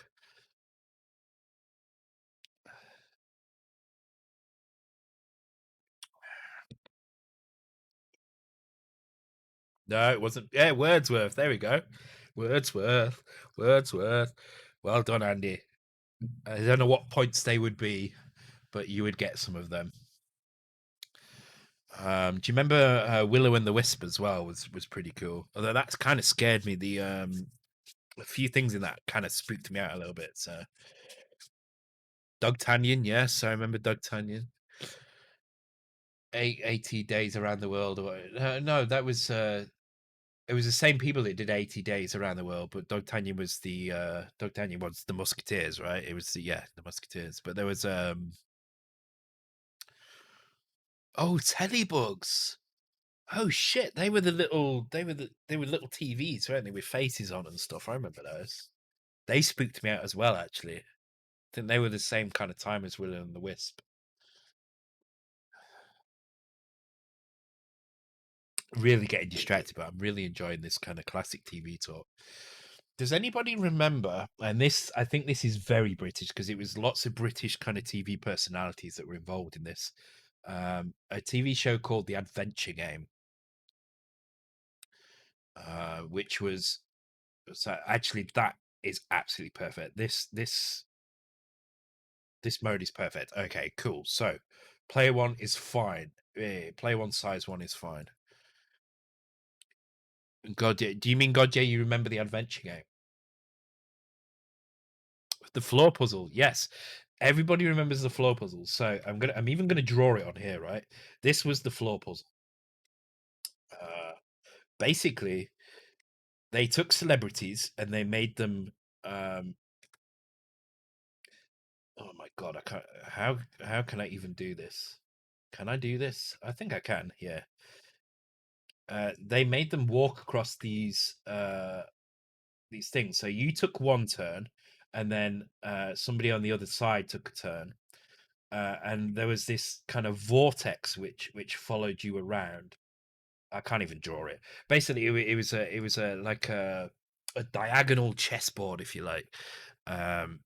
No, it wasn't. Yeah, Wordsworth. There we go. Wordsworth. Wordsworth. Well done, Andy. I don't know what points they would be, but you would get some of them. Do you remember Willow and the Wisp as well? Was pretty cool. Although that's kind of scared me. The a few things in that kind of spooked me out a little bit. So Doug Tanyan, yes, I remember Doug Tanyan. 80 days around the world. Or no, that was it was the same people that did 80 days around the world, but Doug Tanyan was the Musketeers, right? It was the Musketeers. But there was oh, Telebugs. Oh shit, they were little TVs, weren't they, with faces on and stuff. I remember those. They spooked me out as well, actually. I think they were the same kind of time as Willow and the Wisp. Really getting distracted, but I'm really enjoying this kind of classic TV talk. Does anybody remember? And this, I think this is very British because it was lots of British kind of TV personalities that were involved in this. A TV show called The Adventure Game, which was so actually that is absolutely perfect. This mode is perfect. Okay, cool. So player one is fine. Player one size one is fine. God, do you mean God? Yeah, you remember the adventure game? The floor puzzle, yes. Everybody remembers the floor puzzle. So I'm even gonna draw it on here, right? This was the floor puzzle. Uh, Basically, they took celebrities and they made them. Um, oh my god, I can't. How can I even do this? Can I do this? I think I can. Yeah. They made them walk across these things. So you took one turn, and then somebody on the other side took a turn, and there was this kind of vortex which followed you around. I can't even draw it. Basically, it was a like a diagonal chessboard, if you like. And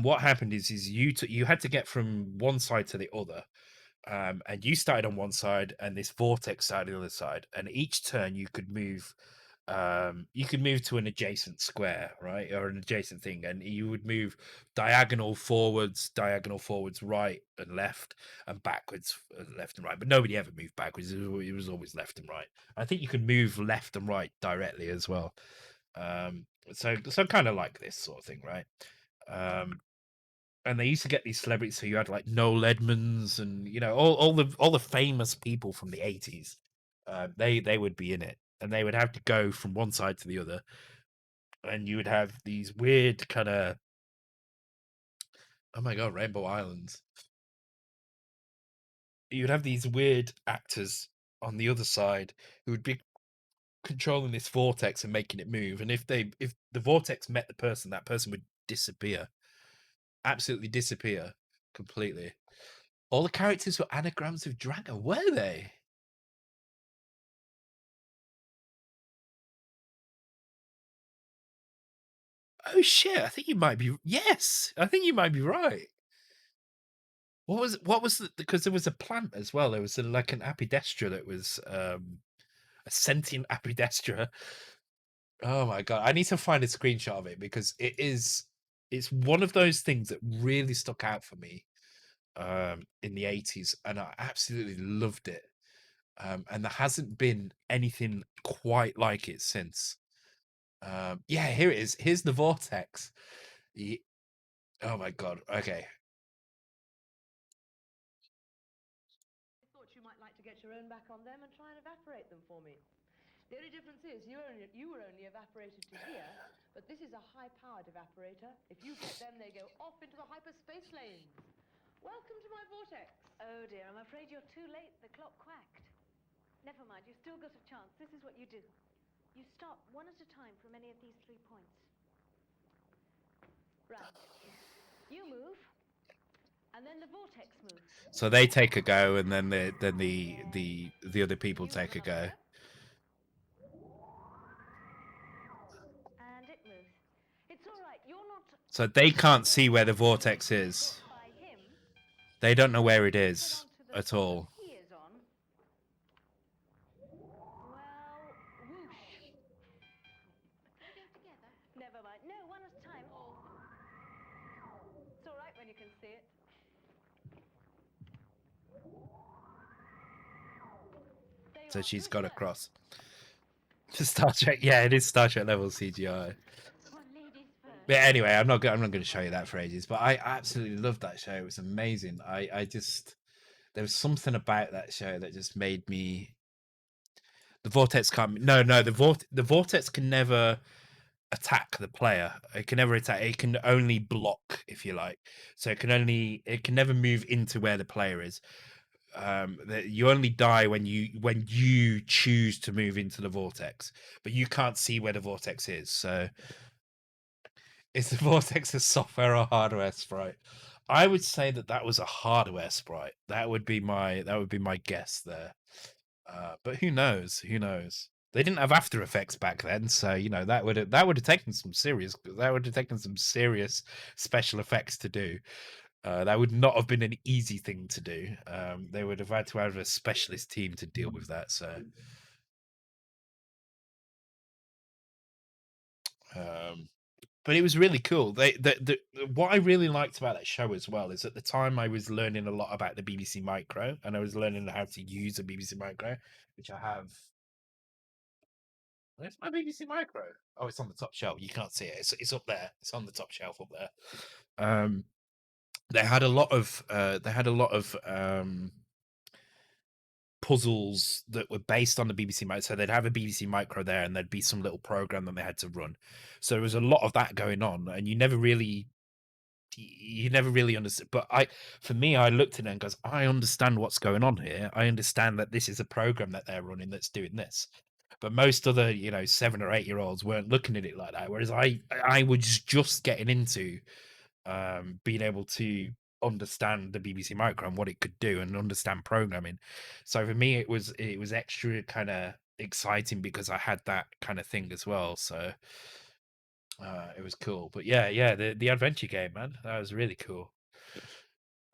what happened is you had to get from one side to the other, and you started on one side, and this vortex started on the other side. And each turn you could move to an adjacent square, right, or an adjacent thing, and you would move diagonal forwards, right and left, and backwards, left and right. But nobody ever moved backwards. It was always left and right. I think you could move left and right directly as well. So kind of like this sort of thing, right? Um, and they used to get these celebrities. So you had like Noel Edmonds, and all the famous people from the 80s. They would be in it, and they would have to go from one side to the other, and you would have these weird kind of, oh my god, Rainbow Islands. You'd have these weird actors on the other side who would be controlling this vortex and making it move. And if the vortex met the person, that person would disappear, absolutely disappear completely. All the characters were anagrams of dragon, were they? Oh shit! I think you might be. Yes, I think you might be right. Because there was a plant as well. There was like an apidestra that was a sentient apidestra. Oh my god, I need to find a screenshot of it because it's one of those things that really stuck out for me in the 80s, and I absolutely loved it. And there hasn't been anything quite like it since. Yeah, here it is. Here's the vortex. Ye- oh my god. Okay. I thought you might like to get your own back on them and try and evaporate them for me. The only difference is you were only evaporated to here, but this is a high-powered evaporator. If you get them, they go off into the hyperspace lanes. Welcome to my vortex. Oh dear, I'm afraid you're too late. The clock quacked. Never mind, you've still got a chance. This is what you do. You start one at a time from any of these 3 points. Right. You move, and then the vortex moves. So they take a go, and then the other people You take a move up go. here. And it moves. It's all right. You're not. So they can't see where the vortex is. Got by him. They don't know where it Head is on to the at spot that all. he is on. Well, whoosh. We're going together. Never mind. No, one at a time. Oh. It's all right when you can see it. There you So are. she's Who's got first? across. Star Trek, yeah, it is Star Trek level CGI. Well, ladies first. But anyway, I'm not going to show you that for ages. But I absolutely loved that show. It was amazing. I just there was something about that show that just made me. The vortex can't. No, the vortex can never attack the player. It can never attack. It can only block, if you like. So it can never move into where the player is. That you only die when you choose to move into the vortex, but you can't see where the vortex is. So is the vortex a software or hardware sprite? I would say that that was a hardware sprite. That would be my guess there. But who knows? Who knows? They didn't have After Effects back then, so you know that would have taken some serious special effects to do. That would not have been an easy thing to do. They would have had to have a specialist team to deal with that. So, um, but it was really cool. What I really liked about that show as well is at the time I was learning a lot about the BBC Micro, and I was learning how to use a BBC Micro, which I have. Where's my BBC Micro? Oh, it's on the top shelf. You can't see it. It's up there. It's on the top shelf up there. They had a lot of puzzles that were based on the BBC Micro. So they'd have a BBC Micro there, and there'd be some little program that they had to run. So there was a lot of that going on, and you never really understood. But for me, I looked at it and goes, I understand what's going on here. I understand that this is a program that they're running that's doing this. But most other, 7 or 8 year olds weren't looking at it like that. Whereas I was just getting into being able to understand the BBC Micro and what it could do and understand programming. So for me, it was extra kind of exciting because I had that kind of thing as well. So it was cool. But yeah, the adventure game, man, that was really cool.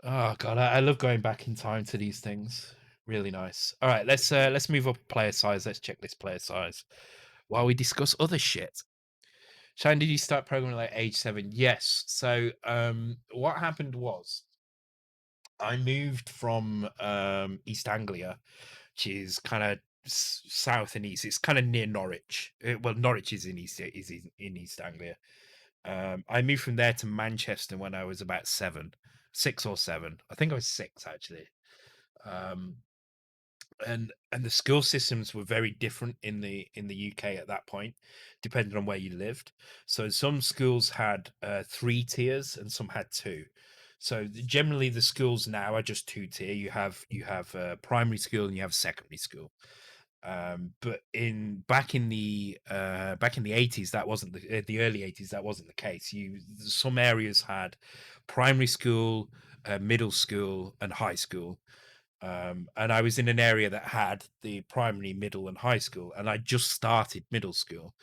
Oh god, I love going back in time to these things. Really nice. All right, let's move up player size. Let's check this player size while we discuss other shit. Shane, did you start programming like age 7? Yes. So what happened was I moved from East Anglia, which is kind of south and east. It's kind of near Norwich. Well, Norwich is in East Anglia. I moved from there to Manchester when I was about 6 or 7. I think I was 6 actually. Um, and the school systems were very different in the UK at that point, depending on where you lived. So some schools had 3 tiers and some had 2. So generally, the schools now are just 2 tier. You have primary school and you have secondary school. But in back in the 80s, that wasn't the early 80s. That wasn't the case. Some areas had primary school, middle school, and high school. And I was in an area that had the primary, middle, and high school, and I just started middle school.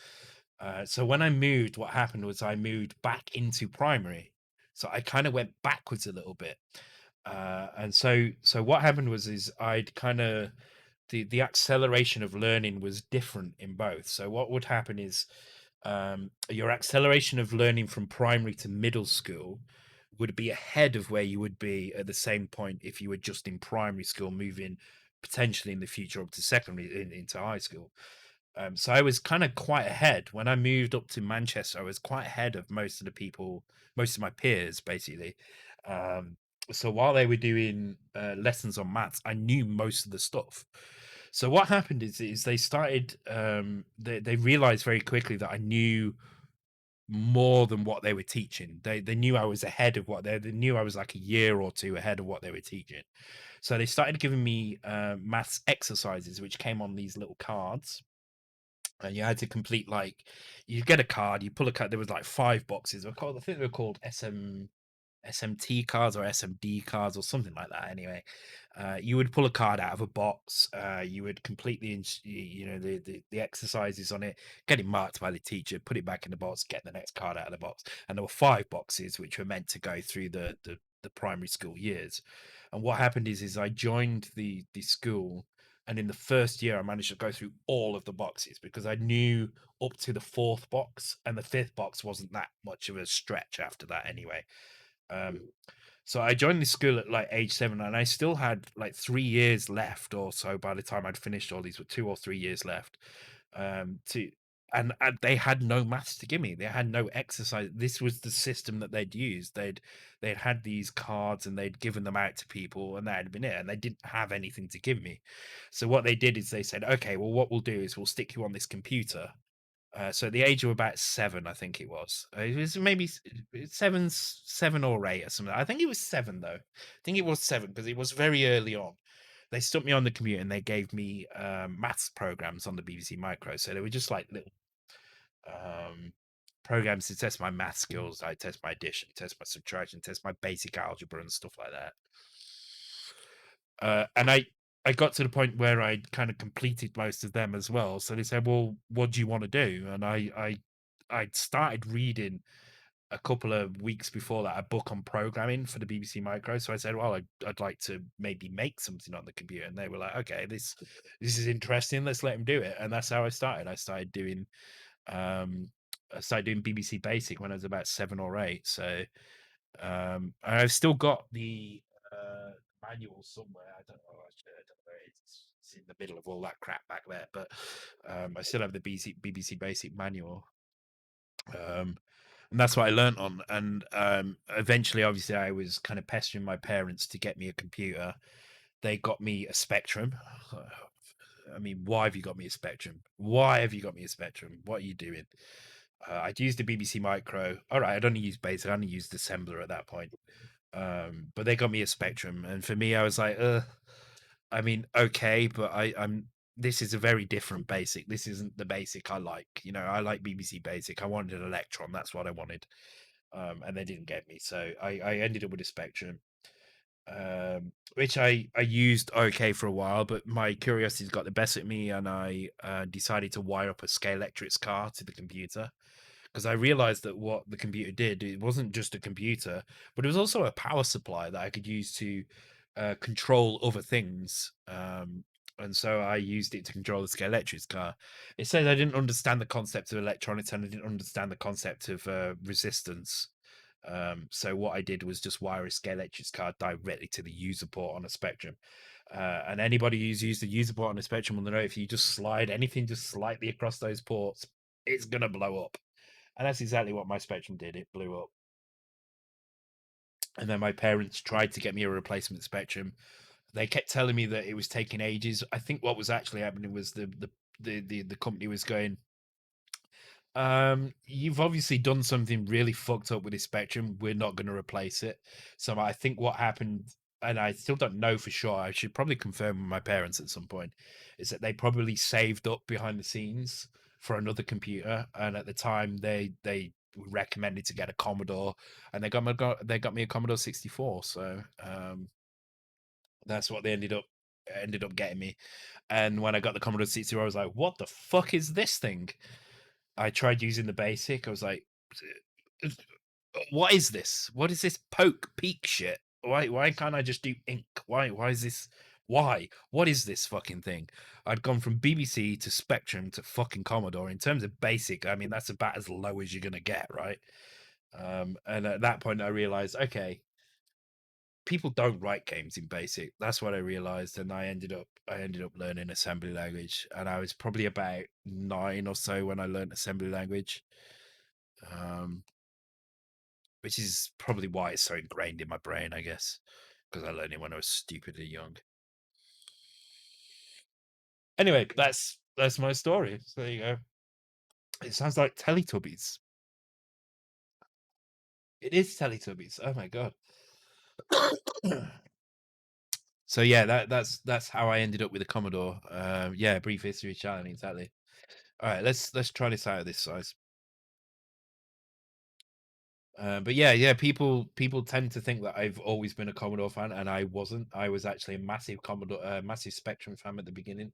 So when I moved, what happened was I moved back into primary. So I kind of went backwards a little bit. And so what happened was is I'd kind of the acceleration of learning was different in both. So what would happen is your acceleration of learning from primary to middle school would be ahead of where you would be at the same point if you were just in primary school, moving potentially in the future up to secondary into high school. So I was kind of quite ahead when I moved up to Manchester. I was quite ahead of most of the people, most of my peers, basically. Um, so while they were doing lessons on maths, I knew most of the stuff. So what happened is they started they realized very quickly that I knew more than what they were teaching. They knew I was ahead of what they knew I was like a year or two ahead of what they were teaching. So they started giving me maths exercises, which came on these little cards, and you had to complete like you get a card, you pull a card. There was like 5 boxes. I think they were called SMT cards or SMD cards or something like that. Anyway, you would pull a card out of a box. You would complete the exercises on it, get it marked by the teacher, put it back in the box, get the next card out of the box. And there were 5 boxes which were meant to go through the primary school years. And what happened is I joined the school. And in the first year, I managed to go through all of the boxes because I knew up to the 4th box, and the 5th box wasn't that much of a stretch after that anyway. Um, so I joined the school at like age 7, and I still had like 3 years left or so by the time I'd finished all these, with 2 or 3 years left. To and they had no maths to give me. They had no exercise. This was the system that they'd used. They'd had these cards and they'd given them out to people, and that had been it. And they didn't have anything to give me. So what they did is they said, okay, well, what we'll do is we'll stick you on this computer. So at the age of about 7, I think it was. It was maybe 7 or 8 or something. I think it was 7 though. I think it was 7 because it was very early on. They stuck me on the computer and they gave me maths programs on the BBC Micro. So they were just like little um, programs to test my math skills. I test my addition, test my subtraction, test my basic algebra and stuff like that. And I got to the point where I'd kind of completed most of them as well. So they said, "Well, what do you want to do?" And I started reading a couple of weeks before that a book on programming for the BBC Micro. So I said, "Well, I'd like to maybe make something on the computer." And they were like, "Okay, this is interesting. Let's let him do it." And that's how I started. Um I started doing BBC Basic when I was about 7 or 8. So I've still got the manual somewhere. I don't know. Actually, I don't know. It's in the middle of all that crap back there. But I still have the BBC Basic manual. And that's what I learned on. And eventually, obviously, I was kind of pestering my parents to get me a computer. They got me a Spectrum. I mean, why have you got me a Spectrum? Why have you got me a Spectrum? What are you doing? I'd used the BBC Micro. All right, I'd only used Basic. I only used Assembler at that point. But they got me a Spectrum, and for me, I was like, I mean, okay, but I'm. This is a very different Basic. This isn't the Basic I like. You know, I like BBC Basic. I wanted an Electron. That's what I wanted. And they didn't get me, so I ended up with a Spectrum, which I used okay for a while, but my curiosity's got the best of me, and I decided to wire up a Scalextric car to the computer because I realized that what the computer did, it wasn't just a computer, but it was also a power supply that I could use to control other things. And so I used it to control the Scalextric car. It says I didn't understand the concept of electronics and I didn't understand the concept of resistance. So what I did was just wire a Scalextric card directly to the user port on a Spectrum. And anybody who's used the user port on a Spectrum will know if you just slide anything just slightly across those ports, it's gonna blow up. And that's exactly what my Spectrum did. It blew up. And then my parents tried to get me a replacement Spectrum. They kept telling me that it was taking ages. I think what was actually happening was the company was going, you've obviously done something really fucked up with this Spectrum. We're not going to replace it. So I think what happened, and I still don't know for sure, I should probably confirm with my parents at some point, is that they probably saved up behind the scenes for another computer, and at the time they recommended to get a Commodore, and they got me a Commodore 64. So that's what they ended up getting me. And when I got the Commodore 64, I was like, what the fuck is this thing? I tried using the basic. I was like, what is this? What is this peak shit? Why can't I just do ink? Why is this Why? What is this fucking thing? I'd gone from BBC to Spectrum to fucking Commodore. In terms of basic, I mean, that's about as low as you're gonna get, right? And at that point, I realized, okay, people don't write games in basic. That's what I realized, and I ended up learning assembly language, and I was probably about 9 or so when I learned assembly language. Um, which is probably why it's so ingrained in my brain, I guess, because I learned it when I was stupidly young. Anyway, that's my story. So there you go. It sounds like Teletubbies. It is Teletubbies. Oh my god. So yeah, that's how I ended up with a Commodore. Yeah, brief history challenge, exactly. All right, let's try this out of this size. But yeah, people tend to think that I've always been a Commodore fan, and I wasn't. I was actually a massive Commodore, massive Spectrum fan at the beginning.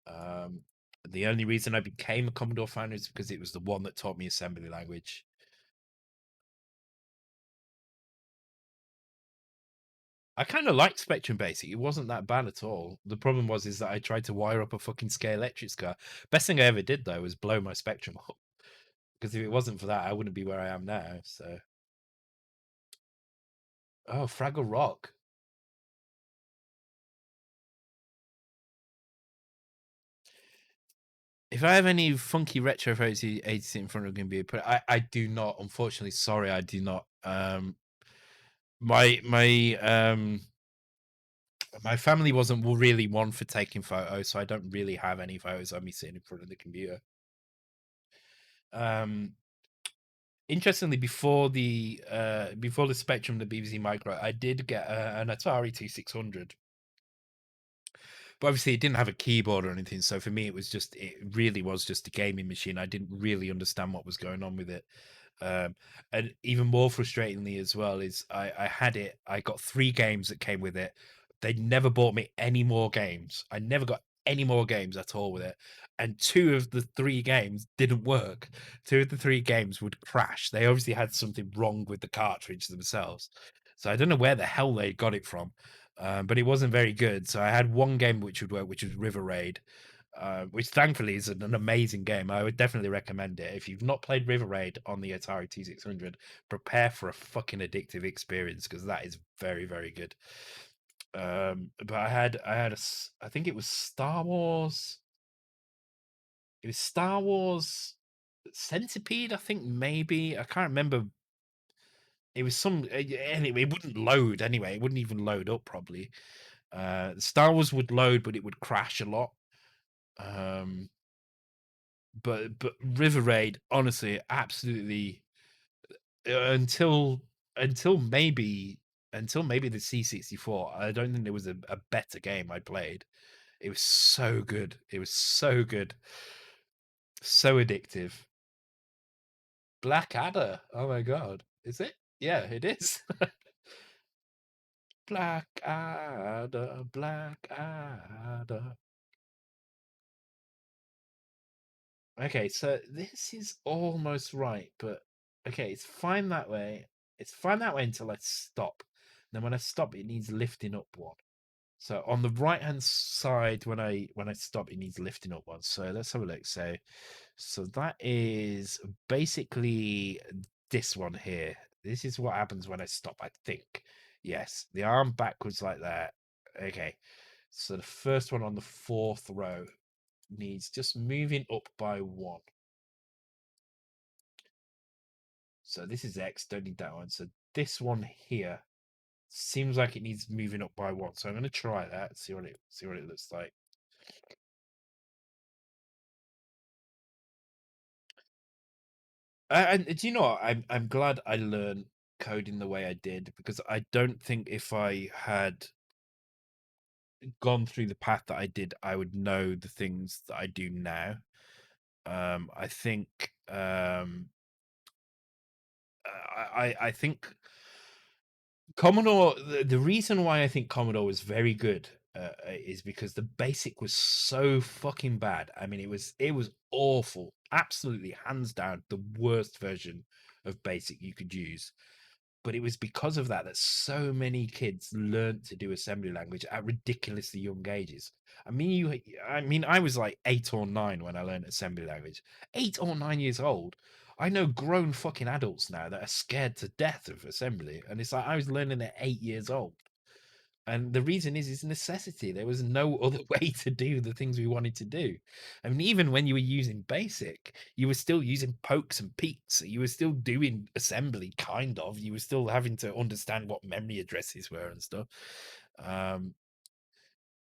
Um, the only reason I became a Commodore fan is because it was the one that taught me assembly language. I kind of liked Spectrum Basic. It wasn't that bad at all. The problem was is that I tried to wire up a fucking Scalextric car. Best thing I ever did though was blow my Spectrum up. Because if it wasn't for that, I wouldn't be where I am now. So, oh, Fraggle Rock. If I have any funky retro photos you to sit in front of me, but I do not. Unfortunately, sorry, I do not. My family wasn't really one for taking photos, so I don't really have any photos of me sitting in front of the computer. Interestingly, before the Spectrum, the BBC Micro, I did get an Atari 2600. But obviously, it didn't have a keyboard or anything. So for me, it really was just a gaming machine. I didn't really understand what was going on with it. And even more frustratingly as well is I had it. I got 3 games that came with it. They never bought me any more games. I never got any more games at all with it. And 2 of the 3 games didn't work. 2 of the 3 games would crash. They obviously had something wrong with the cartridge themselves. So I don't know where the hell they got it from. But it wasn't very good. So I had 1 game which would work, which was River Raid, which thankfully is an amazing game. I would definitely recommend it. If you've not played River Raid on the Atari 2600, prepare for a fucking addictive experience because that is very, very good. But I think it was Star Wars. It was Star Wars Centipede, I think maybe. I can't remember. It was anyway, it wouldn't load anyway. It wouldn't even load up probably. Star Wars would load, but it would crash a lot. But River Raid, honestly, absolutely until until maybe the C64. I don't think there was a better game I played. It was so good. It was so good, so addictive. Blackadder. Oh my god, is it? Yeah, it is. Blackadder, Blackadder. Okay, so this is almost right, but okay, it's fine that way. It's fine that way until I stop. Then when I stop, it needs lifting up one. So on the right hand side, when I stop, it needs lifting up one. So let's have a look. So that is basically this one here. This is what happens when I stop, I think. Yes, the arm backwards like that. Okay. So the first one on the 4th row needs just moving up by 1. So this is X, don't need that one. So this one here seems like it needs moving up by 1. So I'm going to try that, see what it looks like. And do you know what? I'm glad I learned coding the way I did because I don't think if I had gone through the path that I did, I would know the things that I do now. I think I think Commodore. The reason why I think Commodore was very good is because the basic was so fucking bad. I mean, it was awful, absolutely hands down the worst version of basic you could use. But it was because of that that so many kids learned to do assembly language at ridiculously young ages. I mean, I was like 8 or 9 when I learned assembly language. 8 or 9 years old. I know grown fucking adults now that are scared to death of assembly, and it's like I was learning at 8 years old. And the reason is it's necessity. There was no other way to do the things we wanted to do. I mean, even when you were using BASIC, you were still using pokes and peeks. You were still doing assembly, kind of. You were still having to understand what memory addresses were and stuff.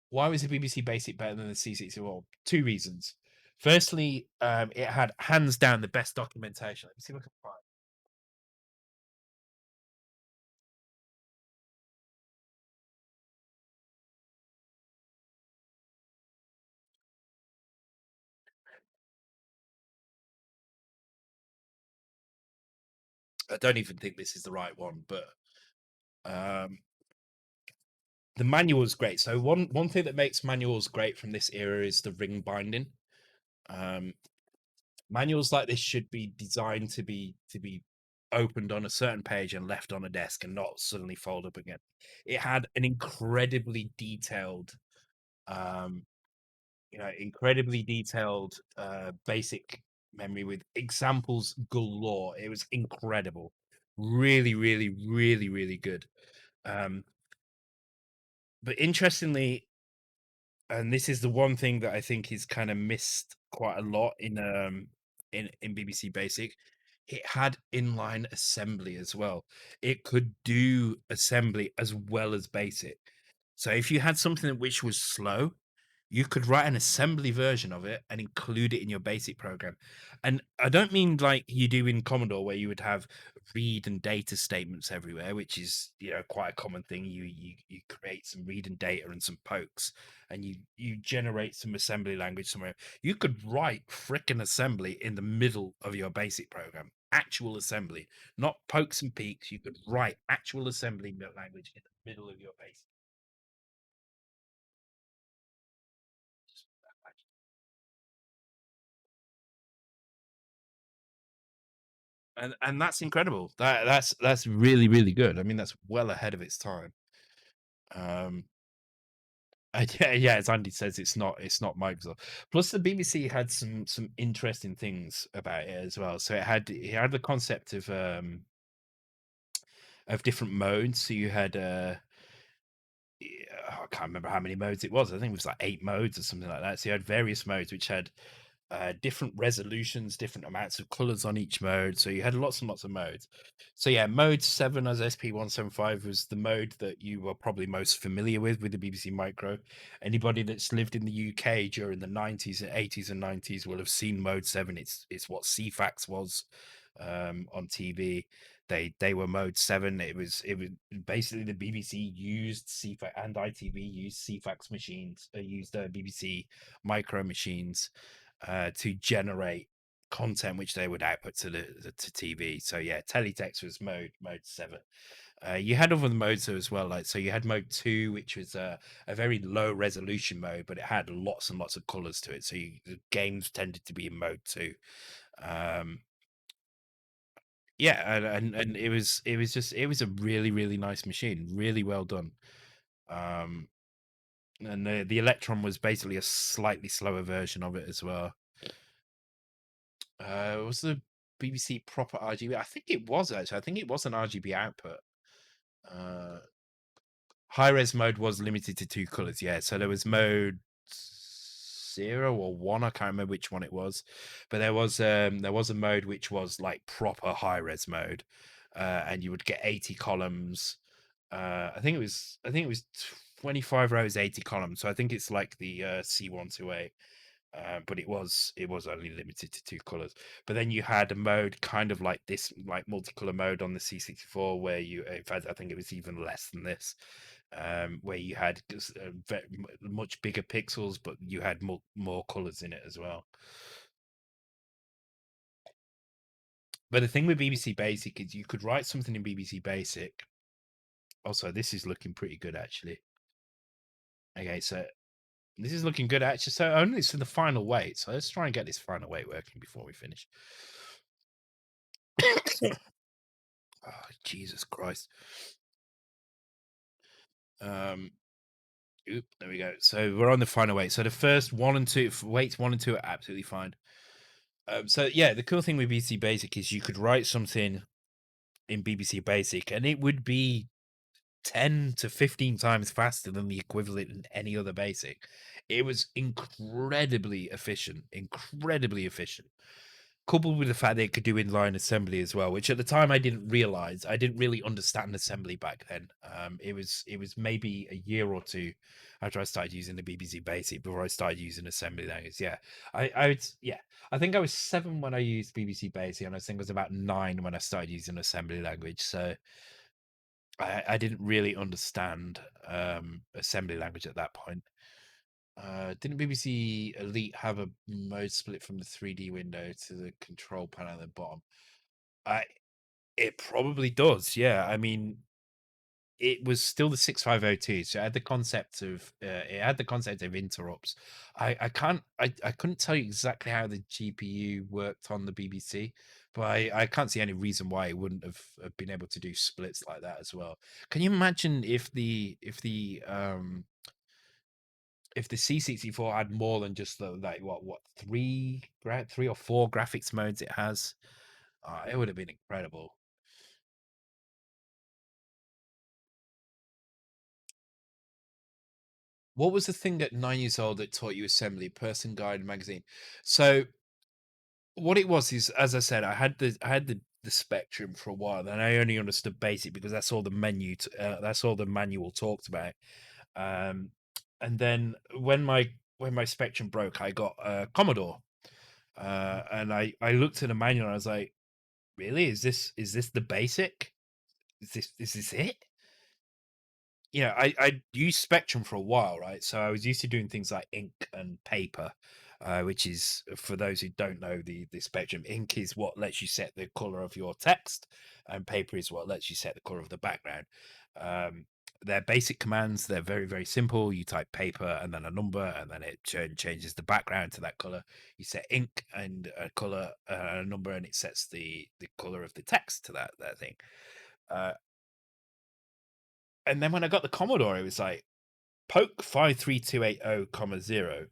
Why was the BBC BASIC better than the C64? Well, 2 reasons. Firstly, it had hands down the best documentation. Let me see if I can find. I don't even think this is the right one, but the manual is great. So one thing that makes manuals great from this era is the ring binding. Manuals like this should be designed to be opened on a certain page and left on a desk and not suddenly fold up again. It had an incredibly detailed, incredibly detailed basic memory with examples galore. It was incredible, really, really, really, really good. But interestingly, and this is the one thing that I think is kind of missed quite a lot in BBC Basic. It had inline assembly as well. It could do assembly as well as basic. So if you had something which was slow, you could write an assembly version of it and include it in your basic program. And I don't mean like you do in Commodore where you would have read and data statements everywhere, which is quite a common thing. You create some read and data and some pokes, and you generate some assembly language somewhere. You could write frickin' assembly in the middle of your basic program. Actual assembly, not pokes and peeks. You could write actual assembly language in the middle of your basic. And that's incredible. That's really, really good. I mean, that's well ahead of its time. Yeah, as Andy says, it's not Microsoft. Plus, the BBC had some interesting things about it as well. So it had the concept of different modes. So you had I can't remember how many modes it was. I think it was like 8 modes or something like that. So you had various modes which had different resolutions, different amounts of colors on each mode. So you had lots and lots of modes. So yeah, mode 7 as SP175 was the mode that you were probably most familiar with the BBC Micro. Anybody that's lived in the UK during the 90s and 80s and 90s will have seen mode 7. It's what CFAX was on TV. They were mode 7. It was basically the BBC used CFAX, and ITV used CFAX machines, used BBC Micro machines to generate content which they would output to TV. So yeah, teletext was mode 7. You had other modes as well, like so you had mode 2, which was a very low resolution mode, but it had lots and lots of colors to it. So the games tended to be in mode 2. Yeah, and it was a really, really nice machine, really well done. And the Electron was basically a slightly slower version of it as well. Was the BBC proper RGB? I think it was actually. I think it was an RGB output. High res mode was limited to 2 colors. Yeah, so there was mode 0 or 1. I can't remember which one it was, but there was a mode which was like proper high res mode, and you would get 80 columns. I think it was 25 rows, 80 columns. So I think it's like the C128. But it was only limited to 2 colors. But then you had a mode kind of like this, like multicolor mode on the C64, where in fact, I think it was even less than this, where you had much bigger pixels, but you had more colors in it as well. But the thing with BBC Basic is you could write something in BBC Basic. Also, this is looking pretty good actually. Okay, so this is looking good actually. So only it's in the final weight. So let's try and get this final weight working before we finish. Oh, Jesus Christ. There we go. So we're on the final weight. So the first one and two weights 1 and 2 are absolutely fine. So yeah, the cool thing with BBC Basic is you could write something in BBC Basic and it would be 10 to 15 times faster than the equivalent in any other basic. It was incredibly efficient, incredibly efficient. Coupled with the fact that it could do inline assembly as well, which at the time I didn't realize. I didn't really understand assembly back then. It was maybe a year or two after I started using the BBC Basic before I started using assembly language. Yeah, I think I was 7 when I used BBC Basic, and I think I was about 9 when I started using assembly language. So I didn't really understand assembly language at that point. Didn't BBC Elite have a mode split from the 3D window to the control panel at the bottom? I It probably does. Yeah, I mean, it was still the 6502, so it had the concept of interrupts. I couldn't tell you exactly how the GPU worked on the BBC, but I can't see any reason why it wouldn't have been able to do splits like that as well. Can you imagine if the C64 had more than just the like what three or four graphics modes it has? It would have been incredible. What was the thing at 9 years old that taught you assembly? Person Guide magazine. So what it was is, as I said, I had the Spectrum for a while, and I only understood Basic because that's all the that's all the manual talked about. Um, and then when my Spectrum broke, I got a Commodore, and I looked at the manual and I was like, really, is this the Basic? Is this it? Yeah, I used Spectrum for a while, right? So I was used to doing things like ink and paper, which is, for those who don't know, the Spectrum. Ink is what lets you set the color of your text, and paper is what lets you set the color of the background. Um, they're basic commands. They're very, very simple. You type paper and then a number, and then it changes the background to that color. You set ink and a color, a number, and it sets the color of the text to that thing. Uh, and then when I got the Commodore, it was like, poke 53280, comma 0,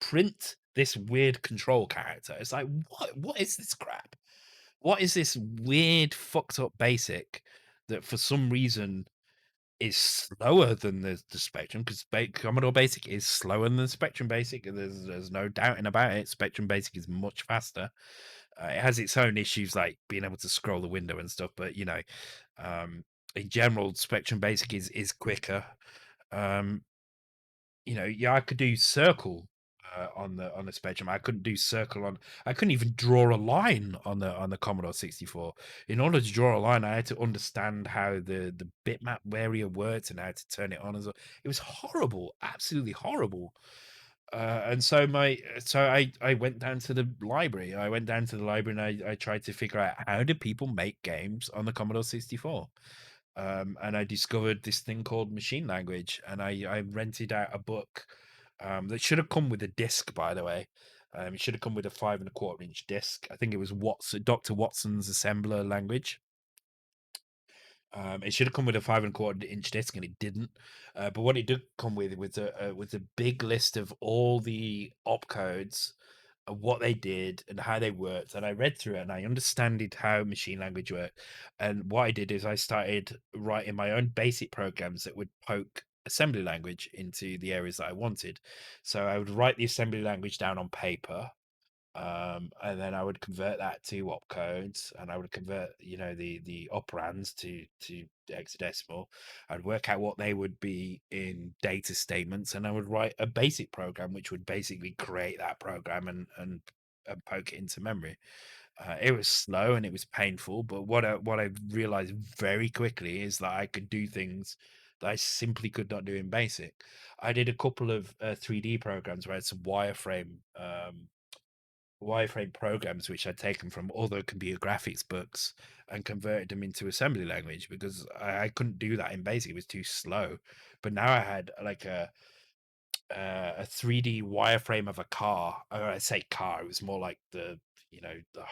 print this weird control character. It's like, what is this crap? What is this weird fucked up basic that for some reason is slower than the Spectrum? Because Commodore Basic is slower than the Spectrum Basic. There's no doubting about it. Spectrum Basic is much faster. It has its own issues like being able to scroll the window and stuff, but um, in general, Spectrum Basic is quicker. Um, yeah, I could do circle on the Spectrum. I couldn't even draw a line on the Commodore 64. In order to draw a line, I had to understand how the bitmap area worked and how to turn it on as well. It was horrible, absolutely horrible. And so I went down to the library. I went down to the library and I tried to figure out, how do people make games on the Commodore 64? And I discovered this thing called machine language, and I rented out a book that should have come with a disc, by the way. It should have come with a 5 1/4 inch disc. I think it was Dr. Watson's assembler language. It should have come with a 5 1/4 inch disc, and it didn't. But what it did come with was a big list of all the opcodes, what they did and how they worked. And I read through it and I understood how machine language worked. And what I did is I started writing my own basic programs that would poke assembly language into the areas that I wanted. So I would write the assembly language down on paper, and then I would convert that to opcodes, and I would convert, the operands to hexadecimal. I'd work out what they would be in data statements, and I would write a basic program which would basically create that program and poke it into memory. It was slow and it was painful, but what I realized very quickly is that I could do things that I simply could not do in basic. I did a couple of 3D programs where I had some wireframe programs which I'd taken from other computer graphics books and converted them into assembly language because I couldn't do that in BASIC. It was too slow. But now I had like a 3D wireframe of a car. Or I say car, it was more like the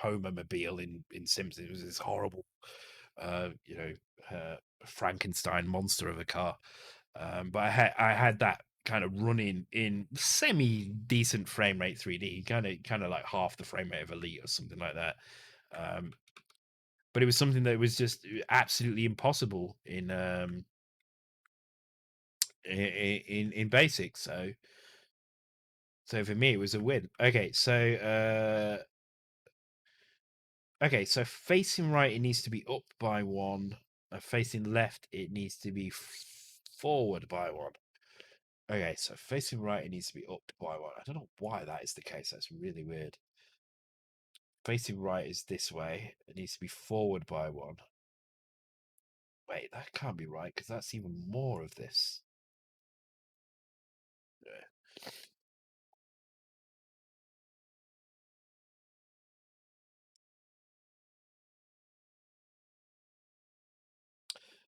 Homermobile in Simpsons. It was this horrible you know, Frankenstein monster of a car. But I had that kind of running in semi decent frame rate 3D, kind of like half the frame rate of Elite or something like that. Um, but it was something that was just absolutely impossible in basic. So for me, it was a win. Okay, so facing right, it needs to be up by one. Facing left, it needs to be forward by one. Okay, so facing right, it needs to be up by one. I don't know why that is the case. That's really weird. Facing right is this way. It needs to be forward by one. Wait, that can't be right because that's even more of this. Yeah.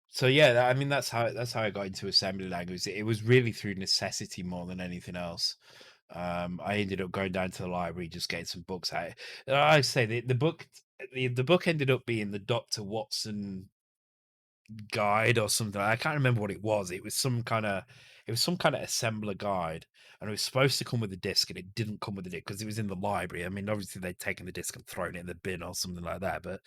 So yeah, I mean that's how I got into assembly language. It was really through necessity more than anything else. I ended up going down to the library, just getting some books out. I say the book ended up being the Dr. Watson guide or something. I can't remember what it was. It was some kind of assembler guide, and it was supposed to come with a disc, and it didn't come with a disc because it was in the library. I mean, obviously they'd taken the disc and thrown it in the bin or something like that. But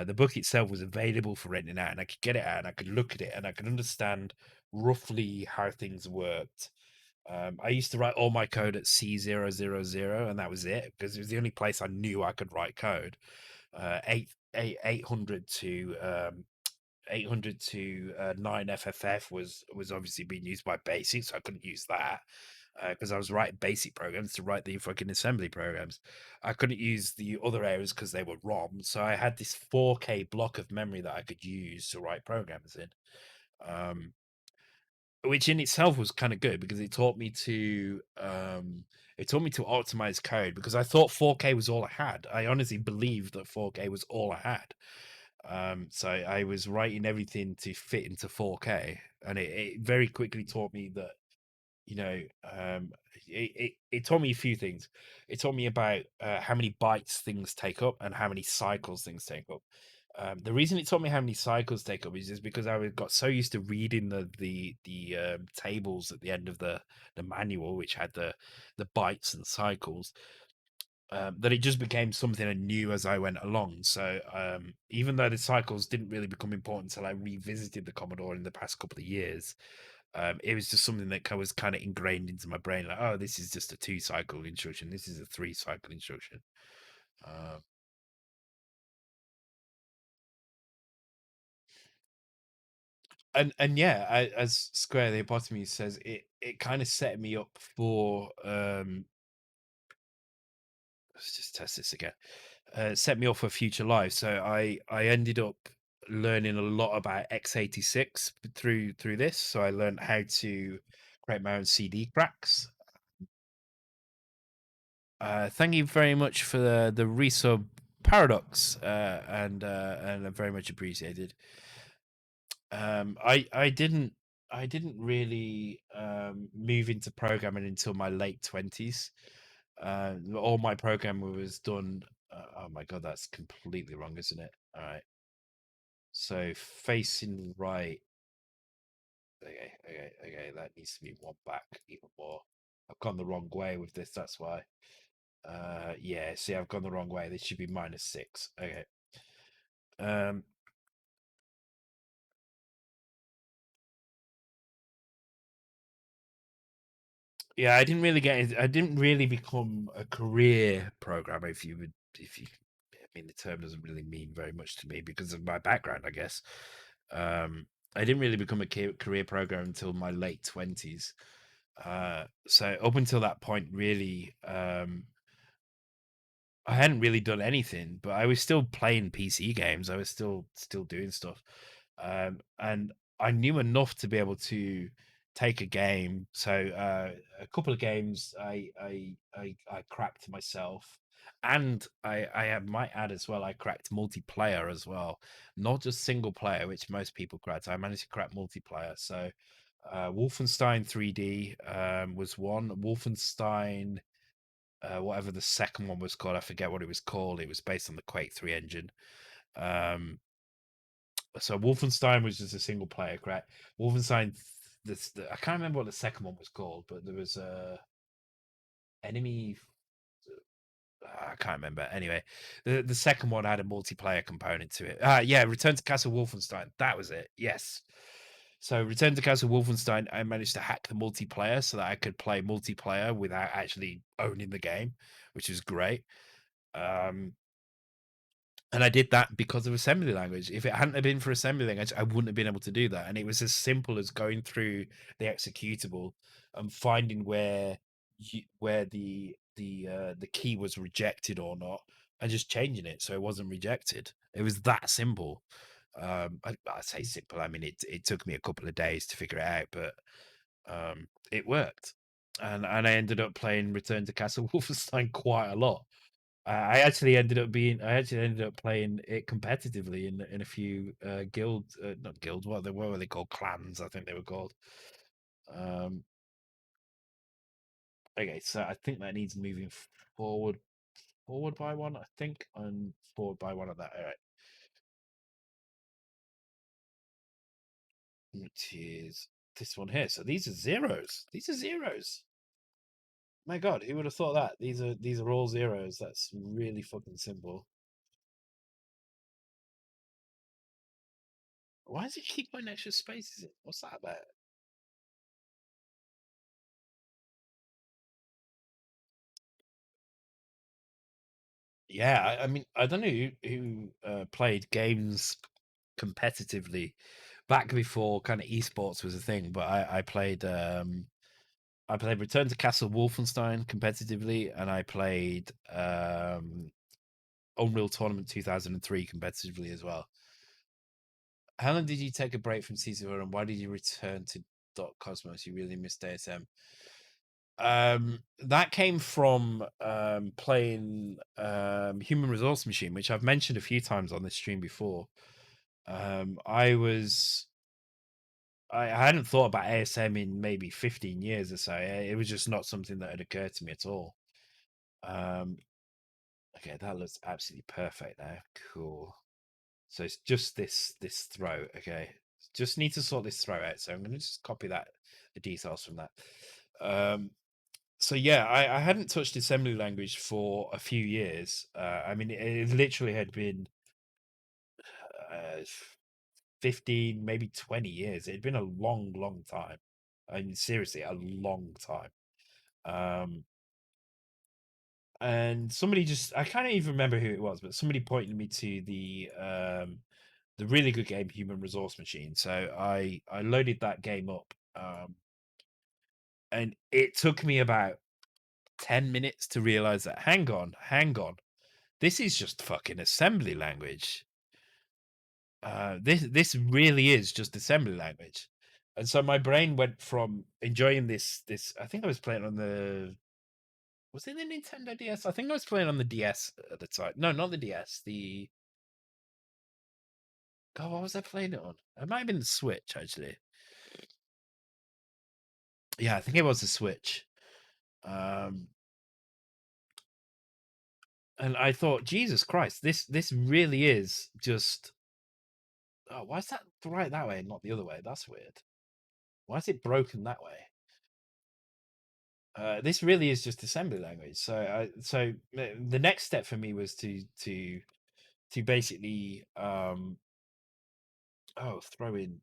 the book itself was available for renting out, and I could get it out, and I could look at it, and I could understand roughly how things worked. I used to write all my code at C000, and that was it because it was the only place I knew I could write code. 800 to 800 to 9FFF was obviously being used by BASIC, so I couldn't use that because I was writing BASIC programs to write the fucking assembly programs. I couldn't use the other areas because they were ROM, so I had this 4K block of memory that I could use to write programs in. Which in itself was kind of good because it taught me to optimize code because I thought 4K was all I had. I honestly believed that 4K was all I had. So I was writing everything to fit into 4K, and it very quickly taught me that you know it taught me a few things. It taught me about how many bytes things take up and how many cycles things take up. The reason it taught me how many cycles take up is just because got so used to reading the tables at the end of the manual, which had the bytes and cycles, that it just became something I knew as I went along. So even though the cycles didn't really become important until I revisited the Commodore in the past couple of years, it was just something that was kind of ingrained into my brain. Like, oh, this is just a 2-cycle instruction. This is a 3-cycle instruction. Uh, and yeah, as Square the Epitome says, it kind of set me up for let's just test this again. Set me off for future life. So I ended up learning a lot about x86 through this. So I learned how to create my own CD cracks. Thank you very much for the resub paradox, and very much appreciated. I didn't really move into programming until my late 20s. All my programming was done. Oh my god, that's completely wrong, isn't it? All right. So facing right. Okay. That needs to be one back even more. I've gone the wrong way with this. That's why. Yeah. See, I've gone the wrong way. This should be -6. Okay. Um. Yeah, I didn't really become a career programmer. I mean, the term doesn't really mean very much to me because of my background, I guess. I didn't really become a career programmer until my late 20s. So up until that point, really, I hadn't really done anything, but I was still playing PC games. I was still doing stuff, and I knew enough to be able to take a game. So a couple of games I cracked myself, and I might add as well. I cracked multiplayer as well, not just single player, which most people cracked. I managed to crack multiplayer. So Wolfenstein 3D was one. Wolfenstein whatever the second one was called. I forget what it was called. It was based on the Quake 3 engine. Um, So Wolfenstein was just a single player, correct? Wolfenstein, I can't remember what the second one was called, but there was a enemy. I can't remember. Anyway, the second one had a multiplayer component to it. Yeah, Return to Castle Wolfenstein. That was it. Yes. So Return to Castle Wolfenstein, I managed to hack the multiplayer so that I could play multiplayer without actually owning the game, which is great. And I did that because of assembly language. If it hadn't have been for assembly language, I wouldn't have been able to do that. And it was as simple as going through the executable and finding where the key was rejected or not, and just changing it so it wasn't rejected. It was that simple. I say simple. I mean, it took me a couple of days to figure it out, but it worked. And I ended up playing Return to Castle Wolfenstein quite a lot. I actually ended up playing it competitively in a few not guild, what were they called? Clans, I think they were called. Um, okay, so I think that needs moving forward by one, I think, and forward by one of that. All right. Which is this one here. So these are zeros. These are zeros. My God, who would have thought that? These are all zeros. That's really fucking simple. Why does it keep putting extra spaces in? What's that about? Yeah, I mean, I don't know who played games competitively back before kind of esports was a thing, but I played Return to Castle Wolfenstein competitively, and I played Unreal Tournament 2003 competitively as well. How long did you take a break from C64 and why did you return to Dot Cosmos? You really missed ASM. That came from playing Human Resource Machine, which I've mentioned a few times on this stream before. I hadn't thought about ASM in maybe 15 years or so. It was just not something that had occurred to me at all. Okay, that looks absolutely perfect now. Cool. So it's just this throw. Okay, just need to sort this throw out. So I'm going to just copy the details from that. So yeah, I hadn't touched assembly language for a few years. I mean, it literally had been uh, 15, maybe 20 years. It had been a long, long time. I mean, seriously, a long time. And somebody I can't even remember who it was, but somebody pointed me to the really good game Human Resource Machine. So I loaded that game up, and it took me about 10 minutes to realize that hang on, this is just fucking assembly language. This really is just assembly language. And so my brain went from enjoying this. I think I was playing on was it the Nintendo DS? I think I was playing on the DS at the time. No, not the DS. God, what was I playing it on? It might have been the Switch, actually. Yeah, I think it was the Switch. And I thought, Jesus Christ, this really is just. Oh, why is that right that way and not the other way? That's weird. Why is it broken that way? This really is just assembly language. So the next step for me was to basically throw in.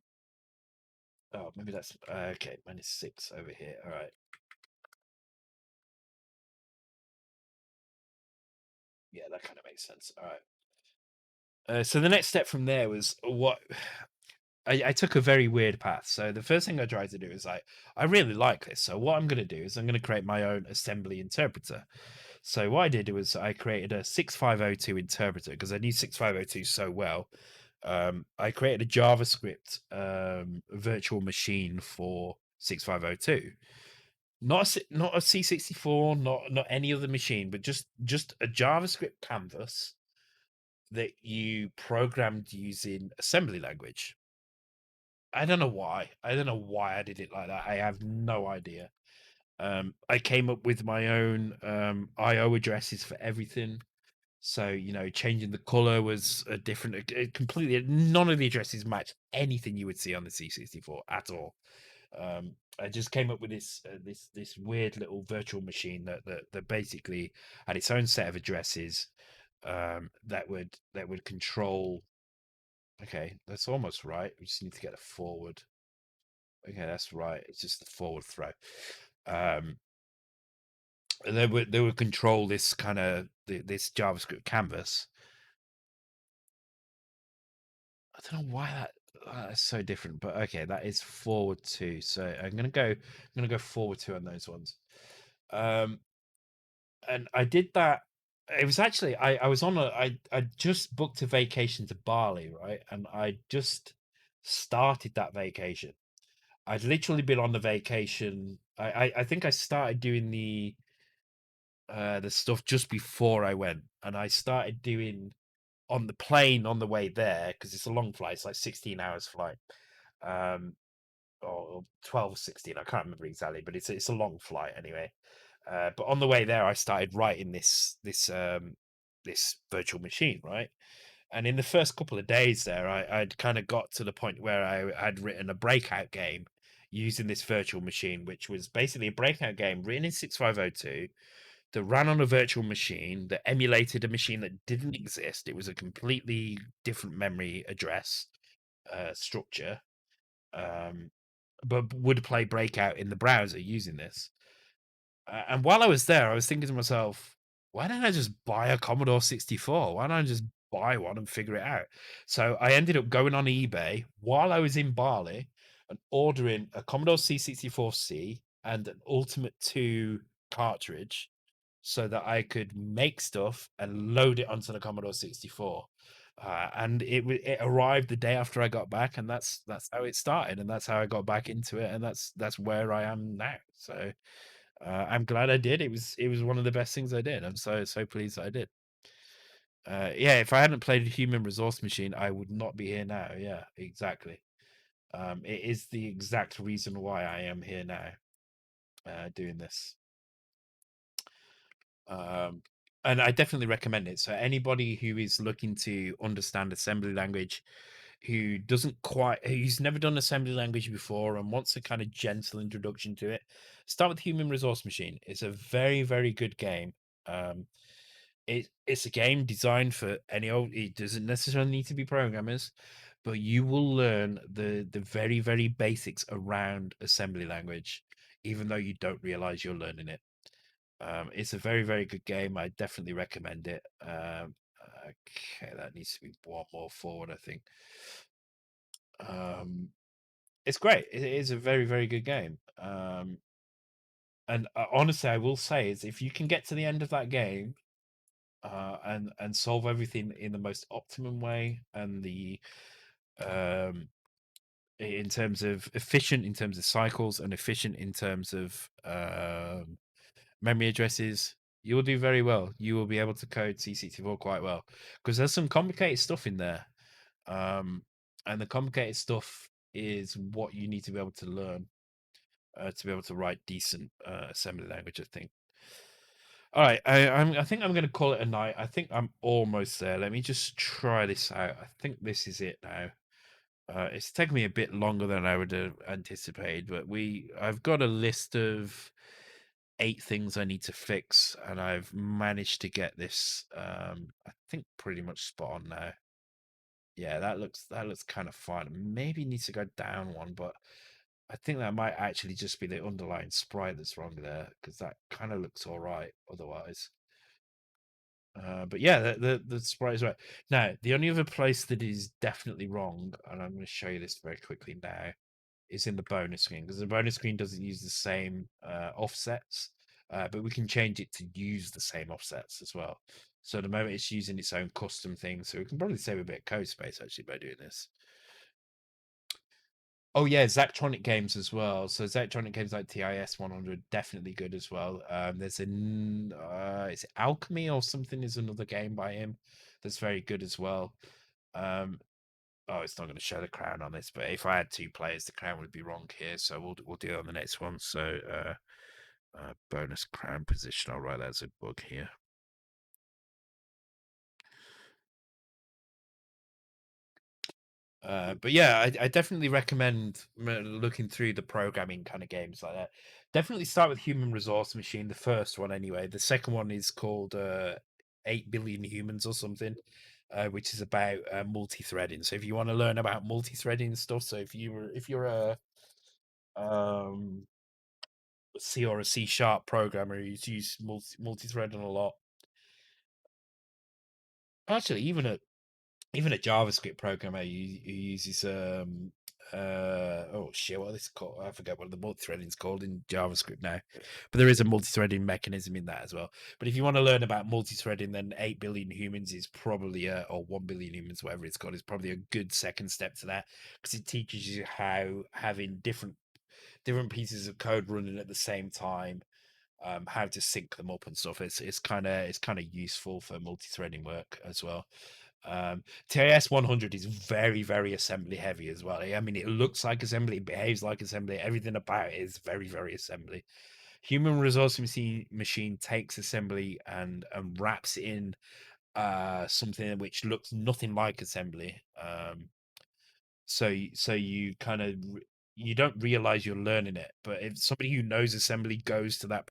Oh, maybe that's okay. -6 over here. All right. Yeah, that kind of makes sense. All right. So the next step from there was what I took a very weird path. So the first thing I tried to do is I really like this. So what I'm going to do is I'm going to create my own assembly interpreter. So what I did was I created a 6502 interpreter because I knew 6502 so well. I created a JavaScript virtual machine for 6502. Not a C64, not any other machine, but just a JavaScript canvas that you programmed using assembly language. I don't know why. I don't know why I did it like that. I have no idea. I came up with my own IO addresses for everything. So, changing the color was a different, completely, none of the addresses match anything you would see on the C64 at all. I just came up with this weird little virtual machine that basically had its own set of addresses, that would control. Okay, that's almost right. We just need to get a forward. Okay, that's right. It's just the forward throw. Um, they would control this kind of this JavaScript canvas. I don't know why that's so different, but okay, that is forward two. So I'm gonna go forward two on those ones. Um, and I did that. It was actually I was on I just booked a vacation to Bali, right? And I just started that vacation. I'd literally been on the vacation. I think I started doing the stuff just before I went, and I started doing on the plane on the way there because it's a long flight. It's like 16 hours flight, um, or 12 or 16. I can't remember exactly, but it's a long flight anyway. But on the way there, I started writing this virtual machine, right? And in the first couple of days there, I'd kind of got to the point where I had written a breakout game using this virtual machine, which was basically a breakout game written in 6502 that ran on a virtual machine that emulated a machine that didn't exist. It was a completely different memory address structure, um, but would play breakout in the browser using this. And while I was there, I was thinking to myself, why don't I just buy a Commodore 64? Why don't I just buy one and figure it out? So I ended up going on eBay while I was in Bali and ordering a Commodore C64C and an Ultimate 2 cartridge so that I could make stuff and load it onto the Commodore 64. And it arrived the day after I got back, and that's how it started, and that's how I got back into it, and that's where I am now. So I'm glad I did. It was one of the best things I did. I'm so pleased that I did. Yeah, if I hadn't played Human Resource Machine, I would not be here now. Yeah, exactly. It is the exact reason why I am here now, doing this. Um, and I definitely recommend it. So anybody who is looking to understand assembly language, who's never done assembly language before and wants a kind of gentle introduction to it, start with Human Resource Machine. It's a very, very good game. Um, it's a game designed for any old. It doesn't necessarily need to be programmers, but you will learn the very, very basics around assembly language, even though you don't realize you're learning it. It's a very, very good game. I definitely recommend it. Okay, that needs to be one more forward, I think. Um, it's great. It is a very, very good game. And honestly, I will say is if you can get to the end of that game, and solve everything in the most optimum way, and um, in terms of efficient, in terms of cycles, and efficient in terms of memory addresses, you will do very well. You will be able to code C64 quite well because there's some complicated stuff in there. And the complicated stuff is what you need to be able to learn to be able to write decent assembly language, I think. All right, I think I'm going to call it a night. I think I'm almost there. Let me just try this out. I think this is it now. It's taken me a bit longer than I would have anticipated, but I've got a list of 8 things I need to fix, and I've managed to get this. I think pretty much spot on now. Yeah, that looks kind of fine. Maybe needs to go down one, but I think that might actually just be the underlying sprite that's wrong there because that kind of looks all right otherwise. But yeah, the sprite is right. Now, the only other place that is definitely wrong, and I'm going to show you this very quickly now, is in the bonus screen because the bonus screen doesn't use the same offsets, but we can change it to use the same offsets as well. So at the moment, it's using its own custom thing, so we can probably save a bit of code space actually by doing this. Oh yeah, Zachtronic games as well. So Zachtronic games like TIS 100 definitely good as well. There's is it Alchemy or something is another game by him that's very good as well. Um, oh, it's not going to show the crown on this, but if I had 2 players, the crown would be wrong here. So we'll do it on the next one. So bonus crown position. I'll write that as a bug here. But yeah, I definitely recommend looking through the programming kind of games like that. Definitely start with Human Resource Machine, the first one anyway. The second one is called 8 Billion Humans or something, which is about multi-threading. So if you want to learn about multi-threading stuff, so if you're a um C or a C sharp programmer who's used multi-threading a lot, actually even a JavaScript programmer who uses oh shit, what is it called? I forget what the multi-threading is called in JavaScript now. But there is a multi-threading mechanism in that as well. But if you want to learn about multi-threading, then 8 billion humans is probably or 1 billion humans, whatever it's called, is probably a good second step to that, because it teaches you how having different pieces of code running at the same time, how to sync them up and stuff. It's kind of useful for multi-threading work as well. TIS 100 is very, very assembly heavy as well. I mean, it looks like assembly, it behaves like assembly. Everything about it is very, very assembly. Human Resource Machine takes assembly and wraps it in something which looks nothing like assembly. So you kind of you don't realize you're learning it, but if somebody who knows assembly goes to that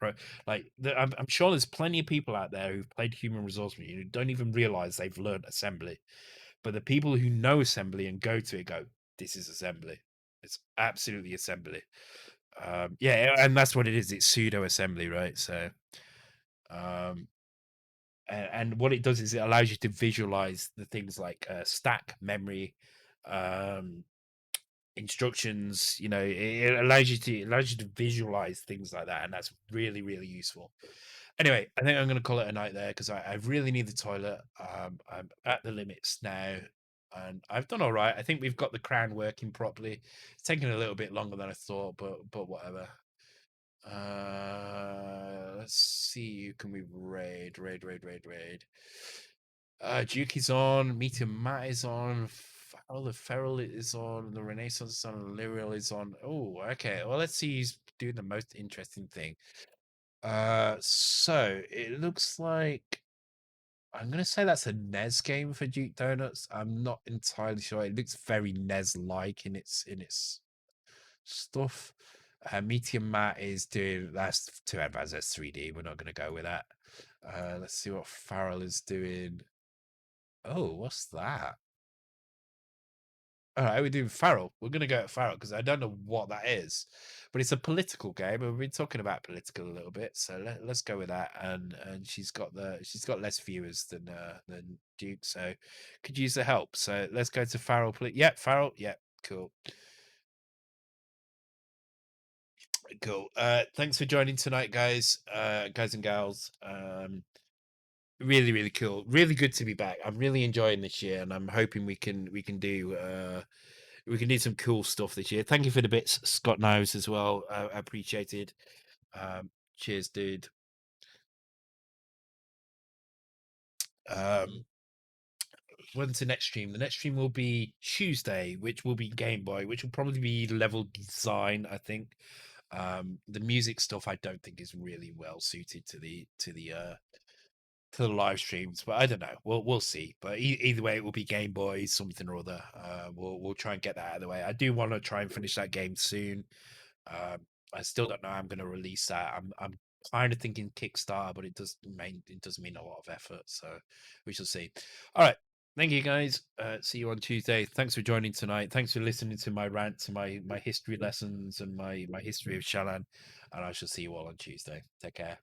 I'm sure there's plenty of people out there who've played Human Resource Machine who don't even realize they've learned assembly. But the people who know assembly and go to it go, this is assembly. It's absolutely assembly. Yeah, and that's what it is. It's pseudo assembly, right? So, um, and what it does is it allows you to visualize the things like stack, memory, um, instructions. It allows you to visualize things like that, and that's really, really useful. Anyway, I think I'm going to call it a night there because I really need the toilet. I'm at the limits now, and I've done all right. I think we've got the crown working properly. It's taken a little bit longer than I thought, but whatever. Let's see. Who can we raid? Raid. Duke is on. Meteor Matt is on. Farrell the Feral is on. The Renaissance is on. Lyriel is on. Oh, okay. Well, let's see who's doing the most interesting thing. So it looks like I'm gonna say that's a NES game for Duke Donuts. I'm not entirely sure. It looks very NES-like in its stuff. Meteor Matt is doing that's too advanced. That's 3D. We're not gonna go with that. Let's see what Farrell is doing. Oh, what's that? All right, we're doing Farrell. We're gonna go at Farrell because I don't know what that is, but it's a political game, and we've been talking about political a little bit. So let's go with that. And she's got less viewers than Duke, so could use the help. So let's go to Farrell. Yep, Farrell. Yep, cool, cool. Thanks for joining tonight, guys, guys and gals. Really, really cool. Really good to be back. I'm really enjoying this year, and I'm hoping we can do some cool stuff this year. Thank you for the bits, Scott Knives, as well. Appreciated. Cheers, dude. When's the next stream? The next stream will be Tuesday, which will be Game Boy, which will probably be level design, I think. The music stuff I don't think is really well suited to the live streams, but I don't know. We'll see. But either way, it will be Game Boy something or other. We'll try and get that out of the way. I do want to try and finish that game soon. I still don't know how I'm going to release that. I'm kind of thinking Kickstarter, but it does mean a lot of effort. So we shall see. All right. Thank you guys. See you on Tuesday. Thanks for joining tonight. Thanks for listening to my rant, to my history lessons and my history of Shalan. And I shall see you all on Tuesday. Take care.